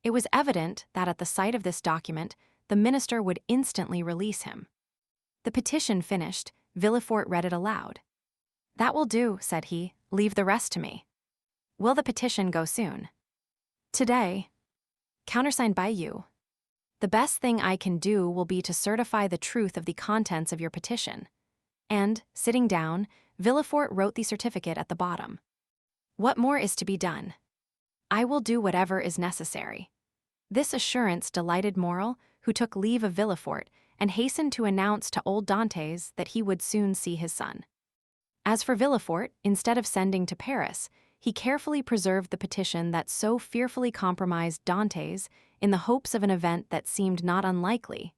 It was evident that at the sight of this document, the minister would instantly release him. The petition finished, Villefort read it aloud. That will do, said he, leave the rest to me. Will the petition go soon? Today. Countersigned by you. The best thing I can do will be to certify the truth of the contents of your petition. And, sitting down, Villefort wrote the certificate at the bottom. What more is to be done? I will do whatever is necessary. This assurance delighted Morrel, who took leave of Villefort and hastened to announce to old Dantès that he would soon see his son. As for Villefort, instead of sending to Paris, he carefully preserved the petition that so fearfully compromised Dantès in the hopes of an event that seemed not unlikely,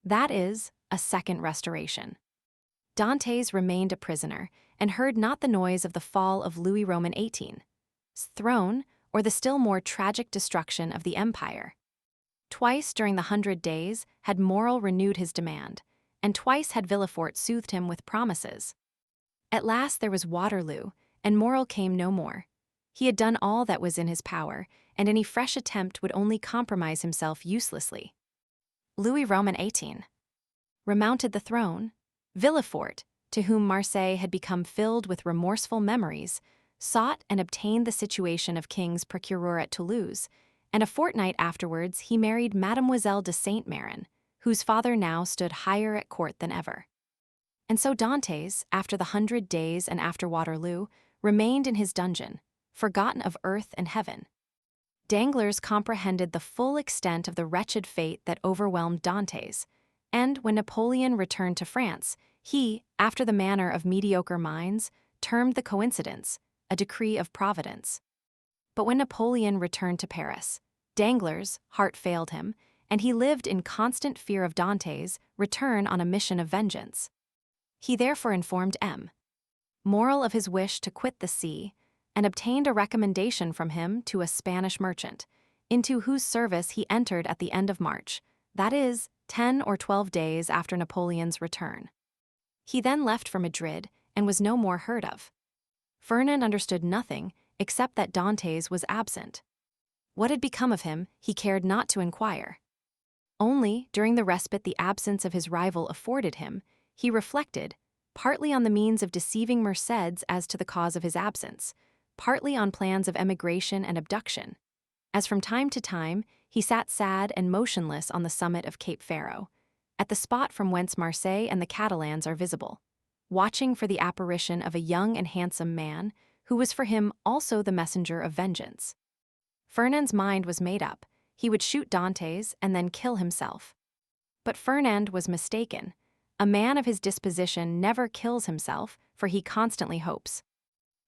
that is, a second restoration. Dantès remained a prisoner and heard not the noise of the fall of Louis Roman XVIII's throne or the still more tragic destruction of the empire. Twice during the 100 days had Morrel renewed his demand, and twice had Villefort soothed him with promises. At last there was Waterloo, and Morrel came no more. He had done all that was in his power, and any fresh attempt would only compromise himself uselessly. Louis Roman XVIII remounted the throne. Villefort, to whom Marseilles had become filled with remorseful memories, sought and obtained the situation of king's procureur at Toulouse, and a fortnight afterwards he married Mademoiselle de Saint-Méran, whose father now stood higher at court than ever. And so Dantès, after the 100 Days and after Waterloo, remained in his dungeon, forgotten of earth and heaven. Danglars comprehended the full extent of the wretched fate that overwhelmed Dantès, and when Napoleon returned to France, he, after the manner of mediocre minds, termed the coincidence a decree of Providence. But when Napoleon returned to Paris, Danglars' heart failed him, and he lived in constant fear of Dantès' return on a mission of vengeance. He therefore informed M. Morel of his wish to quit the sea, and obtained a recommendation from him to a Spanish merchant, into whose service he entered at the end of March, that is, 10 or 12 days after Napoleon's return. He then left for Madrid and was no more heard of. Fernand understood nothing except that Dantès was absent. What had become of him he cared not to inquire. Only, during the respite the absence of his rival afforded him, he reflected, partly on the means of deceiving Mercédès as to the cause of his absence, partly on plans of emigration and abduction, as from time to time he sat sad and motionless on the summit of Cape Pharaon, at the spot from whence Marseilles and the Catalans are visible, watching for the apparition of a young and handsome man who was for him also the messenger of vengeance. Fernand's mind was made up. He would shoot Dantès and then kill himself. But Fernand was mistaken. A man of his disposition never kills himself, for he constantly hopes.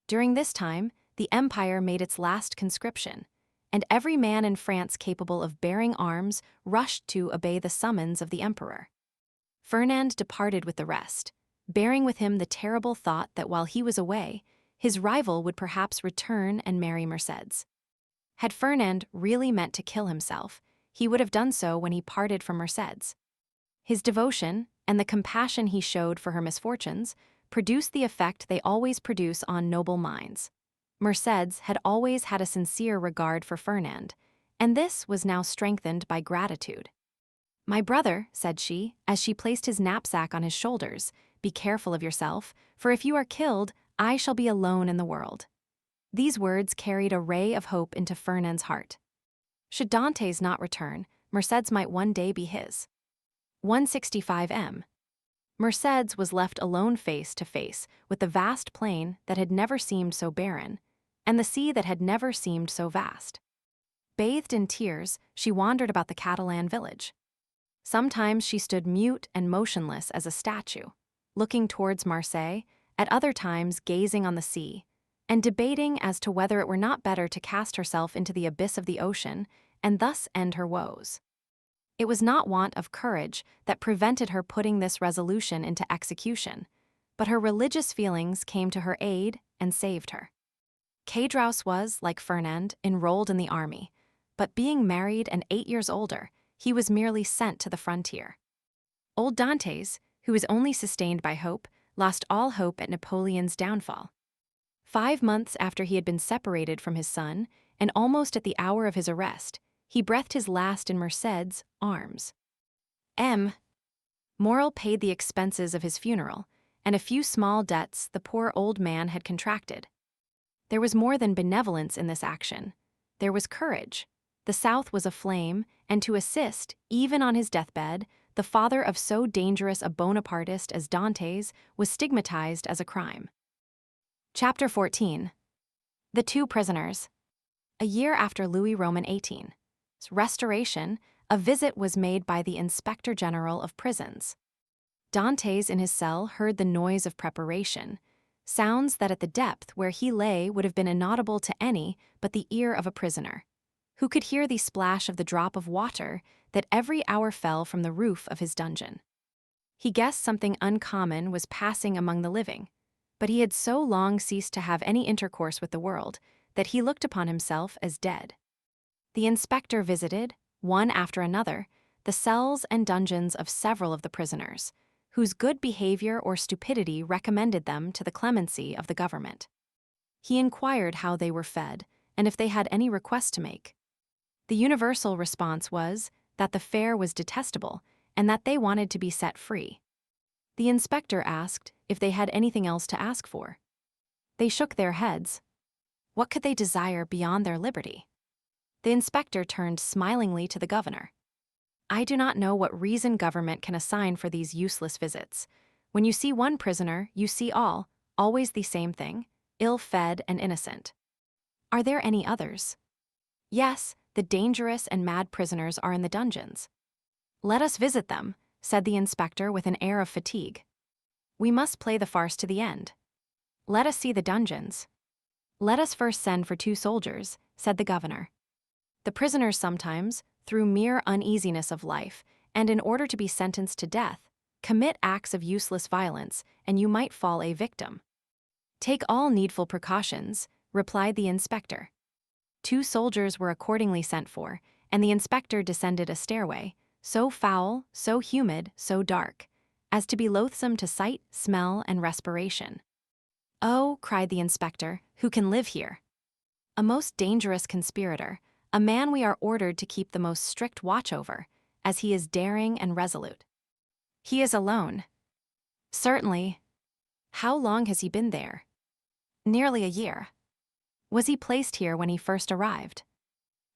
During this time, the empire made its last conscription, and every man in France capable of bearing arms rushed to obey the summons of the emperor. Fernand departed with the rest, bearing with him the terrible thought that while he was away, his rival would perhaps return and marry Mercédès. Had Fernand really meant to kill himself, he would have done so when he parted from Mercédès. His devotion, and the compassion he showed for her misfortunes, produced the effect they always produce on noble minds. Mercédès had always had a sincere regard for Fernand, and this was now strengthened by gratitude. "My brother," said she, as she placed his knapsack on his shoulders, "be careful of yourself, for if you are killed, I shall be alone in the world." These words carried a ray of hope into Fernand's heart. Should Dantès not return, Mercédès might one day be his. 165 M. Mercédès was left alone face to face with the vast plain that had never seemed so barren, and the sea that had never seemed so vast. Bathed in tears, she wandered about the Catalan village. Sometimes she stood mute and motionless as a statue, looking towards Marseilles, at other times gazing on the sea, and debating as to whether it were not better to cast herself into the abyss of the ocean and thus end her woes. It was not want of courage that prevented her putting this resolution into execution, but her religious feelings came to her aid and saved her. Cadraus was, like Fernand, enrolled in the army, but being married and 8 years older, he was merely sent to the frontier. Old Dantès, who was only sustained by hope, lost all hope at Napoleon's downfall. 5 months after he had been separated from his son, and almost at the hour of his arrest, he breathed his last in Mercédès' arms. M. Morel paid the expenses of his funeral, and a few small debts the poor old man had contracted. There was more than benevolence in this action. There was courage. The South was aflame, and to assist, even on his deathbed, the father of so dangerous a Bonapartist as Dantès was stigmatized as a crime. Chapter 14. The Two Prisoners. A year after Louis Roman XVIII's restoration, a visit was made by the Inspector General of Prisons. Dantès in his cell heard the noise of preparation, sounds that at the depth where he lay would have been inaudible to any but the ear of a prisoner, who could hear the splash of the drop of water that every hour fell from the roof of his dungeon. He guessed something uncommon was passing among the living, but he had so long ceased to have any intercourse with the world that he looked upon himself as dead. The inspector visited, one after another, the cells and dungeons of several of the prisoners, whose good behavior or stupidity recommended them to the clemency of the government. He inquired how they were fed, and if they had any request to make. The universal response was that the fare was detestable, and that they wanted to be set free. The inspector asked if they had anything else to ask for. They shook their heads. What could they desire beyond their liberty? The inspector turned smilingly to the governor. I do not know what reason government can assign for these useless visits. When you see one prisoner, you see all, always the same thing, ill-fed and innocent. Are there any others? Yes, the dangerous and mad prisoners are in the dungeons. Let us visit them, said the inspector with an air of fatigue. We must play the farce to the end. Let us see the dungeons. Let us first send for 2 soldiers, said the governor. The prisoners sometimes, through mere uneasiness of life, and in order to be sentenced to death, commit acts of useless violence, and you might fall a victim. Take all needful precautions, replied the inspector. 2 soldiers were accordingly sent for, and the inspector descended a stairway, so foul, so humid, so dark, as to be loathsome to sight, smell, and respiration. Oh, cried the inspector, who can live here? A most dangerous conspirator, a man we are ordered to keep the most strict watch over, as he is daring and resolute. He is alone. Certainly. How long has he been there? Nearly a year. Was he placed here when he first arrived?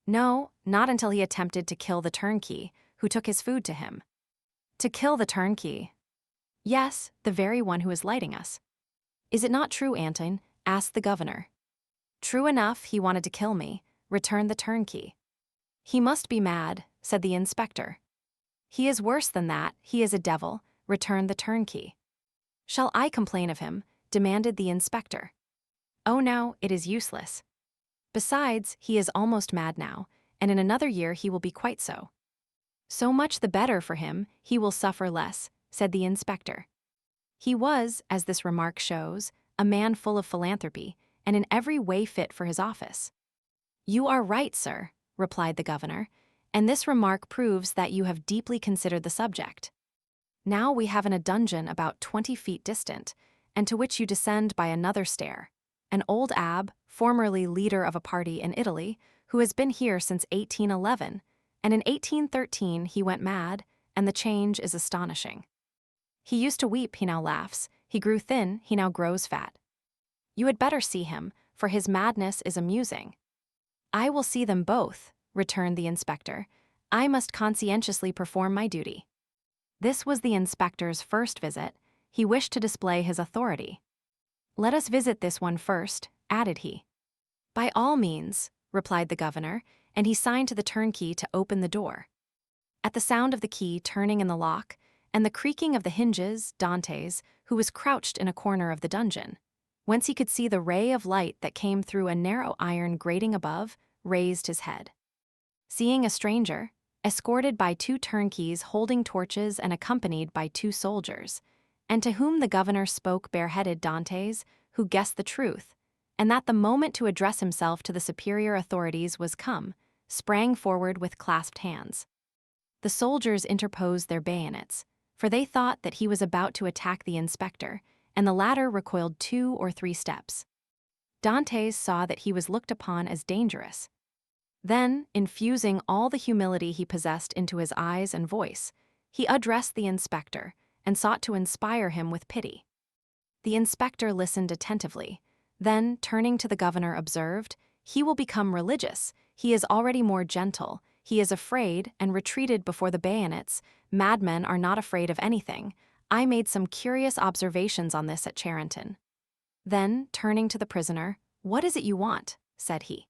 No, not until he attempted to kill the turnkey, who took his food to him. To kill the turnkey? Yes, the very one who is lighting us. Is it not true, Anton? Asked the governor. True enough, he wanted to kill me, returned the turnkey. He must be mad, said the inspector. He is worse than that, he is a devil, returned the turnkey. Shall I complain of him? Demanded the inspector. Oh no, it is useless. Besides, he is almost mad now, and in another year he will be quite so. So much the better for him, he will suffer less, said the inspector. He was, as this remark shows, a man full of philanthropy, and in every way fit for his office. You are right, sir, replied the governor, and this remark proves that you have deeply considered the subject. Now we have in a dungeon about 20 feet distant, and to which you descend by another stair, an old abb, formerly leader of a party in Italy, who has been here since 1811, and in 1813 he went mad, and the change is astonishing. He used to weep, he now laughs, he grew thin, he now grows fat. You had better see him, for his madness is amusing. I will see them both, returned the inspector. I must conscientiously perform my duty. This was the inspector's first visit. He wished to display his authority. Let us visit this one first, added he. By all means, replied the governor, and he signed to the turnkey to open the door. At the sound of the key turning in the lock, and the creaking of the hinges, Dantès, who was crouched in a corner of the dungeon, whence he could see the ray of light that came through a narrow iron grating above, raised his head. Seeing a stranger, escorted by 2 turnkeys holding torches and accompanied by 2 soldiers, and to whom the governor spoke bareheaded Dantès, who guessed the truth, and that the moment to address himself to the superior authorities was come, sprang forward with clasped hands. The soldiers interposed their bayonets, for they thought that he was about to attack the inspector, and the latter recoiled 2 or 3 steps. Dantès saw that he was looked upon as dangerous. Then, infusing all the humility he possessed into his eyes and voice, he addressed the inspector and sought to inspire him with pity. The inspector listened attentively, then, turning to the governor, observed, "He will become religious, he is already more gentle, he is afraid and retreated before the bayonets. Madmen are not afraid of anything. I made some curious observations on this at Charenton." Then, turning to the prisoner, "What is it you want?" said he.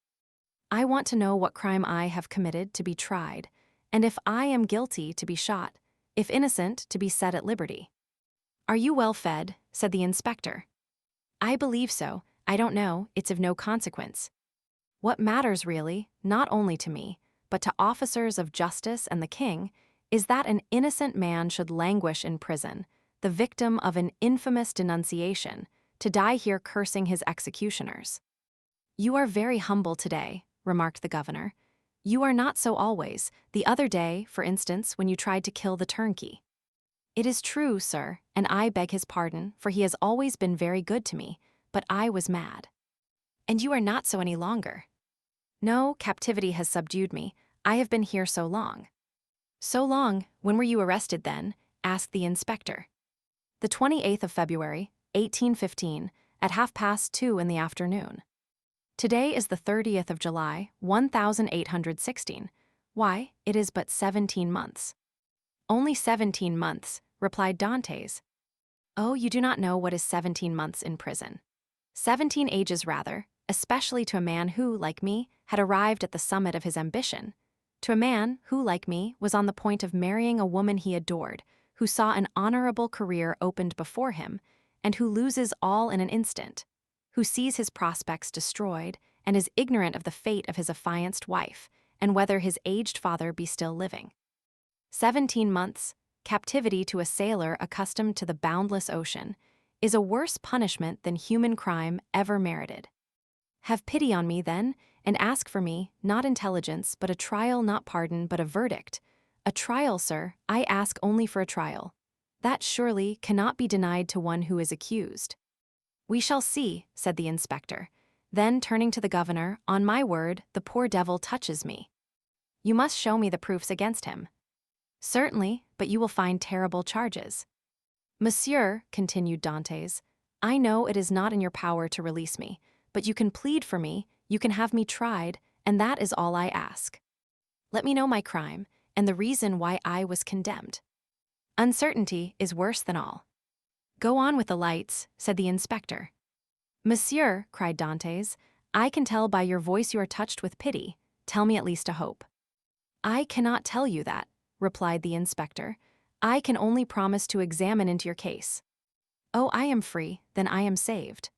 "I want to know what crime I have committed to be tried, and if I am guilty to be shot, if innocent to be set at liberty." "Are you well fed?" said the inspector. "I believe so. I don't know, it's of no consequence. What matters really, not only to me, but to officers of justice and the king, is that an innocent man should languish in prison, the victim of an infamous denunciation, to die here cursing his executioners." "You are very humble today," remarked the governor. "You are not so always, the other day, for instance, when you tried to kill the turnkey." "It is true, sir, and I beg his pardon, for he has always been very good to me, but I was mad." "And you are not so any longer." "No, captivity has subdued me. I have been here so long." "So long? When were you arrested then?" asked the inspector. "The 28th of February, 1815, at 2:30 in the afternoon." Today is the 30th of July, 1816. Why, it is but 17 months. Only 17 months, replied Dantès. Oh, you do not know what is 17 months in prison. 17 ages rather, especially to a man who, like me, had arrived at the summit of his ambition. To a man who, like me, was on the point of marrying a woman he adored, who saw an honorable career opened before him, and who loses all in an instant, who sees his prospects destroyed, and is ignorant of the fate of his affianced wife, and whether his aged father be still living. 17 months, captivity to a sailor accustomed to the boundless ocean, is a worse punishment than human crime ever merited. Have pity on me, then, and ask for me, not intelligence, but a trial, not pardon, but a verdict. A trial, sir, I ask only for a trial. That surely cannot be denied to one who is accused. We shall see, said the inspector. Then, turning to the governor, on my word, the poor devil touches me. You must show me the proofs against him. Certainly, but you will find terrible charges. Monsieur, continued Dantès, I know it is not in your power to release me, but you can plead for me, you can have me tried, and that is all I ask. Let me know my crime, and the reason why I was condemned. Uncertainty is worse than all. Go on with the lights, said the inspector. Monsieur, cried Dantès, I can tell by your voice you are touched with pity. Tell me at least a hope. I cannot tell you that, replied the inspector. I can only promise to examine into your case. Oh, I am free, then I am saved.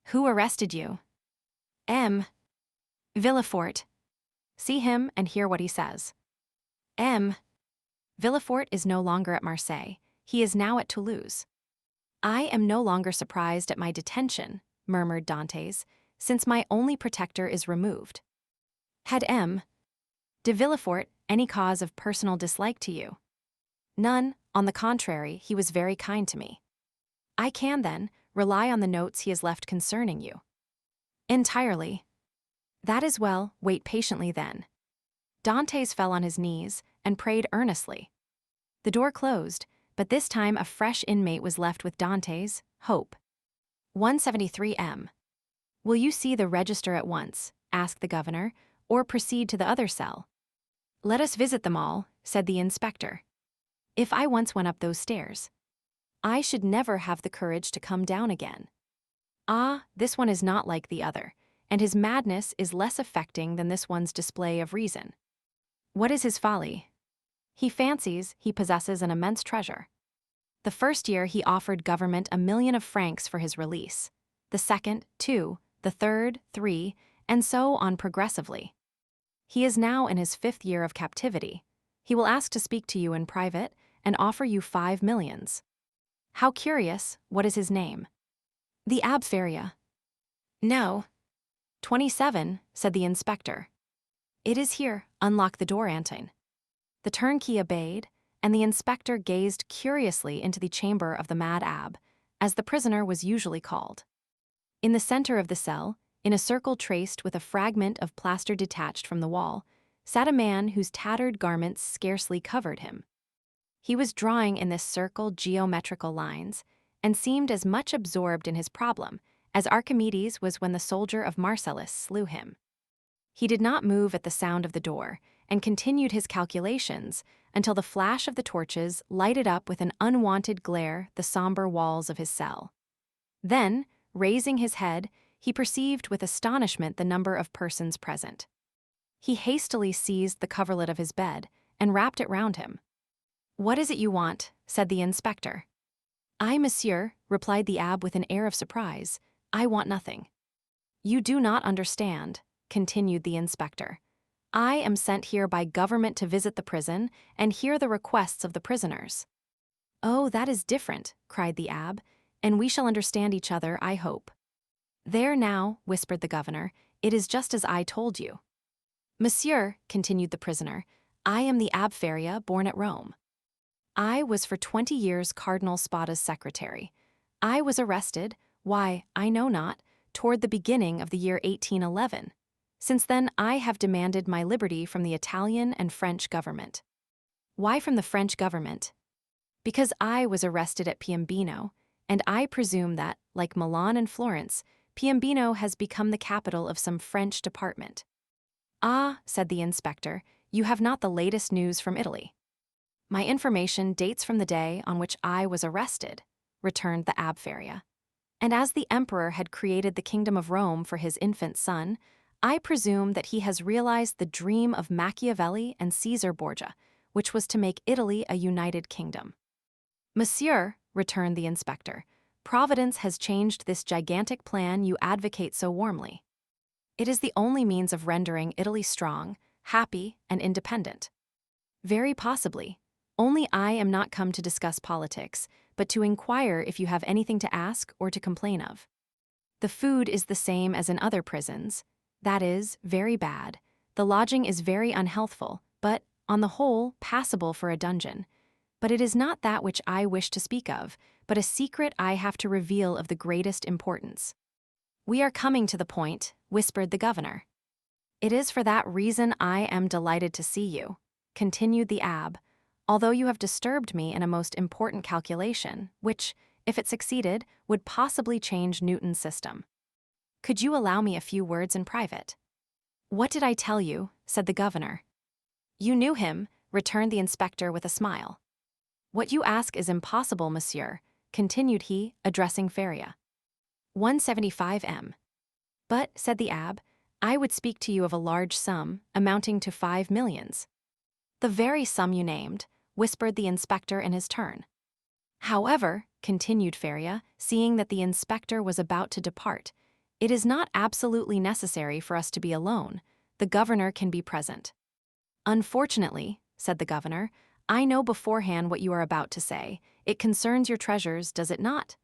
Who arrested you? M. Villefort. See him and hear what he says. M. Villefort is no longer at Marseilles. He is now at Toulouse. I am no longer surprised at my detention, murmured Dantès, since my only protector is removed. Had M. de Villefort any cause of personal dislike to you? None, on the contrary, he was very kind to me. I can, then, rely on the notes he has left concerning you. Entirely. That is well, wait patiently then. Dantès fell on his knees and prayed earnestly. The door closed, but this time a fresh inmate was left with Dantès, hope. 173 M. Will you see the register at once, asked the governor, or proceed to the other cell? Let us visit them all, said the inspector. If I once went up those stairs, I should never have the courage to come down again. Ah, this one is not like the other, and his madness is less affecting than this one's display of reason. What is his folly? He fancies he possesses an immense treasure. The first year he offered government 1,000,000 of francs for his release, the second, 2, the third, 3, and so on progressively. He is now in his 5th year of captivity. He will ask to speak to you in private and offer you 5 millions. How curious, what is his name? The Abbé Faria. No. 27, said the inspector. It is here, unlock the door, Antoine. The turnkey obeyed, and the inspector gazed curiously into the chamber of the mad abbé, as the prisoner was usually called. In the center of the cell, in a circle traced with a fragment of plaster detached from the wall, sat a man whose tattered garments scarcely covered him. He was drawing in this circle geometrical lines, and seemed as much absorbed in his problem as Archimedes was when the soldier of Marseilles slew him. He did not move at the sound of the door, and continued his calculations until the flash of the torches lighted up with an unwonted glare the somber walls of his cell. Then, raising his head, he perceived with astonishment the number of persons present. He hastily seized the coverlet of his bed and wrapped it round him. What is it you want? Said the inspector. I, monsieur, replied the abbé with an air of surprise. I want nothing. You do not understand, continued the inspector. I am sent here by government to visit the prison and hear the requests of the prisoners. Oh, that is different, cried the abbé, and we shall understand each other, I hope. There now, whispered the governor, it is just as I told you. Monsieur, continued the prisoner, I am the Abbé Faria, born at Rome. I was for 20 years Cardinal Spada's secretary. I was arrested, why, I know not, toward the beginning of the year 1811. Since then I have demanded my liberty from the Italian and French government. Why from the French government? Because I was arrested at Piombino, and I presume that, like Milan and Florence, Piombino has become the capital of some French department. Ah, said the inspector, you have not the latest news from Italy. My information dates from the day on which I was arrested, returned the Abbé Faria. And as the emperor had created the kingdom of Rome for his infant son, I presume that he has realized the dream of Machiavelli and Caesar Borgia, which was to make Italy a united kingdom. Monsieur, returned the inspector, Providence has changed this gigantic plan you advocate so warmly. It is the only means of rendering Italy strong, happy, and independent. Very possibly. Only I am not come to discuss politics, but to inquire if you have anything to ask or to complain of. The food is the same as in other prisons. That is, very bad. The lodging is very unhealthful, but, on the whole, passable for a dungeon. But it is not that which I wish to speak of, but a secret I have to reveal of the greatest importance. We are coming to the point, whispered the governor. It is for that reason I am delighted to see you, continued the abbé, although you have disturbed me in a most important calculation, which, if it succeeded, would possibly change Newton's system. Could you allow me a few words in private? What did I tell you? Said the governor. You knew him, returned the inspector with a smile. What you ask is impossible, monsieur, continued he, addressing Faria. 175 m. But, said the abbé, I would speak to you of a large sum, amounting to 5 millions. The very sum you named, whispered the inspector in his turn. However, continued Faria, seeing that the inspector was about to depart, it is not absolutely necessary for us to be alone. The governor can be present. Unfortunately, said the governor, I know beforehand what you are about to say. It concerns your treasures, does it not?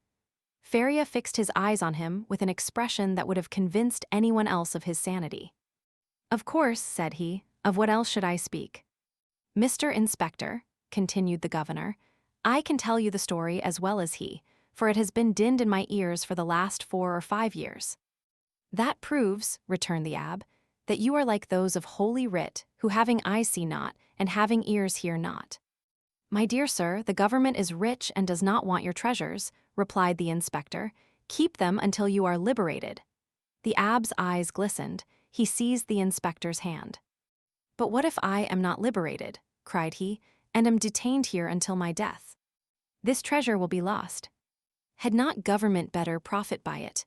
Faria fixed his eyes on him with an expression that would have convinced anyone else of his sanity. Of course, said he, of what else should I speak? Mr. Inspector, continued the governor, I can tell you the story as well as he, for it has been dinned in my ears for the last 4 or 5 years. That proves, returned the abbé, that you are like those of Holy Writ, who having eyes see not, and having ears hear not. My dear sir, the government is rich and does not want your treasures, replied the inspector. Keep them until you are liberated. The abbé's eyes glistened. He seized the inspector's hand. But what if I am not liberated, cried he, and am detained here until my death? This treasure will be lost. Had not government better profit by it?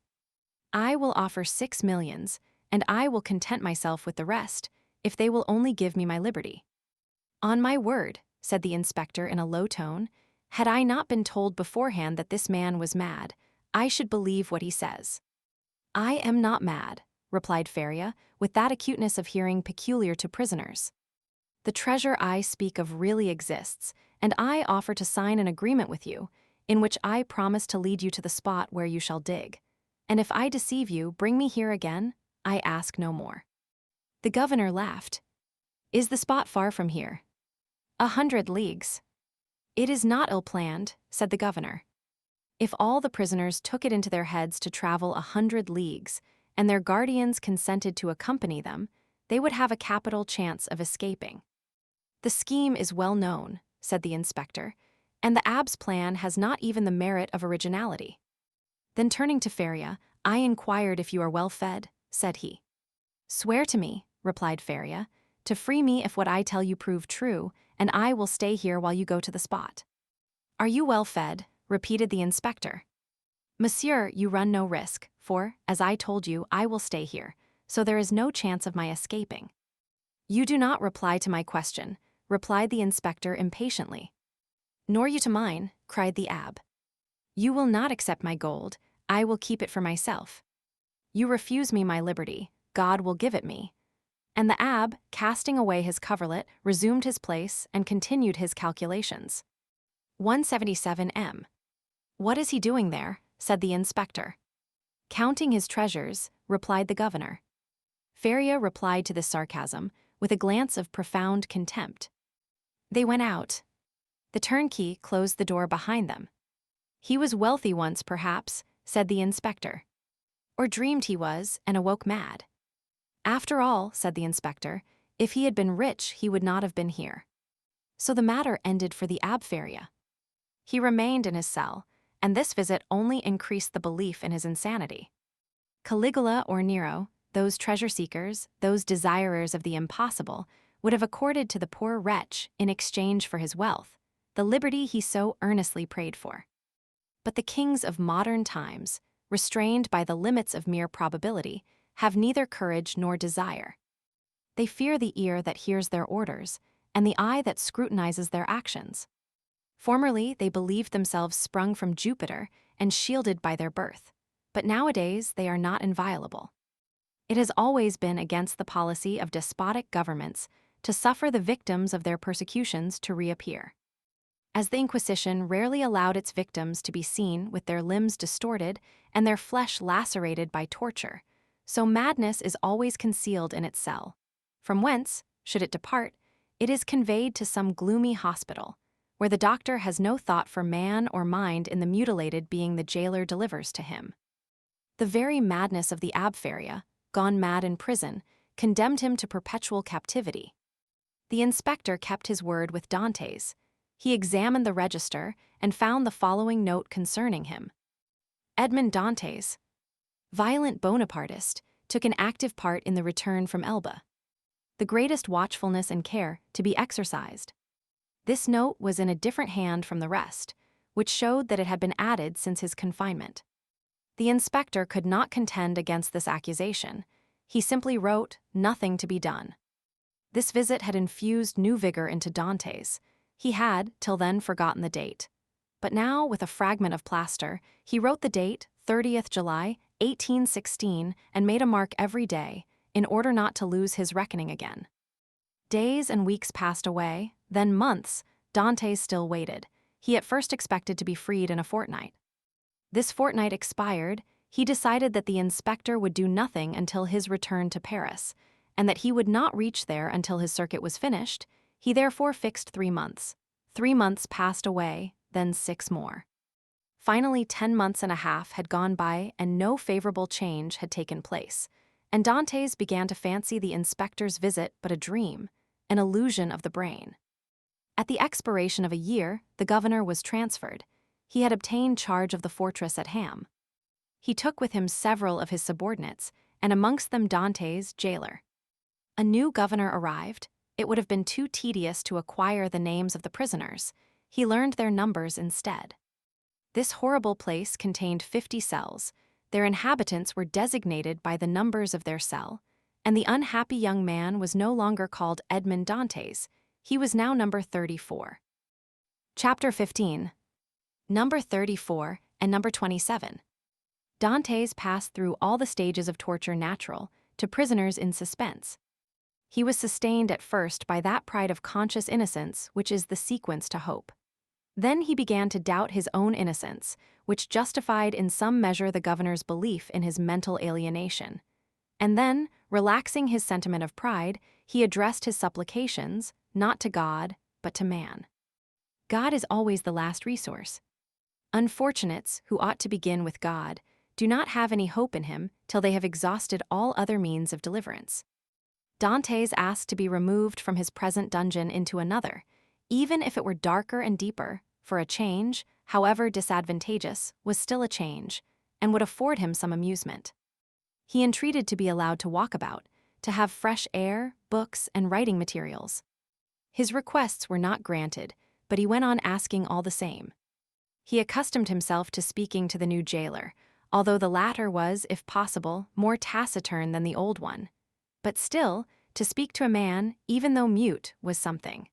I will offer 6 millions, and I will content myself with the rest, if they will only give me my liberty. On my word, said the inspector in a low tone, had I not been told beforehand that this man was mad, I should believe what he says. I am not mad, replied Faria, with that acuteness of hearing peculiar to prisoners. The treasure I speak of really exists, and I offer to sign an agreement with you, in which I promise to lead you to the spot where you shall dig. And if I deceive you, bring me here again, I ask no more. The governor laughed. Is the spot far from here? 100 leagues. It is not ill-planned, said the governor. If all the prisoners took it into their heads to travel 100 leagues, and their guardians consented to accompany them, they would have a capital chance of escaping. The scheme is well known, said the inspector, and the abbé's plan has not even the merit of originality. Then turning to Faria, I inquired if you are well fed, said he. Swear to me, replied Faria, to free me if what I tell you prove true, and I will stay here while you go to the spot. Are you well fed? Repeated the inspector. Monsieur, you run no risk, for, as I told you, I will stay here, so there is no chance of my escaping. You do not reply to my question, replied the inspector impatiently. Nor you to mine, cried the abbé. You will not accept my gold, I will keep it for myself. You refuse me my liberty, God will give it me. And the abbé, casting away his coverlet, resumed his place and continued his calculations. 177 m. What is he doing there? Said the inspector. Counting his treasures, replied the governor. Faria replied to this sarcasm with a glance of profound contempt. They went out. The turnkey closed the door behind them. He was wealthy once, perhaps, said the inspector. Or dreamed he was and awoke mad. After all, said the inspector, if he had been rich, he would not have been here. So the matter ended for the Abbé Faria. He remained in his cell, and this visit only increased the belief in his insanity. Caligula or Nero, those treasure-seekers, those desirers of the impossible, would have accorded to the poor wretch, in exchange for his wealth, the liberty he so earnestly prayed for. But the kings of modern times, restrained by the limits of mere probability, have neither courage nor desire. They fear the ear that hears their orders, and the eye that scrutinizes their actions. Formerly, they believed themselves sprung from Jupiter and shielded by their birth, but nowadays they are not inviolable. It has always been against the policy of despotic governments to suffer the victims of their persecutions to reappear. As the Inquisition rarely allowed its victims to be seen with their limbs distorted and their flesh lacerated by torture, so madness is always concealed in its cell, from whence, should it depart, it is conveyed to some gloomy hospital, where the doctor has no thought for man or mind in the mutilated being the jailer delivers to him. The very madness of the Abfaria, gone mad in prison, condemned him to perpetual captivity. The inspector kept his word with Dantès. He examined the register and found the following note concerning him. Edmond Dantès, violent Bonapartist, took an active part in the return from Elba. The greatest watchfulness and care to be exercised. This note was in a different hand from the rest, which showed that it had been added since his confinement. The inspector could not contend against this accusation. He simply wrote, "Nothing to be done." This visit had infused new vigor into Dantès. He had, till then, forgotten the date. But now, with a fragment of plaster, he wrote the date, 30th July, 1816, and made a mark every day, in order not to lose his reckoning again. Days and weeks passed away, then months. Dantès still waited. He at first expected to be freed in a fortnight. This fortnight expired. He decided that the inspector would do nothing until his return to Paris, and that he would not reach there until his circuit was finished. He therefore fixed 3 months. 3 months passed away, then 6 more. Finally, 10 months and a half had gone by and no favorable change had taken place, and Dantès began to fancy the inspector's visit but a dream, an illusion of the brain. At the expiration of a year, the governor was transferred. He had obtained charge of the fortress at Ham. He took with him several of his subordinates, and amongst them Dantès, jailer. A new governor arrived. It would have been too tedious to acquire the names of the prisoners. He learned their numbers instead. This horrible place contained 50 cells. Their inhabitants were designated by the numbers of their cell, and the unhappy young man was no longer called Edmond Dantès. He was now number 34. Chapter 15. Number 34 and number 27. Dantès passed through all the stages of torture natural to prisoners in suspense. He was sustained at first by that pride of conscious innocence which is the sequence to hope. Then he began to doubt his own innocence, which justified in some measure the governor's belief in his mental alienation. And then, relaxing his sentiment of pride, he addressed his supplications, not to God, but to man. God is always the last resource. Unfortunates, who ought to begin with God, do not have any hope in him till they have exhausted all other means of deliverance. Dantès asked to be removed from his present dungeon into another, even if it were darker and deeper, for a change, however disadvantageous, was still a change, and would afford him some amusement. He entreated to be allowed to walk about, to have fresh air, books, and writing materials. His requests were not granted, but he went on asking all the same. He accustomed himself to speaking to the new jailer, although the latter was, if possible, more taciturn than the old one. But still, to speak to a man, even though mute, was something.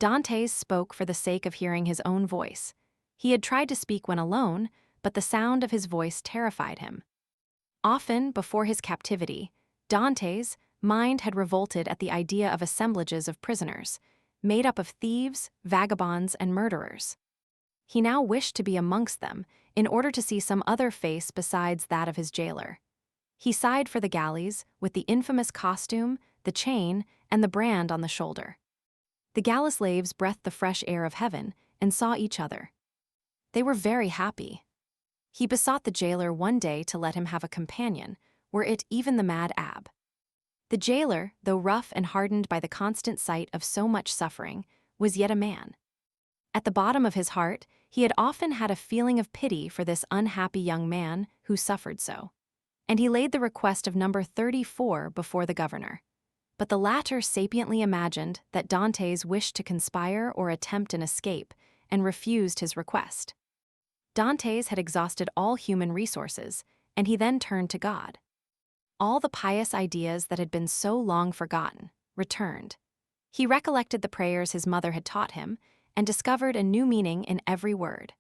Dantès spoke for the sake of hearing his own voice. He had tried to speak when alone, but the sound of his voice terrified him. Often, before his captivity, Dantès' mind had revolted at the idea of assemblages of prisoners, made up of thieves, vagabonds, and murderers. He now wished to be amongst them, in order to see some other face besides that of his jailer. He sighed for the galleys, with the infamous costume, the chain, and the brand on the shoulder. The galley slaves breathed the fresh air of heaven and saw each other. They were very happy. He besought the jailer one day to let him have a companion, were it even the mad abb. The jailer, though rough and hardened by the constant sight of so much suffering, was yet a man. At the bottom of his heart, he had often had a feeling of pity for this unhappy young man who suffered so. and he laid the request of number 34 before the governor. But the latter sapiently imagined that Dantès wished to conspire or attempt an escape, and refused his request. Dantès had exhausted all human resources, and he then turned to God. All the pious ideas that had been so long forgotten returned. He recollected the prayers his mother had taught him, and discovered a new meaning in every word.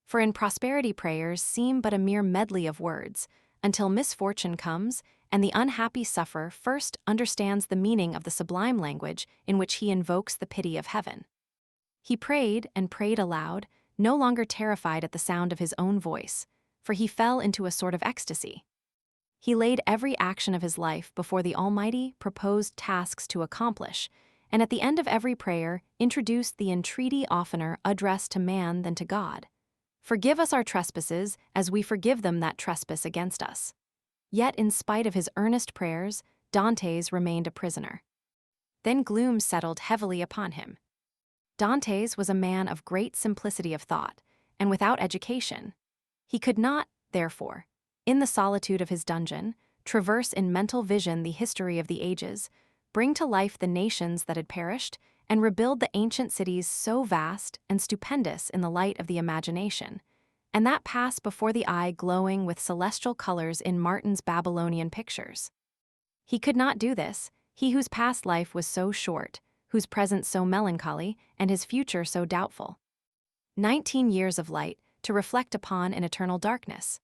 For in prosperity prayers seem but a mere medley of words, until misfortune comes, and the unhappy sufferer first understands the meaning of the sublime language in which he invokes the pity of heaven. He prayed and prayed aloud, no longer terrified at the sound of his own voice, for he fell into a sort of ecstasy. He laid every action of his life before the Almighty, proposed tasks to accomplish, and at the end of every prayer introduced the entreaty oftener addressed to man than to God. Forgive us our trespasses, as we forgive them that trespass against us. Yet, in spite of his earnest prayers, Dantès remained a prisoner. Then gloom settled heavily upon him. Dantès was a man of great simplicity of thought, and without education. He could not, therefore, in the solitude of his dungeon, traverse in mental vision the history of the ages, bring to life the nations that had perished, and rebuild the ancient cities so vast and stupendous in the light of the imagination, and that pass before the eye glowing with celestial colors in Martin's Babylonian pictures. He could not do this, he whose past life was so short, whose present so melancholy, and his future so doubtful. 19 years of light to reflect upon in eternal darkness.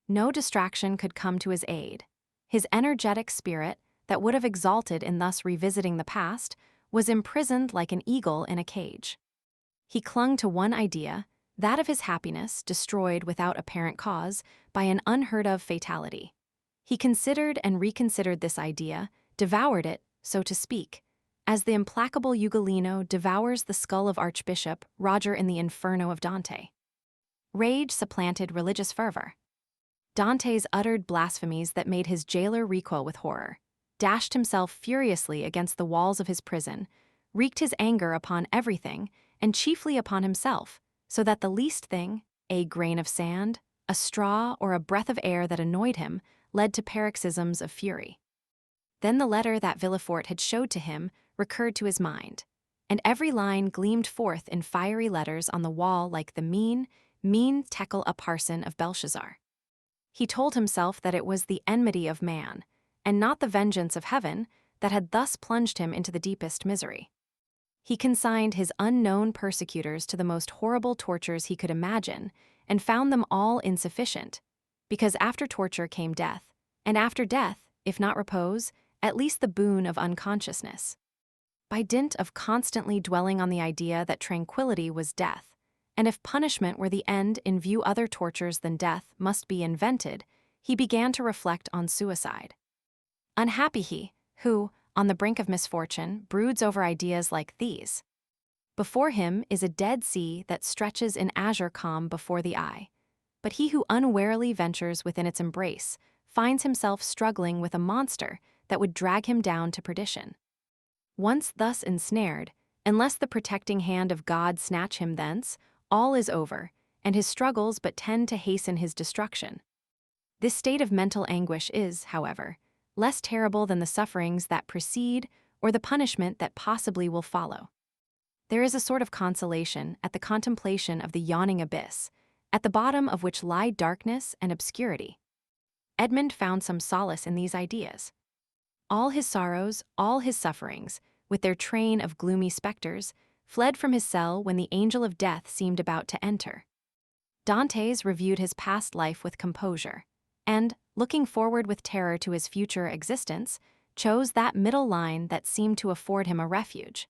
No distraction could come to his aid. His energetic spirit, that would have exalted in thus revisiting the past, was imprisoned like an eagle in a cage. He clung to one idea, that of his happiness destroyed without apparent cause by an unheard-of fatality. He considered and reconsidered this idea, devoured it, so to speak, as the implacable Ugolino devours the skull of Archbishop Roger in the Inferno of Dante. Rage supplanted religious fervor. Dantès uttered blasphemies that made his jailer recoil with horror, dashed himself furiously against the walls of his prison, wreaked his anger upon everything, and chiefly upon himself, so that the least thing, a grain of sand, a straw, or a breath of air that annoyed him, led to paroxysms of fury. Then the letter that Villefort had showed to him recurred to his mind, and every line gleamed forth in fiery letters on the wall like the mean Tekel a parson of Belshazzar. He told himself that it was the enmity of man, and not the vengeance of heaven, that had thus plunged him into the deepest misery. He consigned his unknown persecutors to the most horrible tortures he could imagine, and found them all insufficient, because after torture came death, and after death, if not repose, at least the boon of unconsciousness. By dint of constantly dwelling on the idea that tranquility was death, and if punishment were the end in view other tortures than death must be invented, he began to reflect on suicide. Unhappy he, who, on the brink of misfortune, broods over ideas like these. Before him is a dead sea that stretches in azure calm before the eye, but he who unwarily ventures within its embrace finds himself struggling with a monster that would drag him down to perdition. Once thus ensnared, unless the protecting hand of God snatch him thence, all is over, and his struggles but tend to hasten his destruction. This state of mental anguish is, however, less terrible than the sufferings that precede or the punishment that possibly will follow. There is a sort of consolation at the contemplation of the yawning abyss, at the bottom of which lie darkness and obscurity. Edmond found some solace in these ideas. All his sorrows, all his sufferings, with their train of gloomy specters, fled from his cell when the angel of death seemed about to enter. Dantès reviewed his past life with composure, and, looking forward with terror to his future existence, chose that middle line that seemed to afford him a refuge.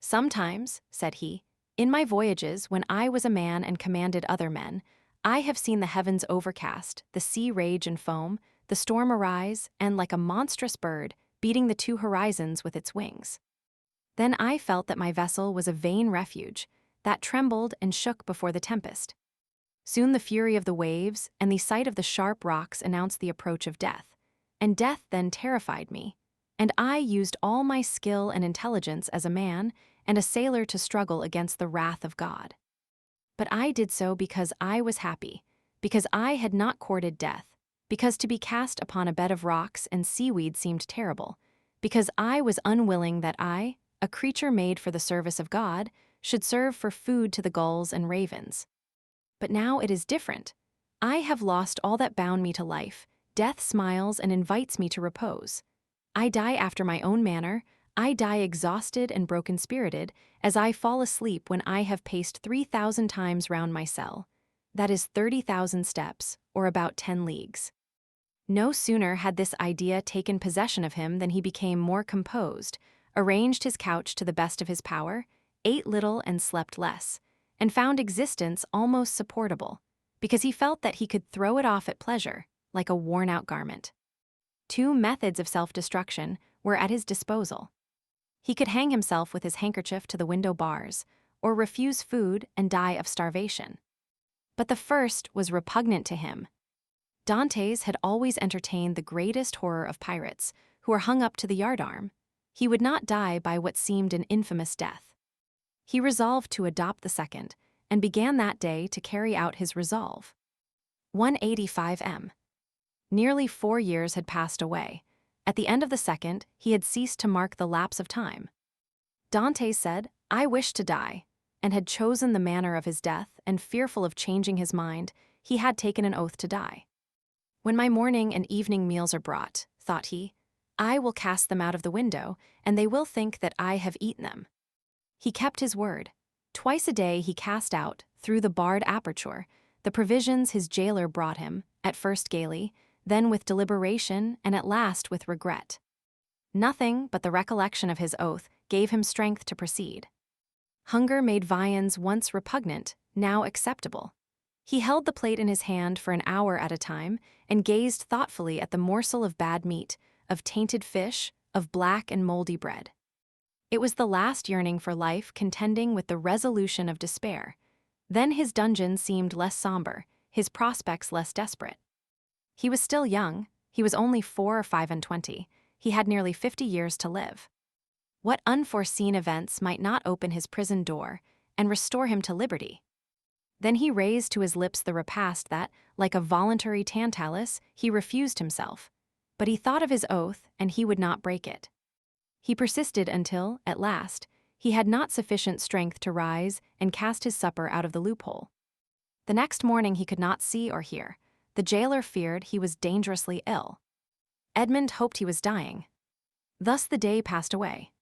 Sometimes, said he, in my voyages when I was a man and commanded other men, I have seen the heavens overcast, the sea rage and foam, the storm arise, and like a monstrous bird, beating the two horizons with its wings. Then I felt that my vessel was a vain refuge, that trembled and shook before the tempest. Soon the fury of the waves and the sight of the sharp rocks announced the approach of death, and death then terrified me, and I used all my skill and intelligence as a man and a sailor to struggle against the wrath of God. But I did so because I was happy, because I had not courted death, because to be cast upon a bed of rocks and seaweed seemed terrible, because I was unwilling that I, a creature made for the service of God, should serve for food to the gulls and ravens. But now it is different. I have lost all that bound me to life. Death smiles and invites me to repose. I die after my own manner. I die exhausted and broken-spirited, as I fall asleep when I have paced 3,000 times round my cell. That is 30,000 steps, or about 10 leagues. No sooner had this idea taken possession of him than he became more composed, arranged his couch to the best of his power, ate little and slept less, and found existence almost supportable, because he felt that he could throw it off at pleasure, like a worn-out garment. 2 methods of self-destruction were at his disposal. He could hang himself with his handkerchief to the window bars, or refuse food and die of starvation. But the first was repugnant to him. Dantès had always entertained the greatest horror of pirates, who are hung up to the yardarm. He would not die by what seemed an infamous death. He resolved to adopt the second, and began that day to carry out his resolve. 185 m. Nearly 4 years had passed away. At the end of the second, he had ceased to mark the lapse of time. Dantès said, "I wish to die," and had chosen the manner of his death, and fearful of changing his mind, he had taken an oath to die. "When my morning and evening meals are brought," thought he, "I will cast them out of the window, and they will think that I have eaten them." He kept his word. Twice a day he cast out, through the barred aperture, the provisions his jailer brought him, at first gaily, then with deliberation, and at last with regret. Nothing but the recollection of his oath gave him strength to proceed. Hunger made viands once repugnant, now acceptable. He held the plate in his hand for an hour at a time, and gazed thoughtfully at the morsel of bad meat, of tainted fish, of black and moldy bread. It was the last yearning for life contending with the resolution of despair. Then his dungeon seemed less somber, his prospects less desperate. He was still young. He was only 4 or 25. He had nearly 50 years to live. What unforeseen events might not open his prison door and restore him to liberty? Then he raised to his lips the repast that, like a voluntary Tantalus, he refused himself. But he thought of his oath, and he would not break it. He persisted until, at last, he had not sufficient strength to rise and cast his supper out of the loophole. The next morning he could not see or hear. The jailer feared he was dangerously ill. Edmond hoped he was dying. Thus the day passed away.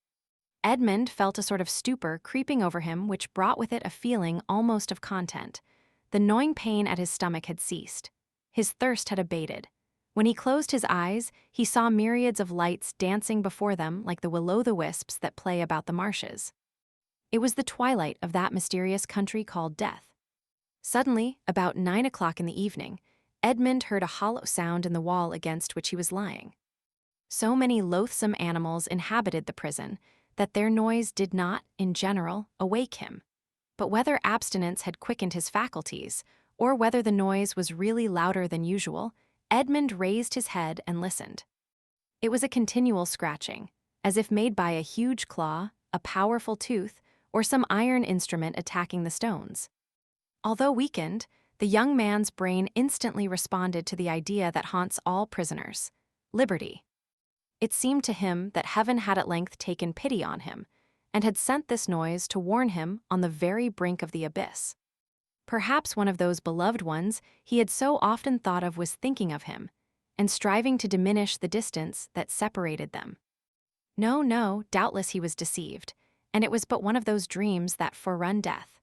Edmond felt a sort of stupor creeping over him which brought with it a feeling almost of content. The gnawing pain at his stomach had ceased. His thirst had abated. When he closed his eyes, he saw myriads of lights dancing before them like the will-o'-the-wisps that play about the marshes. It was the twilight of that mysterious country called death. Suddenly, about 9 o'clock in the evening, Edmond heard a hollow sound in the wall against which he was lying. So many loathsome animals inhabited the prison that their noise did not, in general, awake him. But whether abstinence had quickened his faculties, or whether the noise was really louder than usual, Edmond raised his head and listened. It was a continual scratching, as if made by a huge claw, a powerful tooth, or some iron instrument attacking the stones. Although weakened, the young man's brain instantly responded to the idea that haunts all prisoners: liberty. It seemed to him that heaven had at length taken pity on him, and had sent this noise to warn him on the very brink of the abyss. Perhaps one of those beloved ones he had so often thought of was thinking of him, and striving to diminish the distance that separated them. No, doubtless he was deceived, and it was but one of those dreams that forerun death.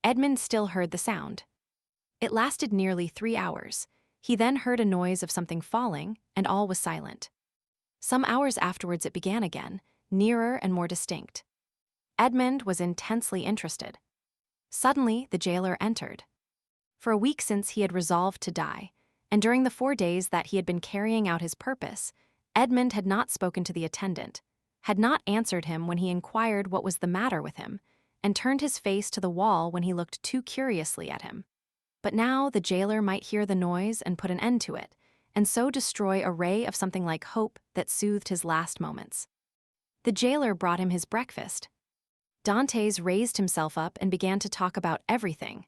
Edmond still heard the sound. It lasted nearly 3 hours. He then heard a noise of something falling, and all was silent. Some hours afterwards it began again, nearer and more distinct. Edmond was intensely interested. Suddenly the jailer entered. For a week since he had resolved to die, and during the 4 days that he had been carrying out his purpose, Edmond had not spoken to the attendant, had not answered him when he inquired what was the matter with him, and turned his face to the wall when he looked too curiously at him. But now the jailer might hear the noise and put an end to it, and so destroy a ray of something like hope that soothed his last moments. The jailer brought him his breakfast. Dantès raised himself up and began to talk about everything: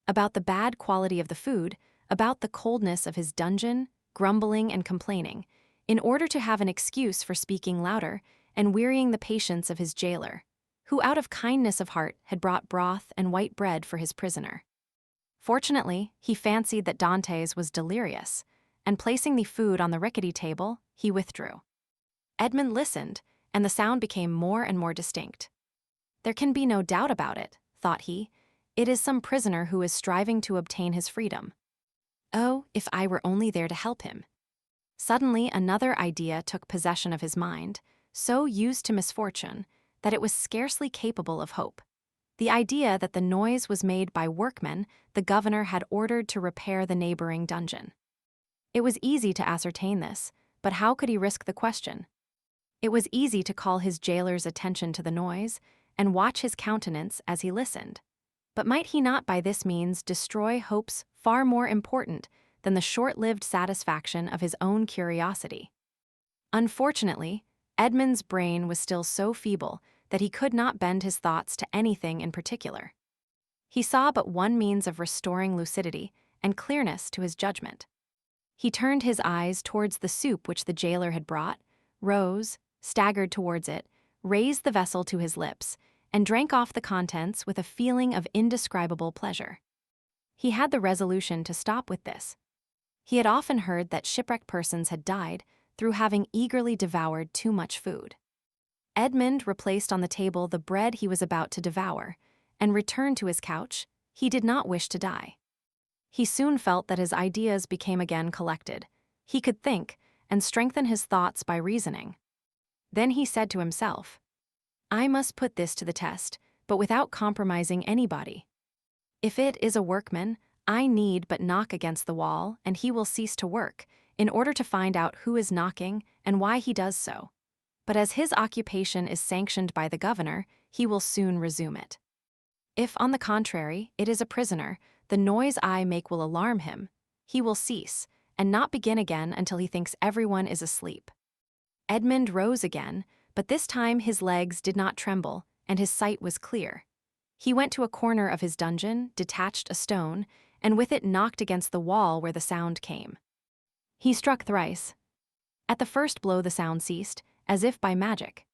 about the bad quality of the food, about the coldness of his dungeon, grumbling and complaining, in order to have an excuse for speaking louder and wearying the patience of his jailer, who out of kindness of heart had brought broth and white bread for his prisoner. Fortunately, he fancied that Dantès was delirious, and placing the food on the rickety table, he withdrew. Edmond listened, and the sound became more and more distinct. There can be no doubt about it, thought he. It is some prisoner who is striving to obtain his freedom. Oh, if I were only there to help him. Suddenly, another idea took possession of his mind, so used to misfortune that it was scarcely capable of hope. The idea that the noise was made by workmen the governor had ordered to repair the neighboring dungeon. It was easy to ascertain this, but how could he risk the question? It was easy to call his jailer's attention to the noise and watch his countenance as he listened. But might he not by this means destroy hopes far more important than the short-lived satisfaction of his own curiosity? Unfortunately, Edmond's brain was still so feeble that he could not bend his thoughts to anything in particular. He saw but one means of restoring lucidity and clearness to his judgment. He turned his eyes towards the soup which the jailer had brought, rose, staggered towards it, raised the vessel to his lips, and drank off the contents with a feeling of indescribable pleasure. He had the resolution to stop with this. He had often heard that shipwrecked persons had died through having eagerly devoured too much food. Edmond replaced on the table the bread he was about to devour, and returned to his couch. He did not wish to die. He soon felt that his ideas became again collected. He could think, and strengthen his thoughts by reasoning. Then he said to himself, I must put this to the test, but without compromising anybody. If it is a workman, I need but knock against the wall, and he will cease to work, in order to find out who is knocking and why he does so. But as his occupation is sanctioned by the governor, he will soon resume it. If, on the contrary, it is a prisoner, the noise I make will alarm him. He will cease, and not begin again until he thinks everyone is asleep. Edmond rose again, but this time his legs did not tremble, and his sight was clear. He went to a corner of his dungeon, detached a stone, and with it knocked against the wall where the sound came. He struck thrice. At the first blow the sound ceased, as if by magic.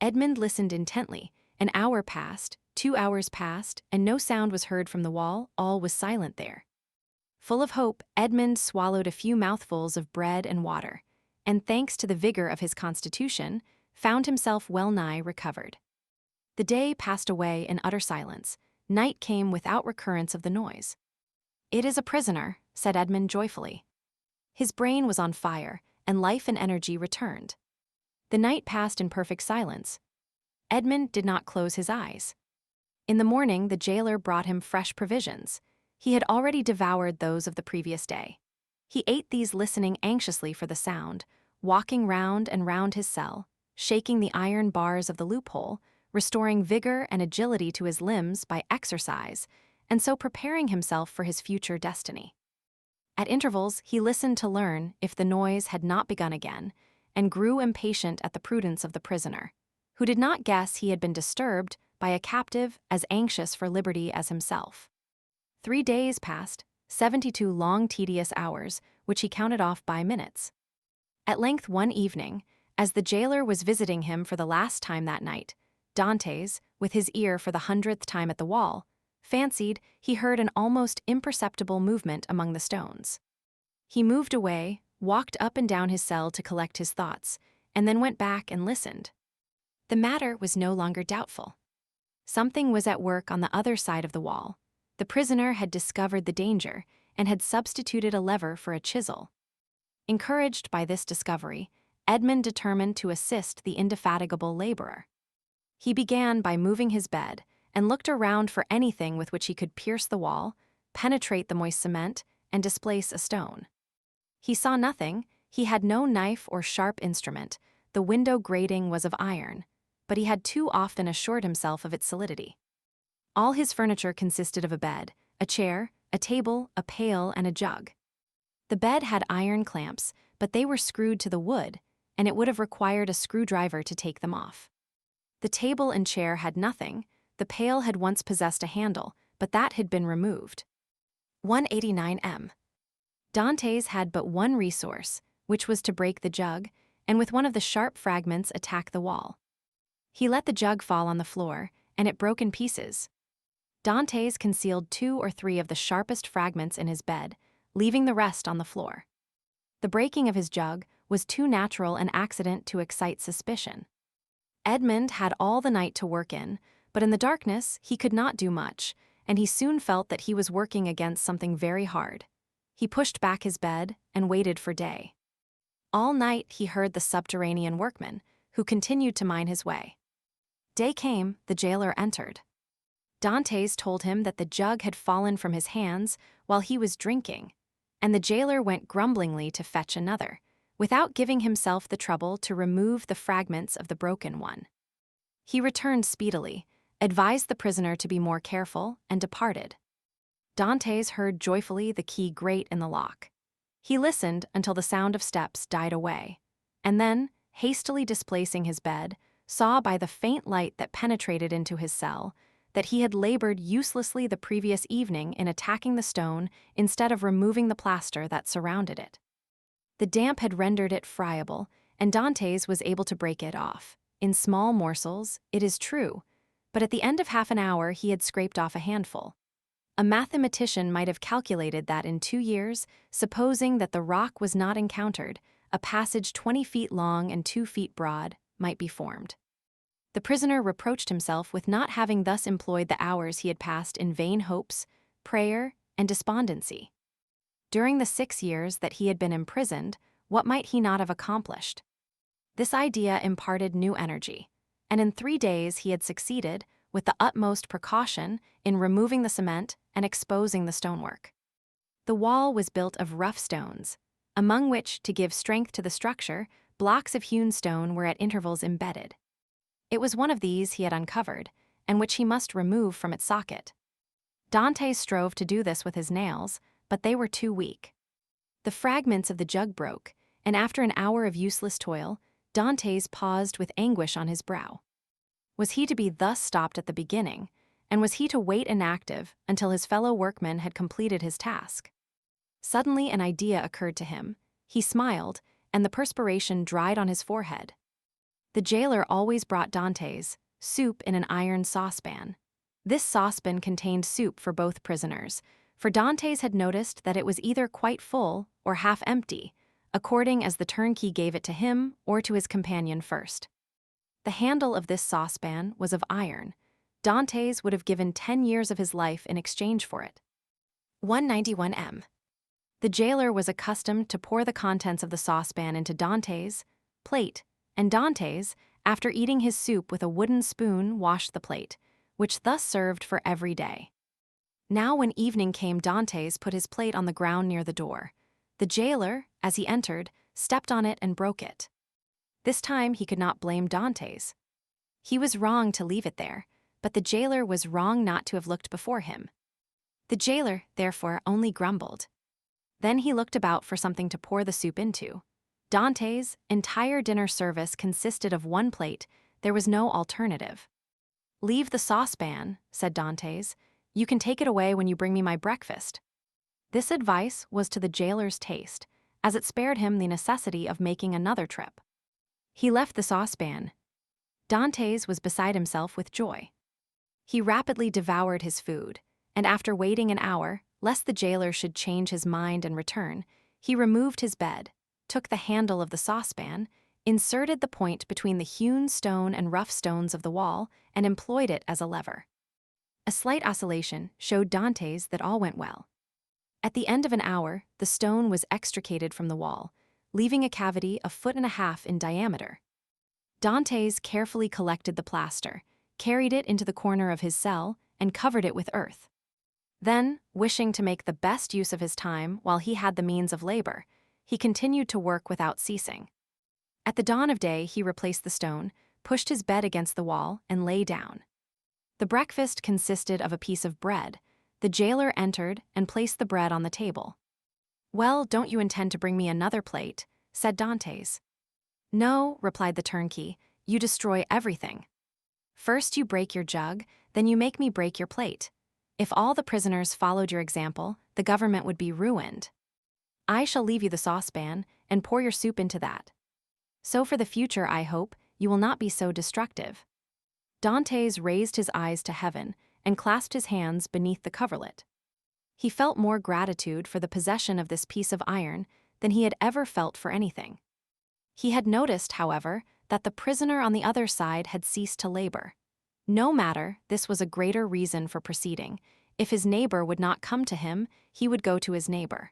Edmond listened intently. An hour passed, 2 hours passed, and no sound was heard from the wall. All was silent there. Full of hope, Edmond swallowed a few mouthfuls of bread and water, and thanks to the vigor of his constitution, found himself well nigh recovered. The day passed away in utter silence. Night came without recurrence of the noise. It is a prisoner, said Edmond joyfully. His brain was on fire, and life and energy returned. The night passed in perfect silence. Edmond did not close his eyes. In the morning, the jailer brought him fresh provisions. He had already devoured those of the previous day. He ate these listening anxiously for the sound, walking round and round his cell, shaking the iron bars of the loophole, restoring vigor and agility to his limbs by exercise, and so preparing himself for his future destiny. At intervals, he listened to learn if the noise had not begun again, and grew impatient at the prudence of the prisoner, who did not guess he had been disturbed by a captive as anxious for liberty as himself. 3 days passed, 72 long tedious hours, which he counted off by minutes. At length one evening, as the jailer was visiting him for the last time that night, Dantès, with his ear for the 100th time at the wall, fancied he heard an almost imperceptible movement among the stones. He moved away, walked up and down his cell to collect his thoughts, and then went back and listened. The matter was no longer doubtful. Something was at work on the other side of the wall. The prisoner had discovered the danger and had substituted a lever for a chisel. Encouraged by this discovery, Edmond determined to assist the indefatigable laborer. He began by moving his bed and looked around for anything with which he could pierce the wall, penetrate the moist cement, and displace a stone. He saw nothing. He had no knife or sharp instrument. The window grating was of iron, but he had too often assured himself of its solidity. All his furniture consisted of a bed, a chair, a table, a pail, and a jug. The bed had iron clamps, but they were screwed to the wood, and it would have required a screwdriver to take them off. The table and chair had nothing. The pail had once possessed a handle, but that had been removed. 189 m. Dantès had but one resource, which was to break the jug, and with one of the sharp fragments attack the wall. He let the jug fall on the floor, and it broke in pieces. Dantès concealed 2 or 3 of the sharpest fragments in his bed, leaving the rest on the floor. The breaking of his jug was too natural an accident to excite suspicion. Edmond had all the night to work in, but in the darkness he could not do much, and he soon felt that he was working against something very hard. He pushed back his bed and waited for day. All night he heard the subterranean workman, who continued to mine his way. Day came, the jailer entered. Dantès told him that the jug had fallen from his hands while he was drinking, and the jailer went grumblingly to fetch another, without giving himself the trouble to remove the fragments of the broken one. He returned speedily, advised the prisoner to be more careful, and departed. Dantès heard joyfully the key grate in the lock. He listened until the sound of steps died away, and then, hastily displacing his bed, saw by the faint light that penetrated into his cell that he had labored uselessly the previous evening in attacking the stone instead of removing the plaster that surrounded it. The damp had rendered it friable, and Dantès was able to break it off. In small morsels, it is true, but at the end of half an hour he had scraped off a handful. A mathematician might have calculated that in 2 years, supposing that the rock was not encountered, a passage 20 feet long and 2 feet broad might be formed. The prisoner reproached himself with not having thus employed the hours he had passed in vain hopes, prayer, and despondency. During the 6 years that he had been imprisoned, what might he not have accomplished? This idea imparted new energy, and in 3 days he had succeeded, with the utmost precaution, in removing the cement and exposing the stonework. The wall was built of rough stones, among which, to give strength to the structure, blocks of hewn stone were at intervals embedded. It was one of these he had uncovered, and which he must remove from its socket. Dantès strove to do this with his nails, but they were too weak. The fragments of the jug broke, and after an hour of useless toil, Dantès paused with anguish on his brow. Was he to be thus stopped at the beginning, and was he to wait inactive until his fellow workman had completed his task? Suddenly an idea occurred to him. He smiled, and the perspiration dried on his forehead. The jailer always brought Dantès soup in an iron saucepan. This saucepan contained soup for both prisoners, for Dantès had noticed that it was either quite full or half empty, according as the turnkey gave it to him or to his companion first. The handle of this saucepan was of iron. Dantès would have given 10 years of his life in exchange for it. 191 m. The jailer was accustomed to pour the contents of the saucepan into Dantès' plate, and Dantès, after eating his soup with a wooden spoon, washed the plate, which thus served for every day. Now when evening came, Dantès put his plate on the ground near the door. The jailer, as he entered, stepped on it and broke it. This time he could not blame Dantès. He was wrong to leave it there, but the jailer was wrong not to have looked before him. The jailer, therefore, only grumbled. Then he looked about for something to pour the soup into. Dantès' entire dinner service consisted of one plate. There was no alternative. "Leave the saucepan," said Dantès. "You can take it away when you bring me my breakfast." This advice was to the jailer's taste, as it spared him the necessity of making another trip. He left the saucepan. Dantès was beside himself with joy. He rapidly devoured his food, and after waiting an hour, lest the jailer should change his mind and return, he removed his bed, took the handle of the saucepan, inserted the point between the hewn stone and rough stones of the wall, and employed it as a lever. A slight oscillation showed Dantès that all went well. At the end of an hour, the stone was extricated from the wall, leaving a cavity 1.5 feet in diameter. Dantès carefully collected the plaster, carried it into the corner of his cell, and covered it with earth. Then, wishing to make the best use of his time while he had the means of labor, he continued to work without ceasing. At the dawn of day, he replaced the stone, pushed his bed against the wall, and lay down. The breakfast consisted of a piece of bread. The jailer entered and placed the bread on the table. "Well, don't you intend to bring me another plate?" said Dantès. "No," replied the turnkey, "you destroy everything. First you break your jug, then you make me break your plate. If all the prisoners followed your example, the government would be ruined." I shall leave you the saucepan, and pour your soup into that. So for the future, I hope, you will not be so destructive." Dantès raised his eyes to heaven and clasped his hands beneath the coverlet. He felt more gratitude for the possession of this piece of iron than he had ever felt for anything. He had noticed, however, that the prisoner on the other side had ceased to labor. No matter, this was a greater reason for proceeding. If his neighbor would not come to him, he would go to his neighbor.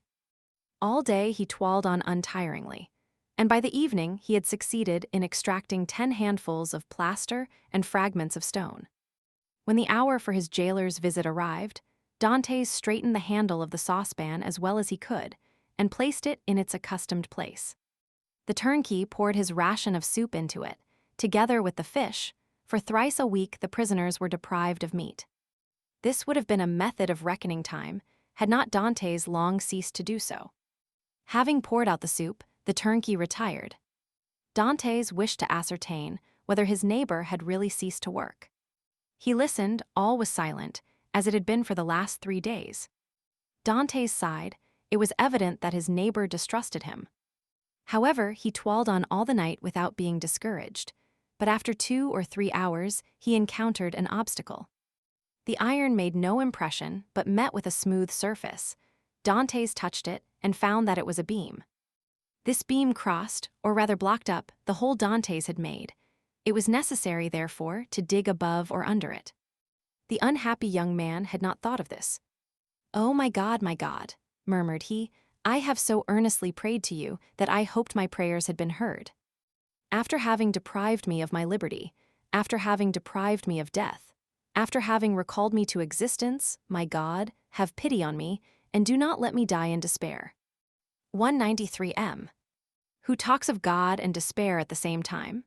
All day he toiled on untiringly, and by the evening he had succeeded in extracting 10 handfuls of plaster and fragments of stone. When the hour for his jailer's visit arrived, Dantès straightened the handle of the saucepan as well as he could and placed it in its accustomed place. The turnkey poured his ration of soup into it, together with the fish. For thrice a week the prisoners were deprived of meat. This would have been a method of reckoning time had not Dantès long ceased to do so. Having poured out the soup, the turnkey retired. Dantès wished to ascertain whether his neighbor had really ceased to work. He listened, all was silent, as it had been for the last 3 days. Dantès sighed. It was evident that his neighbor distrusted him. However, he toiled on all the night without being discouraged, but after 2 or 3 hours he encountered an obstacle. The iron made no impression but met with a smooth surface. Dantès touched it and found that it was a beam. This beam crossed, or rather blocked up, the hole Dantès had made. It was necessary, therefore, to dig above or under it. The unhappy young man had not thought of this. "Oh, my God, murmured he, "I have so earnestly prayed to you that I hoped my prayers had been heard. After having deprived me of my liberty, after having deprived me of death, after having recalled me to existence, my God, have pity on me, and do not let me die in despair." 193 M. "Who talks of God and despair at the same time?"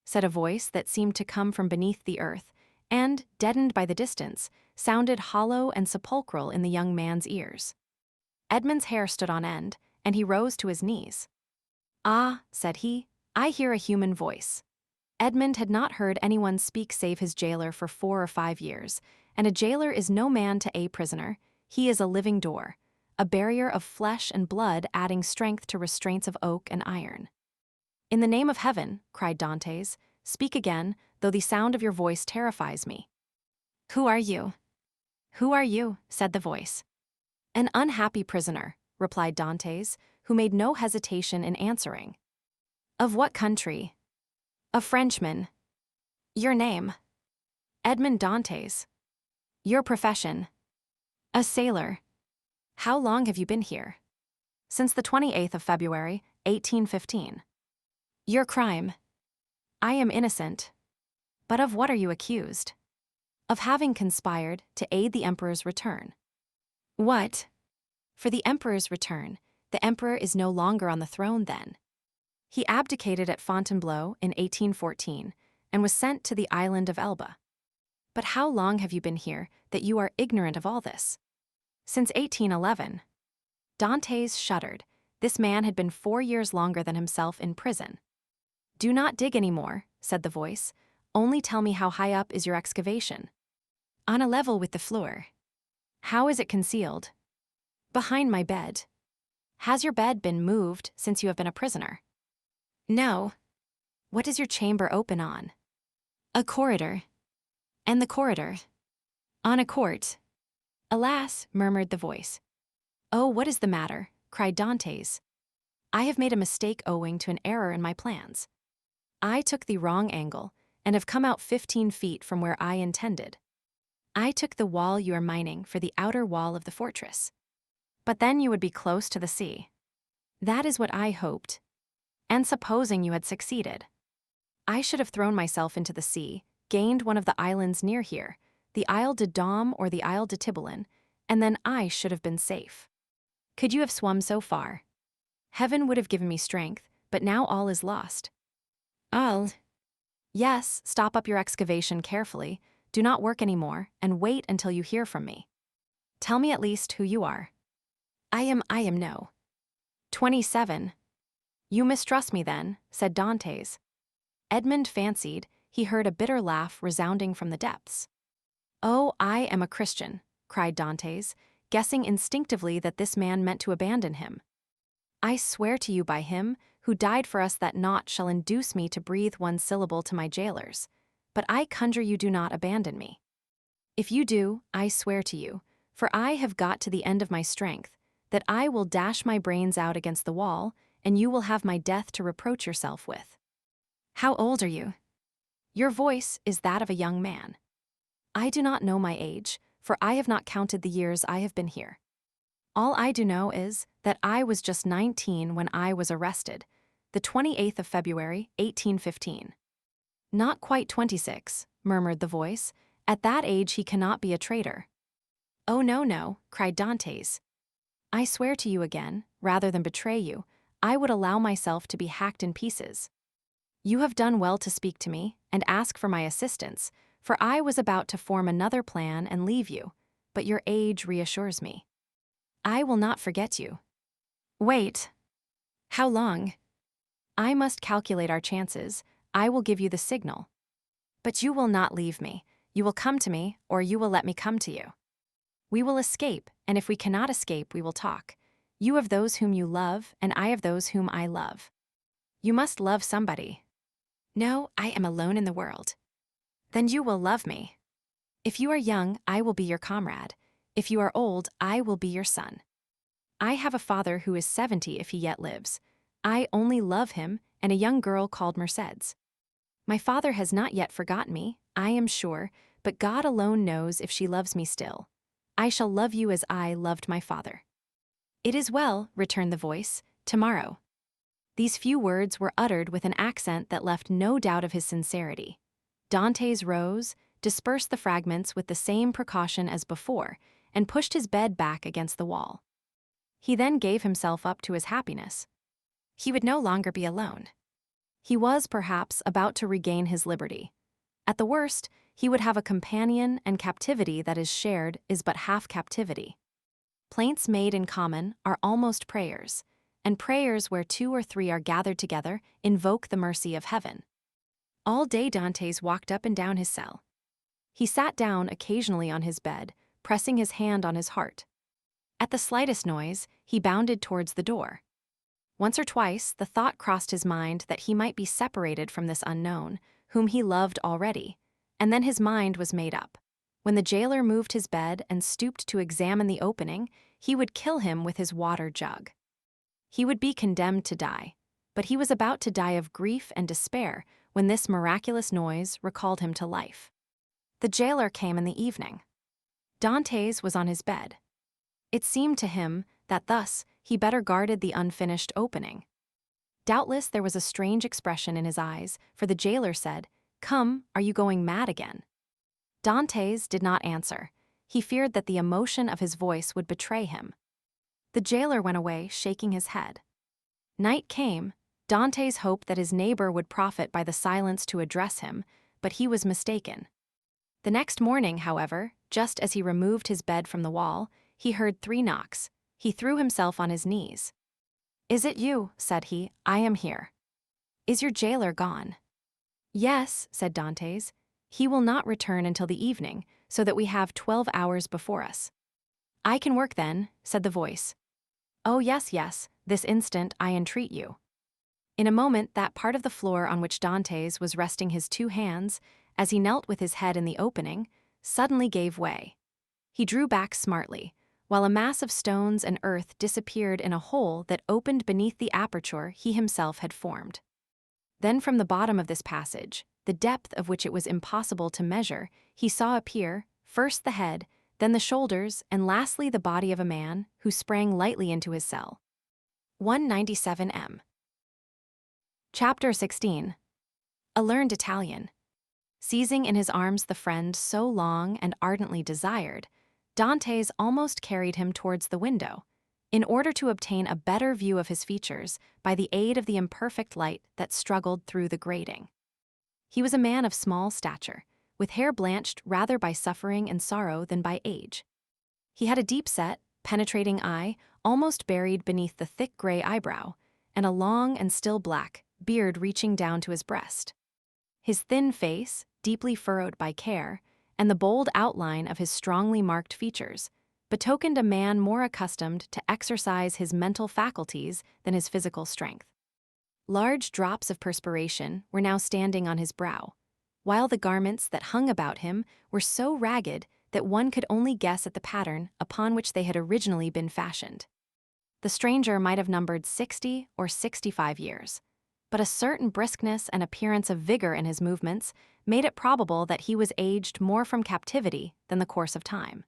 said a voice that seemed to come from beneath the earth, and, deadened by the distance, sounded hollow and sepulchral in the young man's ears. Edmond's hair stood on end, and he rose to his knees. "Ah," said he, "I hear a human voice." Edmond had not heard anyone speak save his jailer for 4 or 5 years, and a jailer is no man to a prisoner. He is a living door, a barrier of flesh and blood adding strength to restraints of oak and iron. "In the name of heaven," cried Dantès, "speak again, though the sound of your voice terrifies me." "Who are you?" "Who are you?" said the voice. "An unhappy prisoner," replied Dantès, who made no hesitation in answering. "Of what country?" "A Frenchman." "Your name?" "Edmond Dantès." "Your profession?" "A sailor." "How long have you been here?" "Since the 28th of February, 1815. "Your crime?" "I am innocent." "But of what are you accused?" "Of having conspired to aid the emperor's return." "What?" "For the emperor's return. The emperor is no longer on the throne then. He abdicated at Fontainebleau in 1814 and was sent to the island of Elba." "But how long have you been here that you are ignorant of all this?" "Since 1811. Dantès shuddered. This man had been 4 years longer than himself in prison. "Do not dig any more," said the voice. "Only tell me how high up is your excavation." "On a level with the floor." "How is it concealed?" "Behind my bed." "Has your bed been moved since you have been a prisoner?" "No." "What does your chamber open on?" "A corridor." "And the corridor?" "On a court." "Alas," murmured the voice. "Oh, what is the matter?" cried Dantès. "I have made a mistake owing to an error in my plans. I took the wrong angle and have come out 15 feet from where I intended. I took the wall you are mining for the outer wall of the fortress. But then you would be close to the sea. That is what I hoped. And supposing you had succeeded, I should have thrown myself into the sea, gained one of the islands near here, the Isle de Dôme or the Isle de Tiboulen, and then I should have been safe. Could you have swum so far? Heaven would have given me strength, but now all is lost." "All?" "Yes, stop up your excavation carefully, do not work any more, and wait until you hear from me. Tell me at least who you are." I am no." 27. "You mistrust me then," said Dantès. Edmond fancied he heard a bitter laugh resounding from the depths. "Oh, I am a Christian," cried Dantès, guessing instinctively that this man meant to abandon him. I swear to you by him who died for us that naught shall induce me to breathe one syllable to my jailers. But I conjure you do not abandon me. If you do, I swear to you, for I have got to the end of my strength, that I will dash my brains out against the wall, and you will have my death to reproach yourself with. How old are you? Your voice is that of a young man. I do not know my age, for I have not counted the years I have been here. All I do know is that I was just 19 when I was arrested, the 28th of February, 1815. Not quite 26, murmured the voice. At that age he cannot be a traitor. Oh no, no, cried Dantès. I swear to you again, rather than betray you, I would allow myself to be hacked in pieces. You have done well to speak to me and ask for my assistance, for I was about to form another plan and leave you, but your age reassures me. I will not forget you. Wait. How long? I must calculate our chances. I will give you the signal. But you will not leave me. You will come to me, or you will let me come to you. We will escape, and if we cannot escape, we will talk. You have those whom you love, and I have those whom I love. You must love somebody. No, I am alone in the world. Then you will love me. If you are young, I will be your comrade. If you are old, I will be your son. I have a father who is 70 if he yet lives. I only love him and a young girl called Mercédès. My father has not yet forgotten me, I am sure, but God alone knows if she loves me still. I shall love you as I loved my father. It is well, returned the voice, tomorrow. These few words were uttered with an accent that left no doubt of his sincerity. Dantès rose, dispersed the fragments with the same precaution as before, and pushed his bed back against the wall. He then gave himself up to his happiness. He would no longer be alone. He was, perhaps, about to regain his liberty. At the worst, he would have a companion, and captivity that is shared is but half captivity. Plaints made in common are almost prayers, and prayers where 2 or 3 are gathered together invoke the mercy of heaven. All day Dantès walked up and down his cell. He sat down occasionally on his bed, pressing his hand on his heart. At the slightest noise, he bounded towards the door. Once or twice, the thought crossed his mind that he might be separated from this unknown, whom he loved already, and then his mind was made up. When the jailer moved his bed and stooped to examine the opening, he would kill him with his water jug. He would be condemned to die, but he was about to die of grief and despair when this miraculous noise recalled him to life. The jailer came in the evening. Dantès was on his bed. It seemed to him that thus he better guarded the unfinished opening. Doubtless there was a strange expression in his eyes, for the jailer said, "Come, are you going mad again?" Dantès did not answer. He feared that the emotion of his voice would betray him. The jailer went away, shaking his head. Night came. Dantès hoped that his neighbor would profit by the silence to address him, but he was mistaken. The next morning, however, just as he removed his bed from the wall, he heard 3 knocks. He threw himself on his knees. "Is it you?" said he. "I am here." "Is your jailer gone?" "Yes," said Dantès. "He will not return until the evening, so that we have 12 hours before us." "I can work then," said the voice. "Oh, yes, yes, this instant, I entreat you." In a moment, that part of the floor on which Dantès was resting his 2 hands, as he knelt with his head in the opening, suddenly gave way. He drew back smartly, while a mass of stones and earth disappeared in a hole that opened beneath the aperture he himself had formed. Then from the bottom of this passage, the depth of which it was impossible to measure, he saw appear, first the head, then the shoulders, and lastly the body of a man who sprang lightly into his cell. 197 M. Chapter 16. A learned Italian. Seizing in his arms the friend so long and ardently desired, Dantès almost carried him towards the window, in order to obtain a better view of his features by the aid of the imperfect light that struggled through the grating. He was a man of small stature, with hair blanched rather by suffering and sorrow than by age. He had a deep-set, penetrating eye, almost buried beneath the thick gray eyebrow, and a long and still black beard reaching down to his breast. His thin face, deeply furrowed by care, and the bold outline of his strongly marked features, betokened a man more accustomed to exercise his mental faculties than his physical strength. Large drops of perspiration were now standing on his brow, while the garments that hung about him were so ragged that one could only guess at the pattern upon which they had originally been fashioned. The stranger might have numbered 60 or 65 years, but a certain briskness and appearance of vigor in his movements made it probable that he was aged more from captivity than the course of time.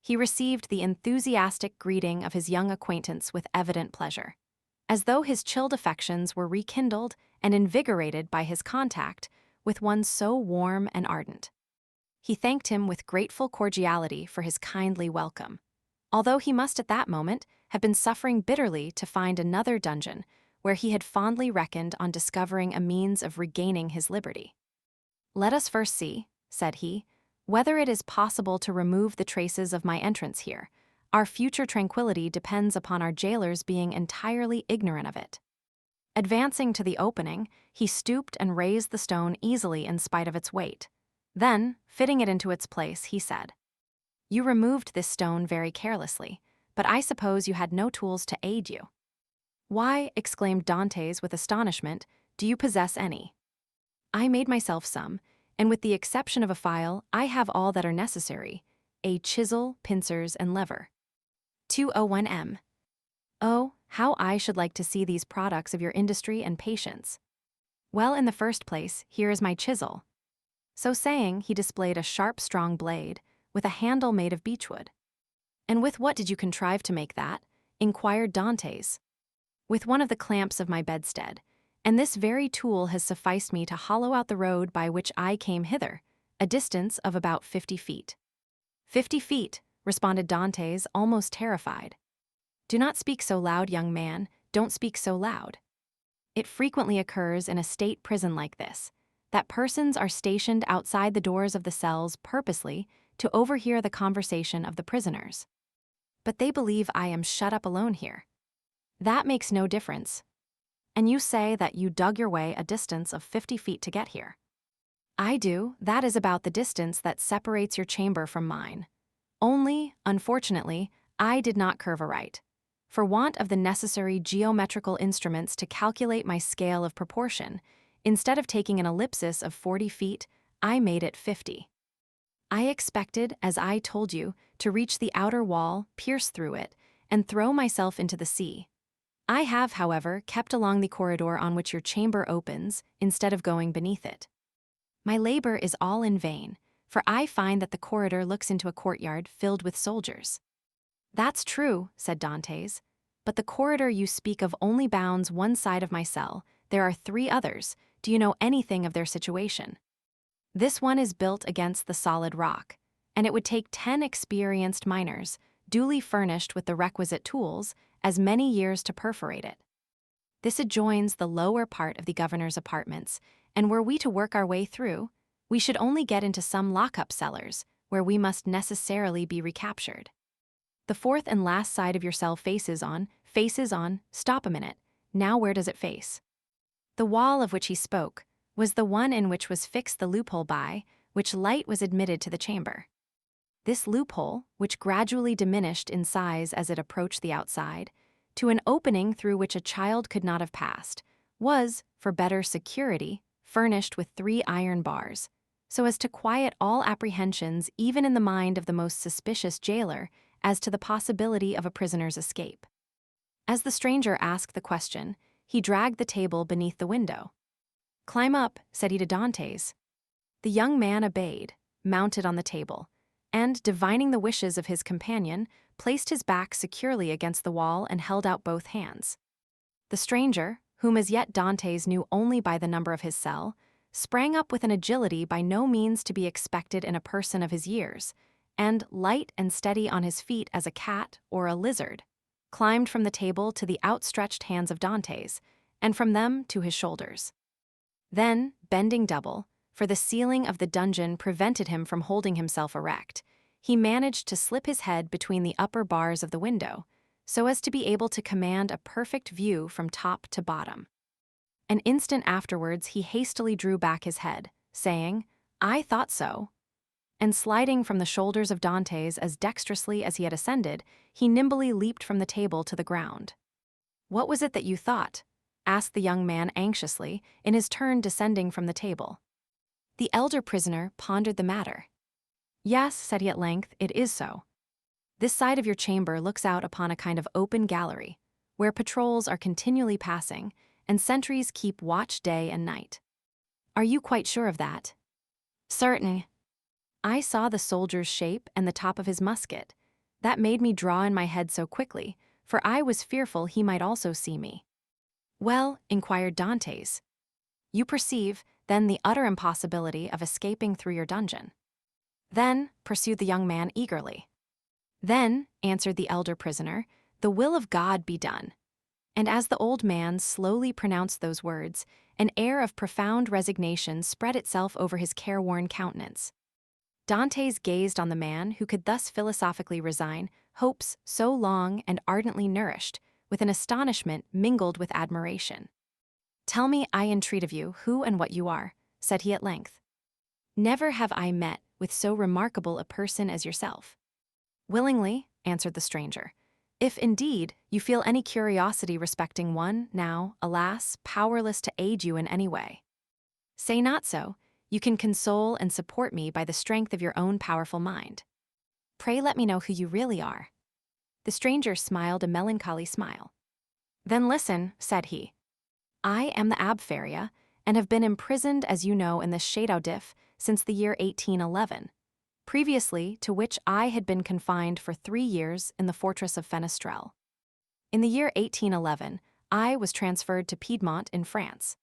He received the enthusiastic greeting of his young acquaintance with evident pleasure, as though his chilled affections were rekindled and invigorated by his contact with one so warm and ardent. He thanked him with grateful cordiality for his kindly welcome, although he must at that moment have been suffering bitterly to find another dungeon where he had fondly reckoned on discovering a means of regaining his liberty. "Let us first see," said he, "whether it is possible to remove the traces of my entrance here. Our future tranquility depends upon our jailers being entirely ignorant of it." Advancing to the opening, he stooped and raised the stone easily in spite of its weight. Then, fitting it into its place, he said, "You removed this stone very carelessly, but I suppose you had no tools to aid you." "Why," exclaimed Dantès with astonishment, "do you possess any?" "I made myself some, and with the exception of a file, I have all that are necessary: a chisel, pincers, and lever." 201 "Oh, how I should like to see these products of your industry and patience. Well, in the first place, here is my chisel." So saying, he displayed a sharp, strong blade, with a handle made of beechwood. "And with what did you contrive to make that?" inquired Dantès. "With one of the clamps of my bedstead, and this very tool has sufficed me to hollow out the road by which I came hither, a distance of about 50 feet. 50 feet, responded Dantès, almost terrified. "Do not speak so loud, young man, don't speak so loud. It frequently occurs in a state prison like this, that persons are stationed outside the doors of the cells purposely to overhear the conversation of the prisoners. But they believe I am shut up alone here. That makes no difference. And you say that you dug your way a distance of 50 feet to get here." "I do, that is about the distance that separates your chamber from mine. Only, unfortunately, I did not curve aright. For want of the necessary geometrical instruments to calculate my scale of proportion, instead of taking an ellipsis of 40 feet, I made it 50. I expected, as I told you, to reach the outer wall, pierce through it, and throw myself into the sea. I have, however, kept along the corridor on which your chamber opens, instead of going beneath it. My labor is all in vain, for I find that the corridor looks into a courtyard filled with soldiers." "That's true," said Dantès, "but the corridor you speak of only bounds one side of my cell. There are 3 others. Do you know anything of their situation?" "This one is built against the solid rock, and it would take 10 experienced miners, duly furnished with the requisite tools, as many years to perforate it. This adjoins the lower part of the governor's apartments, and were we to work our way through, we should only get into some lock-up cellars, where we must necessarily be recaptured. The 4th and last side of your cell faces on, stop a minute, now where does it face?" The wall of which he spoke was the one in which was fixed the loophole by which light was admitted to the chamber. This loophole, which gradually diminished in size as it approached the outside, to an opening through which a child could not have passed, was, for better security, furnished with 3 iron bars, so as to quiet all apprehensions even in the mind of the most suspicious jailer as to the possibility of a prisoner's escape. As the stranger asked the question, he dragged the table beneath the window. "Climb up," said he to Dantès. The young man obeyed, mounted on the table, and, divining the wishes of his companion, placed his back securely against the wall and held out both hands. The stranger, whom as yet Dantès knew only by the number of his cell, sprang up with an agility by no means to be expected in a person of his years, and, light and steady on his feet as a cat or a lizard, climbed from the table to the outstretched hands of Dantès, and from them to his shoulders. Then, bending double, for the ceiling of the dungeon prevented him from holding himself erect, he managed to slip his head between the upper bars of the window, so as to be able to command a perfect view from top to bottom. An instant afterwards he hastily drew back his head, saying, "I thought so." And sliding from the shoulders of Dantès as dexterously as he had ascended, he nimbly leaped from the table to the ground. "What was it that you thought?" asked the young man anxiously, in his turn descending from the table. The elder prisoner pondered the matter. "Yes," said he at length, "it is so. This side of your chamber looks out upon a kind of open gallery, where patrols are continually passing, and sentries keep watch day and night." "Are you quite sure of that?" "Certain. I saw the soldier's shape and the top of his musket. That made me draw in my head so quickly, for I was fearful he might also see me." "Well," inquired Dantès, "you perceive, then, the utter impossibility of escaping through your dungeon." "Then," pursued the young man eagerly. "Then," answered the elder prisoner, "the will of God be done." And as the old man slowly pronounced those words, an air of profound resignation spread itself over his careworn countenance. Dantès gazed on the man who could thus philosophically resign hopes so long and ardently nourished, with an astonishment mingled with admiration. "Tell me, I entreat of you, who and what you are," said he at length. "Never have I met with so remarkable a person as yourself." "Willingly," answered the stranger, "if, indeed, you feel any curiosity respecting one, now, alas, powerless to aid you in any way. Say not so. You can console and support me by the strength of your own powerful mind. Pray let me know who you really are." The stranger smiled a melancholy smile. "Then listen," said he. "I am the Abbé Faria, and have been imprisoned, as you know, in this château d'if since the year 1811, previously to which I had been confined for 3 years in the fortress of Fenestrelle. In the year 1811, I was transferred to Piedmont in France.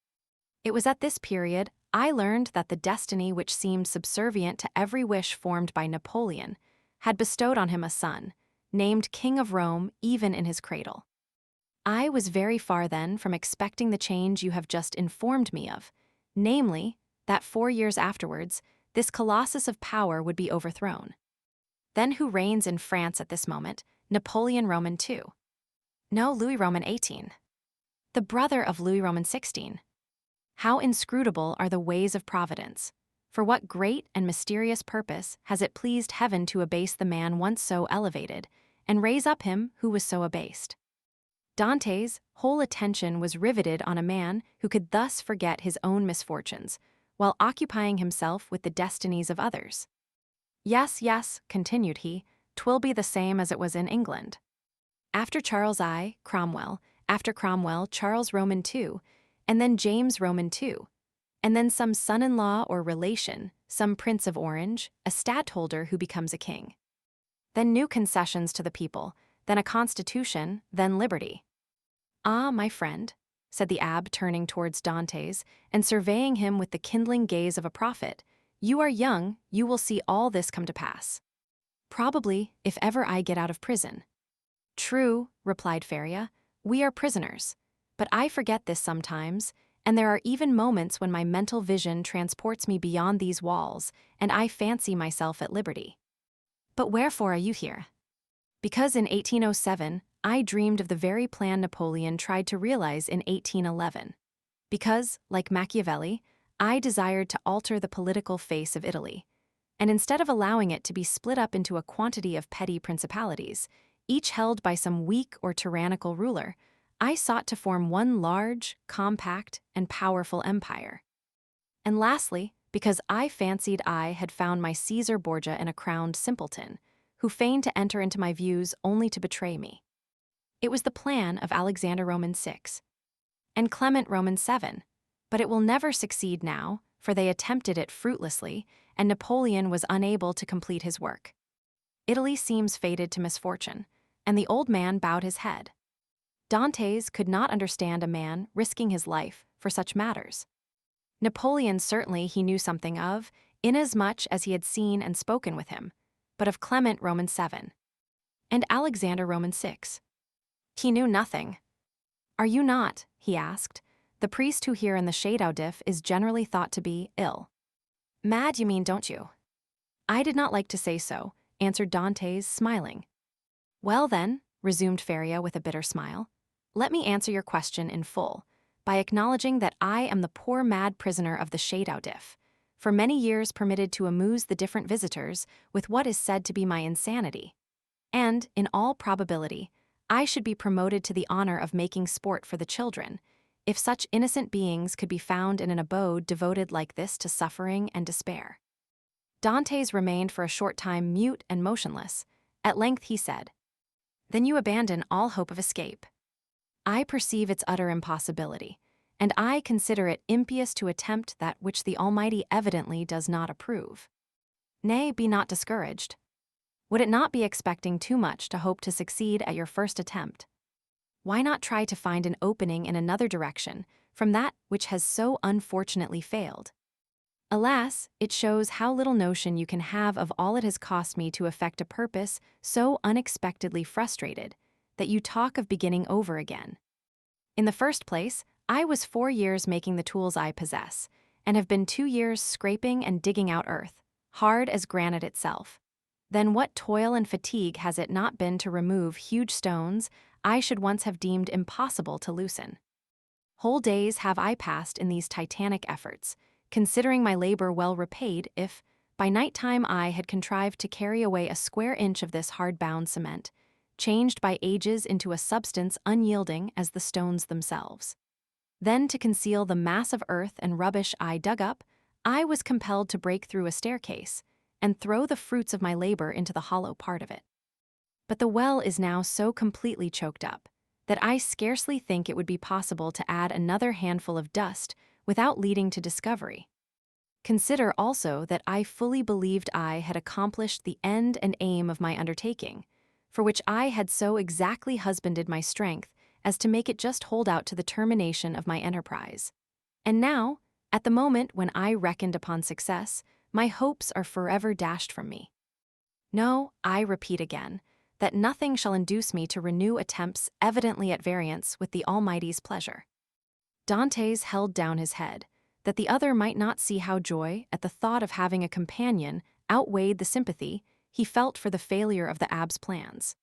It was at this period I learned that the destiny which seemed subservient to every wish formed by Napoleon had bestowed on him a son, named King of Rome even in his cradle. I was very far then from expecting the change you have just informed me of, namely, that 4 years afterwards, this colossus of power would be overthrown. Then who reigns in France at this moment? Napoleon Roman II. No, Louis Roman XVIII. The brother of Louis Roman XVI. How inscrutable are the ways of Providence! For what great and mysterious purpose has it pleased heaven to abase the man once so elevated, and raise up him who was so abased? Dantès' whole attention was riveted on a man who could thus forget his own misfortunes, while occupying himself with the destinies of others. "Yes, yes," continued he, "'twill be the same as it was in England. After Charles I, Cromwell, after Cromwell, Charles Roman II, and then James Roman II, and then some son-in-law or relation, some Prince of Orange, a stadtholder who becomes a king. Then new concessions to the people, then a constitution, then liberty." "Ah, my friend," said the abbé, turning towards Dantès, and surveying him with the kindling gaze of a prophet, "you are young, you will see all this come to pass. Probably, if ever I get out of prison." "True," replied Faria, "we are prisoners. But I forget this sometimes, and there are even moments when my mental vision transports me beyond these walls, and I fancy myself at liberty." "But wherefore are you here?" "Because in 1807 I dreamed of the very plan Napoleon tried to realize in 1811. Because, like Machiavelli, I desired to alter the political face of Italy, and instead of allowing it to be split up into a quantity of petty principalities, each held by some weak or tyrannical ruler, I sought to form one large, compact, and powerful empire. And lastly, because I fancied I had found my Caesar Borgia in a crowned simpleton, who feigned to enter into my views only to betray me. It was the plan of Alexander Roman VI and Clement Roman VII, but it will never succeed now, for they attempted it fruitlessly, and Napoleon was unable to complete his work. Italy seems fated to misfortune, and the old man bowed his head. Dantès could not understand a man risking his life for such matters. Napoleon certainly he knew something of, inasmuch as he had seen and spoken with him, but of Clement Roman VII and Alexander Roman VI he knew nothing. "Are you not," he asked, "the priest who here in the Château d'If is generally thought to be ill?" "Mad, you mean, don't you?" "I did not like to say so," answered Dantès, smiling. "Well then," resumed Faria with a bitter smile, "let me answer your question in full, by acknowledging that I am the poor mad prisoner of the Château d'If, for many years permitted to amuse the different visitors with what is said to be my insanity. And, in all probability, I should be promoted to the honor of making sport for the children, if such innocent beings could be found in an abode devoted like this to suffering and despair. Dantès remained for a short time mute and motionless. At length he said, "Then you abandon all hope of escape. I perceive its utter impossibility, and I consider it impious to attempt that which the Almighty evidently does not approve. Nay, be not discouraged. Would it not be expecting too much to hope to succeed at your first attempt? Why not try to find an opening in another direction from that which has so unfortunately failed? Alas, it shows how little notion you can have of all it has cost me to effect a purpose so unexpectedly frustrated that you talk of beginning over again. In the first place, I was 4 years making the tools I possess, and have been 2 years scraping and digging out earth, hard as granite itself. Then what toil and fatigue has it not been to remove huge stones I should once have deemed impossible to loosen? Whole days have I passed in these titanic efforts, considering my labor well repaid if, by night time, I had contrived to carry away a square inch of this hard-bound cement, changed by ages into a substance unyielding as the stones themselves. Then, to conceal the mass of earth and rubbish I dug up, I was compelled to break through a staircase, and throw the fruits of my labor into the hollow part of it. But the well is now so completely choked up that I scarcely think it would be possible to add another handful of dust without leading to discovery. Consider also that I fully believed I had accomplished the end and aim of my undertaking, for which I had so exactly husbanded my strength as to make it just hold out to the termination of my enterprise. And now, at the moment when I reckoned upon success, my hopes are forever dashed from me. No, I repeat again, that nothing shall induce me to renew attempts evidently at variance with the Almighty's pleasure." Dantès held down his head, that the other might not see how joy at the thought of having a companion outweighed the sympathy he felt for the failure of the abbé's plans.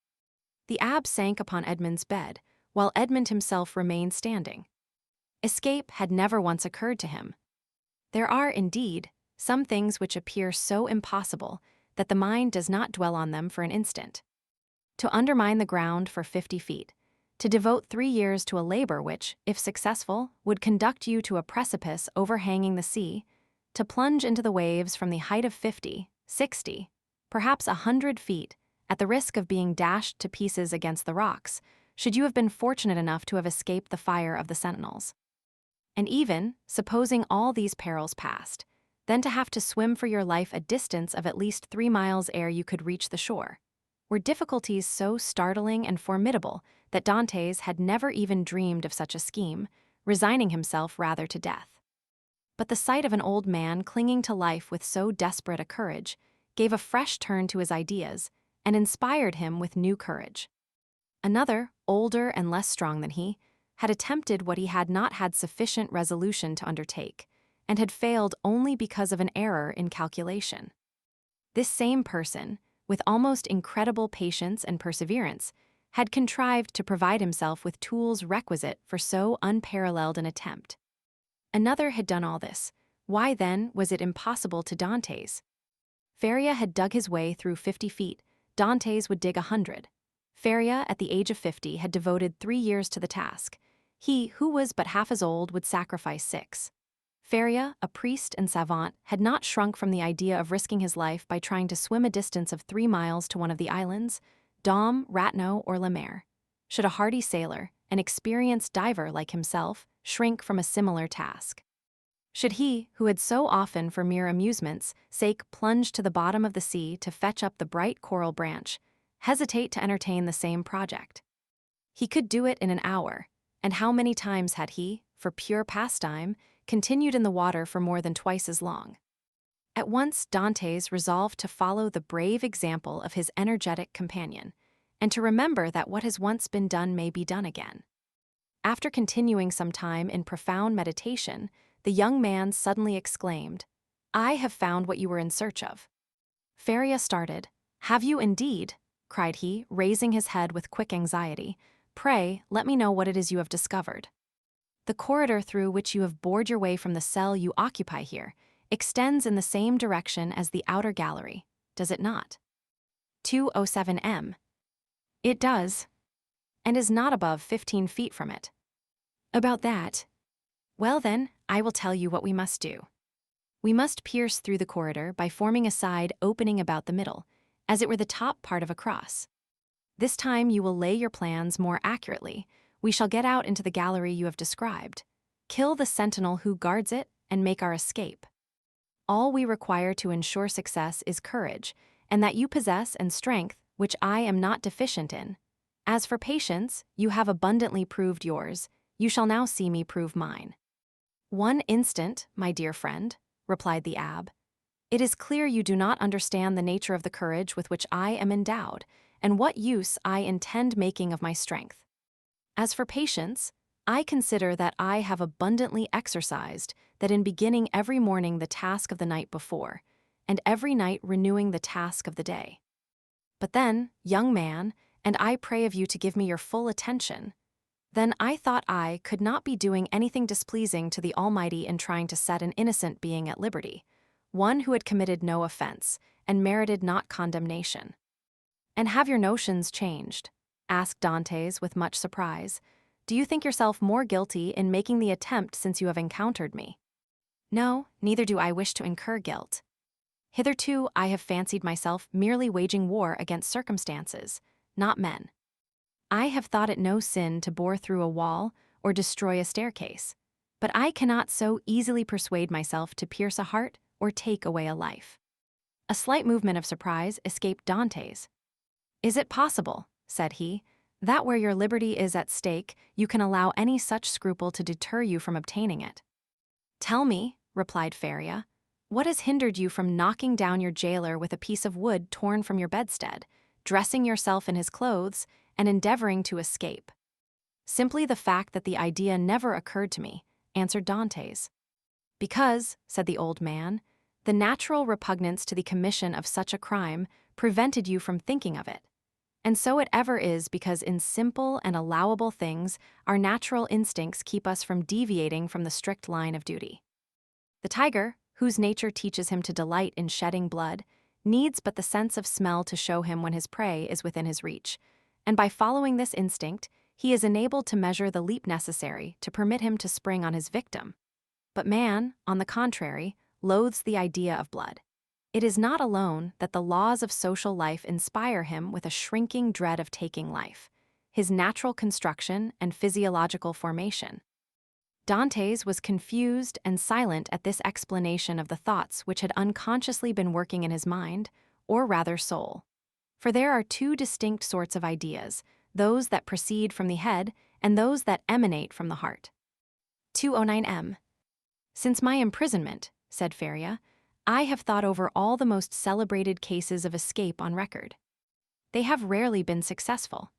The abbé sank upon Edmond's bed, while Edmond himself remained standing. Escape had never once occurred to him. There are, indeed, some things which appear so impossible that the mind does not dwell on them for an instant. To undermine the ground for 50 feet, to devote 3 years to a labor which, if successful, would conduct you to a precipice overhanging the sea, to plunge into the waves from the height of 50, 60, perhaps 100 feet, at the risk of being dashed to pieces against the rocks, should you have been fortunate enough to have escaped the fire of the sentinels. And even, supposing all these perils passed, then to have to swim for your life a distance of at least 3 miles ere you could reach the shore, were difficulties so startling and formidable that Dantès had never even dreamed of such a scheme, resigning himself rather to death. But the sight of an old man clinging to life with so desperate a courage gave a fresh turn to his ideas and inspired him with new courage. Another, older and less strong than he, had attempted what he had not had sufficient resolution to undertake, and had failed only because of an error in calculation. This same person, with almost incredible patience and perseverance, had contrived to provide himself with tools requisite for so unparalleled an attempt. Another had done all this. Why, then, was it impossible to Dantès? Faria had dug his way through 50 feet. Dantès would dig 100. Faria, at the age of 50, had devoted 3 years to the task. He, who was but half as old, would sacrifice 6. Faria, a priest and savant, had not shrunk from the idea of risking his life by trying to swim a distance of 3 miles to one of the islands, Dôme, Ratno, or Lemaire. Should a hardy sailor, an experienced diver like himself, shrink from a similar task? Should he, who had so often for mere amusement's sake plunged to the bottom of the sea to fetch up the bright coral branch, hesitate to entertain the same project? He could do it in an hour, and how many times had he, for pure pastime, continued in the water for more than twice as long? At once Dantès resolved to follow the brave example of his energetic companion, and to remember that what has once been done may be done again. After continuing some time in profound meditation, the young man suddenly exclaimed, "I have found what you were in search of." Faria started. "Have you indeed?" cried he, raising his head with quick anxiety. "Pray, let me know what it is you have discovered." "The corridor through which you have bored your way from the cell you occupy here. extends in the same direction as the outer gallery, does it not? 207 m. It does, and is not above 15 feet from it. About that. Well then, I will tell you what we must do. We must pierce through the corridor by forming a side opening about the middle, as it were the top part of a cross. This time you will lay your plans more accurately. We shall get out into the gallery you have described, kill the sentinel who guards it, and make our escape. All we require to ensure success is courage, and that you possess and strength, which I am not deficient in. As for patience, you have abundantly proved yours. You shall now see me prove mine. One instant, my dear friend, replied the abbé. It is clear you do not understand the nature of the courage with which I am endowed, and what use I intend making of my strength. As for patience, I consider that I have abundantly exercised that in beginning every morning the task of the night before, and every night renewing the task of the day. But then, young man, and I pray of you to give me your full attention, then I thought I could not be doing anything displeasing to the Almighty in trying to set an innocent being at liberty, one who had committed no offense, and merited not condemnation. And have your notions changed? Asked Dantès with much surprise. Do you think yourself more guilty in making the attempt since you have encountered me? No, neither do I wish to incur guilt. Hitherto I have fancied myself merely waging war against circumstances, not men. I have thought it no sin to bore through a wall or destroy a staircase, but I cannot so easily persuade myself to pierce a heart or take away a life. A slight movement of surprise escaped Dantès. Is it possible, said he, that where your liberty is at stake, you can allow any such scruple to deter you from obtaining it? Tell me, replied Faria, what has hindered you from knocking down your jailer with a piece of wood torn from your bedstead, dressing yourself in his clothes, and endeavoring to escape? Simply the fact that the idea never occurred to me, answered Dantès. Because, said the old man, the natural repugnance to the commission of such a crime prevented you from thinking of it. And so it ever is because in simple and allowable things our natural instincts keep us from deviating from the strict line of duty. The tiger, whose nature teaches him to delight in shedding blood, needs but the sense of smell to show him when his prey is within his reach, and by following this instinct, he is enabled to measure the leap necessary to permit him to spring on his victim. But man, on the contrary, loathes the idea of blood. It is not alone that the laws of social life inspire him with a shrinking dread of taking life, his natural construction and physiological formation. Dantès was confused and silent at this explanation of the thoughts which had unconsciously been working in his mind, or rather soul. For there are two distinct sorts of ideas, those that proceed from the head and those that emanate from the heart. 209 m. Since my imprisonment, said Faria, I have thought over all the most celebrated cases of escape on record. They have rarely been successful.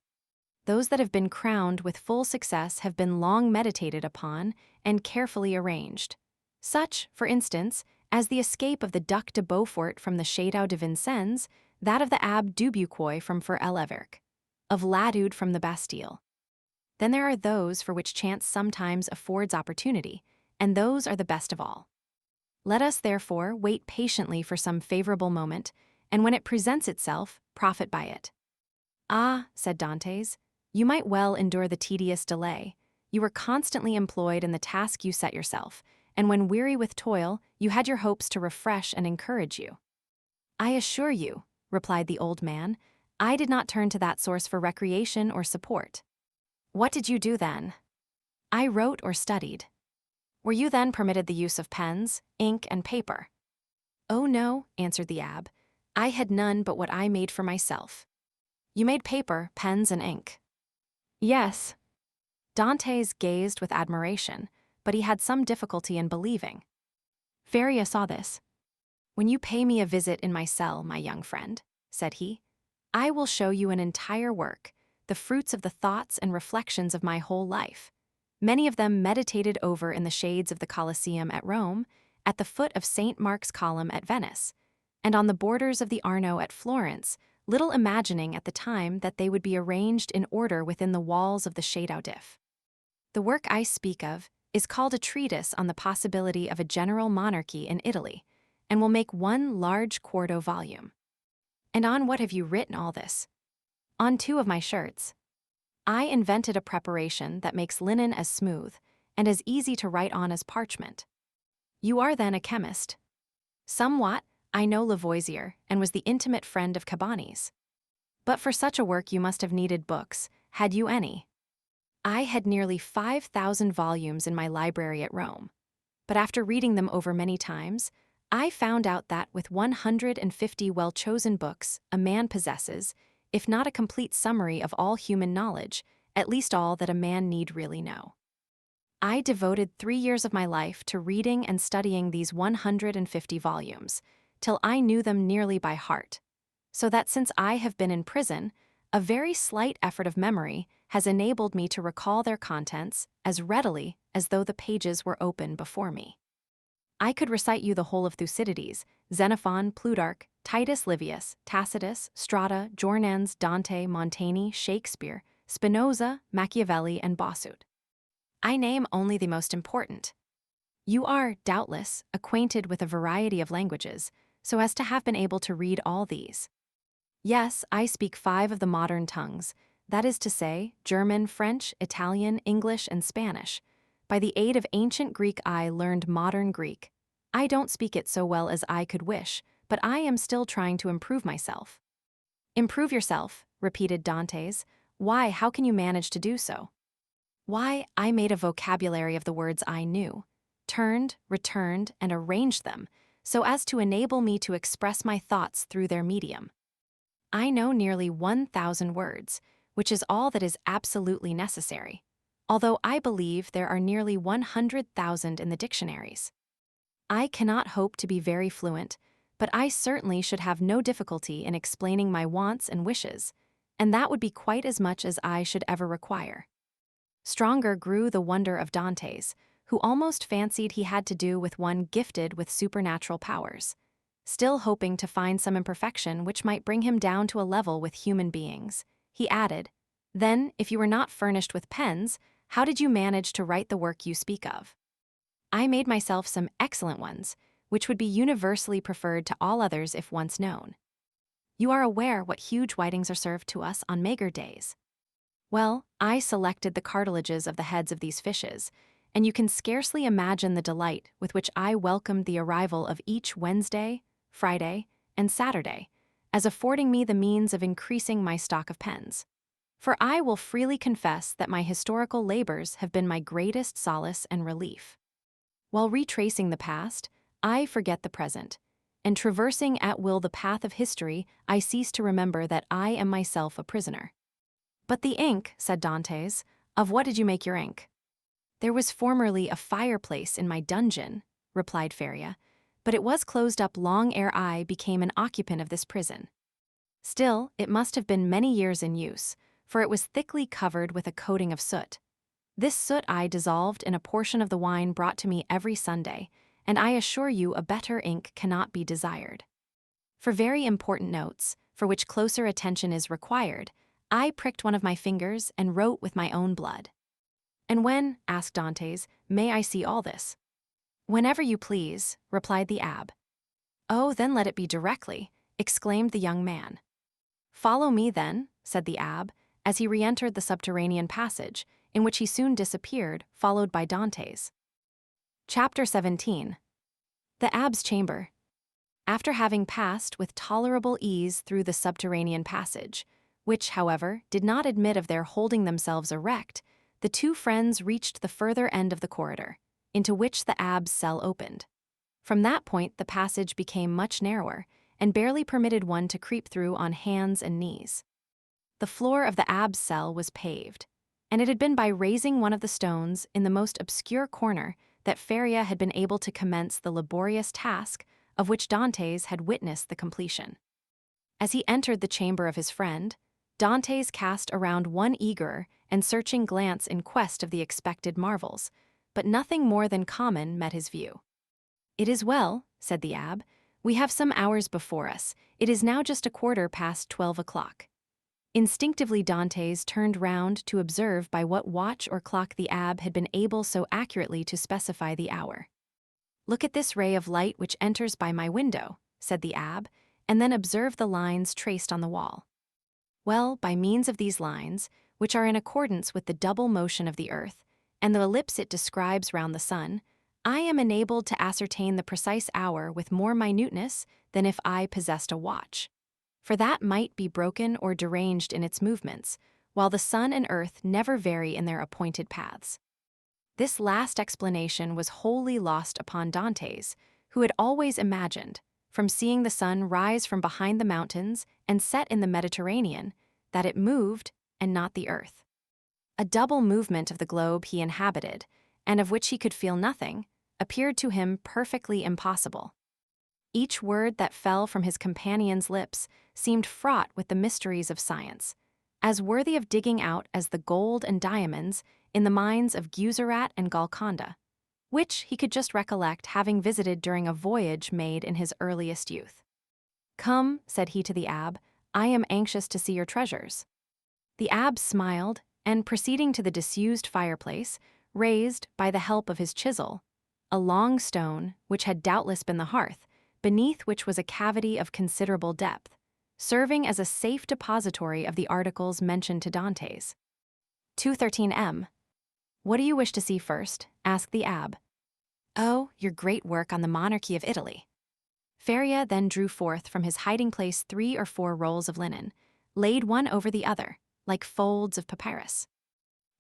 Those that have been crowned with full success have been long meditated upon and carefully arranged. Such, for instance, as the escape of the Duc de Beaufort from the Château de Vincennes, that of the Abbé Dubuquoy from Fère-l'Évêque, of Ladude from the Bastille. Then there are those for which chance sometimes affords opportunity, and those are the best of all. Let us, therefore, wait patiently for some favorable moment, and when it presents itself, profit by it. Ah, said Dantès, you might well endure the tedious delay. You were constantly employed in the task you set yourself, and when weary with toil, you had your hopes to refresh and encourage you. I assure you, replied the old man, I did not turn to that source for recreation or support. What did you do then? I wrote or studied. Were you then permitted the use of pens, ink, and paper? Oh no, answered the abbé. I had none but what I made for myself. You made paper, pens, and ink. Yes. Dantès gazed with admiration, but he had some difficulty in believing. Faria saw this. When you pay me a visit in my cell, my young friend, said he, I will show you an entire work, the fruits of the thoughts and reflections of my whole life. Many of them meditated over in the shades of the Colosseum at Rome, at the foot of St. Mark's Column at Venice, and on the borders of the Arno at Florence, little imagining at the time that they would be arranged in order within the walls of the Château d'If. The work I speak of is called a treatise on the possibility of a general monarchy in Italy, and will make one large quarto volume. And on what have you written all this? On 2 of my shirts. I invented a preparation that makes linen as smooth and as easy to write on as parchment. You are then a chemist. Somewhat, I know Lavoisier and was the intimate friend of Cabanis. But for such a work you must have needed books, had you any? I had nearly 5,000 volumes in my library at Rome. But after reading them over many times, I found out that with 150 well-chosen books, a man possesses, if not a complete summary of all human knowledge, at least all that a man need really know. I devoted 3 years of my life to reading and studying these 150 volumes, till I knew them nearly by heart, so that since I have been in prison, a very slight effort of memory has enabled me to recall their contents as readily as though the pages were open before me. I could recite you the whole of Thucydides, Xenophon, Plutarch, Titus Livius, Tacitus, Strada, Jornans, Dante, Montaigne, Shakespeare, Spinoza, Machiavelli, and Bossuet. I name only the most important. You are, doubtless, acquainted with a variety of languages, so as to have been able to read all these. Yes, I speak 5 of the modern tongues, that is to say, German, French, Italian, English, and Spanish. By the aid of ancient Greek I learned modern Greek. I don't speak it so well as I could wish, but I am still trying to improve myself. Improve yourself, repeated Dantès. Why, how can you manage to do so? Why, I made a vocabulary of the words I knew, turned, returned, and arranged them, so as to enable me to express my thoughts through their medium. I know nearly 1,000 words, which is all that is absolutely necessary, although I believe there are nearly 100,000 in the dictionaries. I cannot hope to be very fluent, but I certainly should have no difficulty in explaining my wants and wishes, and that would be quite as much as I should ever require. Stronger grew the wonder of Dantès, who almost fancied he had to do with one gifted with supernatural powers. Still hoping to find some imperfection which might bring him down to a level with human beings, he added, "Then, if you were not furnished with pens, how did you manage to write the work you speak of?" "I made myself some excellent ones, which would be universally preferred to all others if once known. You are aware what huge whitings are served to us on maigre days. Well, I selected the cartilages of the heads of these fishes, and you can scarcely imagine the delight with which I welcomed the arrival of each Wednesday, Friday, and Saturday, as affording me the means of increasing my stock of pens. For I will freely confess that my historical labors have been my greatest solace and relief. While retracing the past, I forget the present, and traversing at will the path of history, I cease to remember that I am myself a prisoner." "But the ink," said Dantès, "of what did you make your ink?" "There was formerly a fireplace in my dungeon," replied Feria, "but it was closed up long ere I became an occupant of this prison. Still, it must have been many years in use, for it was thickly covered with a coating of soot. This soot I dissolved in a portion of the wine brought to me every Sunday, and I assure you a better ink cannot be desired. For very important notes, for which closer attention is required, I pricked one of my fingers and wrote with my own blood." "And when," asked Dantès, "may I see all this?" "Whenever you please," replied the abbé. "Oh, then let it be directly," exclaimed the young man. "Follow me, then," said the abbé, as he re-entered the subterranean passage, in which he soon disappeared, followed by Dantès. Chapter 17. The abbé's chamber. After having passed with tolerable ease through the subterranean passage, which, however, did not admit of their holding themselves erect, the 2 friends reached the further end of the corridor, into which the abbé's cell opened. From that point the passage became much narrower, and barely permitted one to creep through on hands and knees. The floor of the abbé's cell was paved, and it had been by raising one of the stones in the most obscure corner that Feria had been able to commence the laborious task of which Dantès had witnessed the completion. As he entered the chamber of his friend, Dantès cast around one eager and searching glance in quest of the expected marvels, but nothing more than common met his view. "It is well," said the abbé, "we have some hours before us. It is now just 12:15. Instinctively Dantès turned round to observe by what watch or clock the abbé had been able so accurately to specify the hour. "Look at this ray of light which enters by my window," said the abbé, "and then observe the lines traced on the wall. Well, by means of these lines, which are in accordance with the double motion of the earth, and the ellipse it describes round the sun, I am enabled to ascertain the precise hour with more minuteness than if I possessed a watch. For that might be broken or deranged in its movements, while the sun and earth never vary in their appointed paths." This last explanation was wholly lost upon Dantès, who had always imagined, from seeing the sun rise from behind the mountains and set in the Mediterranean, that it moved and not the earth. A double movement of the globe he inhabited, and of which he could feel nothing, appeared to him perfectly impossible. Each word that fell from his companion's lips seemed fraught with the mysteries of science, as worthy of digging out as the gold and diamonds in the mines of Guzerat and Golconda, which he could just recollect having visited during a voyage made in his earliest youth. "Come," said he to the abbé, "I am anxious to see your treasures." The abbé smiled, and proceeding to the disused fireplace, raised, by the help of his chisel, a long stone, which had doubtless been the hearth, beneath which was a cavity of considerable depth, serving as a safe depository of the articles mentioned to Dantès. 213 M. "What do you wish to see first?" asked the abbé. "Oh, your great work on the monarchy of Italy." Faria then drew forth from his hiding-place 3 or 4 rolls of linen, laid one over the other, like folds of papyrus.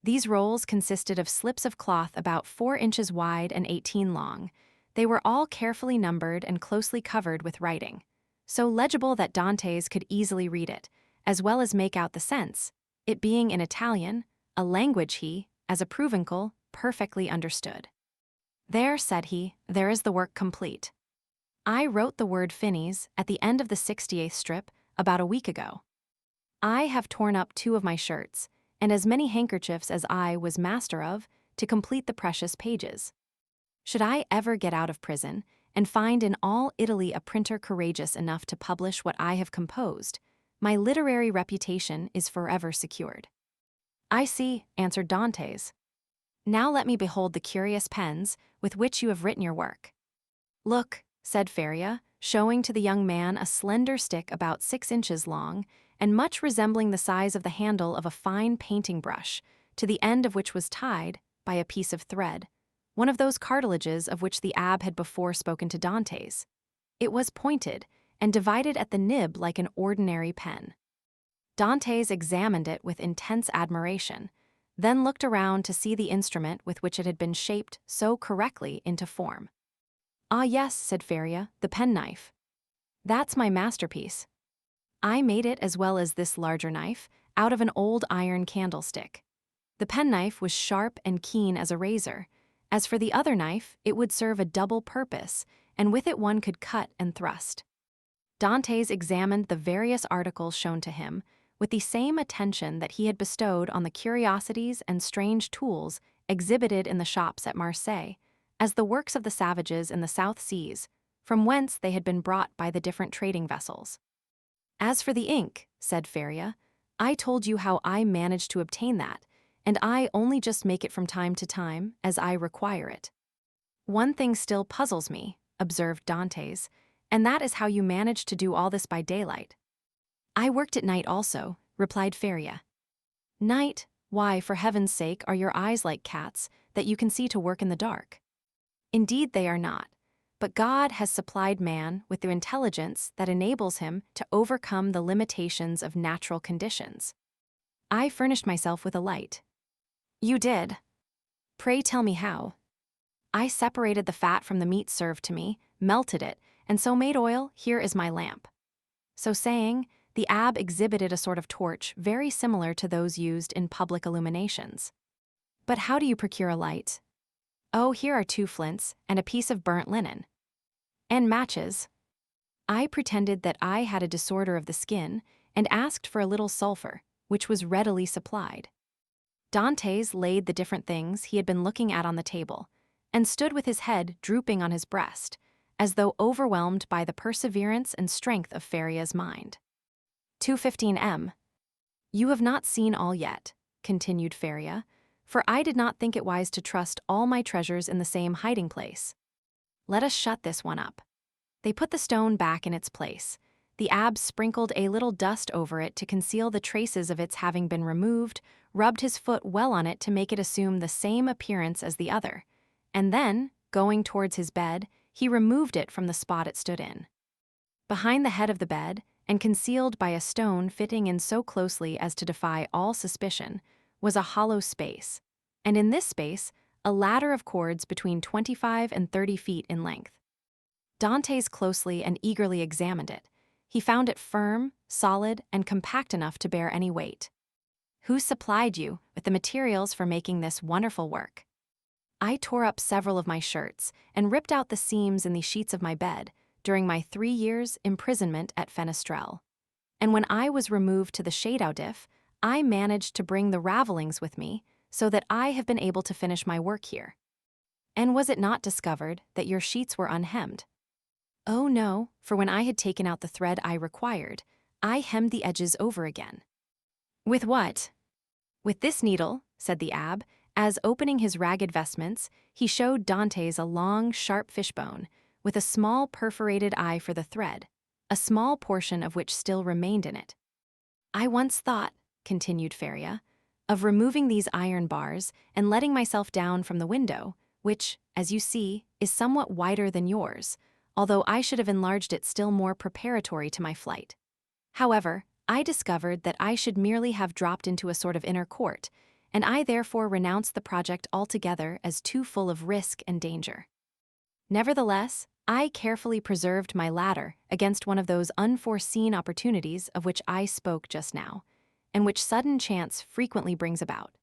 These rolls consisted of slips of cloth about 4 inches wide and 18 long. They were all carefully numbered and closely covered with writing, so legible that Dantès could easily read it, as well as make out the sense, it being in Italian, a language he, as a provincial, perfectly understood. "There," said he, "there is the work complete. I wrote the word finis at the end of the 68th strip about a week ago. I have torn up 2 of my shirts, and as many handkerchiefs as I was master of, to complete the precious pages. Should I ever get out of prison, and find in all Italy a printer courageous enough to publish what I have composed, my literary reputation is forever secured." "I see," answered Dantès. "Now let me behold the curious pens with which you have written your work." "Look," said Faria, showing to the young man a slender stick about 6 inches long, and much resembling the size of the handle of a fine painting brush, to the end of which was tied, by a piece of thread, one of those cartilages of which the abbé had before spoken to Dantès. It was pointed, and divided at the nib like an ordinary pen. Dantès examined it with intense admiration, then looked around to see the instrument with which it had been shaped so correctly into form. "Ah yes," said Faria, "the penknife. That's my masterpiece. I made it as well as this larger knife, out of an old iron candlestick. The penknife was sharp and keen as a razor. As for the other knife, it would serve a double purpose, and with it one could cut and thrust." Dantès examined the various articles shown to him, with the same attention that he had bestowed on the curiosities and strange tools exhibited in the shops at Marseilles, as the works of the savages in the South Seas, from whence they had been brought by the different trading vessels. "As for the ink," said Faria, "I told you how I managed to obtain that, and I only just make it from time to time, as I require it." "One thing still puzzles me," observed Dantès, "and that is how you managed to do all this by daylight." "I worked at night also," replied Faria. "Night? Why, for heaven's sake, are your eyes like cats, that you can see to work in the dark?" "Indeed they are not, but God has supplied man with the intelligence that enables him to overcome the limitations of natural conditions. I furnished myself with a light." "You did? Pray tell me how." "I separated the fat from the meat served to me, melted it, and so made oil. Here is my lamp." So saying, the abbé exhibited a sort of torch very similar to those used in public illuminations. "But how do you procure a light?" "Oh, here are 2 flints, and a piece of burnt linen." "And matches?" I pretended that I had a disorder of the skin, and asked for a little sulphur, which was readily supplied. Dantès laid the different things he had been looking at on the table, and stood with his head drooping on his breast, as though overwhelmed by the perseverance and strength of Faria's mind. 215 M. "You have not seen all yet," continued Feria, "for I did not think it wise to trust all my treasures in the same hiding place. Let us shut this one up." They put the stone back in its place. The abbé sprinkled a little dust over it to conceal the traces of its having been removed, rubbed his foot well on it to make it assume the same appearance as the other, and then, going towards his bed, he removed it from the spot it stood in. Behind the head of the bed, and concealed by a stone fitting in so closely as to defy all suspicion, was a hollow space, and in this space, a ladder of cords between 25 and 30 feet in length. Dantès closely and eagerly examined it. He found it firm, solid, and compact enough to bear any weight. "Who supplied you with the materials for making this wonderful work?" "I tore up several of my shirts and ripped out the seams in the sheets of my bed during my 3 years' imprisonment at Fenestrelle. And when I was removed to the Château, I managed to bring the ravelings with me so that I have been able to finish my work here." "And was it not discovered that your sheets were unhemmed?" "Oh no, for when I had taken out the thread I required, I hemmed the edges over again." "With what?" "With this needle," said the abbé, as, opening his ragged vestments, he showed Dantès a long, sharp fishbone, with a small perforated eye for the thread, a small portion of which still remained in it. "I once thought," continued Feria, "of removing these iron bars and letting myself down from the window, which, as you see, is somewhat wider than yours, although I should have enlarged it still more preparatory to my flight. However, I discovered that I should merely have dropped into a sort of inner court, and I therefore renounced the project altogether as too full of risk and danger. Nevertheless, I carefully preserved my ladder against one of those unforeseen opportunities of which I spoke just now, and which sudden chance frequently brings about."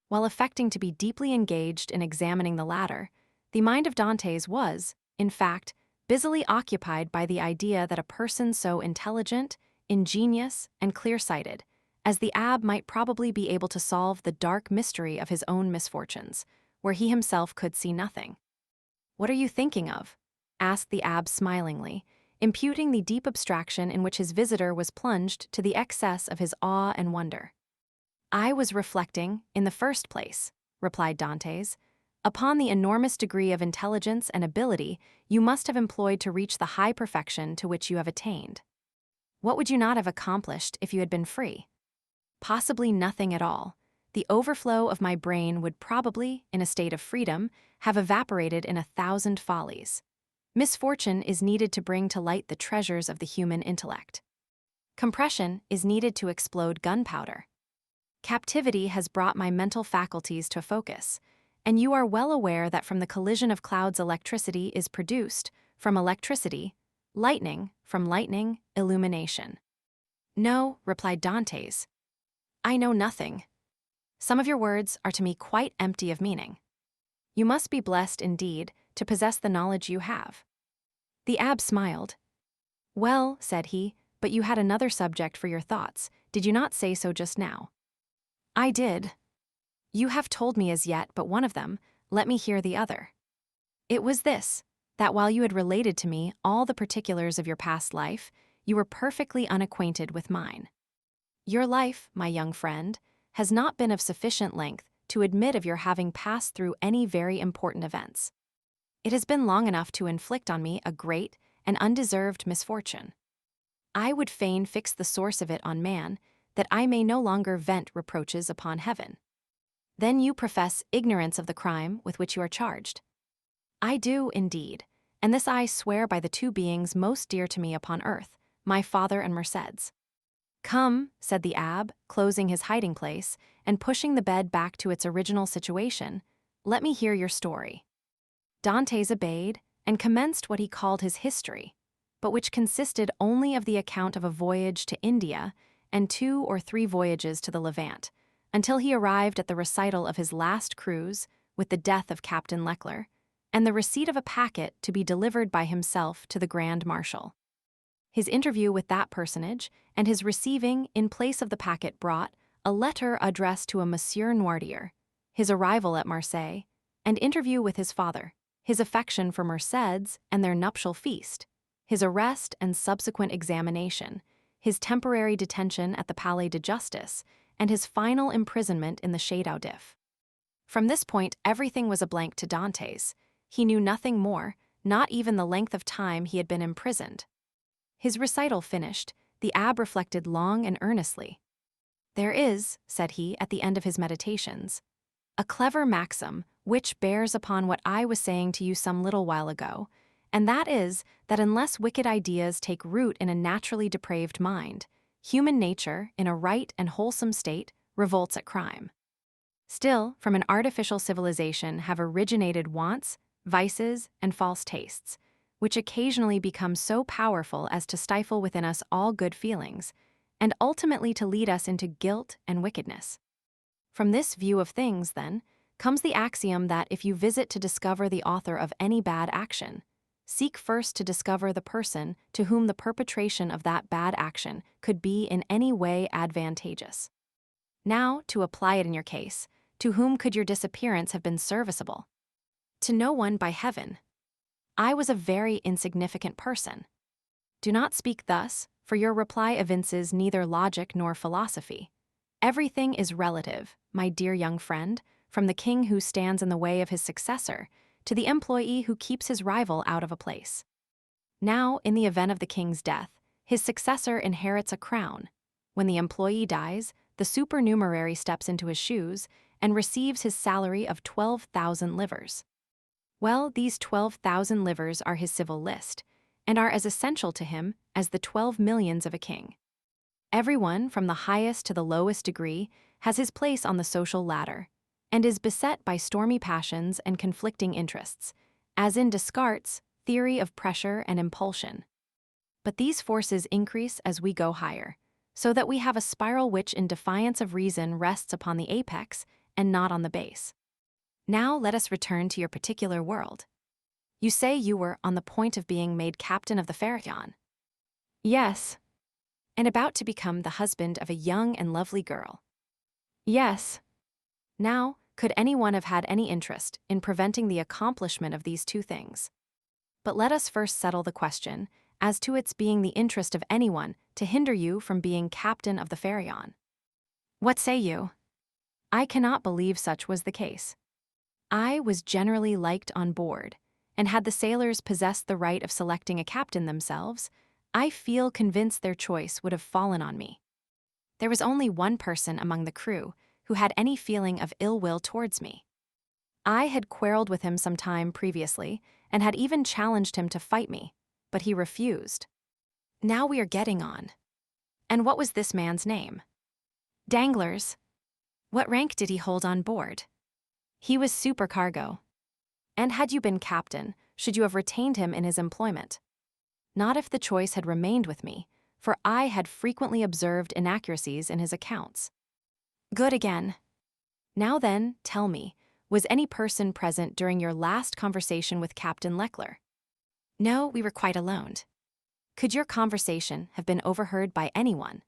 While affecting to be deeply engaged in examining the ladder, the mind of Dantès was, in fact, busily occupied by the idea that a person so intelligent, ingenious, and clear-sighted as the abbé might probably be able to solve the dark mystery of his own misfortunes, where he himself could see nothing. "What are you thinking of?" asked the abbé smilingly, imputing the deep abstraction in which his visitor was plunged to the excess of his awe and wonder. "I was reflecting, in the first place," replied Dantès, "upon the enormous degree of intelligence and ability you must have employed to reach the high perfection to which you have attained. What would you not have accomplished if you had been free? Possibly nothing at all. The overflow of my brain would probably, in a state of freedom, have evaporated in 1,000 follies. Misfortune is needed to bring to light the treasures of the human intellect. Compression is needed to explode gunpowder. Captivity has brought my mental faculties to focus, and you are well aware that from the collision of clouds electricity is produced, from electricity, lightning, from lightning, illumination." "No," replied Dantès, "I know nothing. Some of your words are to me quite empty of meaning. You must be blessed indeed to possess the knowledge you have." The abbé smiled. "Well," said he, "but you had another subject for your thoughts, did you not say so just now?" "I did." "You have told me as yet but one of them, let me hear the other." "It was this, that while you had related to me all the particulars of your past life, you were perfectly unacquainted with mine. Your life, my young friend, has not been of sufficient length to admit of your having passed through any very important events. It has been long enough to inflict on me a great and undeserved misfortune. I would fain fix the source of it on man, that I may no longer vent reproaches upon heaven. Then you profess ignorance of the crime with which you are charged." "I do, indeed, and this I swear by the two beings most dear to me upon earth, my father and Mercédès." "Come," said the abbé, closing his hiding-place and pushing the bed back to its original situation, "let me hear your story." Dantès obeyed and commenced what he called his history, but which consisted only of the account of a voyage to India and 2 or 3 voyages to the Levant, until he arrived at the recital of his last cruise with the death of Captain Leclerc, and the receipt of a packet to be delivered by himself to the Grand Marshal. His interview with that personage, and his receiving, in place of the packet brought, a letter addressed to a Monsieur Noirtier, his arrival at Marseilles, and interview with his father, his affection for Mercédès and their nuptial feast, his arrest and subsequent examination, his temporary detention at the Palais de Justice, and his final imprisonment in the Château d'If. From this point, everything was a blank to Dantès. He knew nothing more, not even the length of time he had been imprisoned. His recital finished, the abbé reflected long and earnestly. "There is," said he at the end of his meditations, "a clever maxim which bears upon what I was saying to you some little while ago, and that is that unless wicked ideas take root in a naturally depraved mind, human nature, in a right and wholesome state, revolts at crime. Still, from an artificial civilization have originated wants, vices, and false tastes, which occasionally become so powerful as to stifle within us all good feelings, and ultimately to lead us into guilt and wickedness. From this view of things, then, comes the axiom that if you visit to discover the author of any bad action, seek first to discover the person to whom the perpetration of that bad action could be in any way advantageous. Now, to apply it in your case, to whom could your disappearance have been serviceable? To no one, by heaven. I was a very insignificant person. Do not speak thus, for your reply evinces neither logic nor philosophy. Everything is relative, my dear young friend, from the king who stands in the way of his successor to the employee who keeps his rival out of a place. Now, in the event of the king's death, his successor inherits a crown. When the employee dies, the supernumerary steps into his shoes and receives his salary of 12,000 livres. Well, these 12,000 livres are his civil list, and are as essential to him as the 12 millions of a king. Everyone, from the highest to the lowest degree, has his place on the social ladder, and is beset by stormy passions and conflicting interests, as in Descartes' theory of pressure and impulsion. But these forces increase as we go higher, so that we have a spiral which in defiance of reason rests upon the apex and not on the base. Now let us return to your particular world. You say you were on the point of being made captain of the Pharaon. Yes. And about to become the husband of a young and lovely girl. Yes. Now, could anyone have had any interest in preventing the accomplishment of these two things? But let us first settle the question as to its being the interest of anyone to hinder you from being captain of the Pharaon. What say you? I cannot believe such was the case. I was generally liked on board, and had the sailors possessed the right of selecting a captain themselves, I feel convinced their choice would have fallen on me. There was only one person among the crew who had any feeling of ill will towards me. I had quarreled with him some time previously, and had even challenged him to fight me, but he refused. Now we are getting on. And what was this man's name? Danglars. What rank did he hold on board? He was supercargo. And had you been captain, should you have retained him in his employment? Not if the choice had remained with me, for I had frequently observed inaccuracies in his accounts. Good again. Now then, tell me, was any person present during your last conversation with Captain Leclerc? No, we were quite alone. Could your conversation have been overheard by anyone?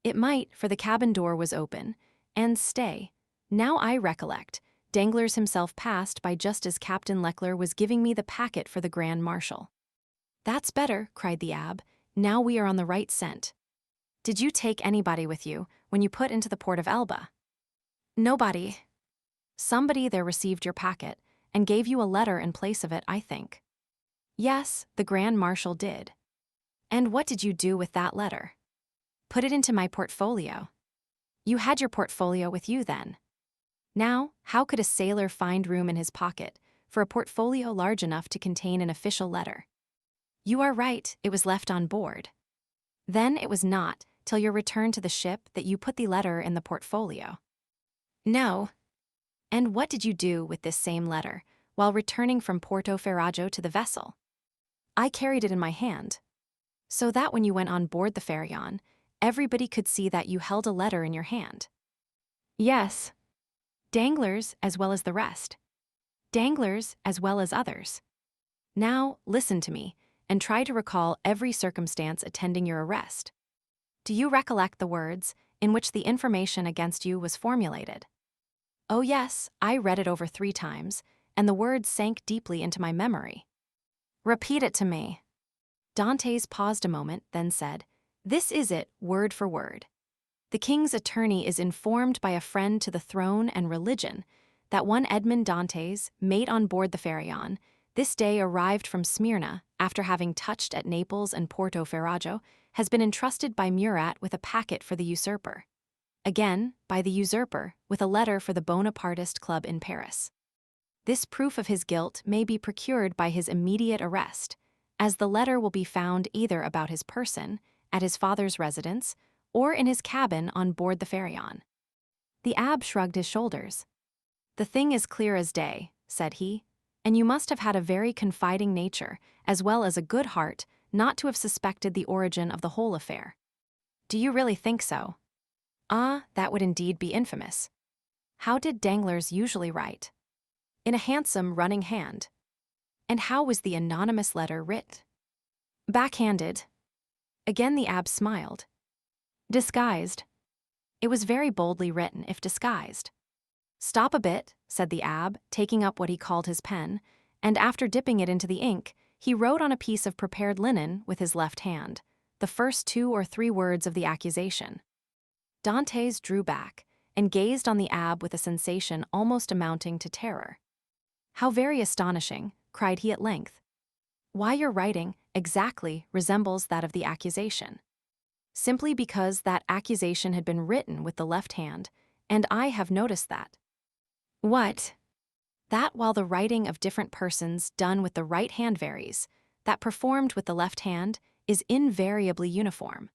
It might, for the cabin door was open, and stay, now I recollect, Danglars himself passed by just as Captain Leclerc was giving me the packet for the Grand Marshal. That's better, cried the abbé. Now we are on the right scent. Did you take anybody with you when you put into the port of Elba? Nobody. Somebody there received your packet and gave you a letter in place of it, I think. Yes, the Grand Marshal did. And what did you do with that letter? Put it into my portfolio. You had your portfolio with you then. Now, how could a sailor find room in his pocket for a portfolio large enough to contain an official letter? You are right, it was left on board. Then it was not till your return to the ship that you put the letter in the portfolio. No. And what did you do with this same letter while returning from Porto Ferrajo to the vessel? I carried it in my hand, so that when you went on board the Pharaon, everybody could see that you held a letter in your hand. Yes. Danglars as well as the rest. Danglars as well as others. Now, listen to me, and try to recall every circumstance attending your arrest. Do you recollect the words in which the information against you was formulated? Oh yes, I read it over 3 times, and the words sank deeply into my memory. Repeat it to me. Dantès paused a moment, then said, This is it, word for word. The king's attorney is informed by a friend to the throne and religion that one Edmond Dantès, mate on board the Pharaon, this day arrived from Smyrna after having touched at Naples and Porto Ferrajo, has been entrusted by Murat with a packet for the usurper. Again, by the usurper, with a letter for the Bonapartist club in Paris. This proof of his guilt may be procured by his immediate arrest, as the letter will be found either about his person, at his father's residence, or in his cabin on board the Pharaon. The abbé shrugged his shoulders. "The thing is clear as day," said he, "and you must have had a very confiding nature, as well as a good heart, not to have suspected the origin of the whole affair." "Do you really think so?" "Ah, that would indeed be infamous." "How did Danglars usually write?" "In a handsome, running hand." "And how was the anonymous letter writ?" "Backhanded." Again the abbé smiled. "Disguised." "It was very boldly written, if disguised." "Stop a bit," said the abbé, taking up what he called his pen, and after dipping it into the ink, he wrote on a piece of prepared linen with his left hand the first 2 or 3 words of the accusation. Dantès drew back and gazed on the abbé with a sensation almost amounting to terror. "How very astonishing," cried he at length. "Why, your writing exactly resembles that of the accusation." "Simply because that accusation had been written with the left hand, and I have noticed that." "What?" "That while the writing of different persons done with the right hand varies, that performed with the left hand is invariably uniform.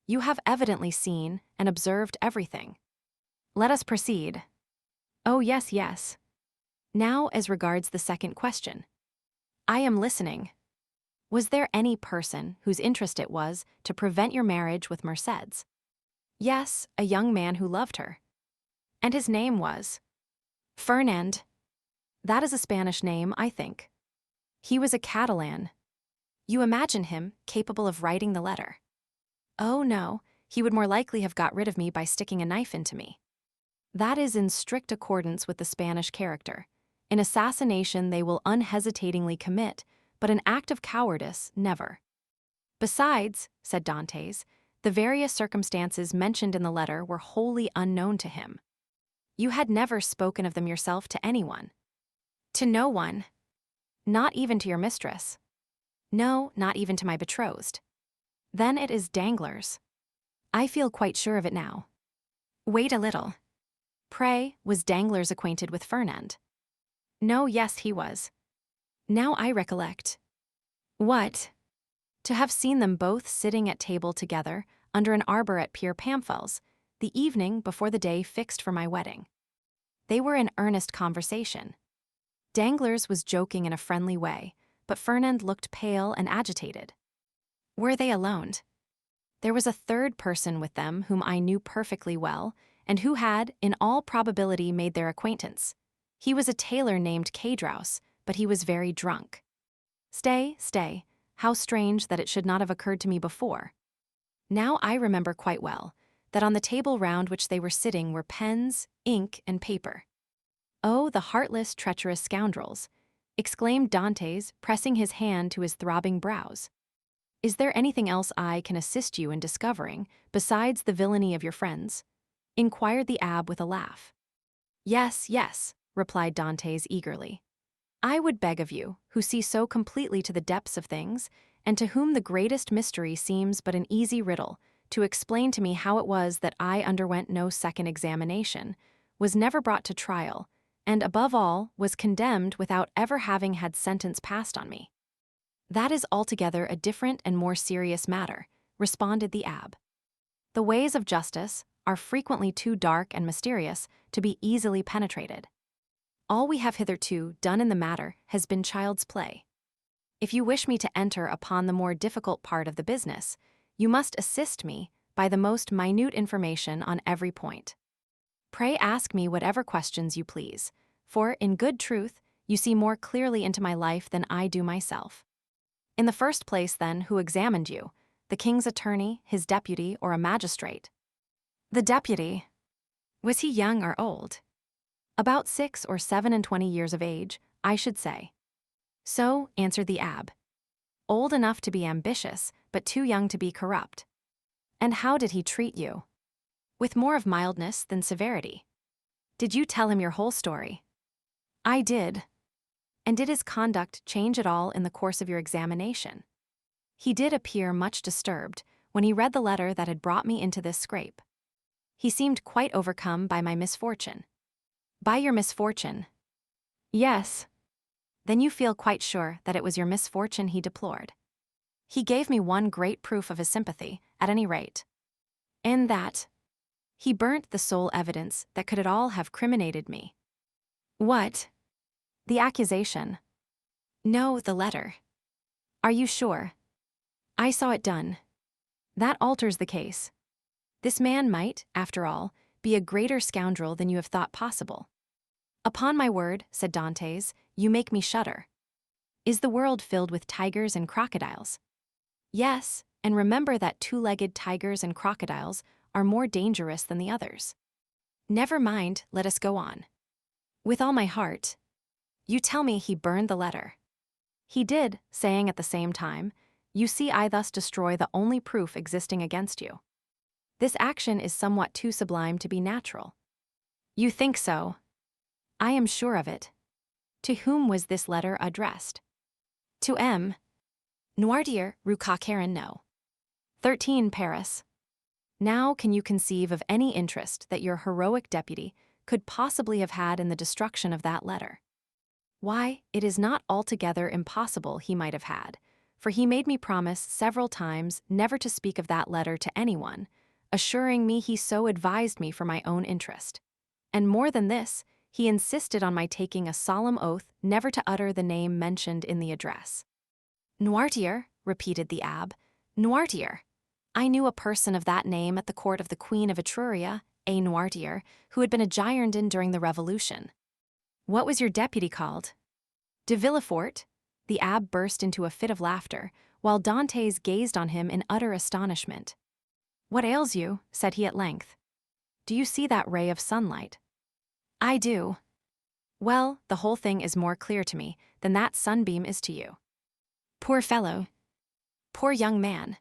You have evidently seen and observed everything. Let us proceed." "Oh, yes, yes." "Now, as regards the second question." "I am listening." "Was there any person whose interest it was to prevent your marriage with Mercédès?" "Yes, a young man who loved her." "And his name was?" "Fernand." "That is a Spanish name, I think." "He was a Catalan." "You imagine him capable of writing the letter?" "Oh, no, he would more likely have got rid of me by sticking a knife into me." "That is in strict accordance with the Spanish character. In assassination they will unhesitatingly commit, but an act of cowardice, never." "Besides," said Dantès, "the various circumstances mentioned in the letter were wholly unknown to him." "You had never spoken of them yourself to anyone?" "To no one." "Not even to your mistress?" "No, not even to my betrothed." "Then it is Danglars." "I feel quite sure of it now." "Wait a little. Pray, was Danglars acquainted with Fernand?" "No, yes, he was." "Now I recollect." "What?" "To have seen them both sitting at table together under an arbor at Pier Pamphil's, the evening before the day fixed for my wedding. They were in earnest conversation. Danglars was joking in a friendly way, but Fernand looked pale and agitated." "Were they alone?" "There was a third person with them whom I knew perfectly well, and who had, in all probability, made their acquaintance. He was a tailor named Cadrouse, but he was very drunk." Stay. How strange that it should not have occurred to me before. Now I remember quite well that on the table round which they were sitting were pens, ink, and paper." "Oh, the heartless, treacherous scoundrels!" exclaimed Dantès, pressing his hand to his throbbing brows. "Is there anything else I can assist you in discovering, besides the villainy of your friends?" inquired the abbé with a laugh. "Yes, yes," replied Dantès eagerly. "I would beg of you, who see so completely to the depths of things, and to whom the greatest mystery seems but an easy riddle, to explain to me how it was that I underwent no second examination, was never brought to trial, and above all, was condemned without ever having had sentence passed on me." "That is altogether a different and more serious matter," responded the abbé. "The ways of justice are frequently too dark and mysterious to be easily penetrated. All we have hitherto done in the matter has been child's play. If you wish me to enter upon the more difficult part of the business, you must assist me by the most minute information on every point. Pray ask me whatever questions you please, for, in good truth, you see more clearly into my life than I do myself. In the first place, then, who examined you? The king's attorney, his deputy, or a magistrate?" "The deputy." "Was he young or old?" "About 6 or 27 years of age, I should say." "So," answered the abbé. "Old enough to be ambitious, but too young to be corrupt." And how did he treat you? With more of mildness than severity. Did you tell him your whole story? I did. And did his conduct change at all in the course of your examination? He did appear much disturbed when he read the letter that had brought me into this scrape. He seemed quite overcome by my misfortune. By your misfortune? Yes. Then you feel quite sure that it was your misfortune he deplored. He gave me one great proof of his sympathy, at any rate. In that, he burnt the sole evidence that could at all have criminated me. What? The accusation. No, the letter. Are you sure? I saw it done. That alters the case. This man might, after all, be a greater scoundrel than you have thought possible. Upon my word, said Dantès, you make me shudder. Is the world filled with tigers and crocodiles? Yes, and remember that two-legged tigers and crocodiles are more dangerous than the others. Never mind, let us go on. With all my heart. You tell me he burned the letter. He did, saying at the same time, you see I thus destroy the only proof existing against you. This action is somewhat too sublime to be natural. You think so? I am sure of it. To whom was this letter addressed? To M. Noirtier, Rue Coq-Héron, No. 13, Paris. Now can you conceive of any interest that your heroic deputy could possibly have had in the destruction of that letter? Why, it is not altogether impossible he might have had, for he made me promise several times never to speak of that letter to anyone, assuring me he so advised me for my own interest. And more than this, he insisted on my taking a solemn oath never to utter the name mentioned in the address. Noirtier, repeated the abbé, Noirtier. I knew a person of that name at the court of the Queen of Etruria, a Noirtier, who had been a Girondin during the Revolution. What was your deputy called? De Villefort. The abbé burst into a fit of laughter, while Dantès gazed on him in utter astonishment. What ails you? Said he at length. Do you see that ray of sunlight? I do. Well, the whole thing is more clear to me than that sunbeam is to you. Poor fellow. Poor young man.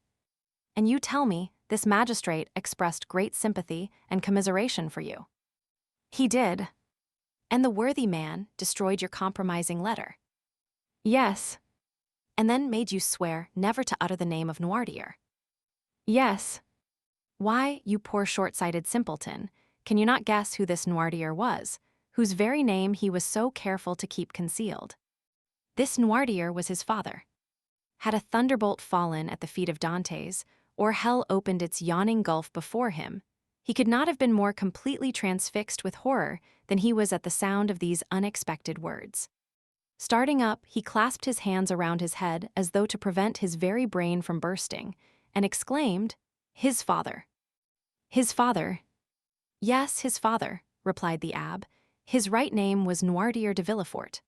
And you tell me this magistrate expressed great sympathy and commiseration for you. He did. And the worthy man destroyed your compromising letter. Yes. And then made you swear never to utter the name of Noirtier. Yes. Why, you poor short-sighted simpleton, can you not guess who this Noirtier was, whose very name he was so careful to keep concealed? This Noirtier was his father. Had a thunderbolt fallen at the feet of Dantès, or hell opened its yawning gulf before him, he could not have been more completely transfixed with horror than he was at the sound of these unexpected words. Starting up, he clasped his hands around his head as though to prevent his very brain from bursting, and exclaimed, His father. His father. Yes, his father, replied the abbé. His right name was Noirtier de Villefort.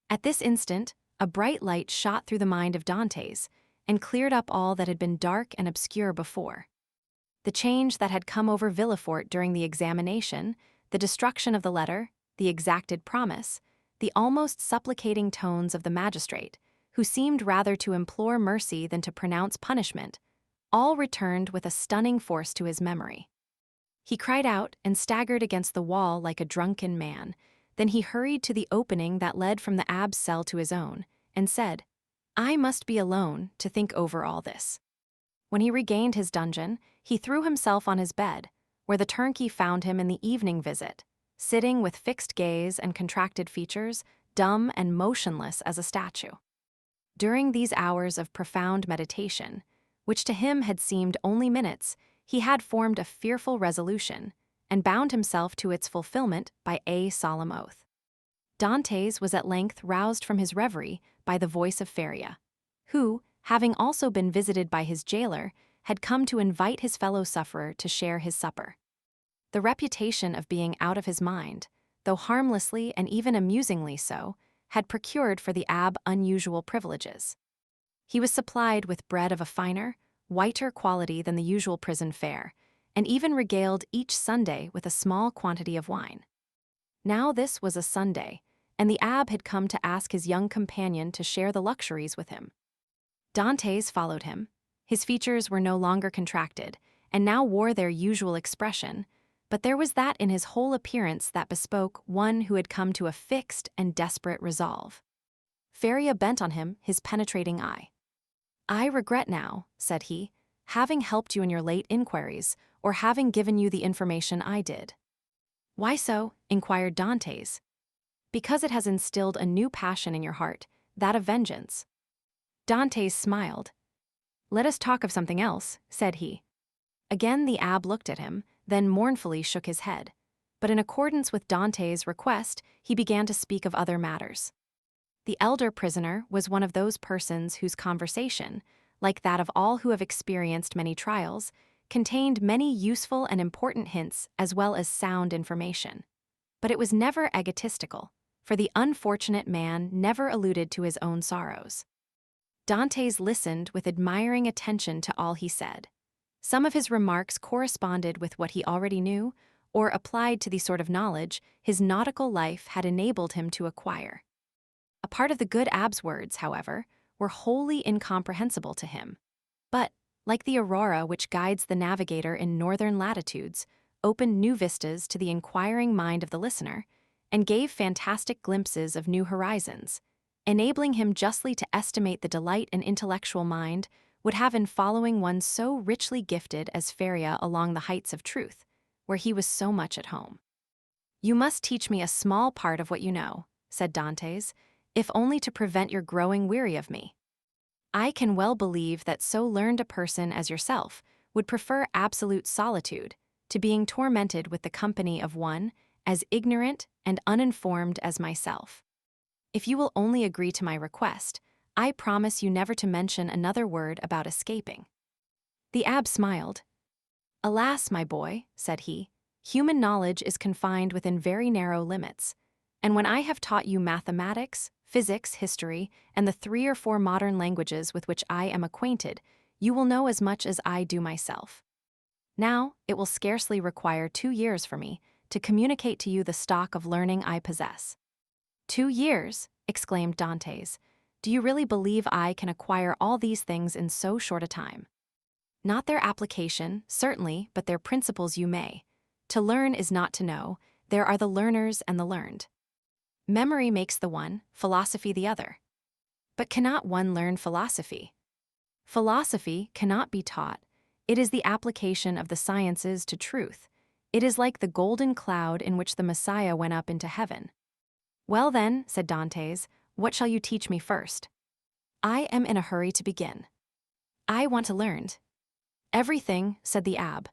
At this instant, a bright light shot through the mind of Dantès, and cleared up all that had been dark and obscure before. The change that had come over Villefort during the examination, the destruction of the letter, the exacted promise, the almost supplicating tones of the magistrate, who seemed rather to implore mercy than to pronounce punishment, all returned with a stunning force to his memory. He cried out and staggered against the wall like a drunken man. Then he hurried to the opening that led from the abbé's cell to his own, and said, I must be alone to think over all this. When he regained his dungeon, he threw himself on his bed, where the turnkey found him in the evening visit, sitting with fixed gaze and contracted features, dumb and motionless as a statue. During these hours of profound meditation, which to him had seemed only minutes, he had formed a fearful resolution, and bound himself to its fulfillment by a solemn oath. Dantès was at length roused from his reverie by the voice of Faria, who, having also been visited by his jailer, had come to invite his fellow-sufferer to share his supper. The reputation of being out of his mind, though harmlessly and even amusingly so, had procured for the abbé unusual privileges. He was supplied with bread of a finer, whiter quality than the usual prison fare, and even regaled each Sunday with a small quantity of wine. Now this was a Sunday, and the abbé had come to ask his young companion to share the luxuries with him. Dantès followed him. His features were no longer contracted, and now wore their usual expression, but there was that in his whole appearance that bespoke one who had come to a fixed and desperate resolve. Faria bent on him his penetrating eye. "I regret now," said he, "having helped you in your late inquiries, or having given you the information I did." "Why so?" inquired Dantès. "Because it has instilled a new passion in your heart, that of vengeance." Dantès smiled. "Let us talk of something else," said he. Again the abbé looked at him, then mournfully shook his head. But in accordance with Dantès' request, he began to speak of other matters. The elder prisoner was one of those persons whose conversation, like that of all who have experienced many trials, contained many useful and important hints as well as sound information. But it was never egotistical, for the unfortunate man never alluded to his own sorrows. Dantès listened with admiring attention to all he said. Some of his remarks corresponded with what he already knew, or applied to the sort of knowledge his nautical life had enabled him to acquire. A part of the good abbé's words, however, were wholly incomprehensible to him, but, like the aurora which guides the navigator in northern latitudes, opened new vistas to the inquiring mind of the listener, and gave fantastic glimpses of new horizons, enabling him justly to estimate the delight an intellectual mind would have in following one so richly gifted as Faria along the heights of truth, where he was so much at home. "You must teach me a small part of what you know," said Dantès, "if only to prevent your growing weary of me. I can well believe that so learned a person as yourself would prefer absolute solitude to being tormented with the company of one as ignorant and uninformed as myself. If you will only agree to my request, I promise you never to mention another word about escaping." The abbé smiled. "Alas, my boy," said he, "human knowledge is confined within very narrow limits, and when I have taught you mathematics, physics, history, and the 3 or 4 modern languages with which I am acquainted, you will know as much as I do myself. Now, it will scarcely require 2 years for me to communicate to you the stock of learning I possess." "2 years!" exclaimed Dantès. "Do you really believe I can acquire all these things in so short a time?" "Not their application, certainly, but their principles you may. To learn is not to know, there are the learners and the learned. Memory makes the one, philosophy the other. But cannot one learn philosophy? Philosophy cannot be taught. It is the application of the sciences to truth. It is like the golden cloud in which the Messiah went up into heaven." "Well then," said Dantès, "what shall you teach me first?" "I am in a hurry to begin. I want to learn." "Everything," said the abbé.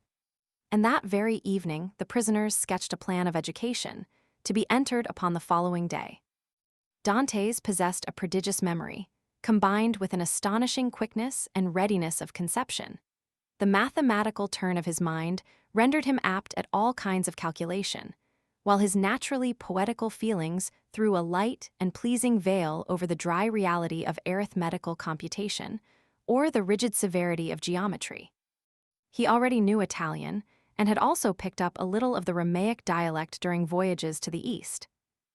And that very evening the prisoners sketched a plan of education, to be entered upon the following day. Dantès possessed a prodigious memory, combined with an astonishing quickness and readiness of conception. The mathematical turn of his mind rendered him apt at all kinds of calculation, while his naturally poetical feelings threw a light and pleasing veil over the dry reality of arithmetical computation, or the rigid severity of geometry. He already knew Italian, and had also picked up a little of the Romaic dialect during voyages to the East.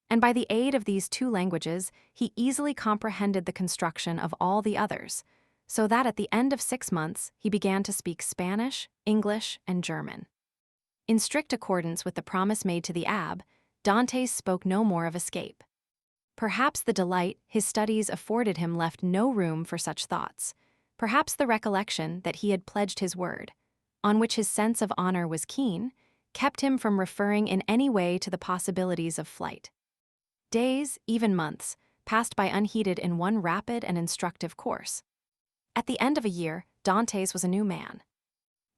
And by the aid of these 2 languages, he easily comprehended the construction of all the others, so that at the end of 6 months he began to speak Spanish, English, and German. In strict accordance with the promise made to the abbé, Dantès spoke no more of escape. Perhaps the delight his studies afforded him left no room for such thoughts. Perhaps the recollection that he had pledged his word, on which his sense of honor was keen, kept him from referring in any way to the possibilities of flight. Days, even months, passed by unheeded in one rapid and instructive course. At the end of a year, Dantès was a new man.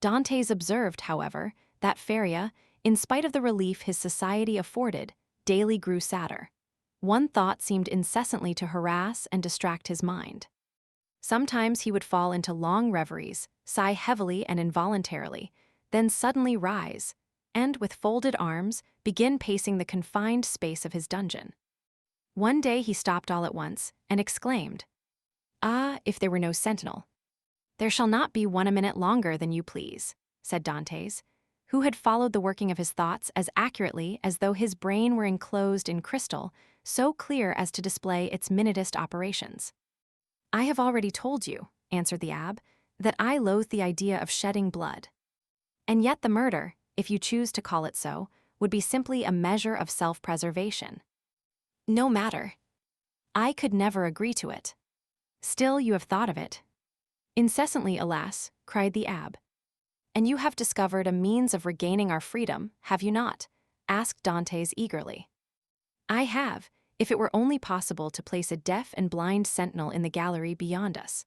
Dantès observed, however, that Faria, in spite of the relief his society afforded, daily grew sadder. One thought seemed incessantly to harass and distract his mind. Sometimes he would fall into long reveries, sigh heavily and involuntarily, then suddenly rise, and, with folded arms, begin pacing the confined space of his dungeon. One day he stopped all at once, and exclaimed, "Ah, if there were no sentinel!" "There shall not be one a minute longer than you please," said Dantès, who had followed the working of his thoughts as accurately as though his brain were enclosed in crystal, so clear as to display its minutest operations. "I have already told you," answered the abbé, "that I loathe the idea of shedding blood. And yet the murder, if you choose to call it so, would be simply a measure of self-preservation. No matter. I could never agree to it. Still, you have thought of it. Incessantly, alas, cried the abbé. And you have discovered a means of regaining our freedom, have you not? Asked Dantès eagerly. I have, if it were only possible to place a deaf and blind sentinel in the gallery beyond us.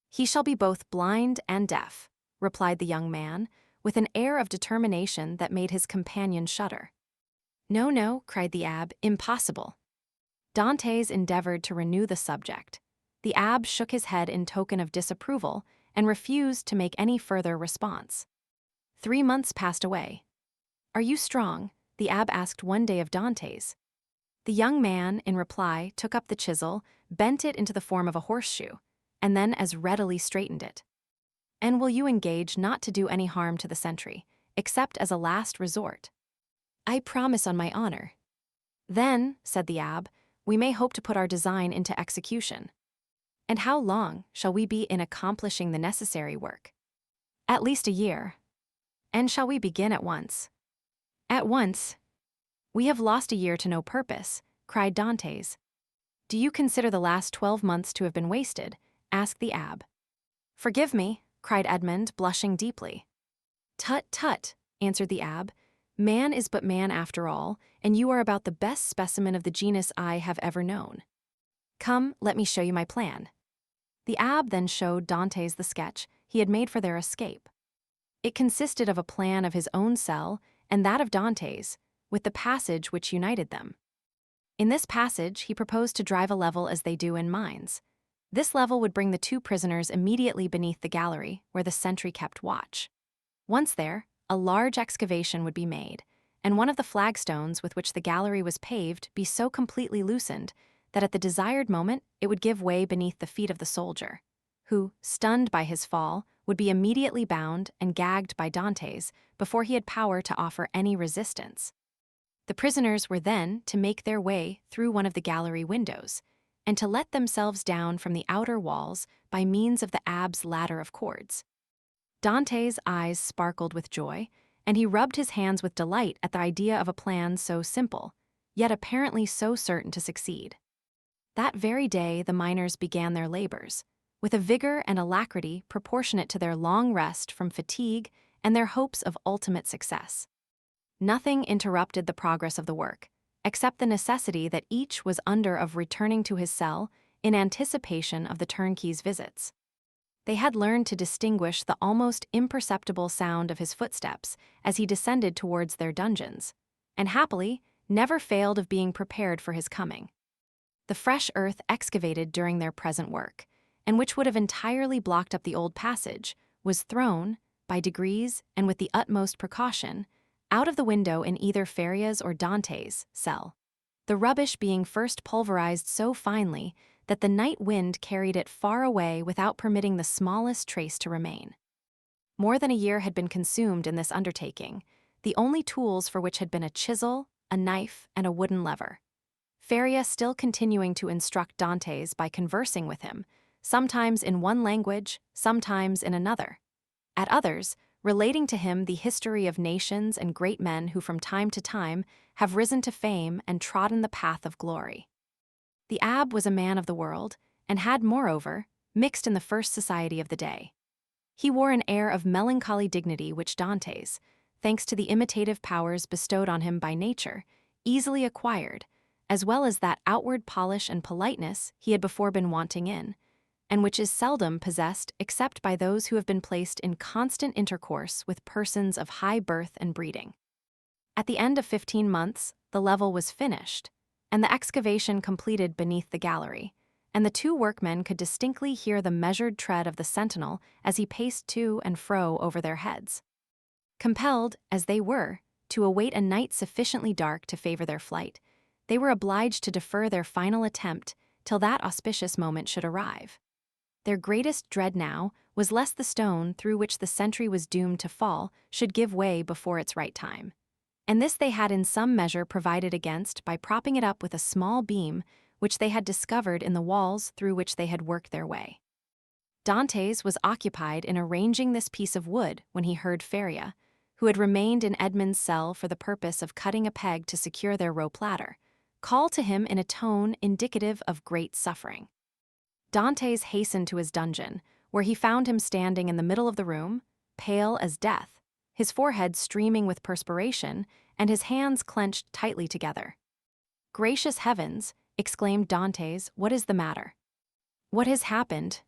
He shall be both blind and deaf, replied the young man, with an air of determination that made his companion shudder. No, no, cried the abbé, impossible. Dantès endeavored to renew the subject. The abbé shook his head in token of disapproval and refused to make any further response. 3 months passed away. Are you strong? The abbé asked one day of Dantès. The young man, in reply, took up the chisel, bent it into the form of a horseshoe, and then as readily straightened it. And will you engage not to do any harm to the sentry, except as a last resort? I promise on my honor. Then, said the abbé, we may hope to put our design into execution. And how long shall we be in accomplishing the necessary work? At least a year. And shall we begin at once? At once. We have lost a year to no purpose, cried Dantès. Do you consider the last 12 months to have been wasted? Asked the abbé. Forgive me, cried Edmond, blushing deeply. Tut, tut, answered the abbé. Man is but man after all, and you are about the best specimen of the genus I have ever known. Come, let me show you my plan. The abbé then showed Dantès the sketch he had made for their escape. It consisted of a plan of his own cell and that of Dantès, with the passage which united them. In this passage, he proposed to drive a level as they do in mines. This level would bring the 2 prisoners immediately beneath the gallery, where the sentry kept watch. Once there, a large excavation would be made, and one of the flagstones with which the gallery was paved be so completely loosened that at the desired moment it would give way beneath the feet of the soldier, who, stunned by his fall, would be immediately bound and gagged by Dantès before he had power to offer any resistance. The prisoners were then to make their way through one of the gallery windows, and to let themselves down from the outer walls by means of the abbé's ladder of cords. Dantès' eyes sparkled with joy, and he rubbed his hands with delight at the idea of a plan so simple, yet apparently so certain to succeed. That very day the miners began their labors, with a vigor and alacrity proportionate to their long rest from fatigue and their hopes of ultimate success. Nothing interrupted the progress of the work, except the necessity that each was under of returning to his cell in anticipation of the turnkey's visits. They had learned to distinguish the almost imperceptible sound of his footsteps as he descended towards their dungeons, and happily never failed of being prepared for his coming. The fresh earth excavated during their present work, and which would have entirely blocked up the old passage, was thrown, by degrees and with the utmost precaution, out of the window in either Faria's or Dantès' cell, the rubbish being first pulverized so finely that the night wind carried it far away without permitting the smallest trace to remain. More than a year had been consumed in this undertaking, the only tools for which had been a chisel, a knife, and a wooden lever. Faria still continuing to instruct Dantès by conversing with him, sometimes in one language, sometimes in another. At others, relating to him the history of nations and great men who from time to time have risen to fame and trodden the path of glory. The abbé was a man of the world, and had, moreover, mixed in the first society of the day. He wore an air of melancholy dignity which Dantès, thanks to the imitative powers bestowed on him by nature, easily acquired, as well as that outward polish and politeness he had before been wanting in, and which is seldom possessed except by those who have been placed in constant intercourse with persons of high birth and breeding. At the end of 15 months, the level was finished, and the excavation completed beneath the gallery, and the 2 workmen could distinctly hear the measured tread of the sentinel as he paced to and fro over their heads. Compelled, as they were, to await a night sufficiently dark to favor their flight, they were obliged to defer their final attempt till that auspicious moment should arrive. Their greatest dread now was lest the stone through which the sentry was doomed to fall should give way before its right time, and this they had in some measure provided against by propping it up with a small beam which they had discovered in the walls through which they had worked their way. Dantès was occupied in arranging this piece of wood when he heard Faria, who had remained in Edmond's cell for the purpose of cutting a peg to secure their rope ladder, call to him in a tone indicative of great suffering. Dantès hastened to his dungeon, where he found him standing in the middle of the room, pale as death, his forehead streaming with perspiration, and his hands clenched tightly together. "Gracious heavens!" exclaimed Dantès, "what is the matter? What has happened?"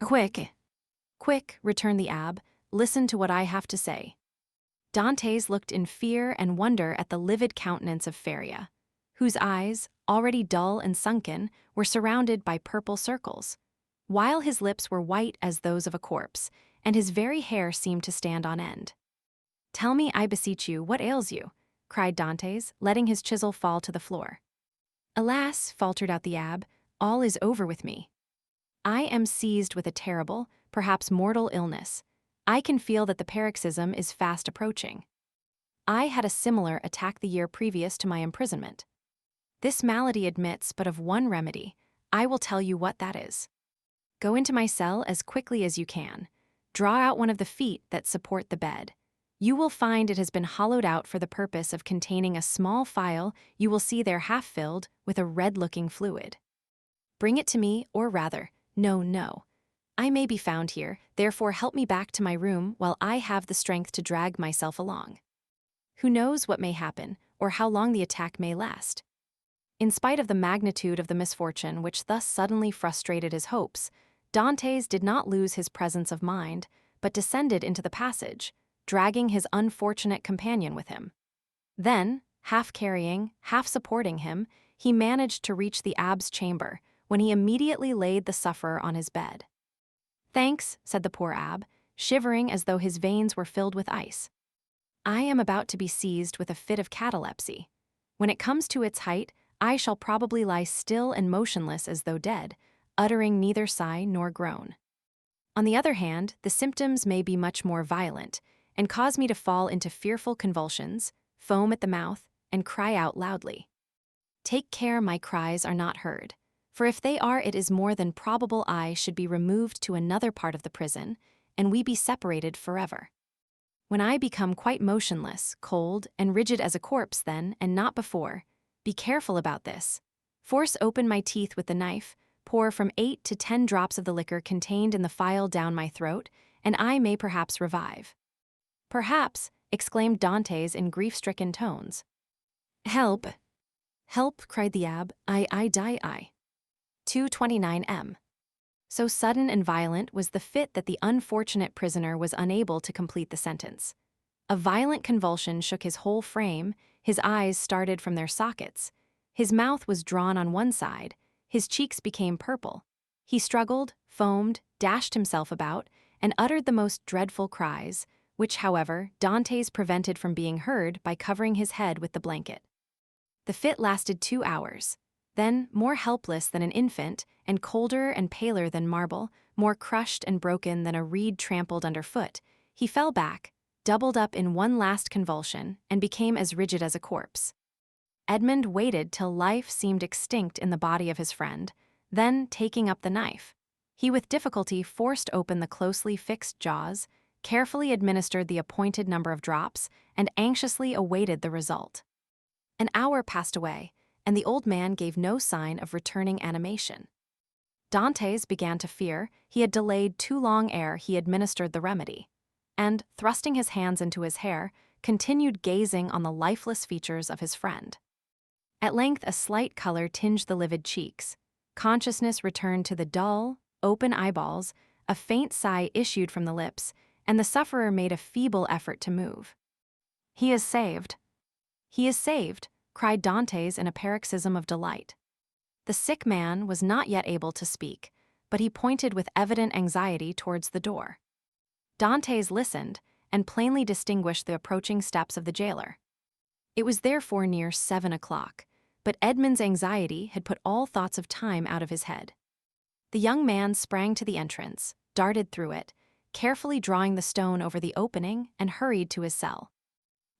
"Quick! Quick!" returned the abbé, "listen to what I have to say." Dantès looked in fear and wonder at the livid countenance of Faria, whose eyes, already dull and sunken, were surrounded by purple circles, while his lips were white as those of a corpse, and his very hair seemed to stand on end. "Tell me, I beseech you, what ails you?" cried Dantès, letting his chisel fall to the floor. "Alas," faltered out the abbé, "all is over with me. I am seized with a terrible, perhaps mortal illness. I can feel that the paroxysm is fast approaching. I had a similar attack the year previous to my imprisonment. This malady admits but of one remedy. I will tell you what that is. Go into my cell as quickly as you can. Draw out one of the feet that support the bed. You will find it has been hollowed out for the purpose of containing a small phial you will see there half filled with a red-looking fluid. Bring it to me, or rather, no. I may be found here, therefore help me back to my room while I have the strength to drag myself along. Who knows what may happen, or how long the attack may last?" In spite of the magnitude of the misfortune which thus suddenly frustrated his hopes, Dantès did not lose his presence of mind, but descended into the passage, dragging his unfortunate companion with him. Then, half carrying, half supporting him, he managed to reach the abbé's chamber, when he immediately laid the sufferer on his bed. "Thanks," said the poor abbé, shivering as though his veins were filled with ice. "I am about to be seized with a fit of catalepsy. When it comes to its height, I shall probably lie still and motionless as though dead, uttering neither sigh nor groan. On the other hand, the symptoms may be much more violent, and cause me to fall into fearful convulsions, foam at the mouth, and cry out loudly. Take care my cries are not heard, for if they are, it is more than probable I should be removed to another part of the prison, and we be separated forever. When I become quite motionless, cold, and rigid as a corpse then, and not before, be careful about this. Force open my teeth with the knife, pour from 8 to 10 drops of the liquor contained in the phial down my throat, and I may perhaps revive." "Perhaps," exclaimed Dantès in grief-stricken tones. "Help! Help!" cried the abbé. I die. 229 M. So sudden and violent was the fit that the unfortunate prisoner was unable to complete the sentence. A violent convulsion shook his whole frame, his eyes started from their sockets, his mouth was drawn on one side, his cheeks became purple. He struggled, foamed, dashed himself about, and uttered the most dreadful cries, which, however, Dantès prevented from being heard by covering his head with the blanket. The fit lasted 2 hours. Then, more helpless than an infant, and colder and paler than marble, more crushed and broken than a reed trampled underfoot, he fell back, doubled up in one last convulsion, and became as rigid as a corpse. Edmond waited till life seemed extinct in the body of his friend, then, taking up the knife, he with difficulty forced open the closely fixed jaws, carefully administered the appointed number of drops, and anxiously awaited the result. An hour passed away, and the old man gave no sign of returning animation. Dantès began to fear he had delayed too long ere he administered the remedy, and, thrusting his hands into his hair, continued gazing on the lifeless features of his friend. At length a slight color tinged the livid cheeks, consciousness returned to the dull, open eyeballs, a faint sigh issued from the lips, and the sufferer made a feeble effort to move. "He is saved! He is saved!" cried Dantès in a paroxysm of delight. The sick man was not yet able to speak, but he pointed with evident anxiety towards the door. Dantès listened, and plainly distinguished the approaching steps of the jailer. It was therefore near 7 o'clock, but Edmond's anxiety had put all thoughts of time out of his head. The young man sprang to the entrance, darted through it, carefully drawing the stone over the opening, and hurried to his cell.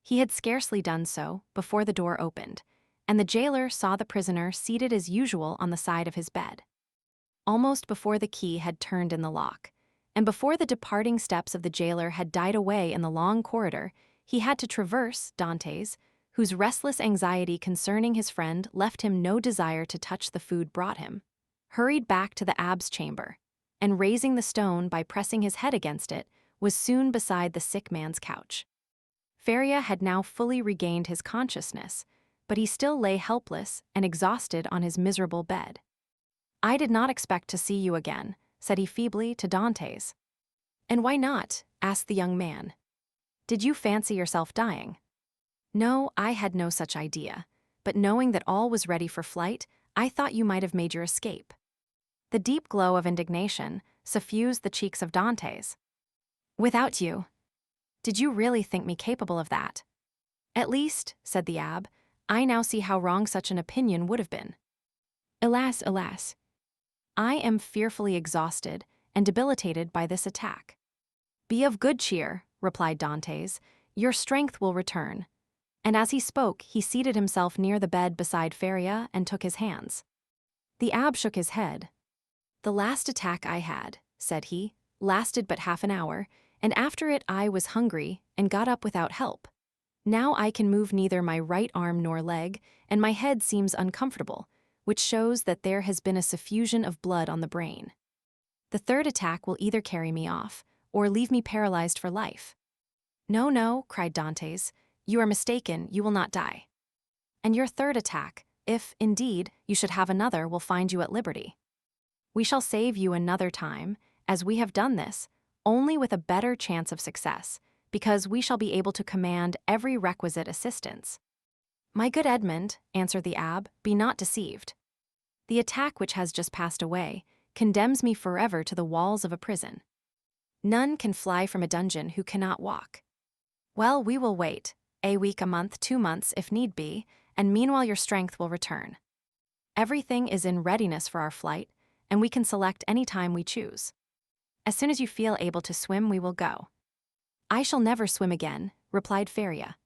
He had scarcely done so before the door opened, and the jailer saw the prisoner seated as usual on the side of his bed. Almost before the key had turned in the lock, and before the departing steps of the jailer had died away in the long corridor, he had to traverse Dantès, whose restless anxiety concerning his friend left him no desire to touch the food brought him, hurried back to the abbé's chamber, and raising the stone by pressing his head against it, was soon beside the sick man's couch. Feria had now fully regained his consciousness, but he still lay helpless and exhausted on his miserable bed. "I did not expect to see you again," said he feebly to Dantès. "And why not?" asked the young man. "Did you fancy yourself dying?" "No, I had no such idea, but knowing that all was ready for flight, I thought you might have made your escape." The deep glow of indignation suffused the cheeks of Dantès. "Without you? Did you really think me capable of that?" "At least," said the abbé, "I now see how wrong such an opinion would have been." "Alas, alas! I am fearfully exhausted and debilitated by this attack." "Be of good cheer," replied Dantès. "Your strength will return." And as he spoke, he seated himself near the bed beside Feria and took his hands. The abbé shook his head. "The last attack I had," said he, "lasted but half an hour, and after it I was hungry and got up without help. Now I can move neither my right arm nor leg, and my head seems uncomfortable, which shows that there has been a suffusion of blood on the brain. The third attack will either carry me off, or leave me paralyzed for life." "No, no," cried Dantès, "you are mistaken, you will not die. And your third attack, if, indeed, you should have another, will find you at liberty. We shall save you another time, as we have done this, only with a better chance of success, because we shall be able to command every requisite assistance." "My good Edmond," answered the abbé, "be not deceived. The attack which has just passed away condemns me forever to the walls of a prison. None can fly from a dungeon who cannot walk. Well, we will wait, a week, a month, 2 months, if need be, and meanwhile your strength will return. Everything is in readiness for our flight, and we can select any time we choose. As soon as you feel able to swim, we will go." "I shall never swim again," replied Feria.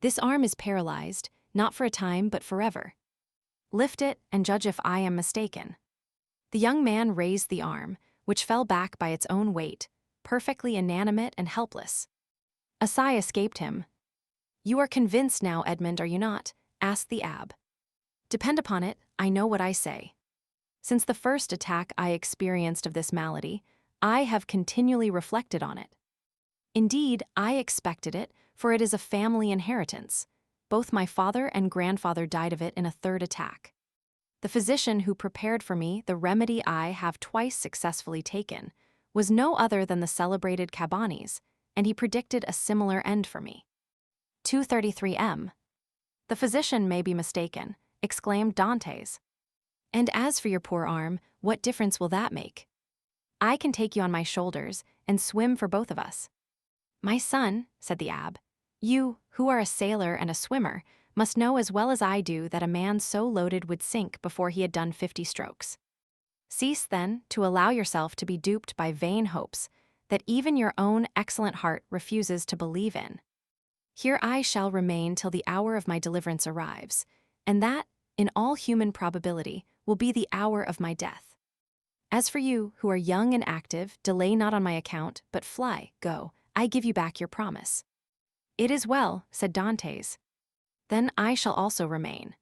"This arm is paralyzed, not for a time but forever. Lift it and judge if I am mistaken." The young man raised the arm, which fell back by its own weight, perfectly inanimate and helpless. A sigh escaped him. "You are convinced now, Edmond, are you not?" asked the abbé. "Depend upon it, I know what I say. Since the first attack I experienced of this malady, I have continually reflected on it. Indeed, I expected it, for it is a family inheritance. Both my father and grandfather died of it in a third attack. The physician who prepared for me the remedy I have twice successfully taken was no other than the celebrated Cabanis, and he predicted a similar end for me." 233 M. "The physician may be mistaken," exclaimed Dantès. "And as for your poor arm, what difference will that make? I can take you on my shoulders and swim for both of us." "My son," said the abbé, "you, who are a sailor and a swimmer, must know as well as I do that a man so loaded would sink before he had done 50 strokes. Cease, then, to allow yourself to be duped by vain hopes that even your own excellent heart refuses to believe in. Here I shall remain till the hour of my deliverance arrives, and that, in all human probability, will be the hour of my death. As for you, who are young and active, delay not on my account, but fly, go, I give you back your promise." "It is well," said Dantès. "Then I shall also remain."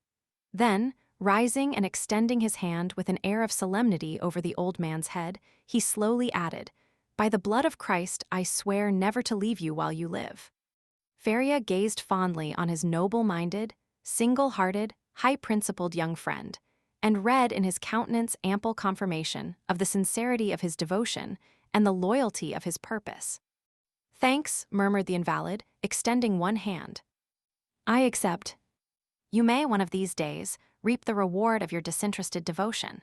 Then, rising and extending his hand with an air of solemnity over the old man's head, he slowly added, "By the blood of Christ, I swear never to leave you while you live." Feria gazed fondly on his noble-minded, single-hearted, high-principled young friend, and read in his countenance ample confirmation of the sincerity of his devotion and the loyalty of his purpose. "Thanks," murmured the invalid, extending one hand. "I accept. You may, one of these days, reap the reward of your disinterested devotion.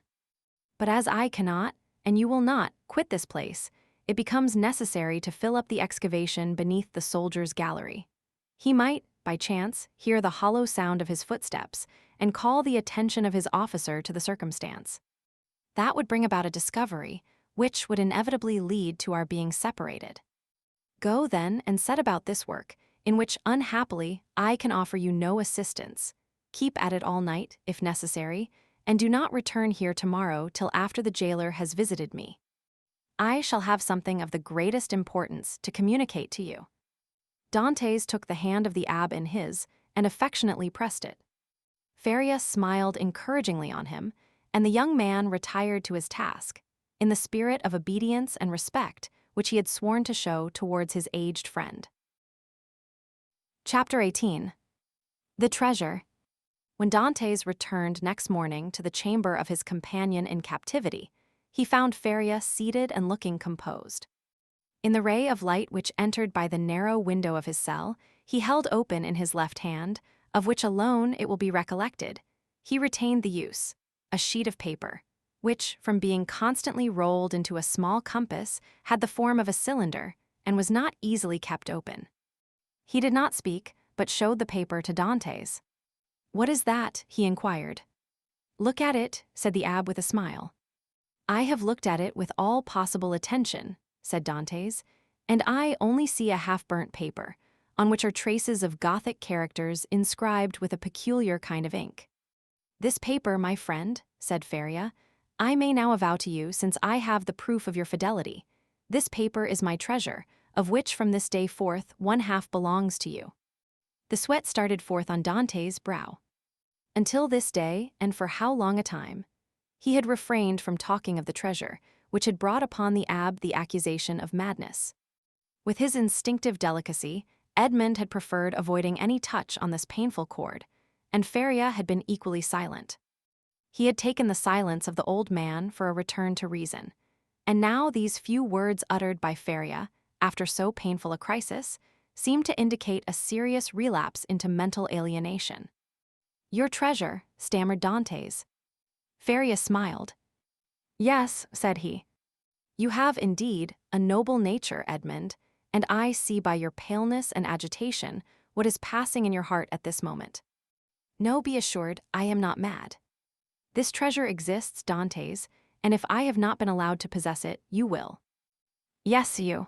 But as I cannot, and you will not, quit this place, it becomes necessary to fill up the excavation beneath the soldier's gallery. He might, by chance, hear the hollow sound of his footsteps and call the attention of his officer to the circumstance. That would bring about a discovery, which would inevitably lead to our being separated. Go, then, and set about this work, in which, unhappily, I can offer you no assistance. Keep at it all night, if necessary, and do not return here tomorrow till after the jailer has visited me. I shall have something of the greatest importance to communicate to you." Dantès took the hand of the abbé in his and affectionately pressed it. Feria smiled encouragingly on him, and the young man retired to his task, in the spirit of obedience and respect which he had sworn to show towards his aged friend. Chapter 18. The Treasure. When Dantès returned next morning to the chamber of his companion in captivity, he found Feria seated and looking composed. In the ray of light which entered by the narrow window of his cell, he held open in his left hand, of which alone, it will be recollected, he retained the use, a sheet of paper, which, from being constantly rolled into a small compass, had the form of a cylinder and was not easily kept open. He did not speak, but showed the paper to Dantès. "What is that?" he inquired. "Look at it," said the abbé with a smile. "I have looked at it with all possible attention," said Dantès, "and I only see a half-burnt paper, on which are traces of Gothic characters inscribed with a peculiar kind of ink." "This paper, my friend," said Feria, "I may now avow to you, since I have the proof of your fidelity. This paper is my treasure, of which from this day forth 1/2 belongs to you." The sweat started forth on Dantès' brow. Until this day, and for how long a time, he had refrained from talking of the treasure, which had brought upon the abbé the accusation of madness. With his instinctive delicacy, Edmond had preferred avoiding any touch on this painful chord, and Feria had been equally silent. He had taken the silence of the old man for a return to reason, and now these few words uttered by Feria, after so painful a crisis, seemed to indicate a serious relapse into mental alienation. "Your treasure," stammered Dantès. Feria smiled. "Yes," said he. "You have, indeed, a noble nature, Edmond, and I see by your paleness and agitation what is passing in your heart at this moment. No, be assured, I am not mad. This treasure exists, Dantès, and if I have not been allowed to possess it, you will." "Yes, you."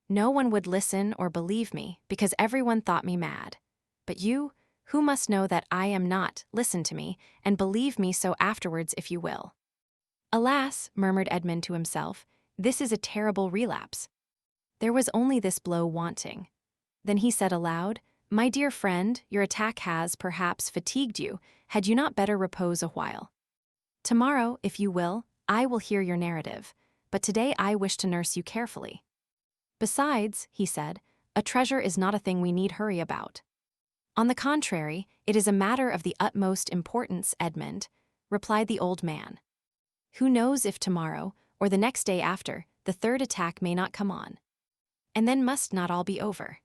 "No one would listen or believe me, because everyone thought me mad. But you, who must know that I am not, listen to me, and believe me so afterwards if you will." "Alas," murmured Edmond to himself, "this is a terrible relapse. There was only this blow wanting." Then he said aloud, "My dear friend, your attack has, perhaps, fatigued you. Had you not better repose a while? Tomorrow, if you will, I will hear your narrative, but today I wish to nurse you carefully. Besides," he said, "a treasure is not a thing we need hurry about." "On the contrary, it is a matter of the utmost importance, Edmond," replied the old man. "Who knows if tomorrow, or the next day after, the third attack may not come on? And then must not all be over?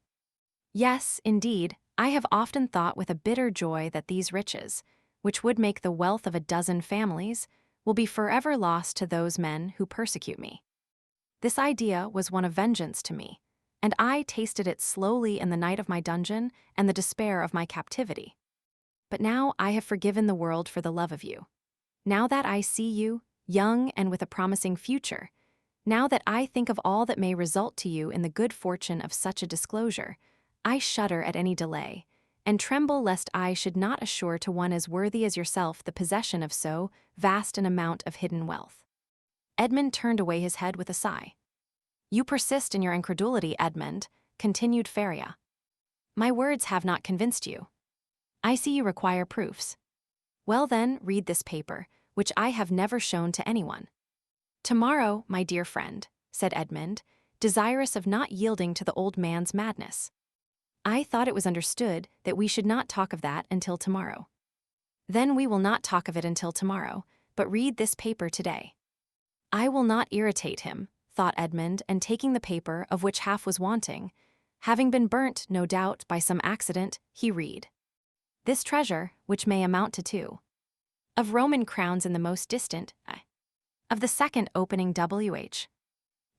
Yes, indeed, I have often thought with a bitter joy that these riches, which would make the wealth of a dozen families, will be forever lost to those men who persecute me. This idea was one of vengeance to me, and I tasted it slowly in the night of my dungeon and the despair of my captivity. But now I have forgiven the world for the love of you. Now that I see you, young and with a promising future, now that I think of all that may result to you in the good fortune of such a disclosure, I shudder at any delay, and tremble lest I should not assure to one as worthy as yourself the possession of so vast an amount of hidden wealth." Edmond turned away his head with a sigh. "You persist in your incredulity, Edmond," continued Feria. "My words have not convinced you. I see you require proofs. Well then, read this paper, which I have never shown to anyone." "Tomorrow, my dear friend," said Edmond, desirous of not yielding to the old man's madness. "I thought it was understood that we should not talk of that until tomorrow." "Then we will not talk of it until tomorrow, but read this paper today." "I will not irritate him," thought Edmond, and taking the paper, of which half was wanting, having been burnt, no doubt, by some accident, he read. "This treasure, which may amount to 2 of Roman crowns in the most distant of the second opening WH,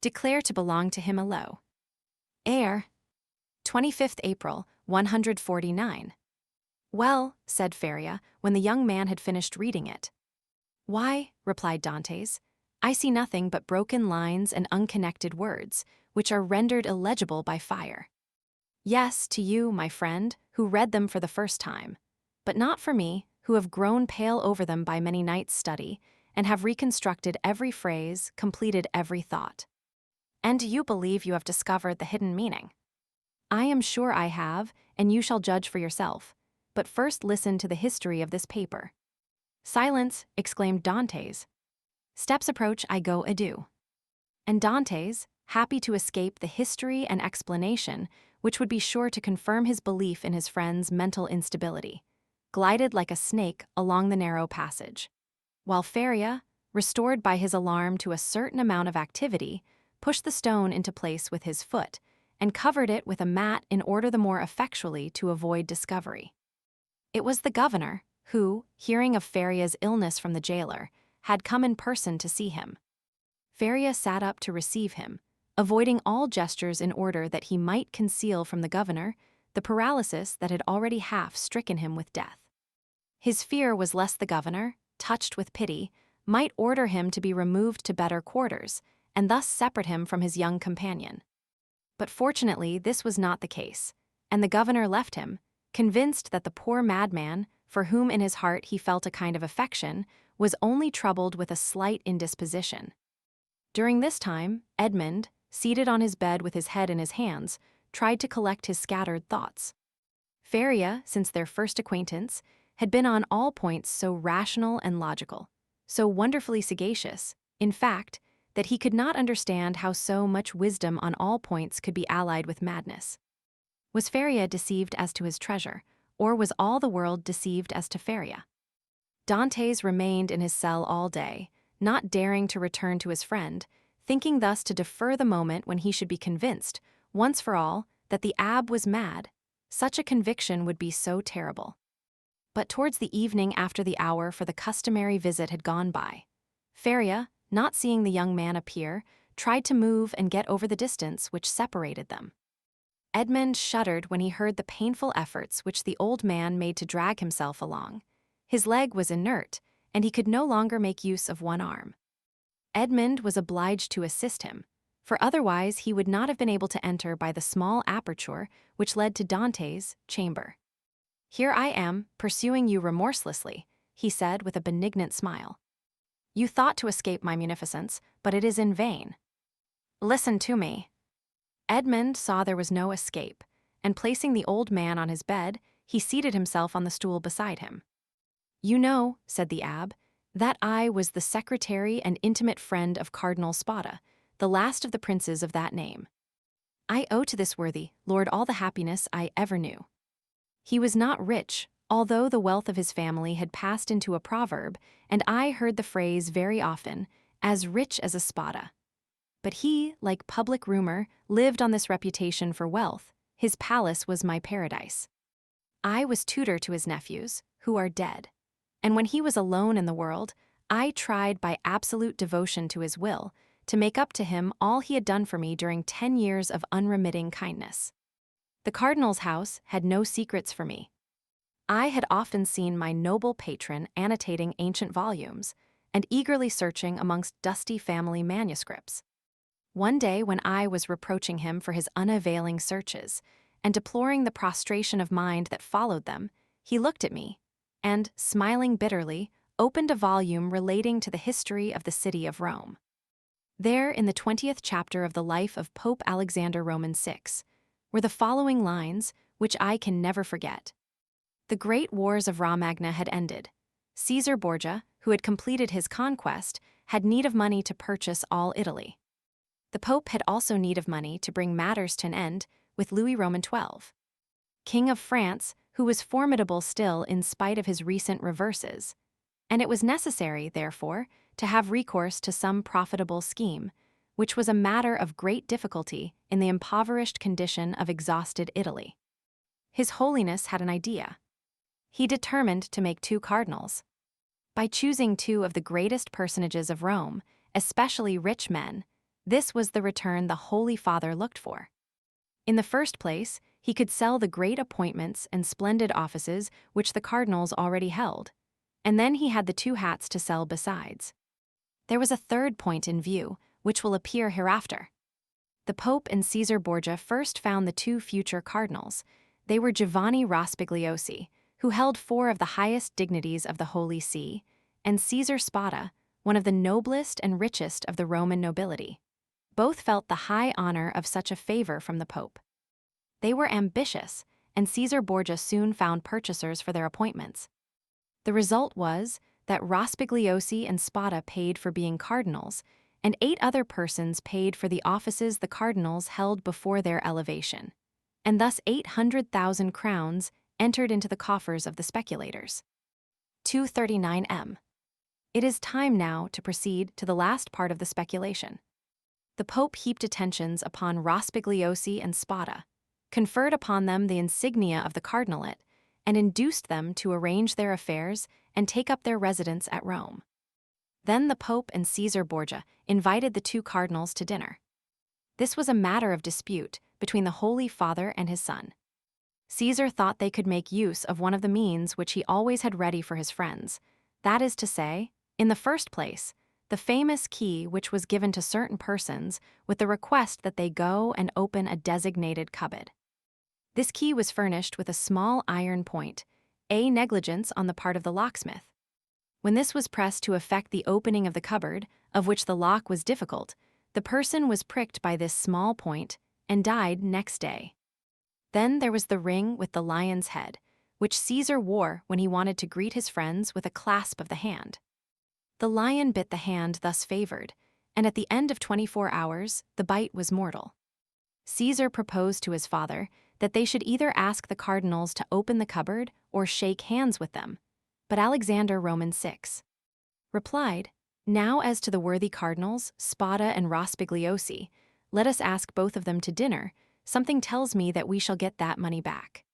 declare to belong to him alone. Heir, 25th April, 149. "Well," said Feria, when the young man had finished reading it. "Why," replied Dantès, "I see nothing but broken lines and unconnected words, which are rendered illegible by fire." "Yes, to you, my friend, who read them for the first time, but not for me, who have grown pale over them by many nights' study, and have reconstructed every phrase, completed every thought." "And do you believe you have discovered the hidden meaning?" I am sure I have, and you shall judge for yourself. But first listen to the history of this paper." "Silence," exclaimed Dantès. "Steps approach, I go adieu." And Dantès, happy to escape the history and explanation, which would be sure to confirm his belief in his friend's mental instability, glided like a snake along the narrow passage, while Faria, restored by his alarm to a certain amount of activity, pushed the stone into place with his foot, and covered it with a mat in order the more effectually to avoid discovery. It was the governor, who, hearing of Faria's illness from the jailer, had come in person to see him. Faria sat up to receive him, avoiding all gestures in order that he might conceal from the governor the paralysis that had already half stricken him with death. His fear was lest the governor, touched with pity, might order him to be removed to better quarters, and thus separate him from his young companion. But fortunately this was not the case, and the governor left him, convinced that the poor madman, for whom in his heart he felt a kind of affection, was only troubled with a slight indisposition. During this time, Edmond, seated on his bed with his head in his hands, tried to collect his scattered thoughts. Faria, since their first acquaintance, had been on all points so rational and logical, so wonderfully sagacious, in fact, that he could not understand how so much wisdom on all points could be allied with madness. Was Faria deceived as to his treasure, or was all the world deceived as to Faria? Dantès remained in his cell all day, not daring to return to his friend, thinking thus to defer the moment when he should be convinced, once for all, that the abbé was mad. Such a conviction would be so terrible. But towards the evening, after the hour for the customary visit had gone by, Faria, not seeing the young man appear, tried to move and get over the distance which separated them. Edmond shuddered when he heard the painful efforts which the old man made to drag himself along. His leg was inert, and he could no longer make use of one arm. Edmond was obliged to assist him, for otherwise he would not have been able to enter by the small aperture which led to Dantès' chamber. "Here I am, pursuing you remorselessly," he said with a benignant smile. "You thought to escape my munificence, but it is in vain. Listen to me." Edmond saw there was no escape, and placing the old man on his bed, he seated himself on the stool beside him. "You know," said the abbé, "that I was the secretary and intimate friend of Cardinal Spada, the last of the princes of that name. I owe to this worthy lord all the happiness I ever knew. He was not rich, although the wealth of his family had passed into a proverb, and I heard the phrase very often, as rich as a Spada. But he, like public rumor, lived on this reputation for wealth. His palace was my paradise. I was tutor to his nephews, who are dead. And when he was alone in the world, I tried by absolute devotion to his will to make up to him all he had done for me during 10 years of unremitting kindness. The cardinal's house had no secrets for me. I had often seen my noble patron annotating ancient volumes and eagerly searching amongst dusty family manuscripts. One day when I was reproaching him for his unavailing searches and deploring the prostration of mind that followed them, he looked at me and, smiling bitterly, opened a volume relating to the history of the city of Rome. There, in the 20th chapter of the life of Pope Alexander Roman VI, were the following lines, which I can never forget. The great wars of Romagna had ended. Caesar Borgia, who had completed his conquest, had need of money to purchase all Italy. The Pope had also need of money to bring matters to an end with Louis Roman XII, King of France, who was formidable still in spite of his recent reverses, and it was necessary, therefore, to have recourse to some profitable scheme, which was a matter of great difficulty in the impoverished condition of exhausted Italy. His Holiness had an idea. He determined to make 2 cardinals. By choosing 2 of the greatest personages of Rome, especially rich men, this was the return the Holy Father looked for. In the first place, he could sell the great appointments and splendid offices which the cardinals already held, and then he had the 2 hats to sell besides. There was a third point in view, which will appear hereafter. The Pope and Caesar Borgia first found the 2 future cardinals. They were Giovanni Rospigliosi, who held 4 of the highest dignities of the Holy See, and Caesar Spada, one of the noblest and richest of the Roman nobility. Both felt the high honor of such a favor from the Pope. They were ambitious, and Caesar Borgia soon found purchasers for their appointments. The result was that Rospigliosi and Spada paid for being cardinals, and 8 other persons paid for the offices the cardinals held before their elevation, and thus 800,000 crowns entered into the coffers of the speculators. 239m. It is time now to proceed to the last part of the speculation. The Pope heaped attentions upon Rospigliosi and Spada, conferred upon them the insignia of the cardinalate, and induced them to arrange their affairs and take up their residence at Rome. Then the Pope and Caesar Borgia invited the 2 cardinals to dinner. This was a matter of dispute between the Holy Father and his son. Caesar thought they could make use of one of the means which he always had ready for his friends, that is to say, in the first place, the famous key which was given to certain persons with the request that they go and open a designated cupboard. This key was furnished with a small iron point, a negligence on the part of the locksmith. When this was pressed to effect the opening of the cupboard, of which the lock was difficult, the person was pricked by this small point and died next day. Then there was the ring with the lion's head, which Caesar wore when he wanted to greet his friends with a clasp of the hand. The lion bit the hand thus favored, and at the end of 24 hours, the bite was mortal. Caesar proposed to his father that they should either ask the cardinals to open the cupboard or shake hands with them, but Alexander Roman VI replied, "Now as to the worthy cardinals, Spada and Rospigliosi, let us ask both of them to dinner. Something tells me that we shall get that money back.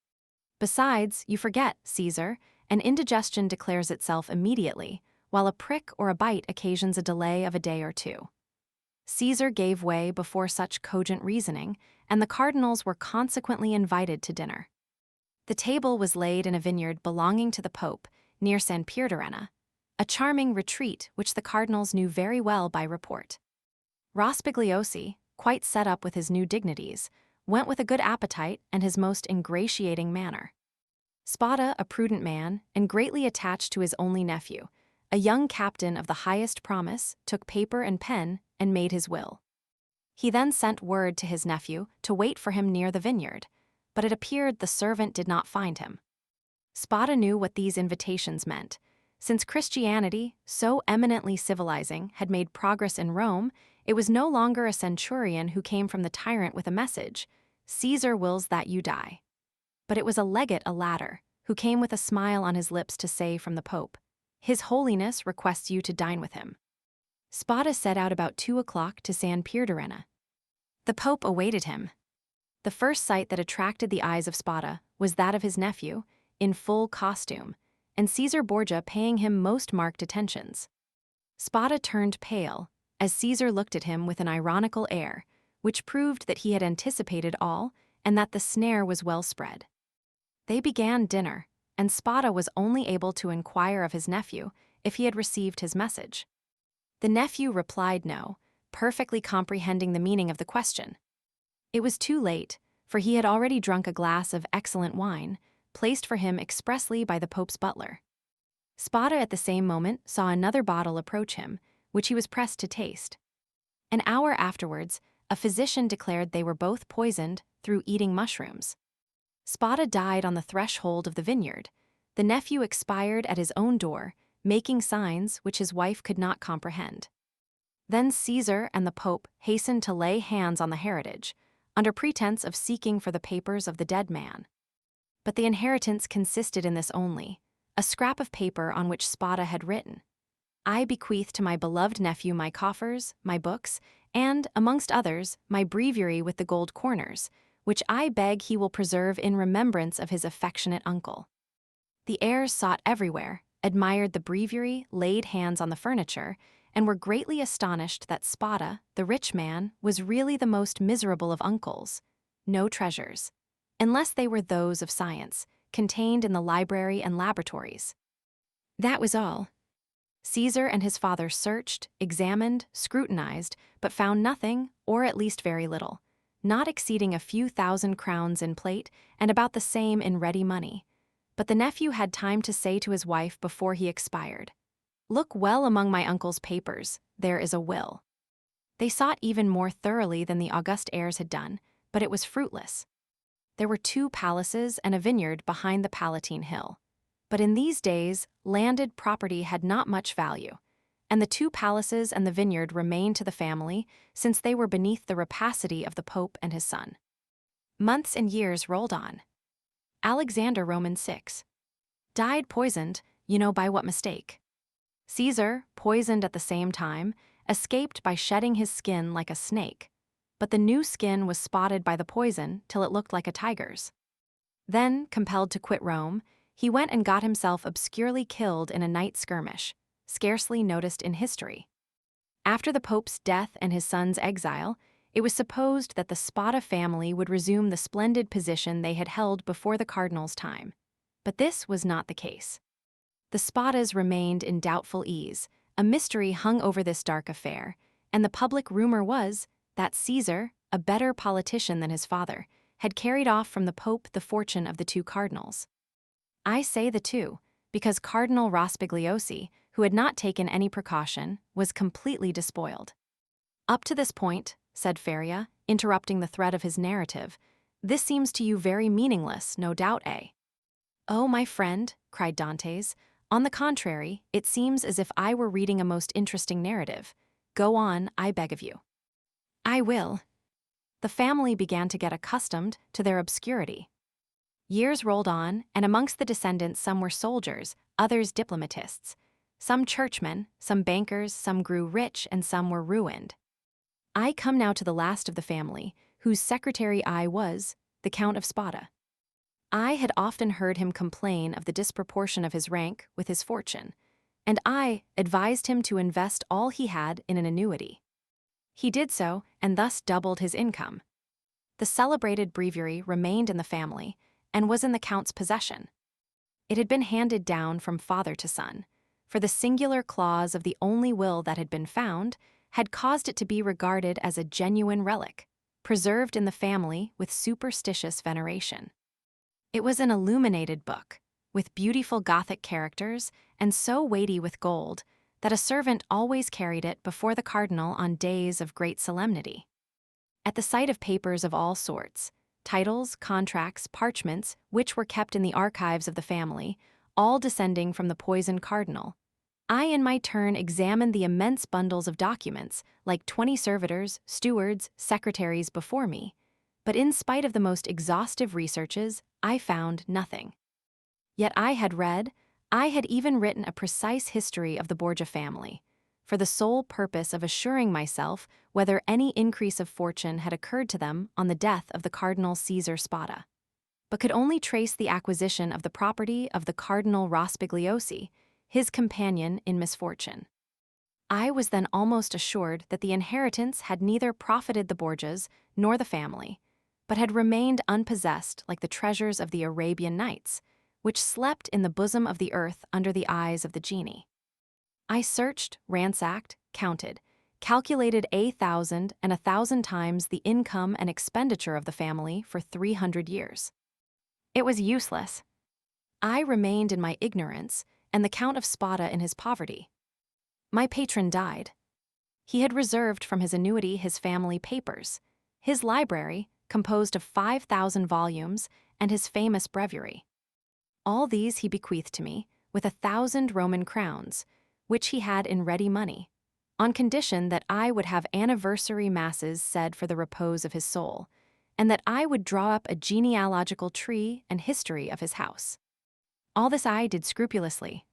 Besides, you forget, Caesar, an indigestion declares itself immediately, while a prick or a bite occasions a delay of a day or 2. Caesar gave way before such cogent reasoning, and the cardinals were consequently invited to dinner. The table was laid in a vineyard belonging to the Pope, near San Pierdarena, a charming retreat which the cardinals knew very well by report. Rospigliosi, quite set up with his new dignities, went with a good appetite and his most ingratiating manner. Spada, a prudent man, and greatly attached to his only nephew, a young captain of the highest promise, took paper and pen and made his will. He then sent word to his nephew to wait for him near the vineyard, but it appeared the servant did not find him. Spada knew what these invitations meant. Since Christianity, so eminently civilizing, had made progress in Rome, it was no longer a centurion who came from the tyrant with a message, "Caesar wills that you die." But it was a legate, a latter, who came with a smile on his lips to say from the Pope, "His Holiness requests you to dine with him." Spada set out about 2 o'clock to San Pierdarena. The Pope awaited him. The first sight that attracted the eyes of Spada was that of his nephew, in full costume, and Caesar Borgia paying him most marked attentions. Spada turned pale, as Caesar looked at him with an ironical air, which proved that he had anticipated all and that the snare was well spread. They began dinner, and Spada was only able to inquire of his nephew if he had received his message. The nephew replied no, perfectly comprehending the meaning of the question. It was too late, for he had already drunk a glass of excellent wine, placed for him expressly by the Pope's butler. Spada at the same moment saw another bottle approach him, which he was pressed to taste. An hour afterwards, a physician declared they were both poisoned through eating mushrooms. Spada died on the threshold of the vineyard. The nephew expired at his own door, making signs which his wife could not comprehend. Then Caesar and the Pope hastened to lay hands on the heritage, under pretense of seeking for the papers of the dead man. But the inheritance consisted in this only, a scrap of paper on which Spada had written, "I bequeath to my beloved nephew my coffers, my books, and, amongst others, my breviary with the gold corners, which I beg he will preserve in remembrance of his affectionate uncle." The heirs sought everywhere, admired the breviary, laid hands on the furniture, and were greatly astonished that Spada, the rich man, was really the most miserable of uncles. No treasures, unless they were those of science, contained in the library and laboratories. That was all. Caesar and his father searched, examined, scrutinized, but found nothing, or at least very little, not exceeding a few thousand crowns in plate and about the same in ready money. But the nephew had time to say to his wife before he expired, "Look well among my uncle's papers, there is a will." They sought even more thoroughly than the august heirs had done, but it was fruitless. there were 2 palaces and a vineyard behind the Palatine Hill. But in these days, landed property had not much value, and the 2 palaces and the vineyard remained to the family since they were beneath the rapacity of the Pope and his son. Months and years rolled on. Alexander Roman VI died poisoned, by what mistake? Caesar, poisoned at the same time, escaped by shedding his skin like a snake, but the new skin was spotted by the poison till it looked like a tiger's. Then, compelled to quit Rome, he went and got himself obscurely killed in a night skirmish, scarcely noticed in history. After the Pope's death and his son's exile, it was supposed that the Spada family would resume the splendid position they had held before the cardinal's time. But this was not the case. The Spadas remained in doubtful ease. A mystery hung over this dark affair, and the public rumor was that Caesar, a better politician than his father, had carried off from the Pope the fortune of the 2 cardinals. I say the 2, because Cardinal Rospigliosi, who had not taken any precaution, was completely despoiled. Up to this point, said Feria, interrupting the thread of his narrative, this seems to you very meaningless, no doubt, eh? Oh, my friend, cried Dantès, on the contrary, it seems as if I were reading a most interesting narrative. Go on, I beg of you. I will. The family began to get accustomed to their obscurity. Years rolled on, and amongst the descendants some were soldiers, others diplomatists. Some churchmen, some bankers, some grew rich, and some were ruined. I come now to the last of the family, whose secretary I was, the Count of Spada. I had often heard him complain of the disproportion of his rank with his fortune, and I advised him to invest all he had in an annuity. He did so, and thus doubled his income. The celebrated breviary remained in the family, and was in the Count's possession. It had been handed down from father to son, for the singular clause of the only will that had been found had caused it to be regarded as a genuine relic, preserved in the family with superstitious veneration. It was an illuminated book, with beautiful Gothic characters, and so weighty with gold that a servant always carried it before the cardinal on days of great solemnity. At the sight of papers of all sorts, titles, contracts, parchments, which were kept in the archives of the family, all descending from the poisoned cardinal, I in my turn examined the immense bundles of documents, like 20 servitors, stewards, secretaries before me, but in spite of the most exhaustive researches, I found nothing. Yet I had even written a precise history of the Borgia family, for the sole purpose of assuring myself whether any increase of fortune had occurred to them on the death of the Cardinal Caesar Spada, but could only trace the acquisition of the property of the Cardinal Rospigliosi, his companion in misfortune. I was then almost assured that the inheritance had neither profited the Borgias nor the family, but had remained unpossessed like the treasures of the Arabian Nights, which slept in the bosom of the earth under the eyes of the genie. I searched, ransacked, counted, calculated 1,000 and 1,000 times the income and expenditure of the family for 300 years. It was useless. I remained in my ignorance, and the Count of Spada in his poverty. My patron died. He had reserved from his annuity his family papers, his library, composed of 5,000 volumes, and his famous breviary. All these he bequeathed to me, with 1,000 Roman crowns, which he had in ready money, on condition that I would have anniversary masses said for the repose of his soul, and that I would draw up a genealogical tree and history of his house. All this I did scrupulously.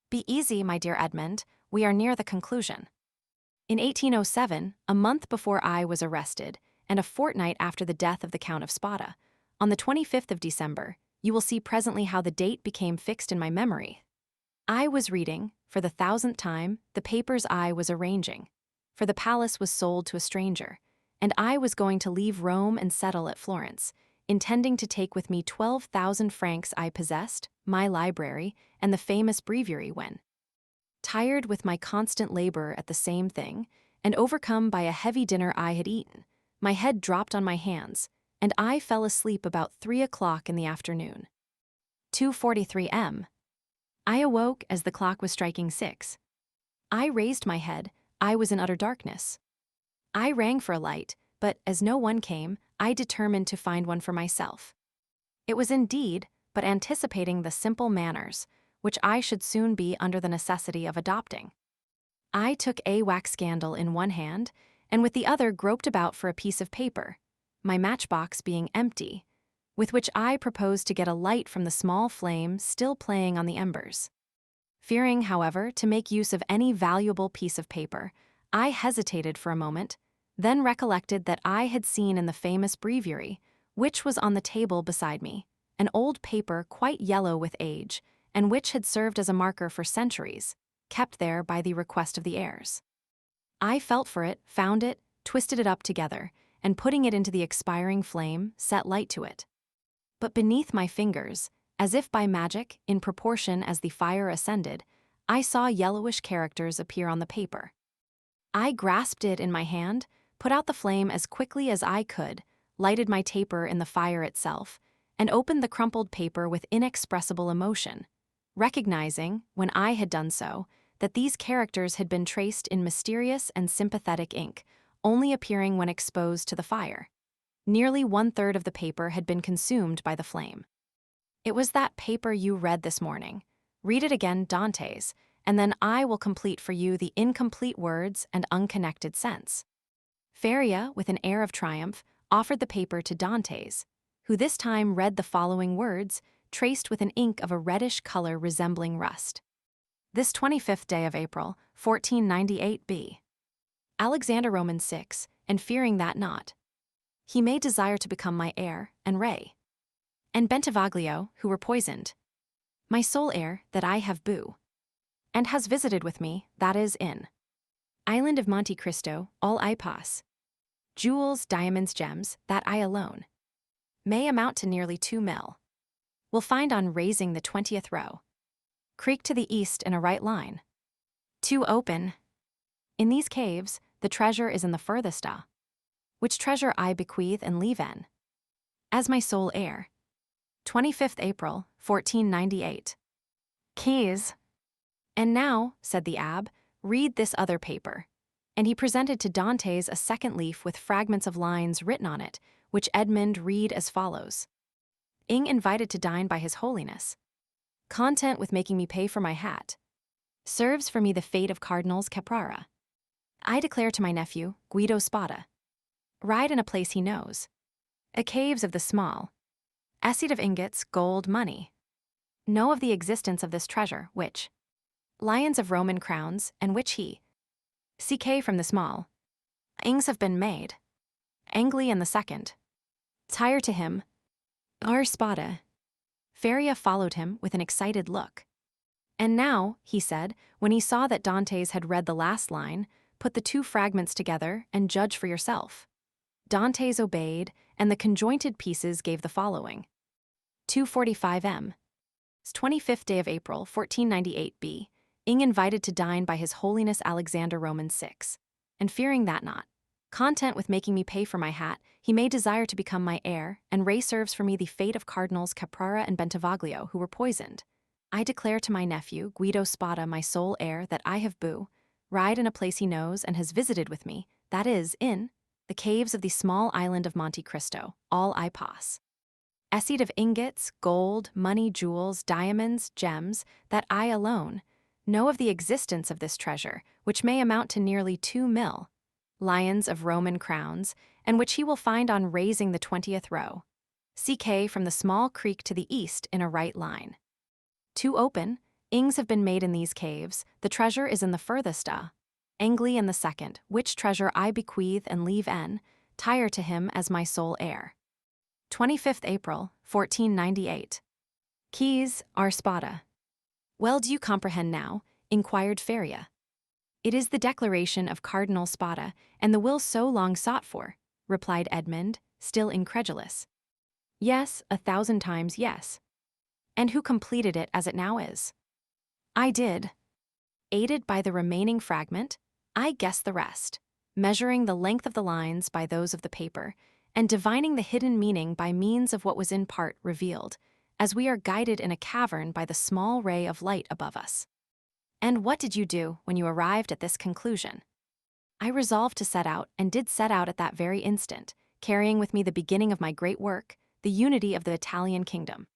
Be easy, my dear Edmond, we are near the conclusion. In 1807, a month before I was arrested, and a fortnight after the death of the Count of Spada, on the 25th of December, you will see presently how the date became fixed in my memory. I was reading, for the 1,000th time, the papers I was arranging, for the palace was sold to a stranger, and I was going to leave Rome and settle at Florence, intending to take with me 12,000 francs I possessed, my library, and the famous breviary when, tired with my constant labor at the same thing, and overcome by a heavy dinner I had eaten, my head dropped on my hands, and I fell asleep about 3 o'clock in the afternoon. 2:43 m. I awoke as the clock was striking 6. I raised my head, I was in utter darkness. I rang for a light, but as no one came, I determined to find one for myself. It was indeed, but anticipating the simple manners, which I should soon be under the necessity of adopting. I took a wax candle in one hand, and with the other groped about for a piece of paper, my matchbox being empty, with which I proposed to get a light from the small flame still playing on the embers. Fearing, however, to make use of any valuable piece of paper, I hesitated for a moment, then recollected that I had seen in the famous breviary, which was on the table beside me, an old paper quite yellow with age, and which had served as a marker for centuries, kept there by the request of the heirs. I felt for it, found it, twisted it up together, and putting it into the expiring flame, set light to it. But beneath my fingers, as if by magic, in proportion as the fire ascended, I saw yellowish characters appear on the paper. I grasped it in my hand, put out the flame as quickly as I could, lighted my taper in the fire itself, and opened the crumpled paper with inexpressible emotion, recognizing, when I had done so, that these characters had been traced in mysterious and sympathetic ink, only appearing when exposed to the fire. Nearly 1/3 of the paper had been consumed by the flame. It was that paper you read this morning. Read it again, Dantès, and then I will complete for you the incomplete words and unconnected sense. Feria, with an air of triumph, offered the paper to Dantès, who this time read the following words, traced with an ink of a reddish color resembling rust. This 25th day of April, 1498 B. Alexander Roman 6, and fearing that not, he may desire to become my heir, and Ray, and Bentivoglio, who were poisoned, my sole heir, that I have boo, and has visited with me, that is in Island of Monte Cristo, all I pass, jewels, diamonds, gems, that I alone, may amount to nearly 2 mil, will find on raising the 20th row, creek to the east in a right line. 2 open. In these caves, the treasure is in the furthest which treasure I bequeath and leave in, as my sole heir. 25th April, 1498. Keys. And now, said the abbé, read this other paper. And he presented to Dantès a second leaf with fragments of lines written on it, which Edmond read as follows. Ing invited to dine by his holiness. Content with making me pay for my hat. Serves for me the fate of Cardinals Caprara. I declare to my nephew, Guido Spada. Ride in a place he knows. A caves of the small. Acid of ingots, gold, money. Know of the existence of this treasure, which lions of Roman crowns, and which he CK from the small. Ings have been made. Angli and the second. Tire to him. Our Spada. Feria followed him with an excited look. And now, he said, when he saw that Dantès had read the last line, put the 2 fragments together and judge for yourself. Dantès obeyed, and the conjointed pieces gave the following. 245 m. 25th day of April, 1498 B. Ing invited to dine by his holiness Alexander Roman 6. And fearing that not, content with making me pay for my hat, he may desire to become my heir, and Ray serves for me the fate of Cardinals Caprara and Bentivoglio, who were poisoned. I declare to my nephew, Guido Spada, my sole heir, that I have boo, ride in a place he knows and has visited with me, that is, in the caves of the small island of Monte Cristo, all I pass. Acid of ingots, gold, money, jewels, diamonds, gems, that I alone know of the existence of this treasure, which may amount to nearly 2 mil, lions of Roman crowns, and which he will find on raising the 20th row. CK from the small creek to the east in a right line. 2 open. Ings have been made in these caves, the treasure is in the furthest Angli and the second, which treasure I bequeath and leave en, tire to him as my sole heir. 25th April, 1498. Keys, our Spada. Well, do you comprehend now? Inquired Feria. It is the declaration of Cardinal Spada, and the will so long sought for, replied Edmond, still incredulous. Yes, 1,000 times yes. And who completed it as it now is? I did. Aided by the remaining fragment, I guessed the rest, measuring the length of the lines by those of the paper, and divining the hidden meaning by means of what was in part revealed, as we are guided in a cavern by the small ray of light above us. And what did you do when you arrived at this conclusion? I resolved to set out, and did set out at that very instant, carrying with me the beginning of my great work, the unity of the Italian kingdom.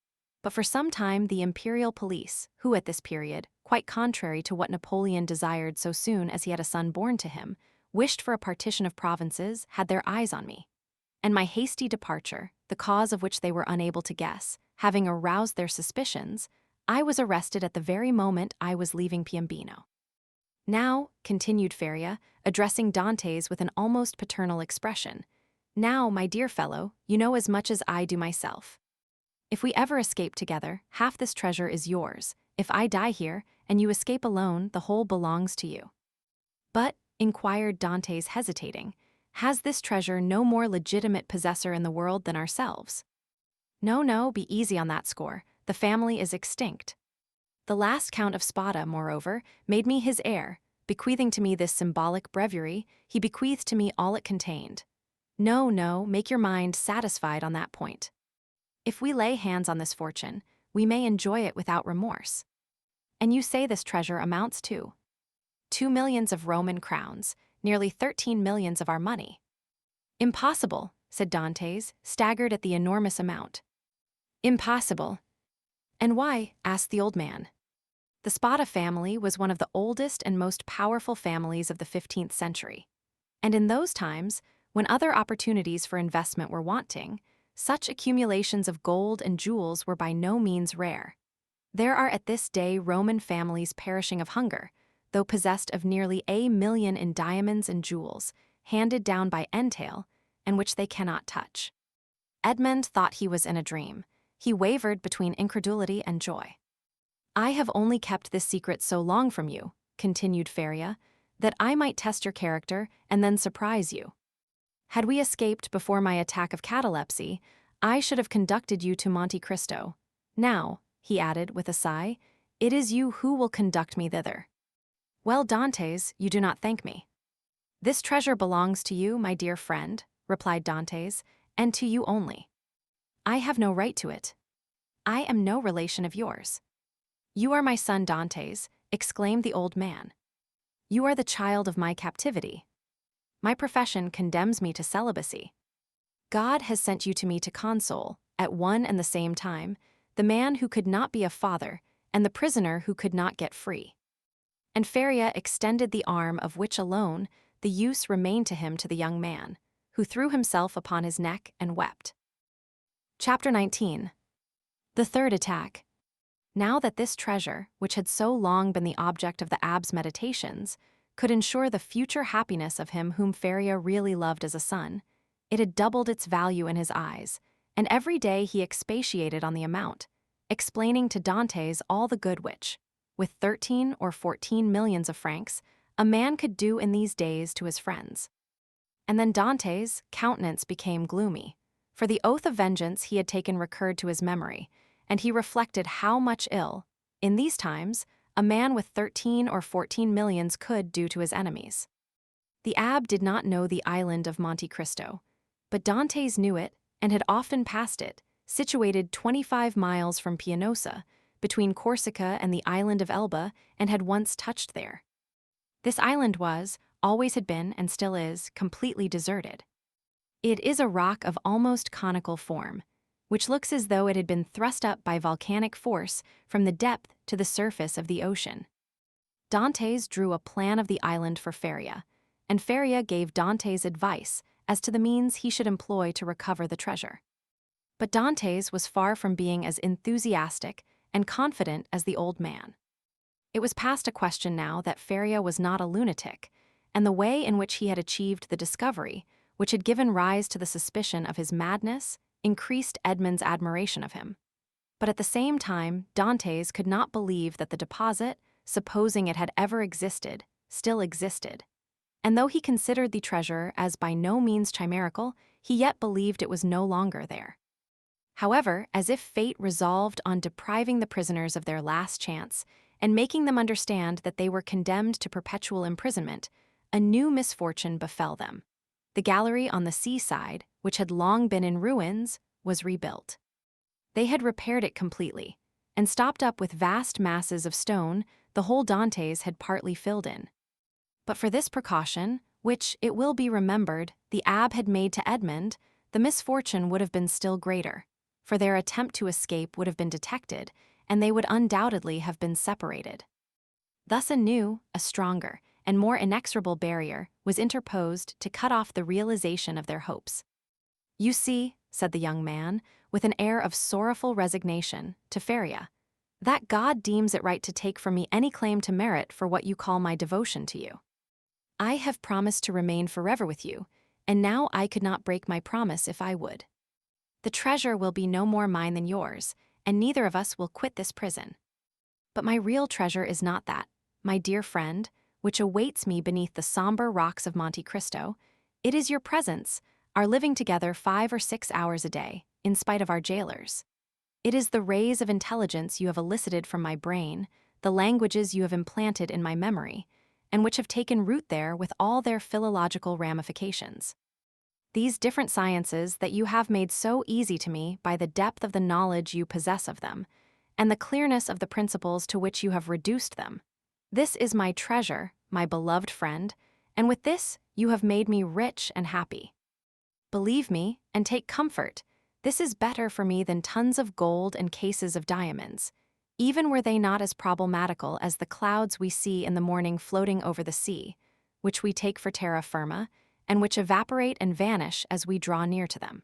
But for some time, the imperial police, who at this period, quite contrary to what Napoleon desired so soon as he had a son born to him, wished for a partition of provinces, had their eyes on me. And my hasty departure, the cause of which they were unable to guess, having aroused their suspicions, I was arrested at the very moment I was leaving Piombino. Now, continued Feria, addressing Dantès with an almost paternal expression, now, my dear fellow, you know as much as I do myself. If we ever escape together, half this treasure is yours. If I die here, and you escape alone, the whole belongs to you. But, inquired Dantès hesitating, has this treasure no more legitimate possessor in the world than ourselves? No, be easy on that score. The family is extinct. The last Count of Spada, moreover, made me his heir. Bequeathing to me this symbolic breviary, he bequeathed to me all it contained. No, make your mind satisfied on that point. If we lay hands on this fortune, we may enjoy it without remorse. And you say this treasure amounts to 2 millions of Roman crowns, nearly 13 millions of our money. Impossible, said Dantès, staggered at the enormous amount. Impossible. And why? Asked the old man. The Spada family was one of the oldest and most powerful families of the 15th century. And in those times, when other opportunities for investment were wanting, such accumulations of gold and jewels were by no means rare. There are at this day Roman families perishing of hunger, though possessed of nearly 1 million in diamonds and jewels, handed down by entail, and which they cannot touch. Edmond thought he was in a dream. He wavered between incredulity and joy. I have only kept this secret so long from you, continued Feria, that I might test your character and then surprise you. Had we escaped before my attack of catalepsy, I should have conducted you to Monte Cristo. Now, he added with a sigh, it is you who will conduct me thither. Well, Dantès, you do not thank me. This treasure belongs to you, my dear friend, replied Dantès, and to you only. I have no right to it. I am no relation of yours. You are my son Dantès, exclaimed the old man. You are the child of my captivity. My profession condemns me to celibacy. God has sent you to me to console, at one and the same time, the man who could not be a father and the prisoner who could not get free. And Feria extended the arm of which alone the use remained to him to the young man, who threw himself upon his neck and wept. Chapter 19. The third attack. Now that this treasure, which had so long been the object of the abbé's meditations, could ensure the future happiness of him whom Feria really loved as a son, it had doubled its value in his eyes, and every day he expatiated on the amount, explaining to Dantès all the good which, with 13 or 14 millions of francs, a man could do in these days to his friends. And then Dantès' countenance became gloomy, for the oath of vengeance he had taken recurred to his memory, and he reflected how much ill, in these times, a man with 13 or 14 millions could do to his enemies. The abbé did not know the island of Monte Cristo, but Dantès knew it and had often passed it, situated 25 miles from Pianosa, between Corsica and the island of Elba, and had once touched there. This island was, always had been, and still is, completely deserted. It is a rock of almost conical form, which looks as though it had been thrust up by volcanic force from the depth to the surface of the ocean. Dantès drew a plan of the island for Feria, and Feria gave Dantès advice as to the means he should employ to recover the treasure. But Dantès was far from being as enthusiastic and confident as the old man. It was past a question now that Feria was not a lunatic, and the way in which he had achieved the discovery, which had given rise to the suspicion of his madness, increased Edmond's admiration of him. But at the same time, Dantès could not believe that the deposit, supposing it had ever existed, still existed. And though he considered the treasure as by no means chimerical, he yet believed it was no longer there. However, as if fate resolved on depriving the prisoners of their last chance and making them understand that they were condemned to perpetual imprisonment, a new misfortune befell them. The gallery on the seaside, which had long been in ruins, was rebuilt. They had repaired it completely, and stopped up with vast masses of stone the whole Dantès had partly filled in. But for this precaution, which, it will be remembered, the abbé had made to Edmond, the misfortune would have been still greater. for their attempt to escape would have been detected, and they would undoubtedly have been separated. Thus a new, a stronger, and more inexorable barrier was interposed to cut off the realization of their hopes. "You see," said the young man, with an air of sorrowful resignation, to Feria, "that God deems it right to take from me any claim to merit for what you call my devotion to you. I have promised to remain forever with you, and now I could not break my promise if I would. The treasure will be no more mine than yours, and neither of us will quit this prison. But my real treasure is not that, my dear friend, which awaits me beneath the somber rocks of Monte Cristo. It is your presence, our living together 5 or 6 hours a day, in spite of our jailers. It is the rays of intelligence you have elicited from my brain, the languages you have implanted in my memory, and which have taken root there with all their philological ramifications. These different sciences that you have made so easy to me by the depth of the knowledge you possess of them, and the clearness of the principles to which you have reduced them. This is my treasure, my beloved friend, and with this you have made me rich and happy. Believe me, and take comfort, this is better for me than tons of gold and cases of diamonds, even were they not as problematical as the clouds we see in the morning floating over the sea, which we take for terra firma, and which evaporate and vanish as we draw near to them.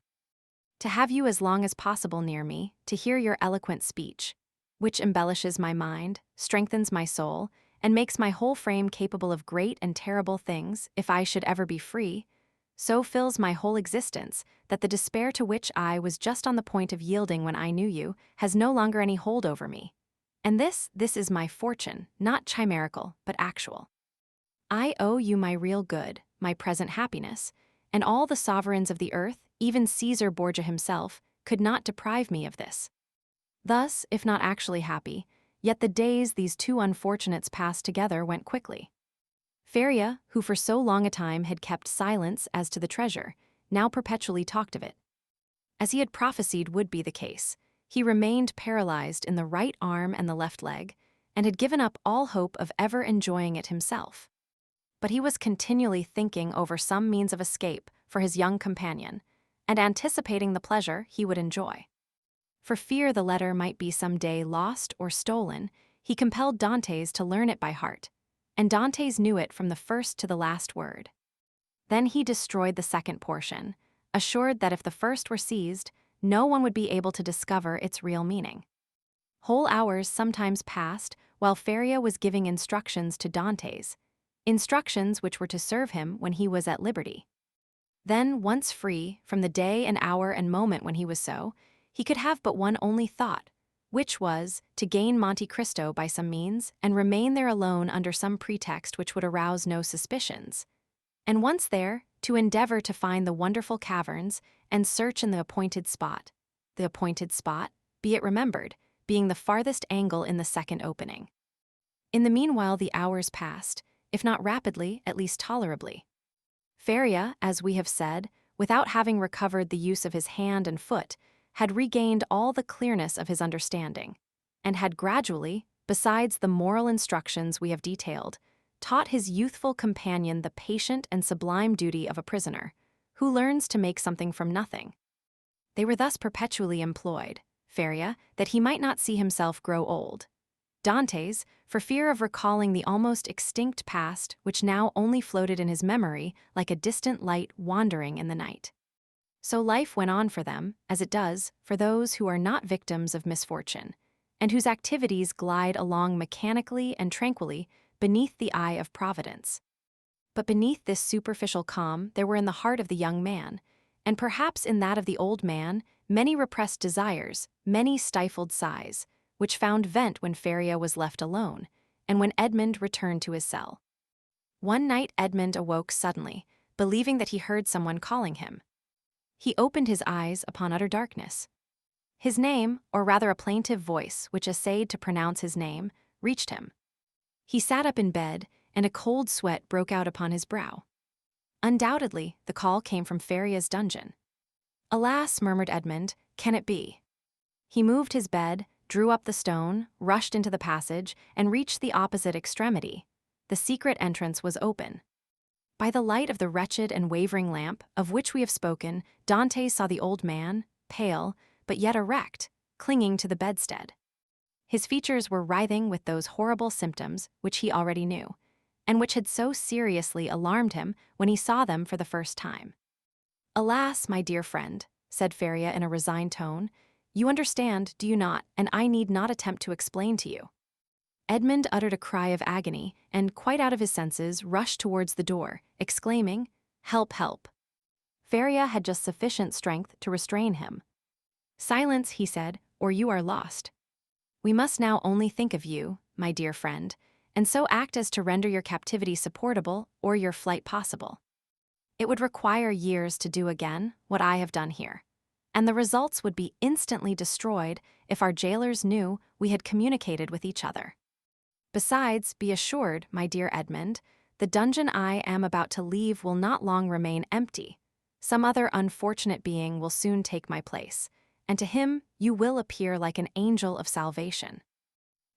To have you as long as possible near me, to hear your eloquent speech, which embellishes my mind, strengthens my soul, and makes my whole frame capable of great and terrible things, if I should ever be free, so fills my whole existence that the despair to which I was just on the point of yielding when I knew you has no longer any hold over me. And this is my fortune, not chimerical, but actual. I owe you my real good, my present happiness, and all the sovereigns of the earth, even Caesar Borgia himself, could not deprive me of this. Thus, if not actually happy, yet the days these two unfortunates passed together went quickly. Feria, who for so long a time had kept silence as to the treasure, now perpetually talked of it. As he had prophesied would be the case, he remained paralyzed in the right arm and the left leg, and had given up all hope of ever enjoying it himself. But he was continually thinking over some means of escape for his young companion, and anticipating the pleasure he would enjoy. For fear the letter might be some day lost or stolen, he compelled Dantès to learn it by heart, and Dantès knew it from the first to the last word. Then he destroyed the second portion, assured that if the first were seized, no one would be able to discover its real meaning. Whole hours sometimes passed while Feria was giving instructions to Dantès, instructions which were to serve him when he was at liberty. Then, once free, from the day and hour and moment when he was so, he could have but one only thought, which was to gain Monte Cristo by some means and remain there alone under some pretext which would arouse no suspicions. And once there, to endeavor to find the wonderful caverns and search in the appointed spot, be it remembered, being the farthest angle in the second opening. In the meanwhile the hours passed, if not rapidly, at least tolerably. Feria, as we have said, without having recovered the use of his hand and foot, had regained all the clearness of his understanding, and had gradually, besides the moral instructions we have detailed, taught his youthful companion the patient and sublime duty of a prisoner, who learns to make something from nothing. They were thus perpetually employed, Feria, that he might not see himself grow old; Dantès, for fear of recalling the almost extinct past which now only floated in his memory like a distant light wandering in the night. So life went on for them, as it does for those who are not victims of misfortune, and whose activities glide along mechanically and tranquilly beneath the eye of Providence. But beneath this superficial calm there were in the heart of the young man, and perhaps in that of the old man, many repressed desires, many stifled sighs, which found vent when Feria was left alone, and when Edmond returned to his cell. One night Edmond awoke suddenly, believing that he heard someone calling him. He opened his eyes upon utter darkness. His name, or rather a plaintive voice which essayed to pronounce his name, reached him. He sat up in bed, and a cold sweat broke out upon his brow. Undoubtedly, the call came from Feria's dungeon. "Alas," murmured Edmond, "can it be?" He moved his bed, drew up the stone, rushed into the passage, and reached the opposite extremity. The secret entrance was open. By the light of the wretched and wavering lamp, of which we have spoken, Dantès saw the old man, pale, but yet erect, clinging to the bedstead. His features were writhing with those horrible symptoms which he already knew, and which had so seriously alarmed him when he saw them for the first time. "Alas, my dear friend," said Feria in a resigned tone, "you understand, do you not, and I need not attempt to explain to you." Edmond uttered a cry of agony and, quite out of his senses, rushed towards the door, exclaiming, "Help, help!" Feria had just sufficient strength to restrain him. "Silence," he said, "or you are lost. We must now only think of you, my dear friend, and so act as to render your captivity supportable or your flight possible. It would require years to do again what I have done here, and the results would be instantly destroyed if our jailers knew we had communicated with each other. Besides, be assured, my dear Edmond, the dungeon I am about to leave will not long remain empty. Some other unfortunate being will soon take my place, and to him you will appear like an angel of salvation.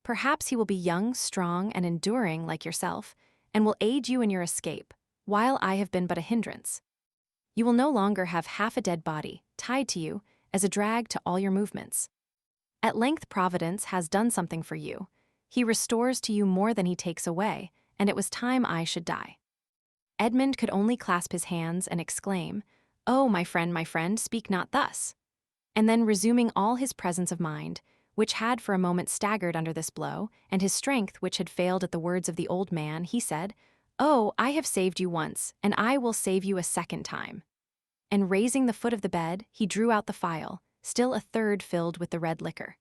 Perhaps he will be young, strong, and enduring like yourself, and will aid you in your escape, while I have been but a hindrance. You will no longer have half a dead body tied to you as a drag to all your movements. At length Providence has done something for you. He restores to you more than he takes away, and it was time I should die." Edmond could only clasp his hands and exclaim, "Oh, my friend, speak not thus." And then, resuming all his presence of mind, which had for a moment staggered under this blow, and his strength which had failed at the words of the old man, he said, "Oh, I have saved you once, and I will save you a second time." And raising the foot of the bed, he drew out the phial, still a third filled with the red liquor.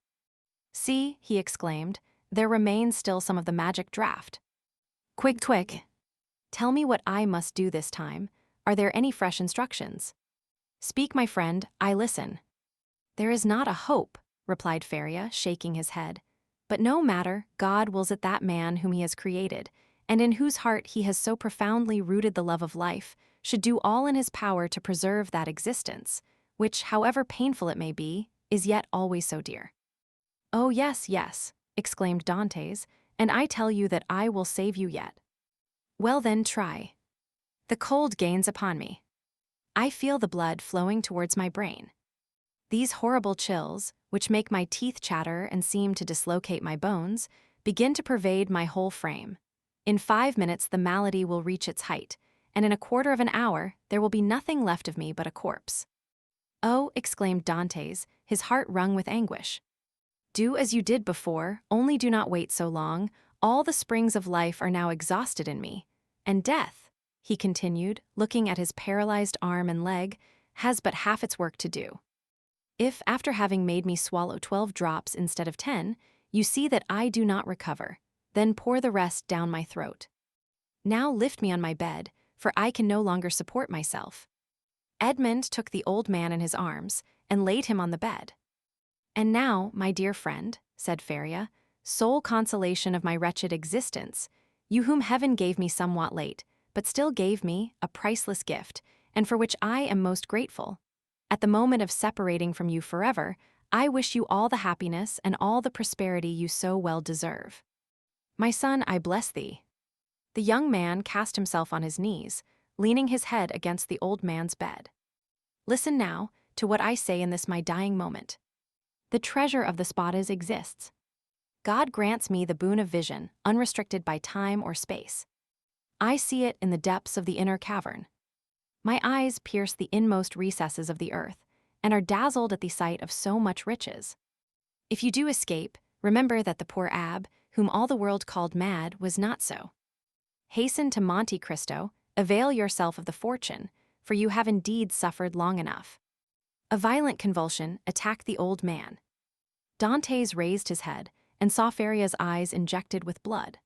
"See," he exclaimed, "there remains still some of the magic draught. Quick, quick! Tell me what I must do this time. Are there any fresh instructions?" "Speak, my friend, I listen." "There is not a hope," replied Feria, shaking his head. "But no matter, God wills it that man whom he has created, and in whose heart he has so profoundly rooted the love of life, should do all in his power to preserve that existence, which, however painful it may be, is yet always so dear." "Oh, yes, yes," exclaimed Dantès, "and I tell you that I will save you yet." "Well then, try." "The cold gains upon me. I feel the blood flowing towards my brain. These horrible chills, which make my teeth chatter and seem to dislocate my bones, begin to pervade my whole frame. In 5 minutes the malady will reach its height, and in a quarter of an hour there will be nothing left of me but a corpse." "Oh," exclaimed Dantès, his heart wrung with anguish. "Do as you did before, only do not wait so long. All the springs of life are now exhausted in me. And death," he continued, looking at his paralyzed arm and leg, "has but half its work to do. If, after having made me swallow 12 drops instead of 10, you see that I do not recover, then pour the rest down my throat. Now lift me on my bed, for I can no longer support myself." Edmond took the old man in his arms and laid him on the bed. "And now, my dear friend," said Feria, "sole consolation of my wretched existence, you whom heaven gave me somewhat late, but still gave me a priceless gift, and for which I am most grateful. At the moment of separating from you forever, I wish you all the happiness and all the prosperity you so well deserve. My son, I bless thee." The young man cast himself on his knees, leaning his head against the old man's bed. "Listen now to what I say in this my dying moment. The treasure of the spades exists. God grants me the boon of vision, unrestricted by time or space. I see it in the depths of the inner cavern. My eyes pierce the inmost recesses of the earth, and are dazzled at the sight of so much riches. If you do escape, remember that the poor abbé, whom all the world called mad, was not so. Hasten to Monte Cristo, avail yourself of the fortune, for you have indeed suffered long enough." A violent convulsion attacked the old man. Dantès raised his head and saw Feria's eyes injected with blood.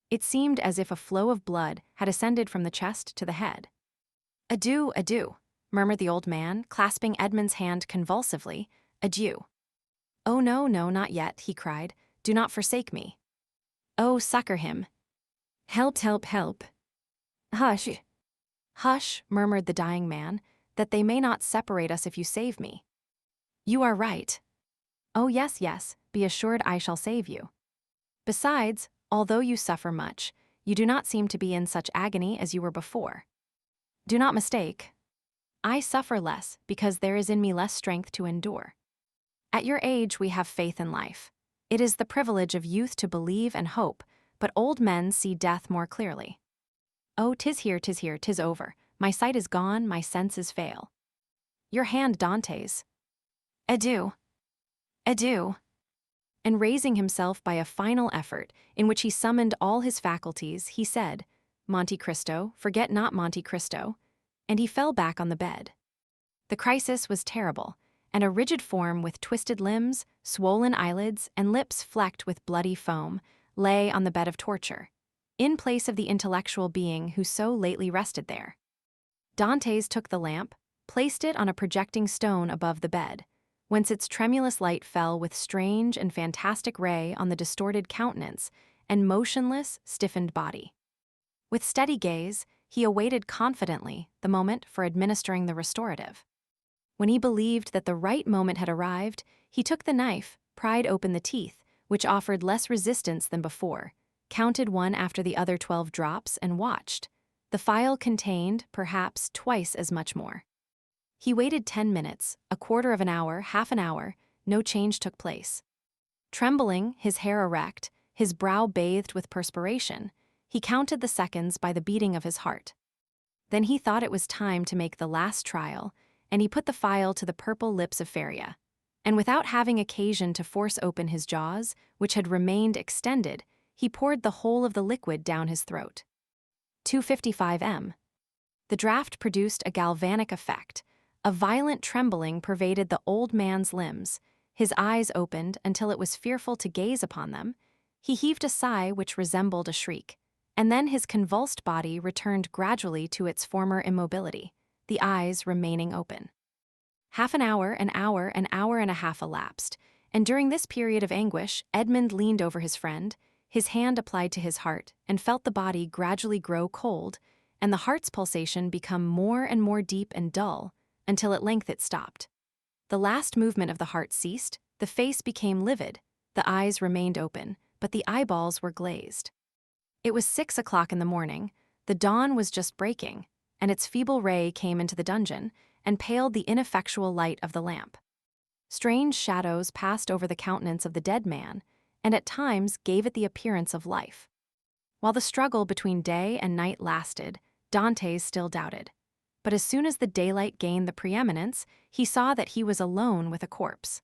It seemed as if a flow of blood had ascended from the chest to the head. "Adieu, adieu," murmured the old man, clasping Edmond's hand convulsively. "Adieu." "Oh, no, no, not yet," he cried. "Do not forsake me. Oh, succor him. Help, help, help." "Hush." "Hush," murmured the dying man, "that they may not separate us if you save me." "You are right." "Oh, yes, yes, be assured I shall save you. Besides, although you suffer much, you do not seem to be in such agony as you were before. Do not mistake. I suffer less because there is in me less strength to endure. At your age we have faith in life. It is the privilege of youth to believe and hope, but old men see death more clearly. Oh, 'tis here, 'tis here, 'tis over. My sight is gone, my senses fail. Your hand, Dantès. Adieu. Adieu. And raising himself by a final effort, in which he summoned all his faculties, he said, Monte Cristo, forget not Monte Cristo, and he fell back on the bed. The crisis was terrible, and a rigid form with twisted limbs, swollen eyelids, and lips flecked with bloody foam lay on the bed of torture, in place of the intellectual being who so lately rested there. Dantès took the lamp, placed it on a projecting stone above the bed, whence its tremulous light fell with strange and fantastic ray on the distorted countenance and motionless, stiffened body. With steady gaze, he awaited confidently the moment for administering the restorative. When he believed that the right moment had arrived, he took the knife, pried open the teeth, which offered less resistance than before, counted one after the other 12 drops, and watched. The phial contained, perhaps, twice as much more. He waited 10 minutes, a quarter of an hour, half an hour, no change took place. Trembling, his hair erect, his brow bathed with perspiration, he counted the seconds by the beating of his heart. Then he thought it was time to make the last trial, and he put the phial to the purple lips of Feria, and without having occasion to force open his jaws, which had remained extended, he poured the whole of the liquid down his throat. 255 m. The draught produced a galvanic effect. A violent trembling pervaded the old man's limbs. His eyes opened until it was fearful to gaze upon them. He heaved a sigh which resembled a shriek, and then his convulsed body returned gradually to its former immobility, the eyes remaining open. Half an hour and a half elapsed, and during this period of anguish, Edmond leaned over his friend, his hand applied to his heart, and felt the body gradually grow cold, and the heart's pulsation become more and more deep and dull, until at length it stopped. The last movement of the heart ceased, the face became livid, the eyes remained open, but the eyeballs were glazed. It was 6 o'clock in the morning, the dawn was just breaking, and its feeble ray came into the dungeon and paled the ineffectual light of the lamp. Strange shadows passed over the countenance of the dead man, and at times gave it the appearance of life. While the struggle between day and night lasted, Dantès still doubted. But as soon as the daylight gained the preeminence, he saw that he was alone with a corpse.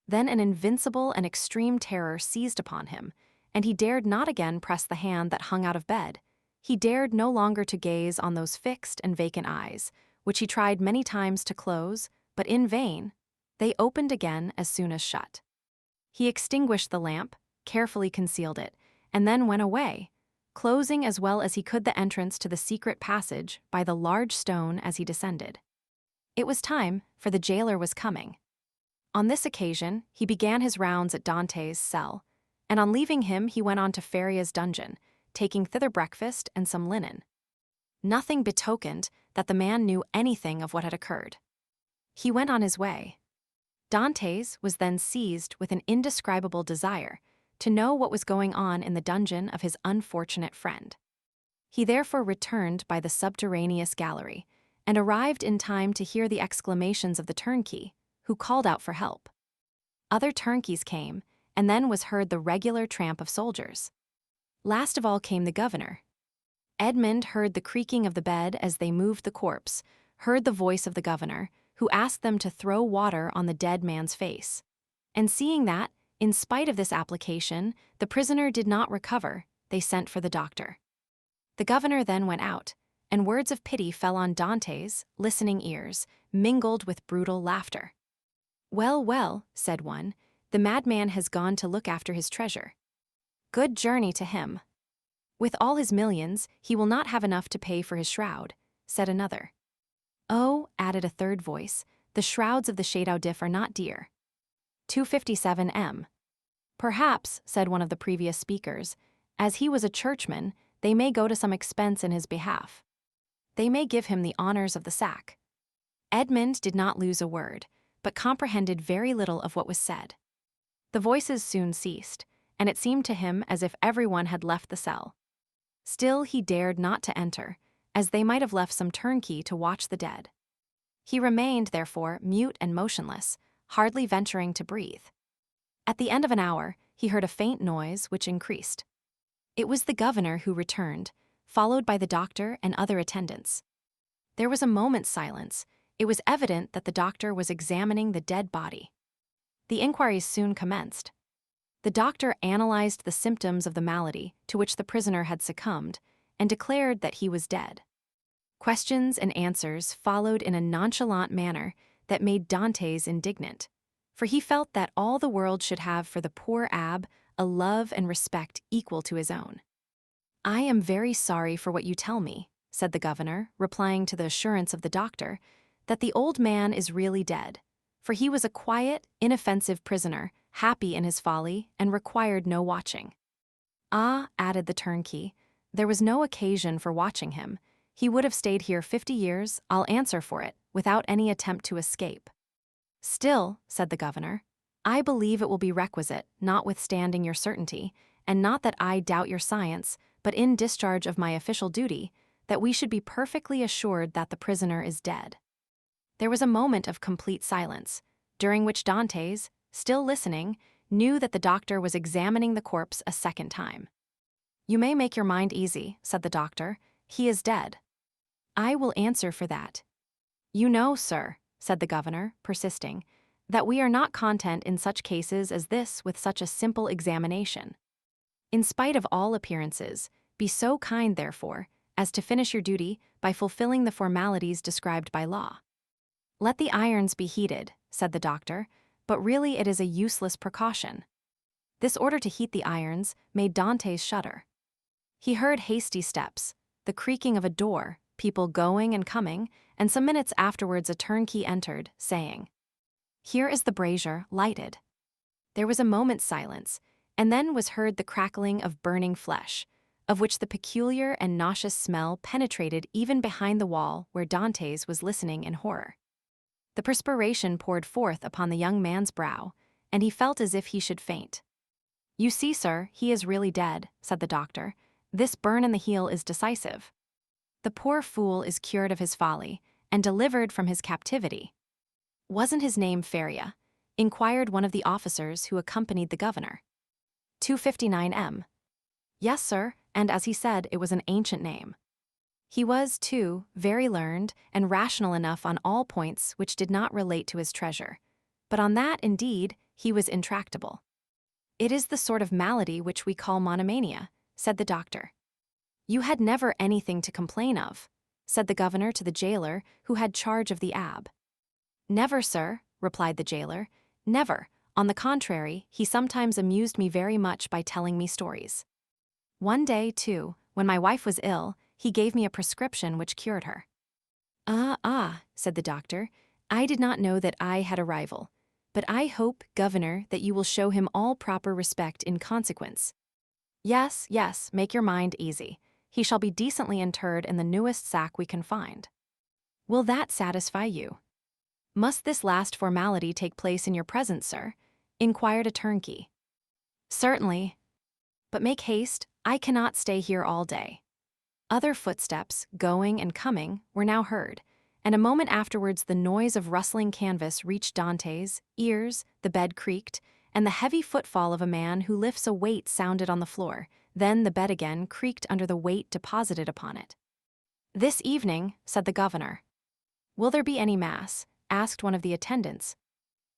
Then an invincible and extreme terror seized upon him, and he dared not again press the hand that hung out of bed. He dared no longer to gaze on those fixed and vacant eyes, which he tried many times to close, but in vain. They opened again as soon as shut. He extinguished the lamp, carefully concealed it, and then went away, closing as well as he could the entrance to the secret passage by the large stone as he descended. It was time, for the jailer was coming. On this occasion, he began his rounds at Dantès' cell, and on leaving him he went on to Feria's dungeon, taking thither breakfast and some linen. Nothing betokened that the man knew anything of what had occurred. He went on his way. Dantès was then seized with an indescribable desire to know what was going on in the dungeon of his unfortunate friend. He therefore returned by the subterraneous gallery, and arrived in time to hear the exclamations of the turnkey, who called out for help. Other turnkeys came, and then was heard the regular tramp of soldiers. Last of all came the governor. Edmond heard the creaking of the bed as they moved the corpse, heard the voice of the governor, who asked them to throw water on the dead man's face. And seeing that, in spite of this application, the prisoner did not recover, they sent for the doctor. The governor then went out, and words of pity fell on Dantès' listening ears, mingled with brutal laughter. "Well, well," said one, "the madman has gone to look after his treasure. Good journey to him. With all his millions, he will not have enough to pay for his shroud," said another. "Oh," added a third voice, "the shrouds of the Château d'If are not dear." 257 m. "Perhaps," said one of the previous speakers, "as he was a churchman, they may go to some expense in his behalf. They may give him the honors of the sack." Edmond did not lose a word, but comprehended very little of what was said. The voices soon ceased, and it seemed to him as if everyone had left the cell. Still he dared not to enter, as they might have left some turnkey to watch the dead. He remained, therefore, mute and motionless, hardly venturing to breathe. At the end of an hour, he heard a faint noise which increased. It was the governor who returned, followed by the doctor and other attendants. There was a moment's silence. It was evident that the doctor was examining the dead body. The inquiries soon commenced. The doctor analyzed the symptoms of the malady to which the prisoner had succumbed and declared that he was dead. Questions and answers followed in a nonchalant manner that made Dantès indignant, for he felt that all the world should have for the poor abbé a love and respect equal to his own. "I am very sorry for what you tell me," said the governor, replying to the assurance of the doctor that the old man is really dead, for he was a quiet, inoffensive prisoner, happy in his folly, and required no watching. "Ah," added the turnkey, "there was no occasion for watching him. He would have stayed here 50 years, I'll answer for it, without any attempt to escape." "Still," said the governor, "I believe it will be requisite, notwithstanding your certainty, and not that I doubt your science, but in discharge of my official duty, that we should be perfectly assured that the prisoner is dead." There was a moment of complete silence, during which Dantès, still listening, knew that the doctor was examining the corpse a second time. "You may make your mind easy," said the doctor. "He is dead." "I will answer for that." "You know, sir," said the governor, persisting, "that we are not content in such cases as this with such a simple examination. In spite of all appearances, be so kind, therefore, as to finish your duty by fulfilling the formalities described by law." "Let the irons be heated," said the doctor, "but really it is a useless precaution." This order to heat the irons made Dantès shudder. He heard hasty steps, the creaking of a door, people going and coming, and some minutes afterwards a turnkey entered, saying, "Here is the brazier, lighted." There was a moment's silence, and then was heard the crackling of burning flesh, of which the peculiar and nauseous smell penetrated even behind the wall where Dantès was listening in horror. The perspiration poured forth upon the young man's brow, and he felt as if he should faint. "You see, sir, he is really dead," said the doctor. "This burn in the heel is decisive. The poor fool is cured of his folly, and delivered from his captivity." "Wasn't his name Faria?" inquired one of the officers who accompanied the governor. 259 M. "Yes, sir, and as he said, it was an ancient name. He was, too, very learned and rational enough on all points which did not relate to his treasure, but on that, indeed, he was intractable." "It is the sort of malady which we call monomania," said the doctor. "You had never anything to complain of," said the governor to the jailer who had charge of the abbé. "Never, sir," replied the jailer, "never. On the contrary, he sometimes amused me very much by telling me stories. One day, too, when my wife was ill, he gave me a prescription which cured her." Ah, said the doctor, "I did not know that I had a rival, but I hope, governor, that you will show him all proper respect in consequence." Yes, make your mind easy. He shall be decently interred in the newest sack we can find." "Will that satisfy you?" "Must this last formality take place in your presence, sir?" inquired a turnkey. "Certainly. But make haste, I cannot stay here all day." Other footsteps, going and coming, were now heard, and a moment afterwards the noise of rustling canvas reached Dantès' ears, the bed creaked, and the heavy footfall of a man who lifts a weight sounded on the floor. Then the bed again creaked under the weight deposited upon it. "This evening," said the governor. "Will there be any mass?" asked one of the attendants.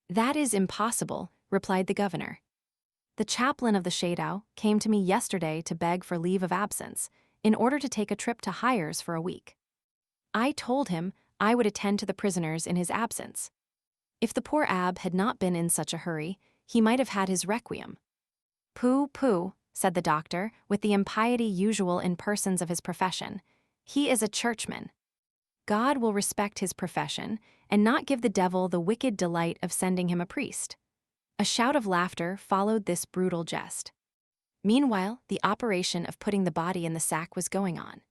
"That is impossible," replied the governor. "The chaplain of the Shadow came to me yesterday to beg for leave of absence, in order to take a trip to Hyères for a week. I told him I would attend to the prisoners in his absence. If the poor abbé had not been in such a hurry, he might have had his requiem." Pooh, said the doctor, with the impiety usual in persons of his profession. "He is a churchman. God will respect his profession, and not give the devil the wicked delight of sending him a priest." A shout of laughter followed this brutal jest. Meanwhile, the operation of putting the body in the sack was going on.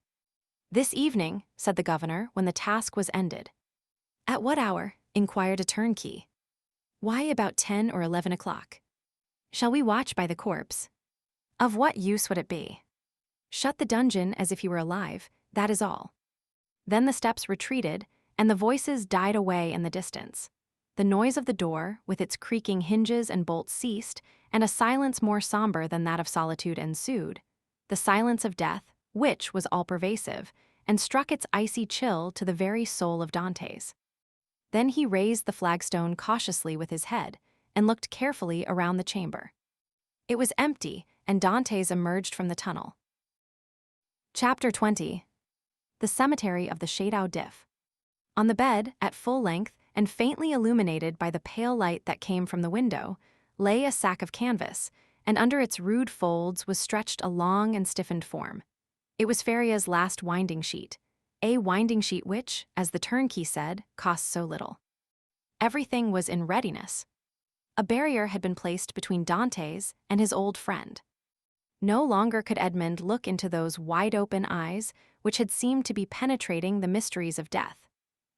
"This evening," said the governor, when the task was ended. "At what hour?" inquired a turnkey. "Why, about 10 or 11 o'clock." "Shall we watch by the corpse?" "Of what use would it be?" "Shut the dungeon as if he were alive, that is all." Then the steps retreated, and the voices died away in the distance. The noise of the door, with its creaking hinges and bolts, ceased, and a silence more somber than that of solitude ensued, the silence of death, which was all-pervasive, and struck its icy chill to the very soul of Dantès. Then he raised the flagstone cautiously with his head, and looked carefully around the chamber. It was empty, and Dantès emerged from the tunnel. Chapter 20. The Cemetery of the Château d'If. On the bed, at full length, and faintly illuminated by the pale light that came from the window, lay a sack of canvas, and under its rude folds was stretched a long and stiffened form. It was Faria's last winding sheet, a winding sheet which, as the turnkey said, cost so little. Everything was in readiness. A barrier had been placed between Dantès and his old friend. No longer could Edmond look into those wide-open eyes which had seemed to be penetrating the mysteries of death.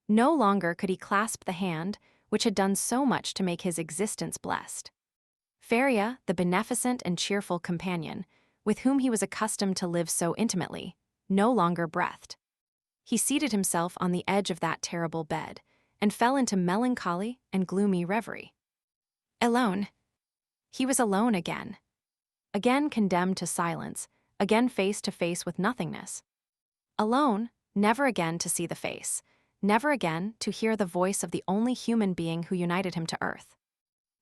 No longer could he clasp the hand which had done so much to make his existence blessed. Faria, the beneficent and cheerful companion, with whom he was accustomed to live so intimately, no longer breathed. He seated himself on the edge of that terrible bed, and fell into melancholy and gloomy reverie. Alone. He was alone again. Again condemned to silence, again face to face with nothingness. Alone, never again to see the face, never again to hear the voice of the only human being who united him to earth.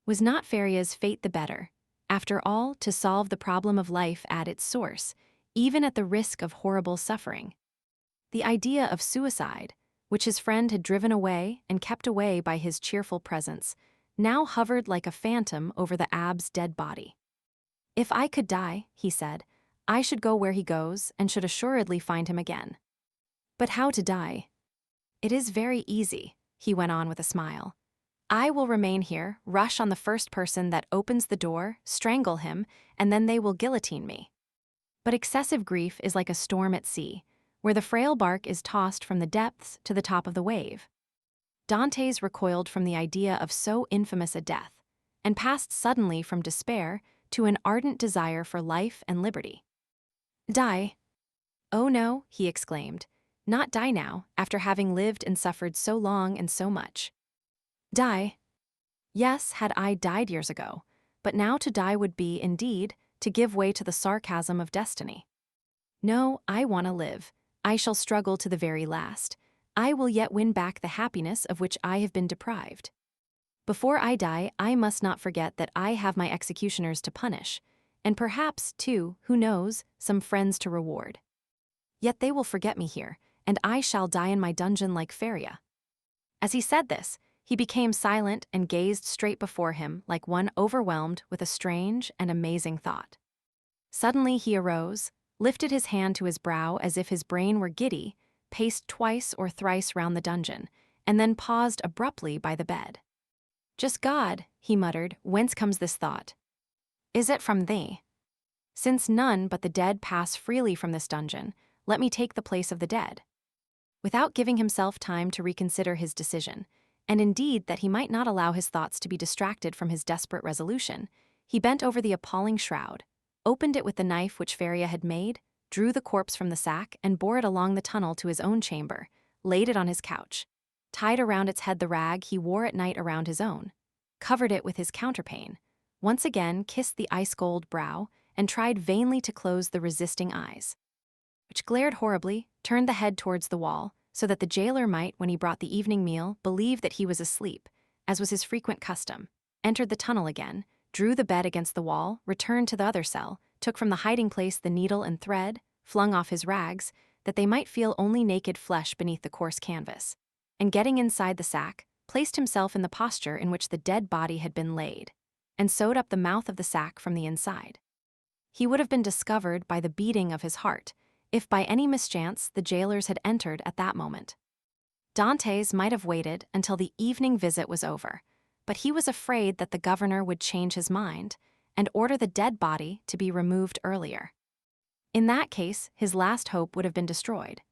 Was not Faria's fate the better, after all, to solve the problem of life at its source, even at the risk of horrible suffering? The idea of suicide, which his friend had driven away and kept away by his cheerful presence, now hovered like a phantom over the abbé's dead body. "If I could die," he said, "I should go where he goes and should assuredly find him again. But how to die? It is very easy," he went on with a smile. "I will remain here, rush on the first person that opens the door, strangle him, and then they will guillotine me." But excessive grief is like a storm at sea, where the frail bark is tossed from the depths to the top of the wave. Dantès recoiled from the idea of so infamous a death, and passed suddenly from despair to an ardent desire for life and liberty. "Die? Oh no," he exclaimed, "not die now, after having lived and suffered so long and so much. Die? Yes, had I died years ago, but now to die would be, indeed, to give way to the sarcasm of destiny. No, I want to live. I shall struggle to the very last. I will yet win back the happiness of which I have been deprived. Before I die, I must not forget that I have my executioners to punish, and perhaps, too, who knows, some friends to reward. Yet they will forget me here, and I shall die in my dungeon like Faria." As he said this, he became silent and gazed straight before him like one overwhelmed with a strange and amazing thought. Suddenly he arose, lifted his hand to his brow as if his brain were giddy, paced twice or thrice round the dungeon, and then paused abruptly by the bed. "Just God," he muttered, "whence comes this thought? Is it from thee? Since none but the dead pass freely from this dungeon, let me take the place of the dead." Without giving himself time to reconsider his decision, and indeed that he might not allow his thoughts to be distracted from his desperate resolution, he bent over the appalling shroud, opened it with the knife which Faria had made, drew the corpse from the sack, and bore it along the tunnel to his own chamber, laid it on his couch, tied around its head the rag he wore at night around his own, covered it with his counterpane, once again kissed the ice-cold brow, and tried vainly to close the resisting eyes, which glared horribly, turned the head towards the wall, so that the jailer might, when he brought the evening meal, believe that he was asleep, as was his frequent custom, entered the tunnel again, drew the bed against the wall, returned to the other cell, took from the hiding-place the needle and thread, flung off his rags, that they might feel only naked flesh beneath the coarse canvas, and getting inside the sack, placed himself in the posture in which the dead body had been laid, and sewed up the mouth of the sack from the inside. He would have been discovered by the beating of his heart, if by any mischance the jailers had entered at that moment. Dantès might have waited until the evening visit was over, but he was afraid that the governor would change his mind and order the dead body to be removed earlier. In that case, his last hope would have been destroyed.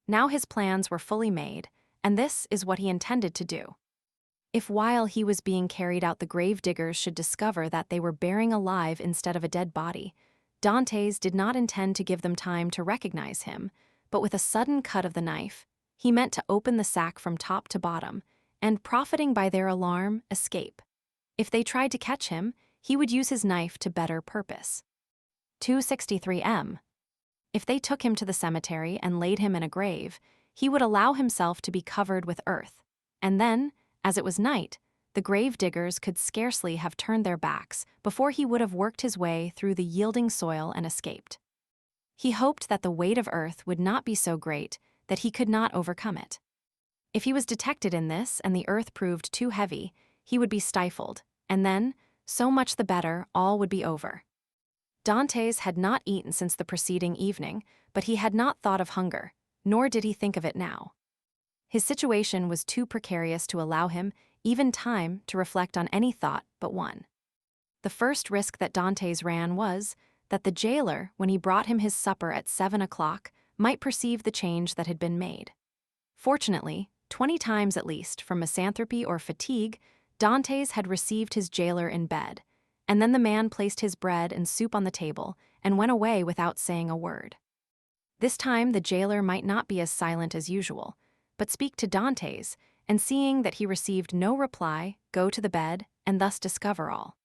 Now his plans were fully made, and this is what he intended to do. If while he was being carried out the grave diggers should discover that they were burying alive instead of a dead body, Dantès did not intend to give them time to recognize him, but with a sudden cut of the knife, he meant to open the sack from top to bottom, and, profiting by their alarm, escape. If they tried to catch him, he would use his knife to better purpose. 263m. If they took him to the cemetery and laid him in a grave, he would allow himself to be covered with earth, and then, as it was night, the grave diggers could scarcely have turned their backs before he would have worked his way through the yielding soil and escaped. He hoped that the weight of earth would not be so great that he could not overcome it. If he was detected in this and the earth proved too heavy, he would be stifled, and then, so much the better, all would be over. Dantès had not eaten since the preceding evening, but he had not thought of hunger, nor did he think of it now. His situation was too precarious to allow him even time to reflect on any thought but one. The first risk that Dantès ran was that the jailer, when he brought him his supper at 7 o'clock, might perceive the change that had been made. Fortunately, 20 times at least, from misanthropy or fatigue, Dantès had received his jailer in bed, and then the man placed his bread and soup on the table and went away without saying a word. This time the jailer might not be as silent as usual, but speak to Dantès, and seeing that he received no reply, go to the bed and thus discover all.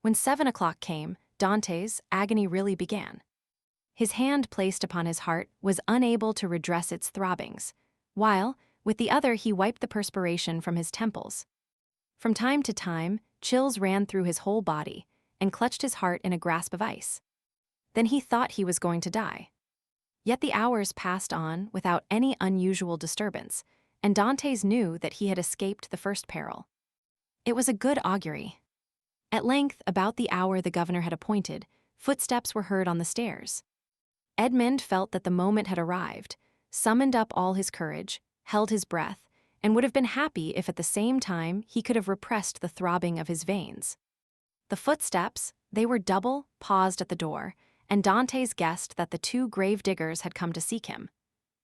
When 7 o'clock came, Dantès' agony really began. His hand placed upon his heart was unable to redress its throbbings, while, with the other, he wiped the perspiration from his temples. From time to time, chills ran through his whole body and clutched his heart in a grasp of ice. Then he thought he was going to die. Yet the hours passed on without any unusual disturbance, and Dantès knew that he had escaped the first peril. It was a good augury. At length, about the hour the governor had appointed, footsteps were heard on the stairs. Edmond felt that the moment had arrived, summoned up all his courage, held his breath, and would have been happy if at the same time he could have repressed the throbbing of his veins. The footsteps, they were double, paused at the door, and Dantès guessed that the two grave diggers had come to seek him.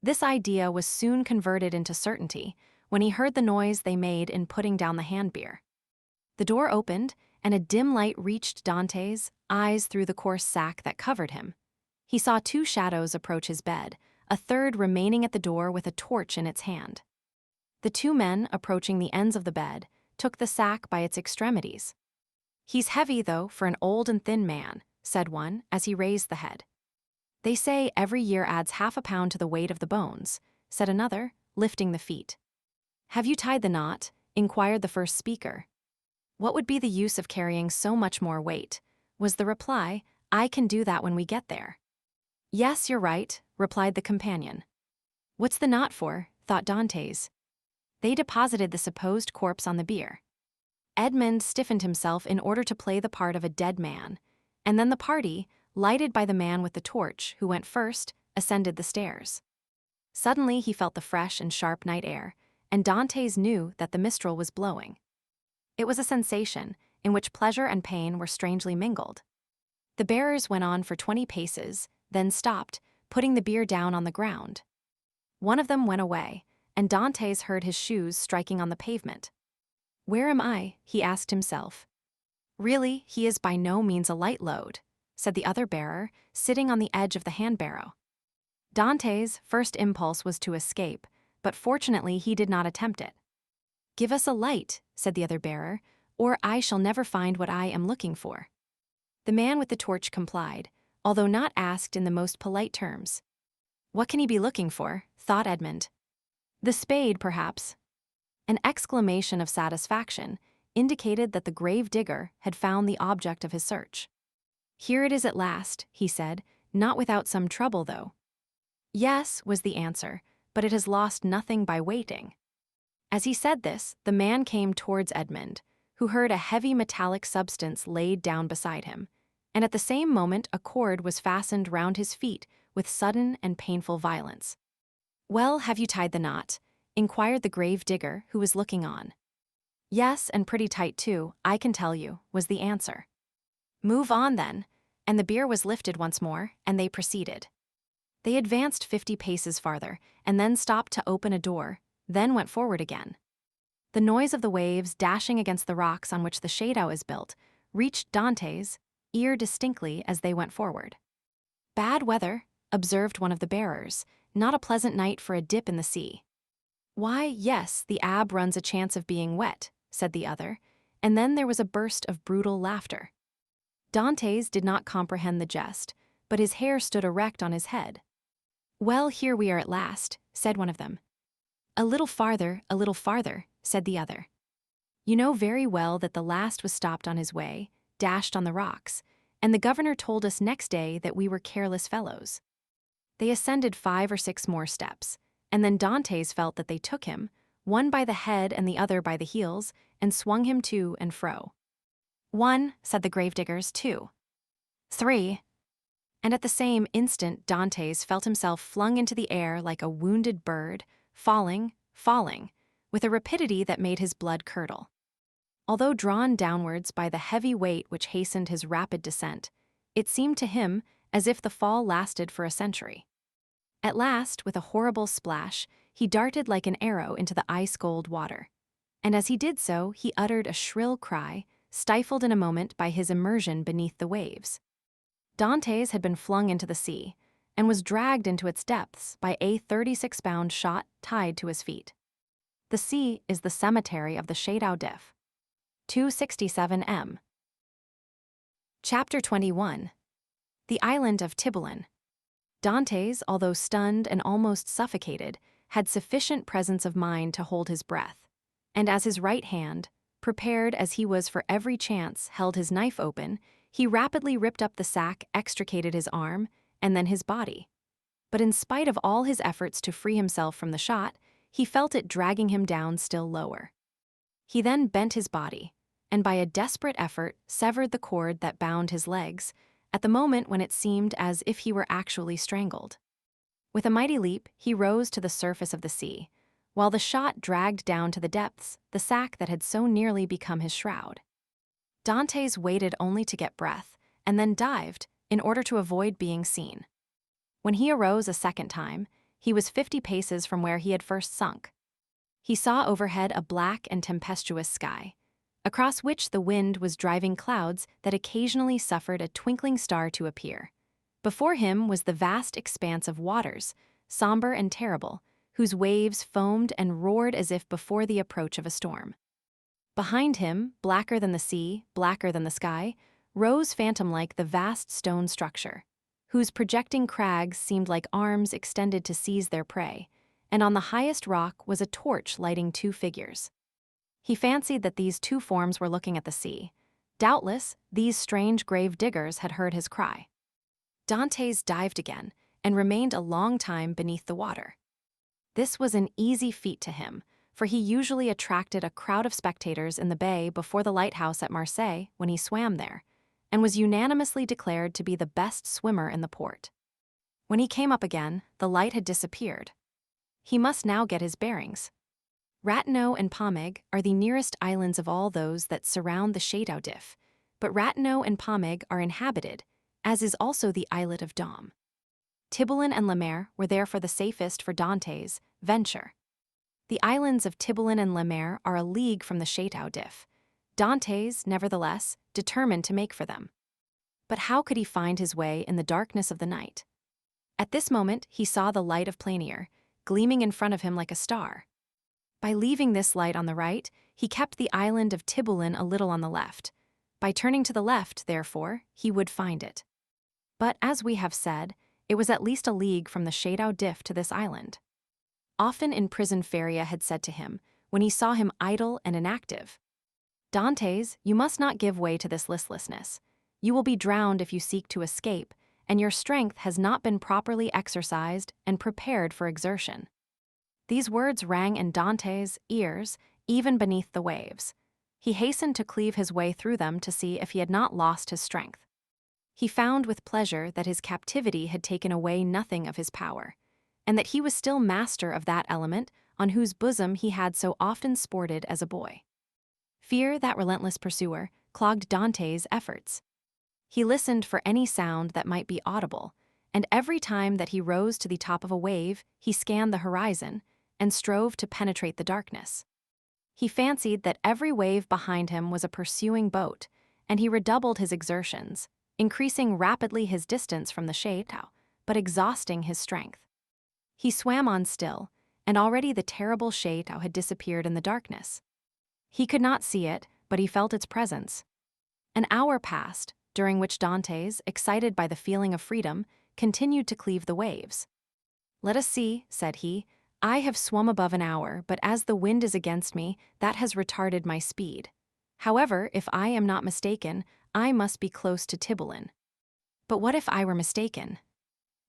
This idea was soon converted into certainty when he heard the noise they made in putting down the handbier. The door opened, and a dim light reached Dantès' eyes through the coarse sack that covered him. He saw two shadows approach his bed, a third remaining at the door with a torch in its hand. The two men, approaching the ends of the bed, took the sack by its extremities. "He's heavy, though, for an old and thin man," said one, as he raised the head. "They say every year adds half a pound to the weight of the bones," said another, lifting the feet. "Have you tied the knot?" inquired the first speaker. "What would be the use of carrying so much more weight?" was the reply. "I can do that when we get there." "Yes, you're right," replied the companion. "What's the knot for?" thought Dantès. They deposited the supposed corpse on the bier. Edmond stiffened himself in order to play the part of a dead man, and then the party, lighted by the man with the torch, who went first, ascended the stairs. Suddenly he felt the fresh and sharp night air, and Dantès knew that the mistral was blowing. It was a sensation in which pleasure and pain were strangely mingled. The bearers went on for 20 paces, then stopped, putting the bier down on the ground. One of them went away, and Dantès heard his shoes striking on the pavement. "Where am I?" he asked himself. "Really, he is by no means a light load," said the other bearer, sitting on the edge of the hand-barrow. Dantès' first impulse was to escape, but fortunately he did not attempt it. "Give us a light," said the other bearer, "or I shall never find what I am looking for." The man with the torch complied, although not asked in the most polite terms. "What can he be looking for?" thought Edmond. "The spade, perhaps." An exclamation of satisfaction indicated that the grave digger had found the object of his search. "Here it is at last," he said, "not without some trouble, though." "Yes," was the answer, "but it has lost nothing by waiting." As he said this, the man came towards Edmond, who heard a heavy metallic substance laid down beside him, and at the same moment a cord was fastened round his feet with sudden and painful violence. "Well, have you tied the knot?" inquired the grave digger, who was looking on. "Yes, and pretty tight too, I can tell you," was the answer. "Move on, then," and the bier was lifted once more, and they proceeded. They advanced 50 paces farther, and then stopped to open a door, then went forward again. The noise of the waves dashing against the rocks on which the shadow is built reached Dantès' ear distinctly as they went forward. "Bad weather," observed one of the bearers, "not a pleasant night for a dip in the sea." "Why, yes, the ab runs a chance of being wet," said the other, and then there was a burst of brutal laughter. Dantès did not comprehend the jest, but his hair stood erect on his head. "Well, here we are at last," said one of them. A little farther," said the other. "You know very well that the last was stopped on his way, dashed on the rocks, and the governor told us next day that we were careless fellows." They ascended 5 or 6 more steps, and then Dantès felt that they took him, one by the head and the other by the heels, and swung him to and fro. "1," said the gravediggers, "2, 3. And at the same instant Dantès felt himself flung into the air like a wounded bird, falling, with a rapidity that made his blood curdle. Although drawn downwards by the heavy weight which hastened his rapid descent, it seemed to him as if the fall lasted for a century. At last, with a horrible splash, he darted like an arrow into the ice-cold water. And as he did so, he uttered a shrill cry, stifled in a moment by his immersion beneath the waves. Dantès had been flung into the sea, and was dragged into its depths by a 36-pound shot tied to his feet. The sea is the cemetery of the Château d'If. 267 m. Chapter 21. The Island of Tiboulen. Dantès, although stunned and almost suffocated, had sufficient presence of mind to hold his breath, and as his right hand, prepared as he was for every chance, held his knife open, he rapidly ripped up the sack, extricated his arm, and then his body. But in spite of all his efforts to free himself from the shot, he felt it dragging him down still lower. He then bent his body, and by a desperate effort severed the cord that bound his legs, at the moment when it seemed as if he were actually strangled. With a mighty leap, he rose to the surface of the sea, while the shot dragged down to the depths the sack that had so nearly become his shroud. Dantès waited only to get breath, and then dived, in order to avoid being seen. When he arose a second time, he was 50 paces from where he had first sunk. He saw overhead a black and tempestuous sky, across which the wind was driving clouds that occasionally suffered a twinkling star to appear. Before him was the vast expanse of waters, somber and terrible, whose waves foamed and roared as if before the approach of a storm. Behind him, blacker than the sea, blacker than the sky, rose phantom-like the vast stone structure, whose projecting crags seemed like arms extended to seize their prey, and on the highest rock was a torch lighting 2 figures. He fancied that these 2 forms were looking at the sea. Doubtless, these strange grave diggers had heard his cry. Dantès dived again, and remained a long time beneath the water. This was an easy feat to him, for he usually attracted a crowd of spectators in the bay before the lighthouse at Marseilles when he swam there, and was unanimously declared to be the best swimmer in the port. When he came up again, the light had disappeared. He must now get his bearings. Ratonneau and Pomègue are the nearest islands of all those that surround the Château d'If, but Ratonneau and Pomègue are inhabited, as is also the islet of Dôme. Tiboulen and Lemaire were therefore the safest for Dantès' venture. The islands of Tiboulen and Lemaire are a league from the Château d'If. Dantès, nevertheless, determined to make for them. But how could he find his way in the darkness of the night? At this moment he saw the light of Planier, gleaming in front of him like a star. By leaving this light on the right, he kept the island of Tiboulen a little on the left. By turning to the left, therefore, he would find it. But, as we have said, it was at least a league from the Château d'If to this island. Often imprisoned Faria had said to him, when he saw him idle and inactive, "Dantès, you must not give way to this listlessness. You will be drowned if you seek to escape, and your strength has not been properly exercised and prepared for exertion." These words rang in Dantès' ears, even beneath the waves. He hastened to cleave his way through them to see if he had not lost his strength. He found with pleasure that his captivity had taken away nothing of his power, and that he was still master of that element on whose bosom he had so often sported as a boy. Fear, that relentless pursuer, clogged Dantès' efforts. He listened for any sound that might be audible, and every time that he rose to the top of a wave, he scanned the horizon and strove to penetrate the darkness. He fancied that every wave behind him was a pursuing boat, and he redoubled his exertions, increasing rapidly his distance from the Château, but exhausting his strength. He swam on still, and already the terrible château had disappeared in the darkness. He could not see it, but he felt its presence. An hour passed, during which Dantès, excited by the feeling of freedom, continued to cleave the waves. "Let us see," said he. "I have swum above an hour, but as the wind is against me, that has retarded my speed. However, if I am not mistaken, I must be close to Tiboulen. But what if I were mistaken?"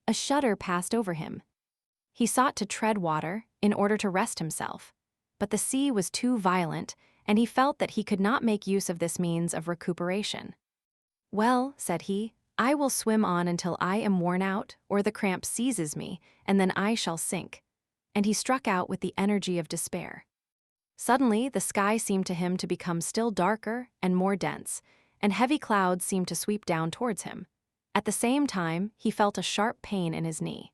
A shudder passed over him. He sought to tread water in order to rest himself, but the sea was too violent, and he felt that he could not make use of this means of recuperation. "Well," said he, "I will swim on until I am worn out or the cramp seizes me, and then I shall sink." And he struck out with the energy of despair. Suddenly, the sky seemed to him to become still darker and more dense, and heavy clouds seemed to sweep down towards him. At the same time, he felt a sharp pain in his knee.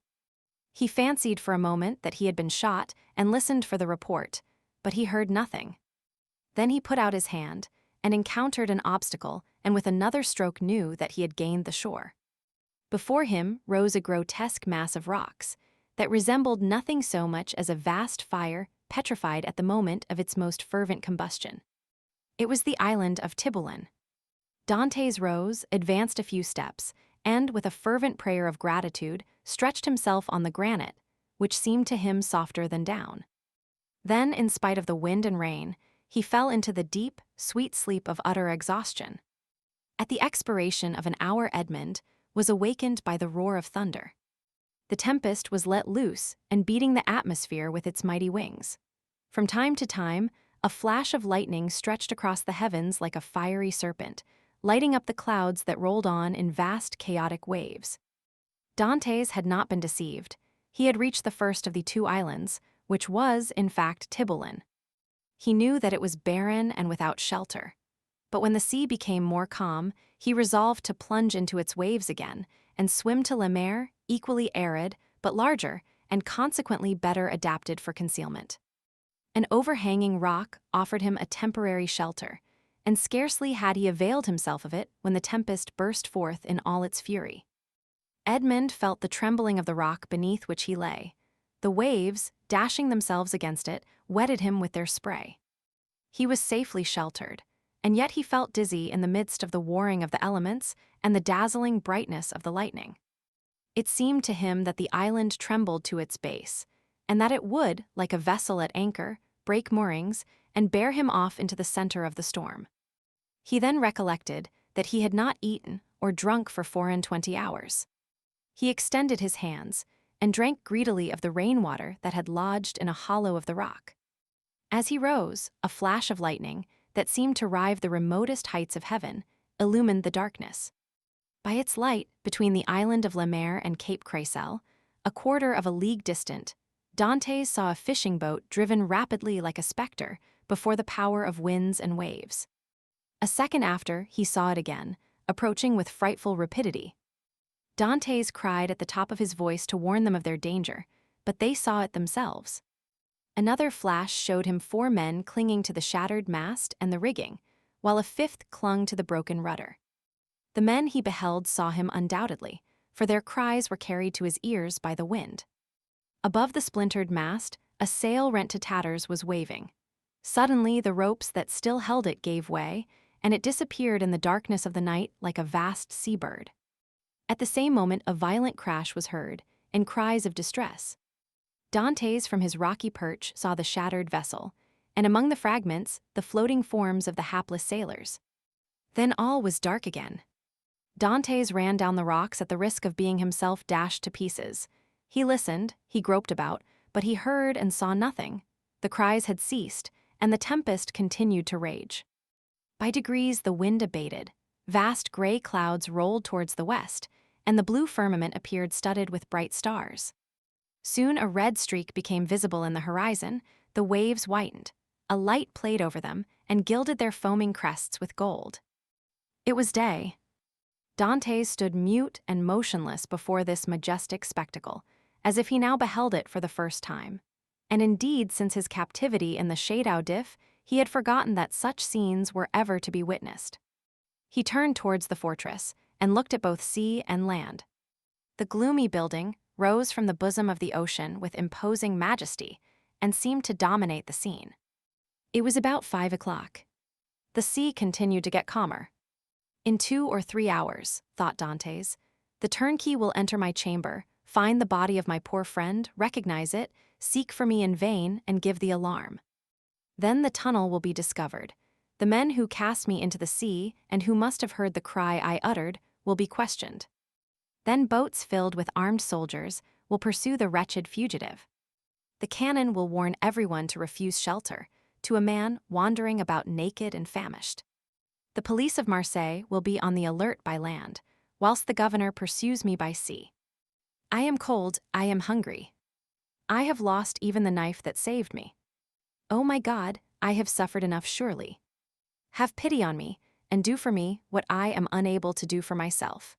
He fancied for a moment that he had been shot and listened for the report, but he heard nothing. Then he put out his hand and encountered an obstacle, and with another stroke knew that he had gained the shore. Before him rose a grotesque mass of rocks that resembled nothing so much as a vast fire petrified at the moment of its most fervent combustion. It was the island of Tiboulen. Dantès rose, advanced a few steps, and, with a fervent prayer of gratitude, stretched himself on the granite, which seemed to him softer than down. Then, in spite of the wind and rain, he fell into the deep, sweet sleep of utter exhaustion. At the expiration of an hour Edmond was awakened by the roar of thunder. The tempest was let loose and beating the atmosphere with its mighty wings. From time to time, a flash of lightning stretched across the heavens like a fiery serpent, lighting up the clouds that rolled on in vast chaotic waves. Dantès had not been deceived. He had reached the first of the two islands, which was, in fact, Tiboulen. He knew that it was barren and without shelter. But when the sea became more calm, he resolved to plunge into its waves again and swim to La Mer, equally arid, but larger, and consequently better adapted for concealment. An overhanging rock offered him a temporary shelter, and scarcely had he availed himself of it when the tempest burst forth in all its fury. Edmond felt the trembling of the rock beneath which he lay. The waves, dashing themselves against it, wetted him with their spray. He was safely sheltered, and yet he felt dizzy in the midst of the warring of the elements and the dazzling brightness of the lightning. It seemed to him that the island trembled to its base, and that it would, like a vessel at anchor, break moorings and bear him off into the center of the storm. He then recollected that he had not eaten or drunk for 24 hours. He extended his hands and drank greedily of the rainwater that had lodged in a hollow of the rock. As he rose, a flash of lightning, that seemed to rive the remotest heights of heaven, illumined the darkness. By its light, between the island of La Mer and Cape Creusel, a quarter of a league distant, Dantès saw a fishing boat driven rapidly like a spectre before the power of winds and waves. A second after, he saw it again, approaching with frightful rapidity. Dantès cried at the top of his voice to warn them of their danger, but they saw it themselves. Another flash showed him 4 men clinging to the shattered mast and the rigging, while a 5th clung to the broken rudder. The men he beheld saw him undoubtedly, for their cries were carried to his ears by the wind. Above the splintered mast, a sail rent to tatters was waving. Suddenly, the ropes that still held it gave way, and it disappeared in the darkness of the night like a vast seabird. At the same moment, a violent crash was heard, and cries of distress. Dantès from his rocky perch saw the shattered vessel, and among the fragments, the floating forms of the hapless sailors. Then all was dark again. Dantès ran down the rocks at the risk of being himself dashed to pieces. He listened, he groped about, but he heard and saw nothing. The cries had ceased, and the tempest continued to rage. By degrees the wind abated. Vast gray clouds rolled towards the west, and the blue firmament appeared studded with bright stars. Soon a red streak became visible in the horizon, the waves whitened. A light played over them and gilded their foaming crests with gold. It was day. Dantès stood mute and motionless before this majestic spectacle, as if he now beheld it for the first time. And indeed, since his captivity in the Château d'If, he had forgotten that such scenes were ever to be witnessed. He turned towards the fortress and looked at both sea and land. The gloomy building rose from the bosom of the ocean with imposing majesty, and seemed to dominate the scene. It was about 5 o'clock. The sea continued to get calmer. In 2 or 3 hours, thought Dantès, the turnkey will enter my chamber, find the body of my poor friend, recognize it, seek for me in vain, and give the alarm. Then the tunnel will be discovered. The men who cast me into the sea, and who must have heard the cry I uttered, will be questioned. Then boats filled with armed soldiers will pursue the wretched fugitive. The cannon will warn everyone to refuse shelter to a man wandering about naked and famished. The police of Marseilles will be on the alert by land, whilst the governor pursues me by sea. I am cold, I am hungry. I have lost even the knife that saved me. Oh my God, I have suffered enough surely. Have pity on me, and do for me what I am unable to do for myself.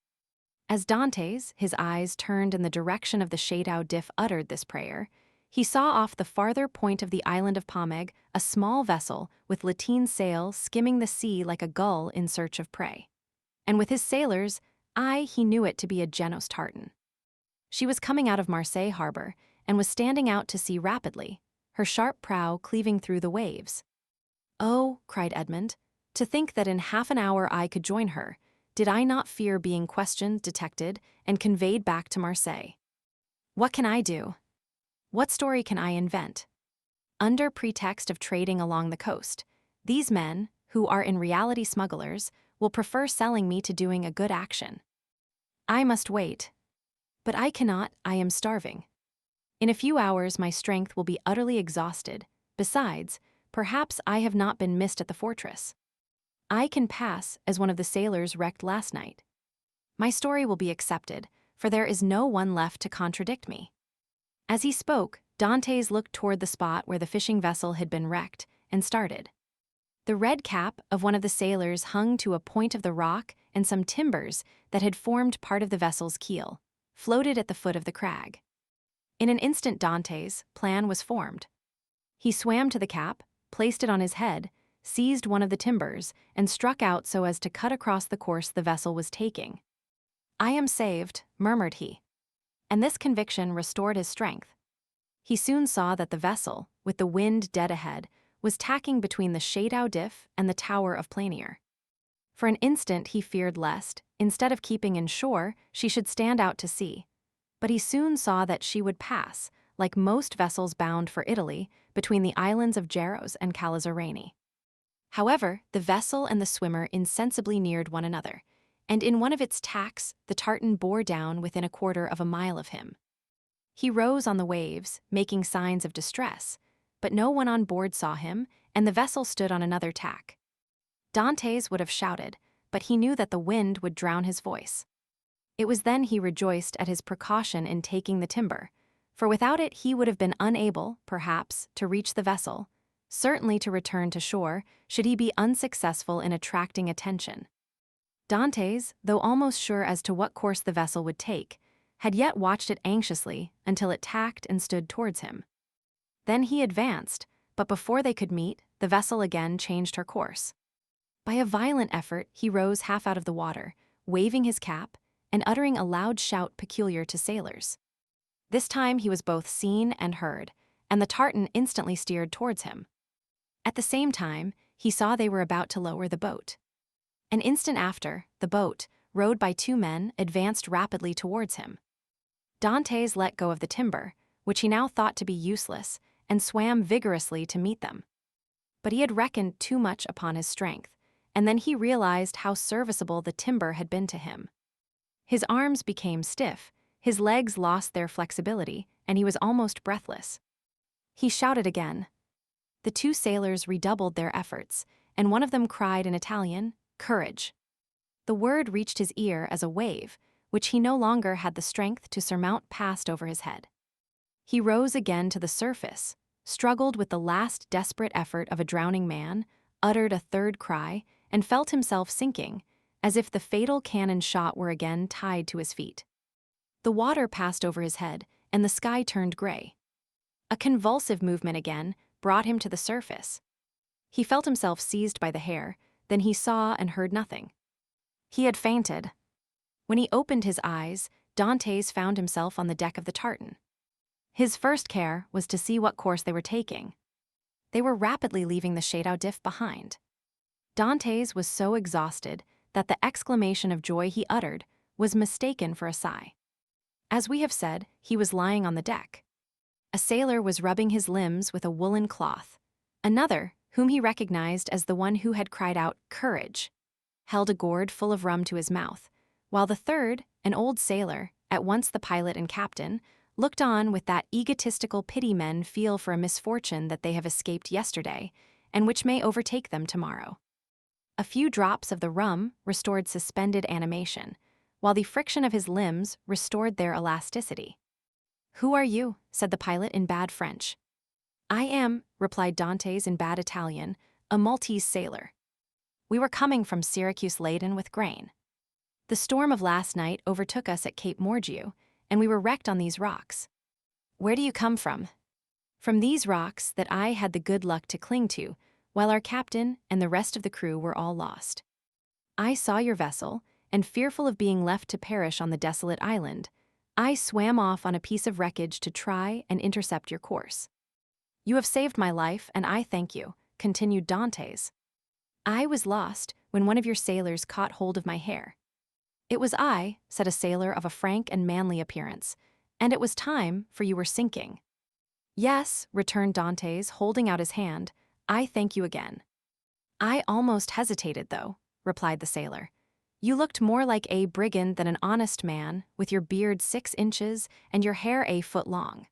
As Dantès, his eyes turned in the direction of the Château d'If, uttered this prayer, he saw off the farther point of the island of Pomègue a small vessel with lateen sail skimming the sea like a gull in search of prey. And with his sailors, he knew it to be a Genos tartan. She was coming out of Marseilles harbor and was standing out to sea rapidly, her sharp prow cleaving through the waves. "Oh," cried Edmond, "to think that in half an hour I could join her. Did I not fear being questioned, detected, and conveyed back to Marseilles? What can I do? What story can I invent?" Under pretext of trading along the coast, these men, who are in reality smugglers, will prefer selling me to doing a good action. I must wait. But I cannot, I am starving. In a few hours my strength will be utterly exhausted. Besides, perhaps I have not been missed at the fortress. I can pass as one of the sailors wrecked last night. My story will be accepted, for there is no one left to contradict me. As he spoke, Dantès looked toward the spot where the fishing vessel had been wrecked, and started. The red cap of one of the sailors hung to a point of the rock, and some timbers that had formed part of the vessel's keel floated at the foot of the crag. In an instant Dantès' plan was formed. He swam to the cap, placed it on his head, seized one of the timbers, and struck out so as to cut across the course the vessel was taking. "I am saved," murmured he. And this conviction restored his strength. He soon saw that the vessel, with the wind dead ahead, was tacking between the Château d'If and the Tower of Planier. For an instant he feared lest, instead of keeping in shore, she should stand out to sea. But he soon saw that she would pass, like most vessels bound for Italy, between the islands of Jaros and Calazarani. However, the vessel and the swimmer insensibly neared one another, and in one of its tacks the tartan bore down within a quarter of a mile of him. He rose on the waves, making signs of distress, but no one on board saw him, and the vessel stood on another tack. Dantès would have shouted, but he knew that the wind would drown his voice. It was then he rejoiced at his precaution in taking the timber, for without it he would have been unable, perhaps, to reach the vessel, certainly to return to shore, should he be unsuccessful in attracting attention. Dantès, though almost sure as to what course the vessel would take, had yet watched it anxiously until it tacked and stood towards him. Then he advanced, but before they could meet, the vessel again changed her course. By a violent effort he rose half out of the water, waving his cap, and uttering a loud shout peculiar to sailors. This time he was both seen and heard, and the tartan instantly steered towards him. At the same time, he saw they were about to lower the boat. An instant after, the boat, rowed by 2 men, advanced rapidly towards him. Dantès let go of the timber, which he now thought to be useless, and swam vigorously to meet them. But he had reckoned too much upon his strength, and then he realized how serviceable the timber had been to him. His arms became stiff, his legs lost their flexibility, and he was almost breathless. He shouted again. The 2 sailors redoubled their efforts, and one of them cried in Italian, "Courage." The word reached his ear as a wave, which he no longer had the strength to surmount, passed over his head. He rose again to the surface, struggled with the last desperate effort of a drowning man, uttered a third cry, and felt himself sinking, as if the fatal cannon shot were again tied to his feet. The water passed over his head, and the sky turned gray. A convulsive movement again brought him to the surface. He felt himself seized by the hair, then he saw and heard nothing. He had fainted. When he opened his eyes, Dantès found himself on the deck of the tartan. His first care was to see what course they were taking. They were rapidly leaving the Château d'If behind. Dantès was so exhausted that the exclamation of joy he uttered was mistaken for a sigh. As we have said, he was lying on the deck. A sailor was rubbing his limbs with a woolen cloth. Another, whom he recognized as the one who had cried out, "Courage," held a gourd full of rum to his mouth, while the third, an old sailor, at once the pilot and captain, looked on with that egotistical pity men feel for a misfortune that they have escaped yesterday, and which may overtake them tomorrow. A few drops of the rum restored suspended animation, while the friction of his limbs restored their elasticity. "Who are you?" said the pilot in bad French. "I am," replied Dantès in bad Italian, "a Maltese sailor. We were coming from Syracuse laden with grain. The storm of last night overtook us at Cape Morgiou, and we were wrecked on these rocks." "Where do you come from?" "From these rocks that I had the good luck to cling to, while our captain and the rest of the crew were all lost. I saw your vessel, and fearful of being left to perish on the desolate island, I swam off on a piece of wreckage to try and intercept your course. You have saved my life, and I thank you," continued Dantès. "I was lost when one of your sailors caught hold of my hair." "It was I," said a sailor of a frank and manly appearance, "and it was time, for you were sinking." "Yes," returned Dantès, holding out his hand, "I thank you again." "I almost hesitated, though," replied the sailor. "You looked more like a brigand than an honest man, with your beard 6 inches and your hair a foot long."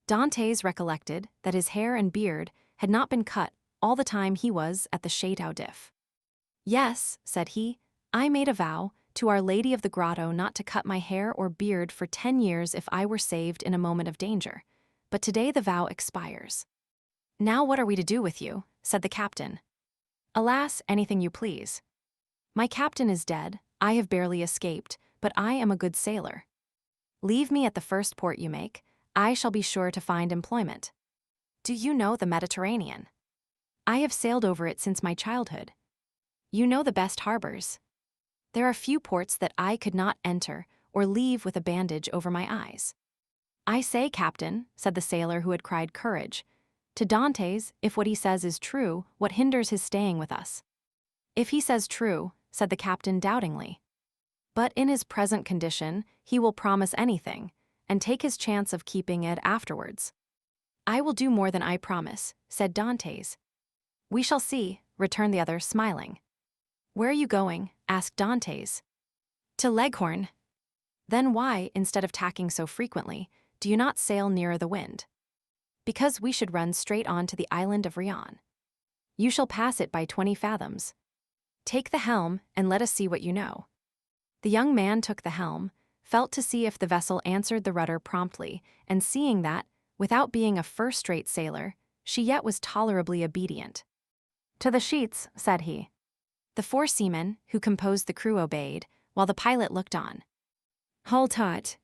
Dantès recollected that his hair and beard had not been cut all the time he was at the Château d'If. "Yes," said he, "I made a vow to Our Lady of the Grotto not to cut my hair or beard for 10 years if I were saved in a moment of danger, but today the vow expires." "Now what are we to do with you?" said the captain. "Alas, anything you please. My captain is dead, I have barely escaped, but I am a good sailor. Leave me at the first port you make, I shall be sure to find employment. Do you know the Mediterranean? I have sailed over it since my childhood. You know the best harbors. There are few ports that I could not enter or leave with a bandage over my eyes." "I say, captain," said the sailor who had cried courage, "to Dantès, if what he says is true, what hinders his staying with us?" "If he says true," said the captain doubtingly. "But in his present condition, he will promise anything, and take his chance of keeping it afterwards." "I will do more than I promise," said Dantès. "We shall see," returned the other, smiling. "Where are you going?" asked Dantès. "To Leghorn." "Then why, instead of tacking so frequently, do you not sail nearer the wind?" "Because we should run straight on to the island of Rion. You shall pass it by 20 fathoms. Take the helm, and let us see what you know." The young man took the helm, felt to see if the vessel answered the rudder promptly, and seeing that, without being a first-rate sailor, she yet was tolerably obedient. "To the sheets," said he. The 4 seamen, who composed the crew, obeyed, while the pilot looked on. "Hold taut."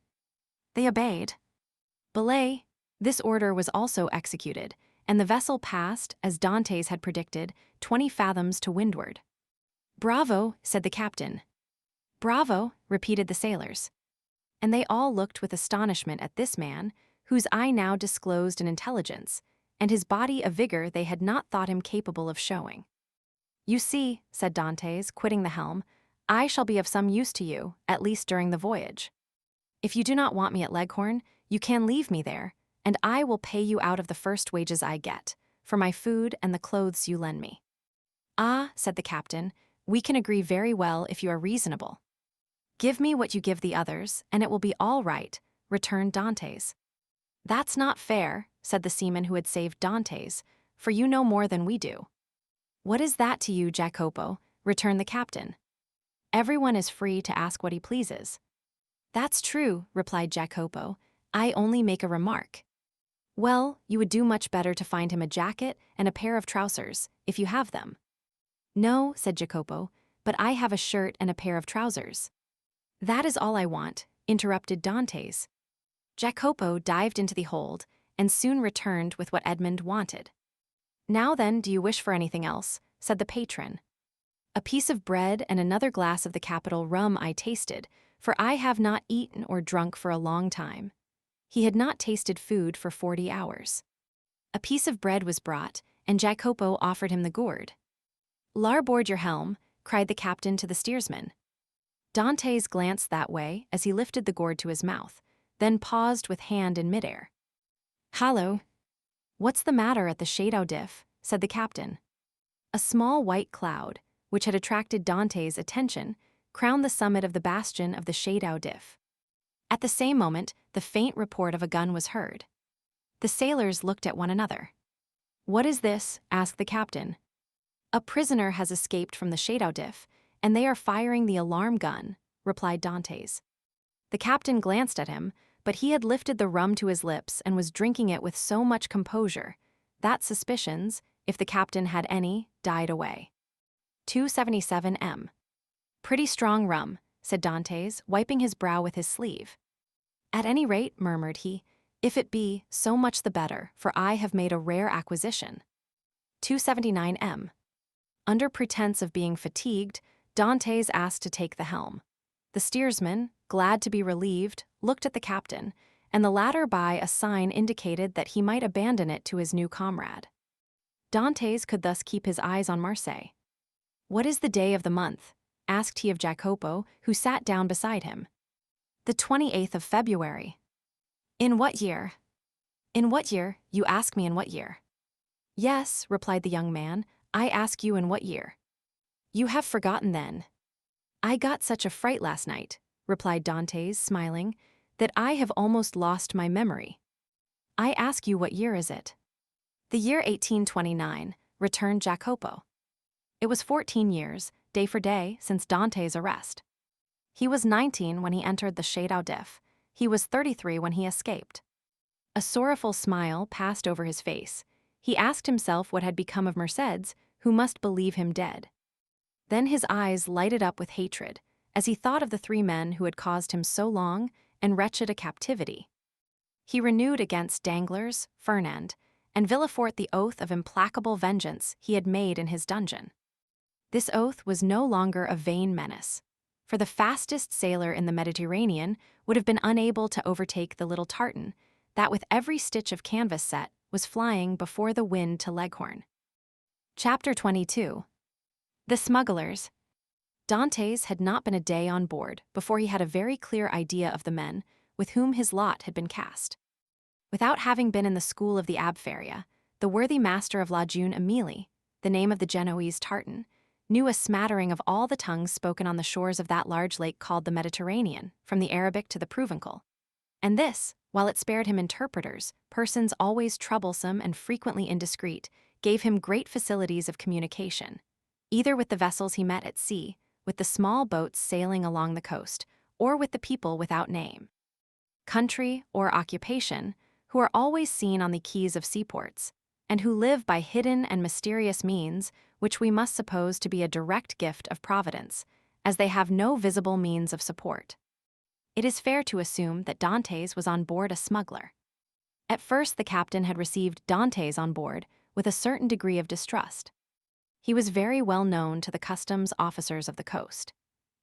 They obeyed. Belay. This order was also executed, and the vessel passed, as Dantès had predicted, 20 fathoms to windward. "Bravo," said the captain. "Bravo," repeated the sailors. And they all looked with astonishment at this man, whose eye now disclosed an intelligence, and his body a vigor they had not thought him capable of showing. "You see," said Dantès, quitting the helm, "I shall be of some use to you, at least during the voyage. If you do not want me at Leghorn, you can leave me there, and I will pay you out of the first wages I get, for my food and the clothes you lend me." "Ah," said the captain, "we can agree very well if you are reasonable." "Give me what you give the others, and it will be all right," returned Dantès. "That's not fair," said the seaman who had saved Dantès, "for you know more than we do." "What is that to you, Jacopo?" returned the captain. "Everyone is free to ask what he pleases." "That's true," replied Jacopo. "I only make a remark." "Well, you would do much better to find him a jacket and a pair of trousers, if you have them." "No," said Jacopo, "but I have a shirt and a pair of trousers." "That is all I want," interrupted Dantès. Jacopo dived into the hold, and soon returned with what Edmond wanted. "Now then, do you wish for anything else?" said the patron. "A piece of bread and another glass of the capital rum I tasted, for I have not eaten or drunk for a long time." He had not tasted food for 40 hours. A piece of bread was brought, and Jacopo offered him the gourd. "Larboard your helm," cried the captain to the steersman. Dantès glanced that way as he lifted the gourd to his mouth, then paused with hand in midair. "Hallo! What's the matter at the Château d'If?" said the captain. A small white cloud, which had attracted Dantès' attention, crowned the summit of the bastion of the Château d'If. At the same moment, the faint report of a gun was heard. The sailors looked at one another. "What is this?" asked the captain. "A prisoner has escaped from the Château d'If, and they are firing the alarm gun," replied Dantès. The captain glanced at him, but he had lifted the rum to his lips and was drinking it with so much composure that suspicions, if the captain had any, died away. 277 M. "Pretty strong rum," said Dantès, wiping his brow with his sleeve. "At any rate," murmured he, "if it be, so much the better, for I have made a rare acquisition." 279 M. Under pretense of being fatigued, Dantès asked to take the helm. The steersman, glad to be relieved, looked at the captain, and the latter by a sign indicated that he might abandon it to his new comrade. Dantès could thus keep his eyes on Marseilles. "What is the day of the month?" asked he of Jacopo, who sat down beside him. "The 28th of February." "In what year?" "In what year? You ask me in what year?" "Yes," replied the young man, "I ask you in what year." "You have forgotten then." "I got such a fright last night," replied Dantès, smiling, "that I have almost lost my memory." "I ask you what year is it?" "The year 1829, returned Jacopo. It was 14 years, day for day, since Dantès' arrest. He was 19 when he entered the Château d'If. He was 33 when he escaped. A sorrowful smile passed over his face. He asked himself what had become of Mercédès, who must believe him dead. Then his eyes lighted up with hatred, as he thought of the 3 men who had caused him so long and wretched a captivity. He renewed against Danglars, Fernand, and Villefort the oath of implacable vengeance he had made in his dungeon. This oath was no longer a vain menace, for the fastest sailor in the Mediterranean would have been unable to overtake the little tartan that, with every stitch of canvas set, was flying before the wind to Leghorn. Chapter 22. The Smugglers. Dantès had not been a day on board before he had a very clear idea of the men with whom his lot had been cast. Without having been in the school of the Abbé Faria, the worthy master of La Jeune Amélie, the name of the Genoese tartan, knew a smattering of all the tongues spoken on the shores of that large lake called the Mediterranean, from the Arabic to the Provençal. And this, while it spared him interpreters, persons always troublesome and frequently indiscreet, gave him great facilities of communication, either with the vessels he met at sea, with the small boats sailing along the coast, or with the people without name, country, or occupation, who are always seen on the quays of seaports, and who live by hidden and mysterious means which we must suppose to be a direct gift of Providence, as they have no visible means of support. It is fair to assume that Dantès was on board a smuggler. At first the captain had received Dantès on board with a certain degree of distrust. He was very well known to the customs officers of the coast,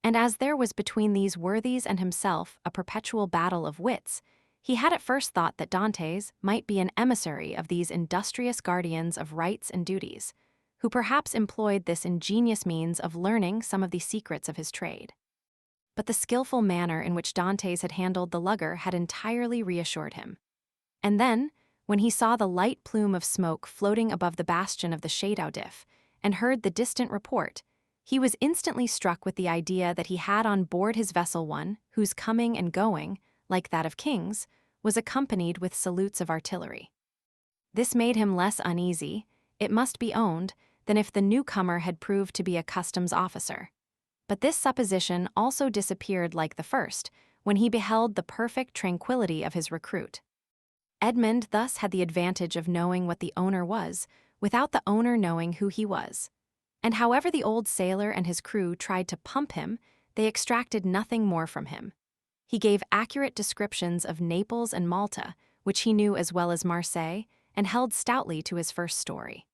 and as there was between these worthies and himself a perpetual battle of wits, he had at first thought that Dantès might be an emissary of these industrious guardians of rights and duties, who perhaps employed this ingenious means of learning some of the secrets of his trade. But the skillful manner in which Dantès had handled the lugger had entirely reassured him. And then, when he saw the light plume of smoke floating above the bastion of the Château d'If, and heard the distant report, he was instantly struck with the idea that he had on board his vessel one whose coming and going, like that of kings, was accompanied with salutes of artillery. This made him less uneasy, it must be owned, than if the newcomer had proved to be a customs officer. But this supposition also disappeared like the first, when he beheld the perfect tranquillity of his recruit. Edmond thus had the advantage of knowing what the owner was, without the owner knowing who he was. And however the old sailor and his crew tried to pump him, they extracted nothing more from him. He gave accurate descriptions of Naples and Malta, which he knew as well as Marseilles, and held stoutly to his first story.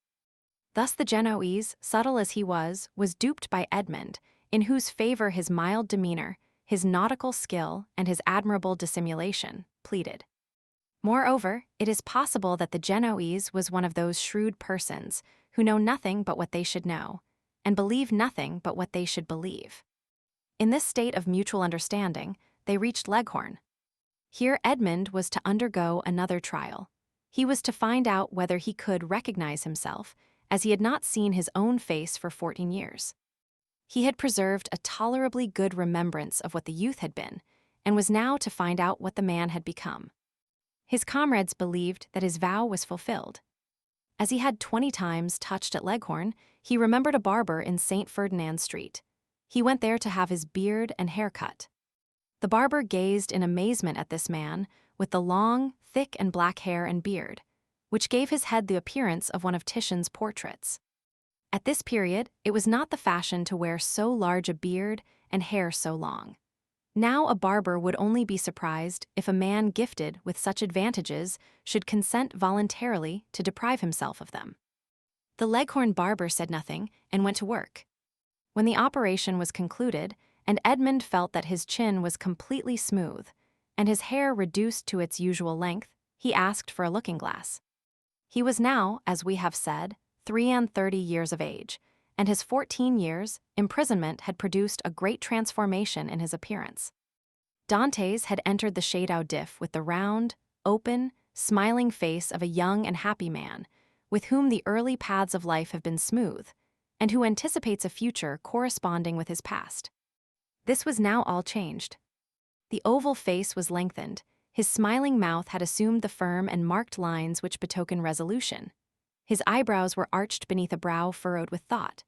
Thus the Genoese, subtle as he was duped by Edmond, in whose favor his mild demeanor, his nautical skill, and his admirable dissimulation pleaded. Moreover, it is possible that the Genoese was one of those shrewd persons who know nothing but what they should know, and believe nothing but what they should believe. In this state of mutual understanding, they reached Leghorn. Here Edmond was to undergo another trial. He was to find out whether he could recognize himself, as he had not seen his own face for 14 years. He had preserved a tolerably good remembrance of what the youth had been, and was now to find out what the man had become. His comrades believed that his vow was fulfilled. As he had 20 times touched at Leghorn, he remembered a barber in St. Ferdinand Street. He went there to have his beard and hair cut. The barber gazed in amazement at this man, with the long, thick and black hair and beard, which gave his head the appearance of one of Titian's portraits. At this period, it was not the fashion to wear so large a beard and hair so long. Now a barber would only be surprised if a man gifted with such advantages should consent voluntarily to deprive himself of them. The Leghorn barber said nothing and went to work. When the operation was concluded, and Edmond felt that his chin was completely smooth, and his hair reduced to its usual length, he asked for a looking-glass. He was now, as we have said, 33 years of age, and his 14 years' imprisonment had produced a great transformation in his appearance. Dantès had entered the Château d'If with the round, open, smiling face of a young and happy man, with whom the early paths of life have been smooth, and who anticipates a future corresponding with his past. This was now all changed. The oval face was lengthened, his smiling mouth had assumed the firm and marked lines which betoken resolution. His eyebrows were arched beneath a brow furrowed with thought.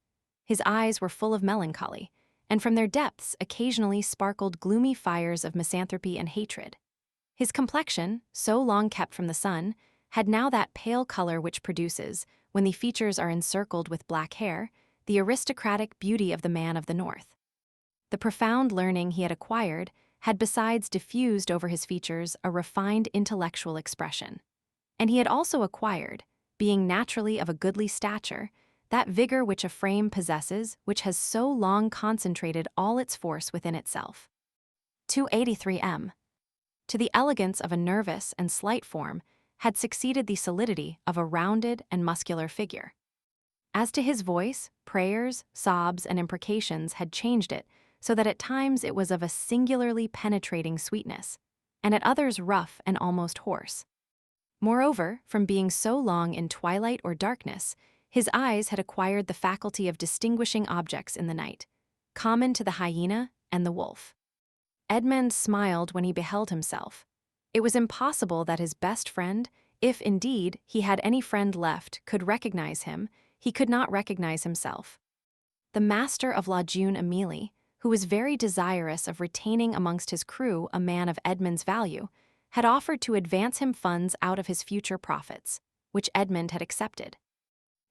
His eyes were full of melancholy, and from their depths occasionally sparkled gloomy fires of misanthropy and hatred. His complexion, so long kept from the sun, had now that pale color which produces, when the features are encircled with black hair, the aristocratic beauty of the man of the north. The profound learning he had acquired had besides diffused over his features a refined intellectual expression. And he had also acquired, being naturally of a goodly stature, that vigor which a frame possesses which has so long concentrated all its force within itself. 283 m. To the elegance of a nervous and slight form had succeeded the solidity of a rounded and muscular figure. As to his voice, prayers, sobs, and imprecations had changed it, so that at times it was of a singularly penetrating sweetness, and at others rough and almost hoarse. Moreover, from being so long in twilight or darkness, his eyes had acquired the faculty of distinguishing objects in the night, common to the hyena and the wolf. Edmond smiled when he beheld himself. It was impossible that his best friend, if indeed he had any friend left, could recognize him. He could not recognize himself. The master of La Jeune Amélie, who was very desirous of retaining amongst his crew a man of Edmond's value, had offered to advance him funds out of his future profits, which Edmond had accepted.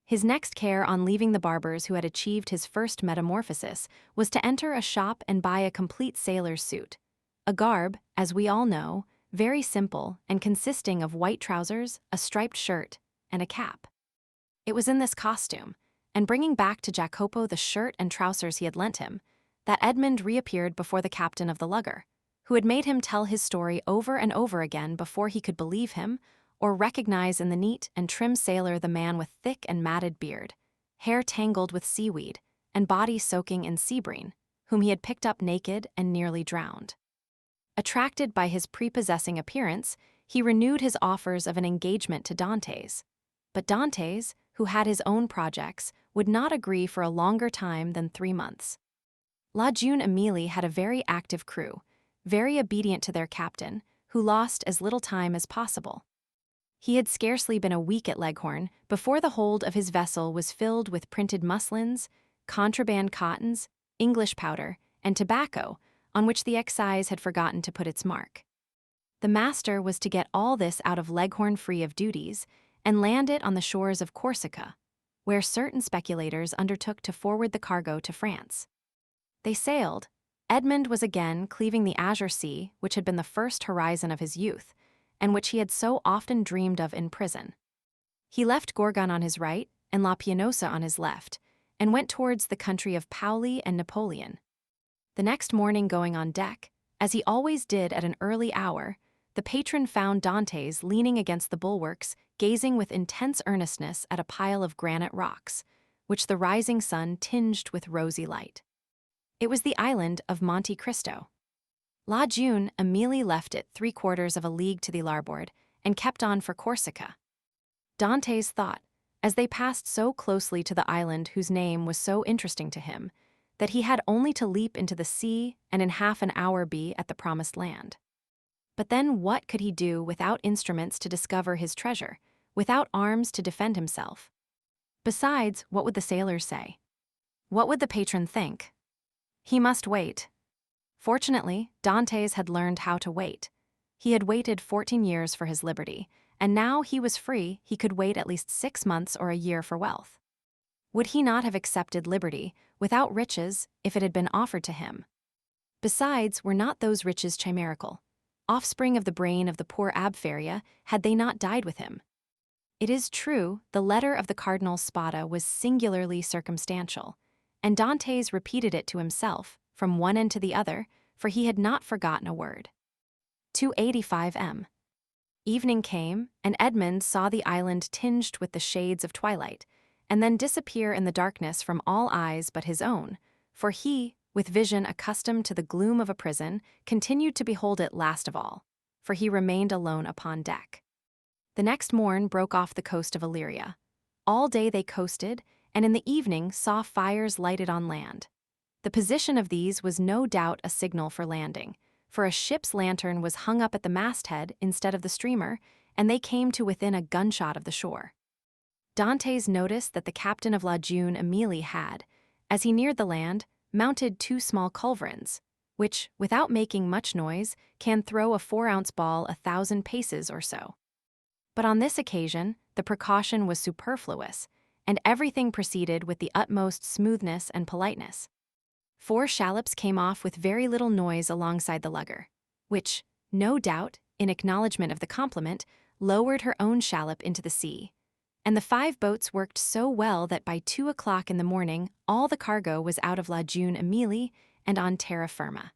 His next care on leaving the barber's who had achieved his first metamorphosis was to enter a shop and buy a complete sailor's suit, a garb, as we all know, very simple and consisting of white trousers, a striped shirt, and a cap. It was in this costume, and bringing back to Jacopo the shirt and trousers he had lent him, that Edmond reappeared before the captain of the lugger, who had made him tell his story over and over again before he could believe him, or recognize in the neat and trim sailor the man with thick and matted beard, hair tangled with seaweed, and body soaking in sea brine, whom he had picked up naked and nearly drowned. Attracted by his prepossessing appearance, he renewed his offers of an engagement to Dantès. But Dantès, who had his own projects, would not agree for a longer time than 3 months. La Jeune Amélie had a very active crew, very obedient to their captain, who lost as little time as possible. He had scarcely been a week at Leghorn before the hold of his vessel was filled with printed muslins, contraband cottons, English powder, and tobacco, on which the excise had forgotten to put its mark. The master was to get all this out of Leghorn free of duties, and land it on the shores of Corsica, where certain speculators undertook to forward the cargo to France. They sailed. Edmond was again cleaving the azure sea, which had been the first horizon of his youth, and which he had so often dreamed of in prison. He left Gorgon on his right and La Pianosa on his left, and went towards the country of Paoli and Napoleon. The next morning going on deck, as he always did at an early hour, the patron found Dantès leaning against the bulwarks, gazing with intense earnestness at a pile of granite rocks, which the rising sun tinged with rosy light. It was the island of Monte Cristo. La Jeune immediately left it 3/4 of a league to the larboard and kept on for Corsica. Dantès thought, as they passed so closely to the island whose name was so interesting to him, that he had only to leap into the sea and in half an hour be at the promised land. But then what could he do without instruments to discover his treasure, without arms to defend himself? Besides, what would the sailors say? What would the patron think? He must wait. Fortunately, Dantès had learned how to wait. He had waited 14 years for his liberty, and now he was free. He could wait at least 6 months or a year for wealth. Would he not have accepted liberty, without riches, if it had been offered to him? Besides, were not those riches chimerical, offspring of the brain of the poor Abbé Faria, had they not died with him? It is true, the letter of the Cardinal Spada was singularly circumstantial, and Dantès repeated it to himself, from one end to the other, for he had not forgotten a word. 285 m. Evening came, and Edmond saw the island tinged with the shades of twilight, and then disappear in the darkness from all eyes but his own, for he, with vision accustomed to the gloom of a prison, continued to behold it last of all, for he remained alone upon deck. The next morn broke off the coast of Illyria. All day they coasted, and in the evening saw fires lighted on land. The position of these was no doubt a signal for landing, for a ship's lantern was hung up at the masthead instead of the streamer, and they came to within a gunshot of the shore. Dantès noticed that the captain of La Jeune immediately had, as he neared the land, mounted 2 small culverins, which, without making much noise, can throw a 4-ounce ball 1,000 paces or so. But on this occasion, the precaution was superfluous, and everything proceeded with the utmost smoothness and politeness. 4 shallops came off with very little noise alongside the lugger, which, no doubt, in acknowledgment of the compliment, lowered her own shallop into the sea. And the 5 boats worked so well that by 2 o'clock in the morning all the cargo was out of La Jeune immediately and on terra firma.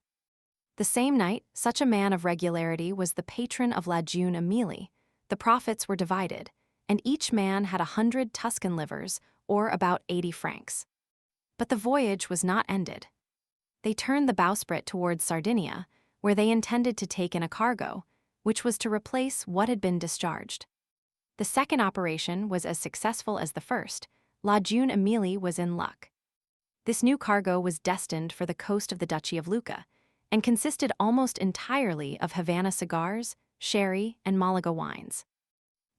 The same night, such a man of regularity was the patron of La Jeune immediately. The profits were divided, and each man had 100 Tuscan livres, or about 80 francs. But the voyage was not ended. They turned the bowsprit towards Sardinia, where they intended to take in a cargo, which was to replace what had been discharged. The second operation was as successful as the first. La Jeune immediately was in luck. This new cargo was destined for the coast of the Duchy of Lucca, and consisted almost entirely of Havana cigars, sherry, and Malaga wines.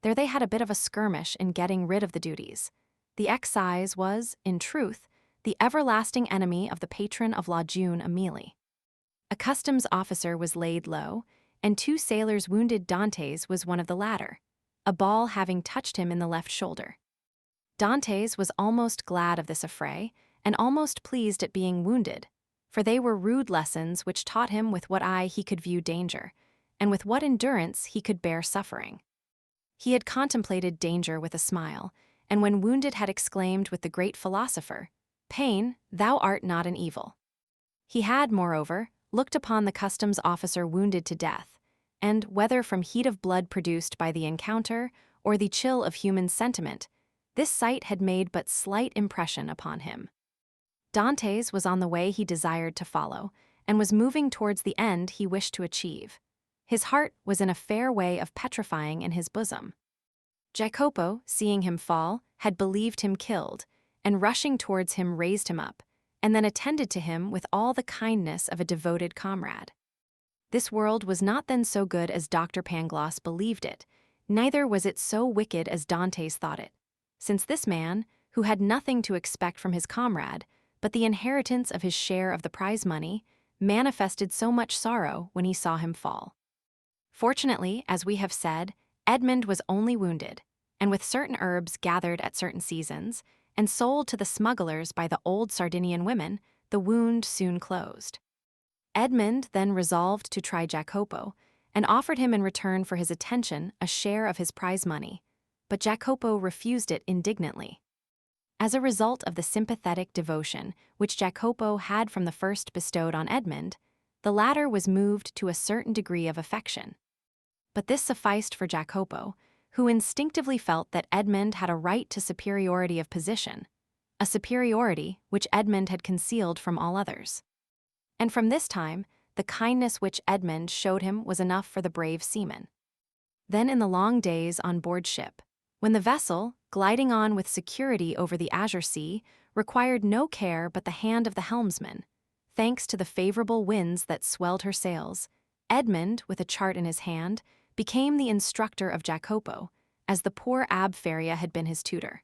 There they had a bit of a skirmish in getting rid of the duties. The excise was, in truth, the everlasting enemy of the patron of La Jeune immediately. A customs officer was laid low, and 2 sailors wounded. Dantès was one of the latter, a ball having touched him in the left shoulder. Dantès was almost glad of this affray, and almost pleased at being wounded, for they were rude lessons which taught him with what eye he could view danger, and with what endurance he could bear suffering. He had contemplated danger with a smile, and when wounded had exclaimed with the great philosopher, "Pain, thou art not an evil." He had, moreover, looked upon the customs officer wounded to death, and, whether from heat of blood produced by the encounter or the chill of human sentiment, this sight had made but slight impression upon him. Dantès was on the way he desired to follow, and was moving towards the end he wished to achieve. His heart was in a fair way of petrifying in his bosom. Jacopo, seeing him fall, had believed him killed, and rushing towards him raised him up, and then attended to him with all the kindness of a devoted comrade. This world was not then so good as Dr. Pangloss believed it, neither was it so wicked as Dantès thought it, since this man, who had nothing to expect from his comrade, but the inheritance of his share of the prize money, manifested so much sorrow when he saw him fall. Fortunately, as we have said, Edmond was only wounded, and with certain herbs gathered at certain seasons, and sold to the smugglers by the old Sardinian women, the wound soon closed. Edmond then resolved to try Jacopo, and offered him in return for his attention a share of his prize money, but Jacopo refused it indignantly. As a result of the sympathetic devotion which Jacopo had from the first bestowed on Edmond, the latter was moved to a certain degree of affection. But this sufficed for Jacopo, who instinctively felt that Edmond had a right to superiority of position, a superiority which Edmond had concealed from all others. And from this time, the kindness which Edmond showed him was enough for the brave seaman. Then in the long days on board ship, when the vessel, gliding on with security over the azure sea, required no care but the hand of the helmsman, thanks to the favorable winds that swelled her sails, Edmond, with a chart in his hand, became the instructor of Jacopo, as the poor Abbé Faria had been his tutor.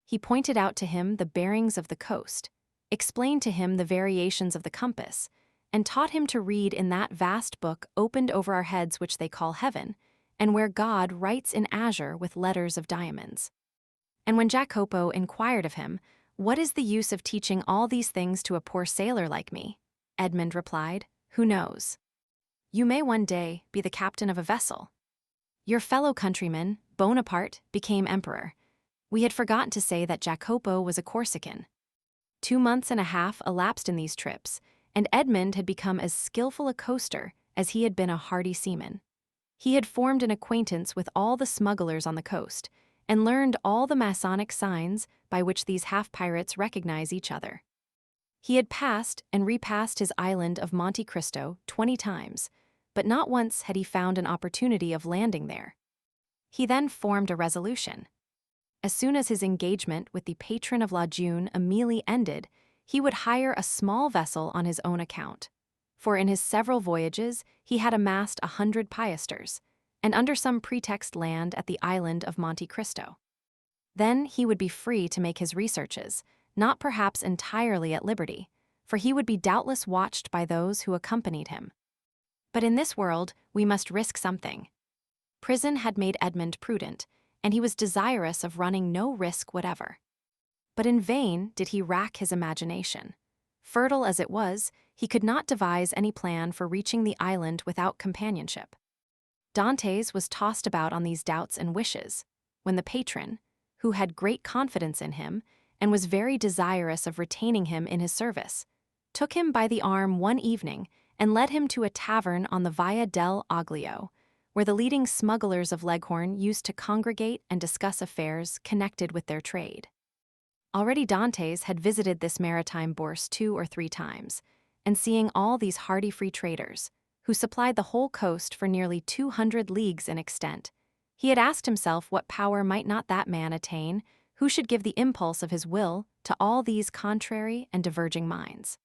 He pointed out to him the bearings of the coast, explained to him the variations of the compass, and taught him to read in that vast book opened over our heads which they call heaven, and where God writes in azure with letters of diamonds. And when Jacopo inquired of him, "What is the use of teaching all these things to a poor sailor like me?" Edmond replied, "Who knows? You may one day be the captain of a vessel. Your fellow countryman, Bonaparte, became emperor. We had forgotten to say that Jacopo was a Corsican. 2 months and a half elapsed in these trips, and Edmond had become as skillful a coaster as he had been a hardy seaman. He had formed an acquaintance with all the smugglers on the coast, and learned all the Masonic signs by which these half-pirates recognize each other. He had passed and repassed his island of Monte Cristo 20 times, but not once had he found an opportunity of landing there. He then formed a resolution. As soon as his engagement with the patron of La June Amélie ended, he would hire a small vessel on his own account, for in his several voyages he had amassed 100 piasters, and under some pretext land at the island of Monte Cristo. Then he would be free to make his researches, not perhaps entirely at liberty, for he would be doubtless watched by those who accompanied him. But in this world we must risk something. Prison had made Edmond prudent, and he was desirous of running no risk whatever. But in vain did he rack his imagination. Fertile as it was, he could not devise any plan for reaching the island without companionship. Dantès was tossed about on these doubts and wishes, when the patron, who had great confidence in him and was very desirous of retaining him in his service, took him by the arm one evening and led him to a tavern on the Via del Oglio, where the leading smugglers of Leghorn used to congregate and discuss affairs connected with their trade. Already Dantès had visited this maritime bourse 2 or 3 times, and seeing all these hardy free traders, who supplied the whole coast for nearly 200 leagues in extent, he had asked himself what power might not that man attain who should give the impulse of his will to all these contrary and diverging minds.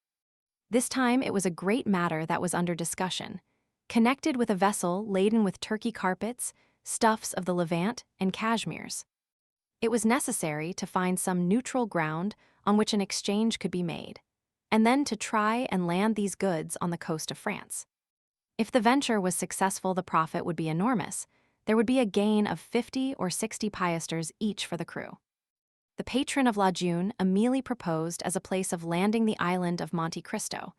This time it was a great matter that was under discussion, connected with a vessel laden with Turkey carpets, stuffs of the Levant, and cashmeres. It was necessary to find some neutral ground on which an exchange could be made, and then to try and land these goods on the coast of France. If the venture was successful, the profit would be enormous. There would be a gain of 50 or 60 piasters each for the crew. The patron of La June Amélie proposed as a place of landing the island of Monte Cristo,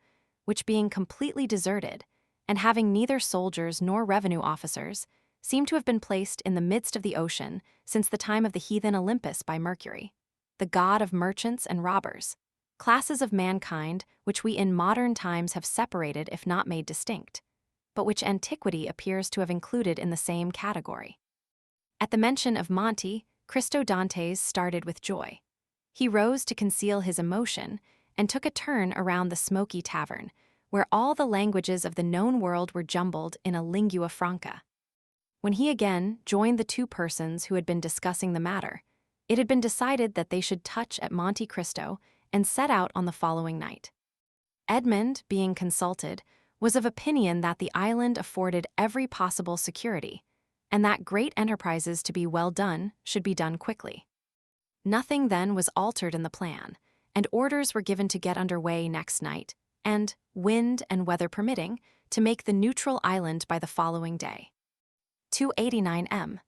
which being completely deserted, and having neither soldiers nor revenue officers, seemed to have been placed in the midst of the ocean since the time of the heathen Olympus by Mercury, the god of merchants and robbers, classes of mankind which we in modern times have separated if not made distinct, but which antiquity appears to have included in the same category. At the mention of Monte Cristo, Dantès started with joy. He rose to conceal his emotion and took a turn around the smoky tavern, where all the languages of the known world were jumbled in a lingua franca. When he again joined the 2 persons who had been discussing the matter, it had been decided that they should touch at Monte Cristo and set out on the following night. Edmond, being consulted, was of opinion that the island afforded every possible security, and that great enterprises to be well done should be done quickly. Nothing then was altered in the plan, and orders were given to get under way next night, and, wind and weather permitting, to make the neutral island by the following day. 289 m.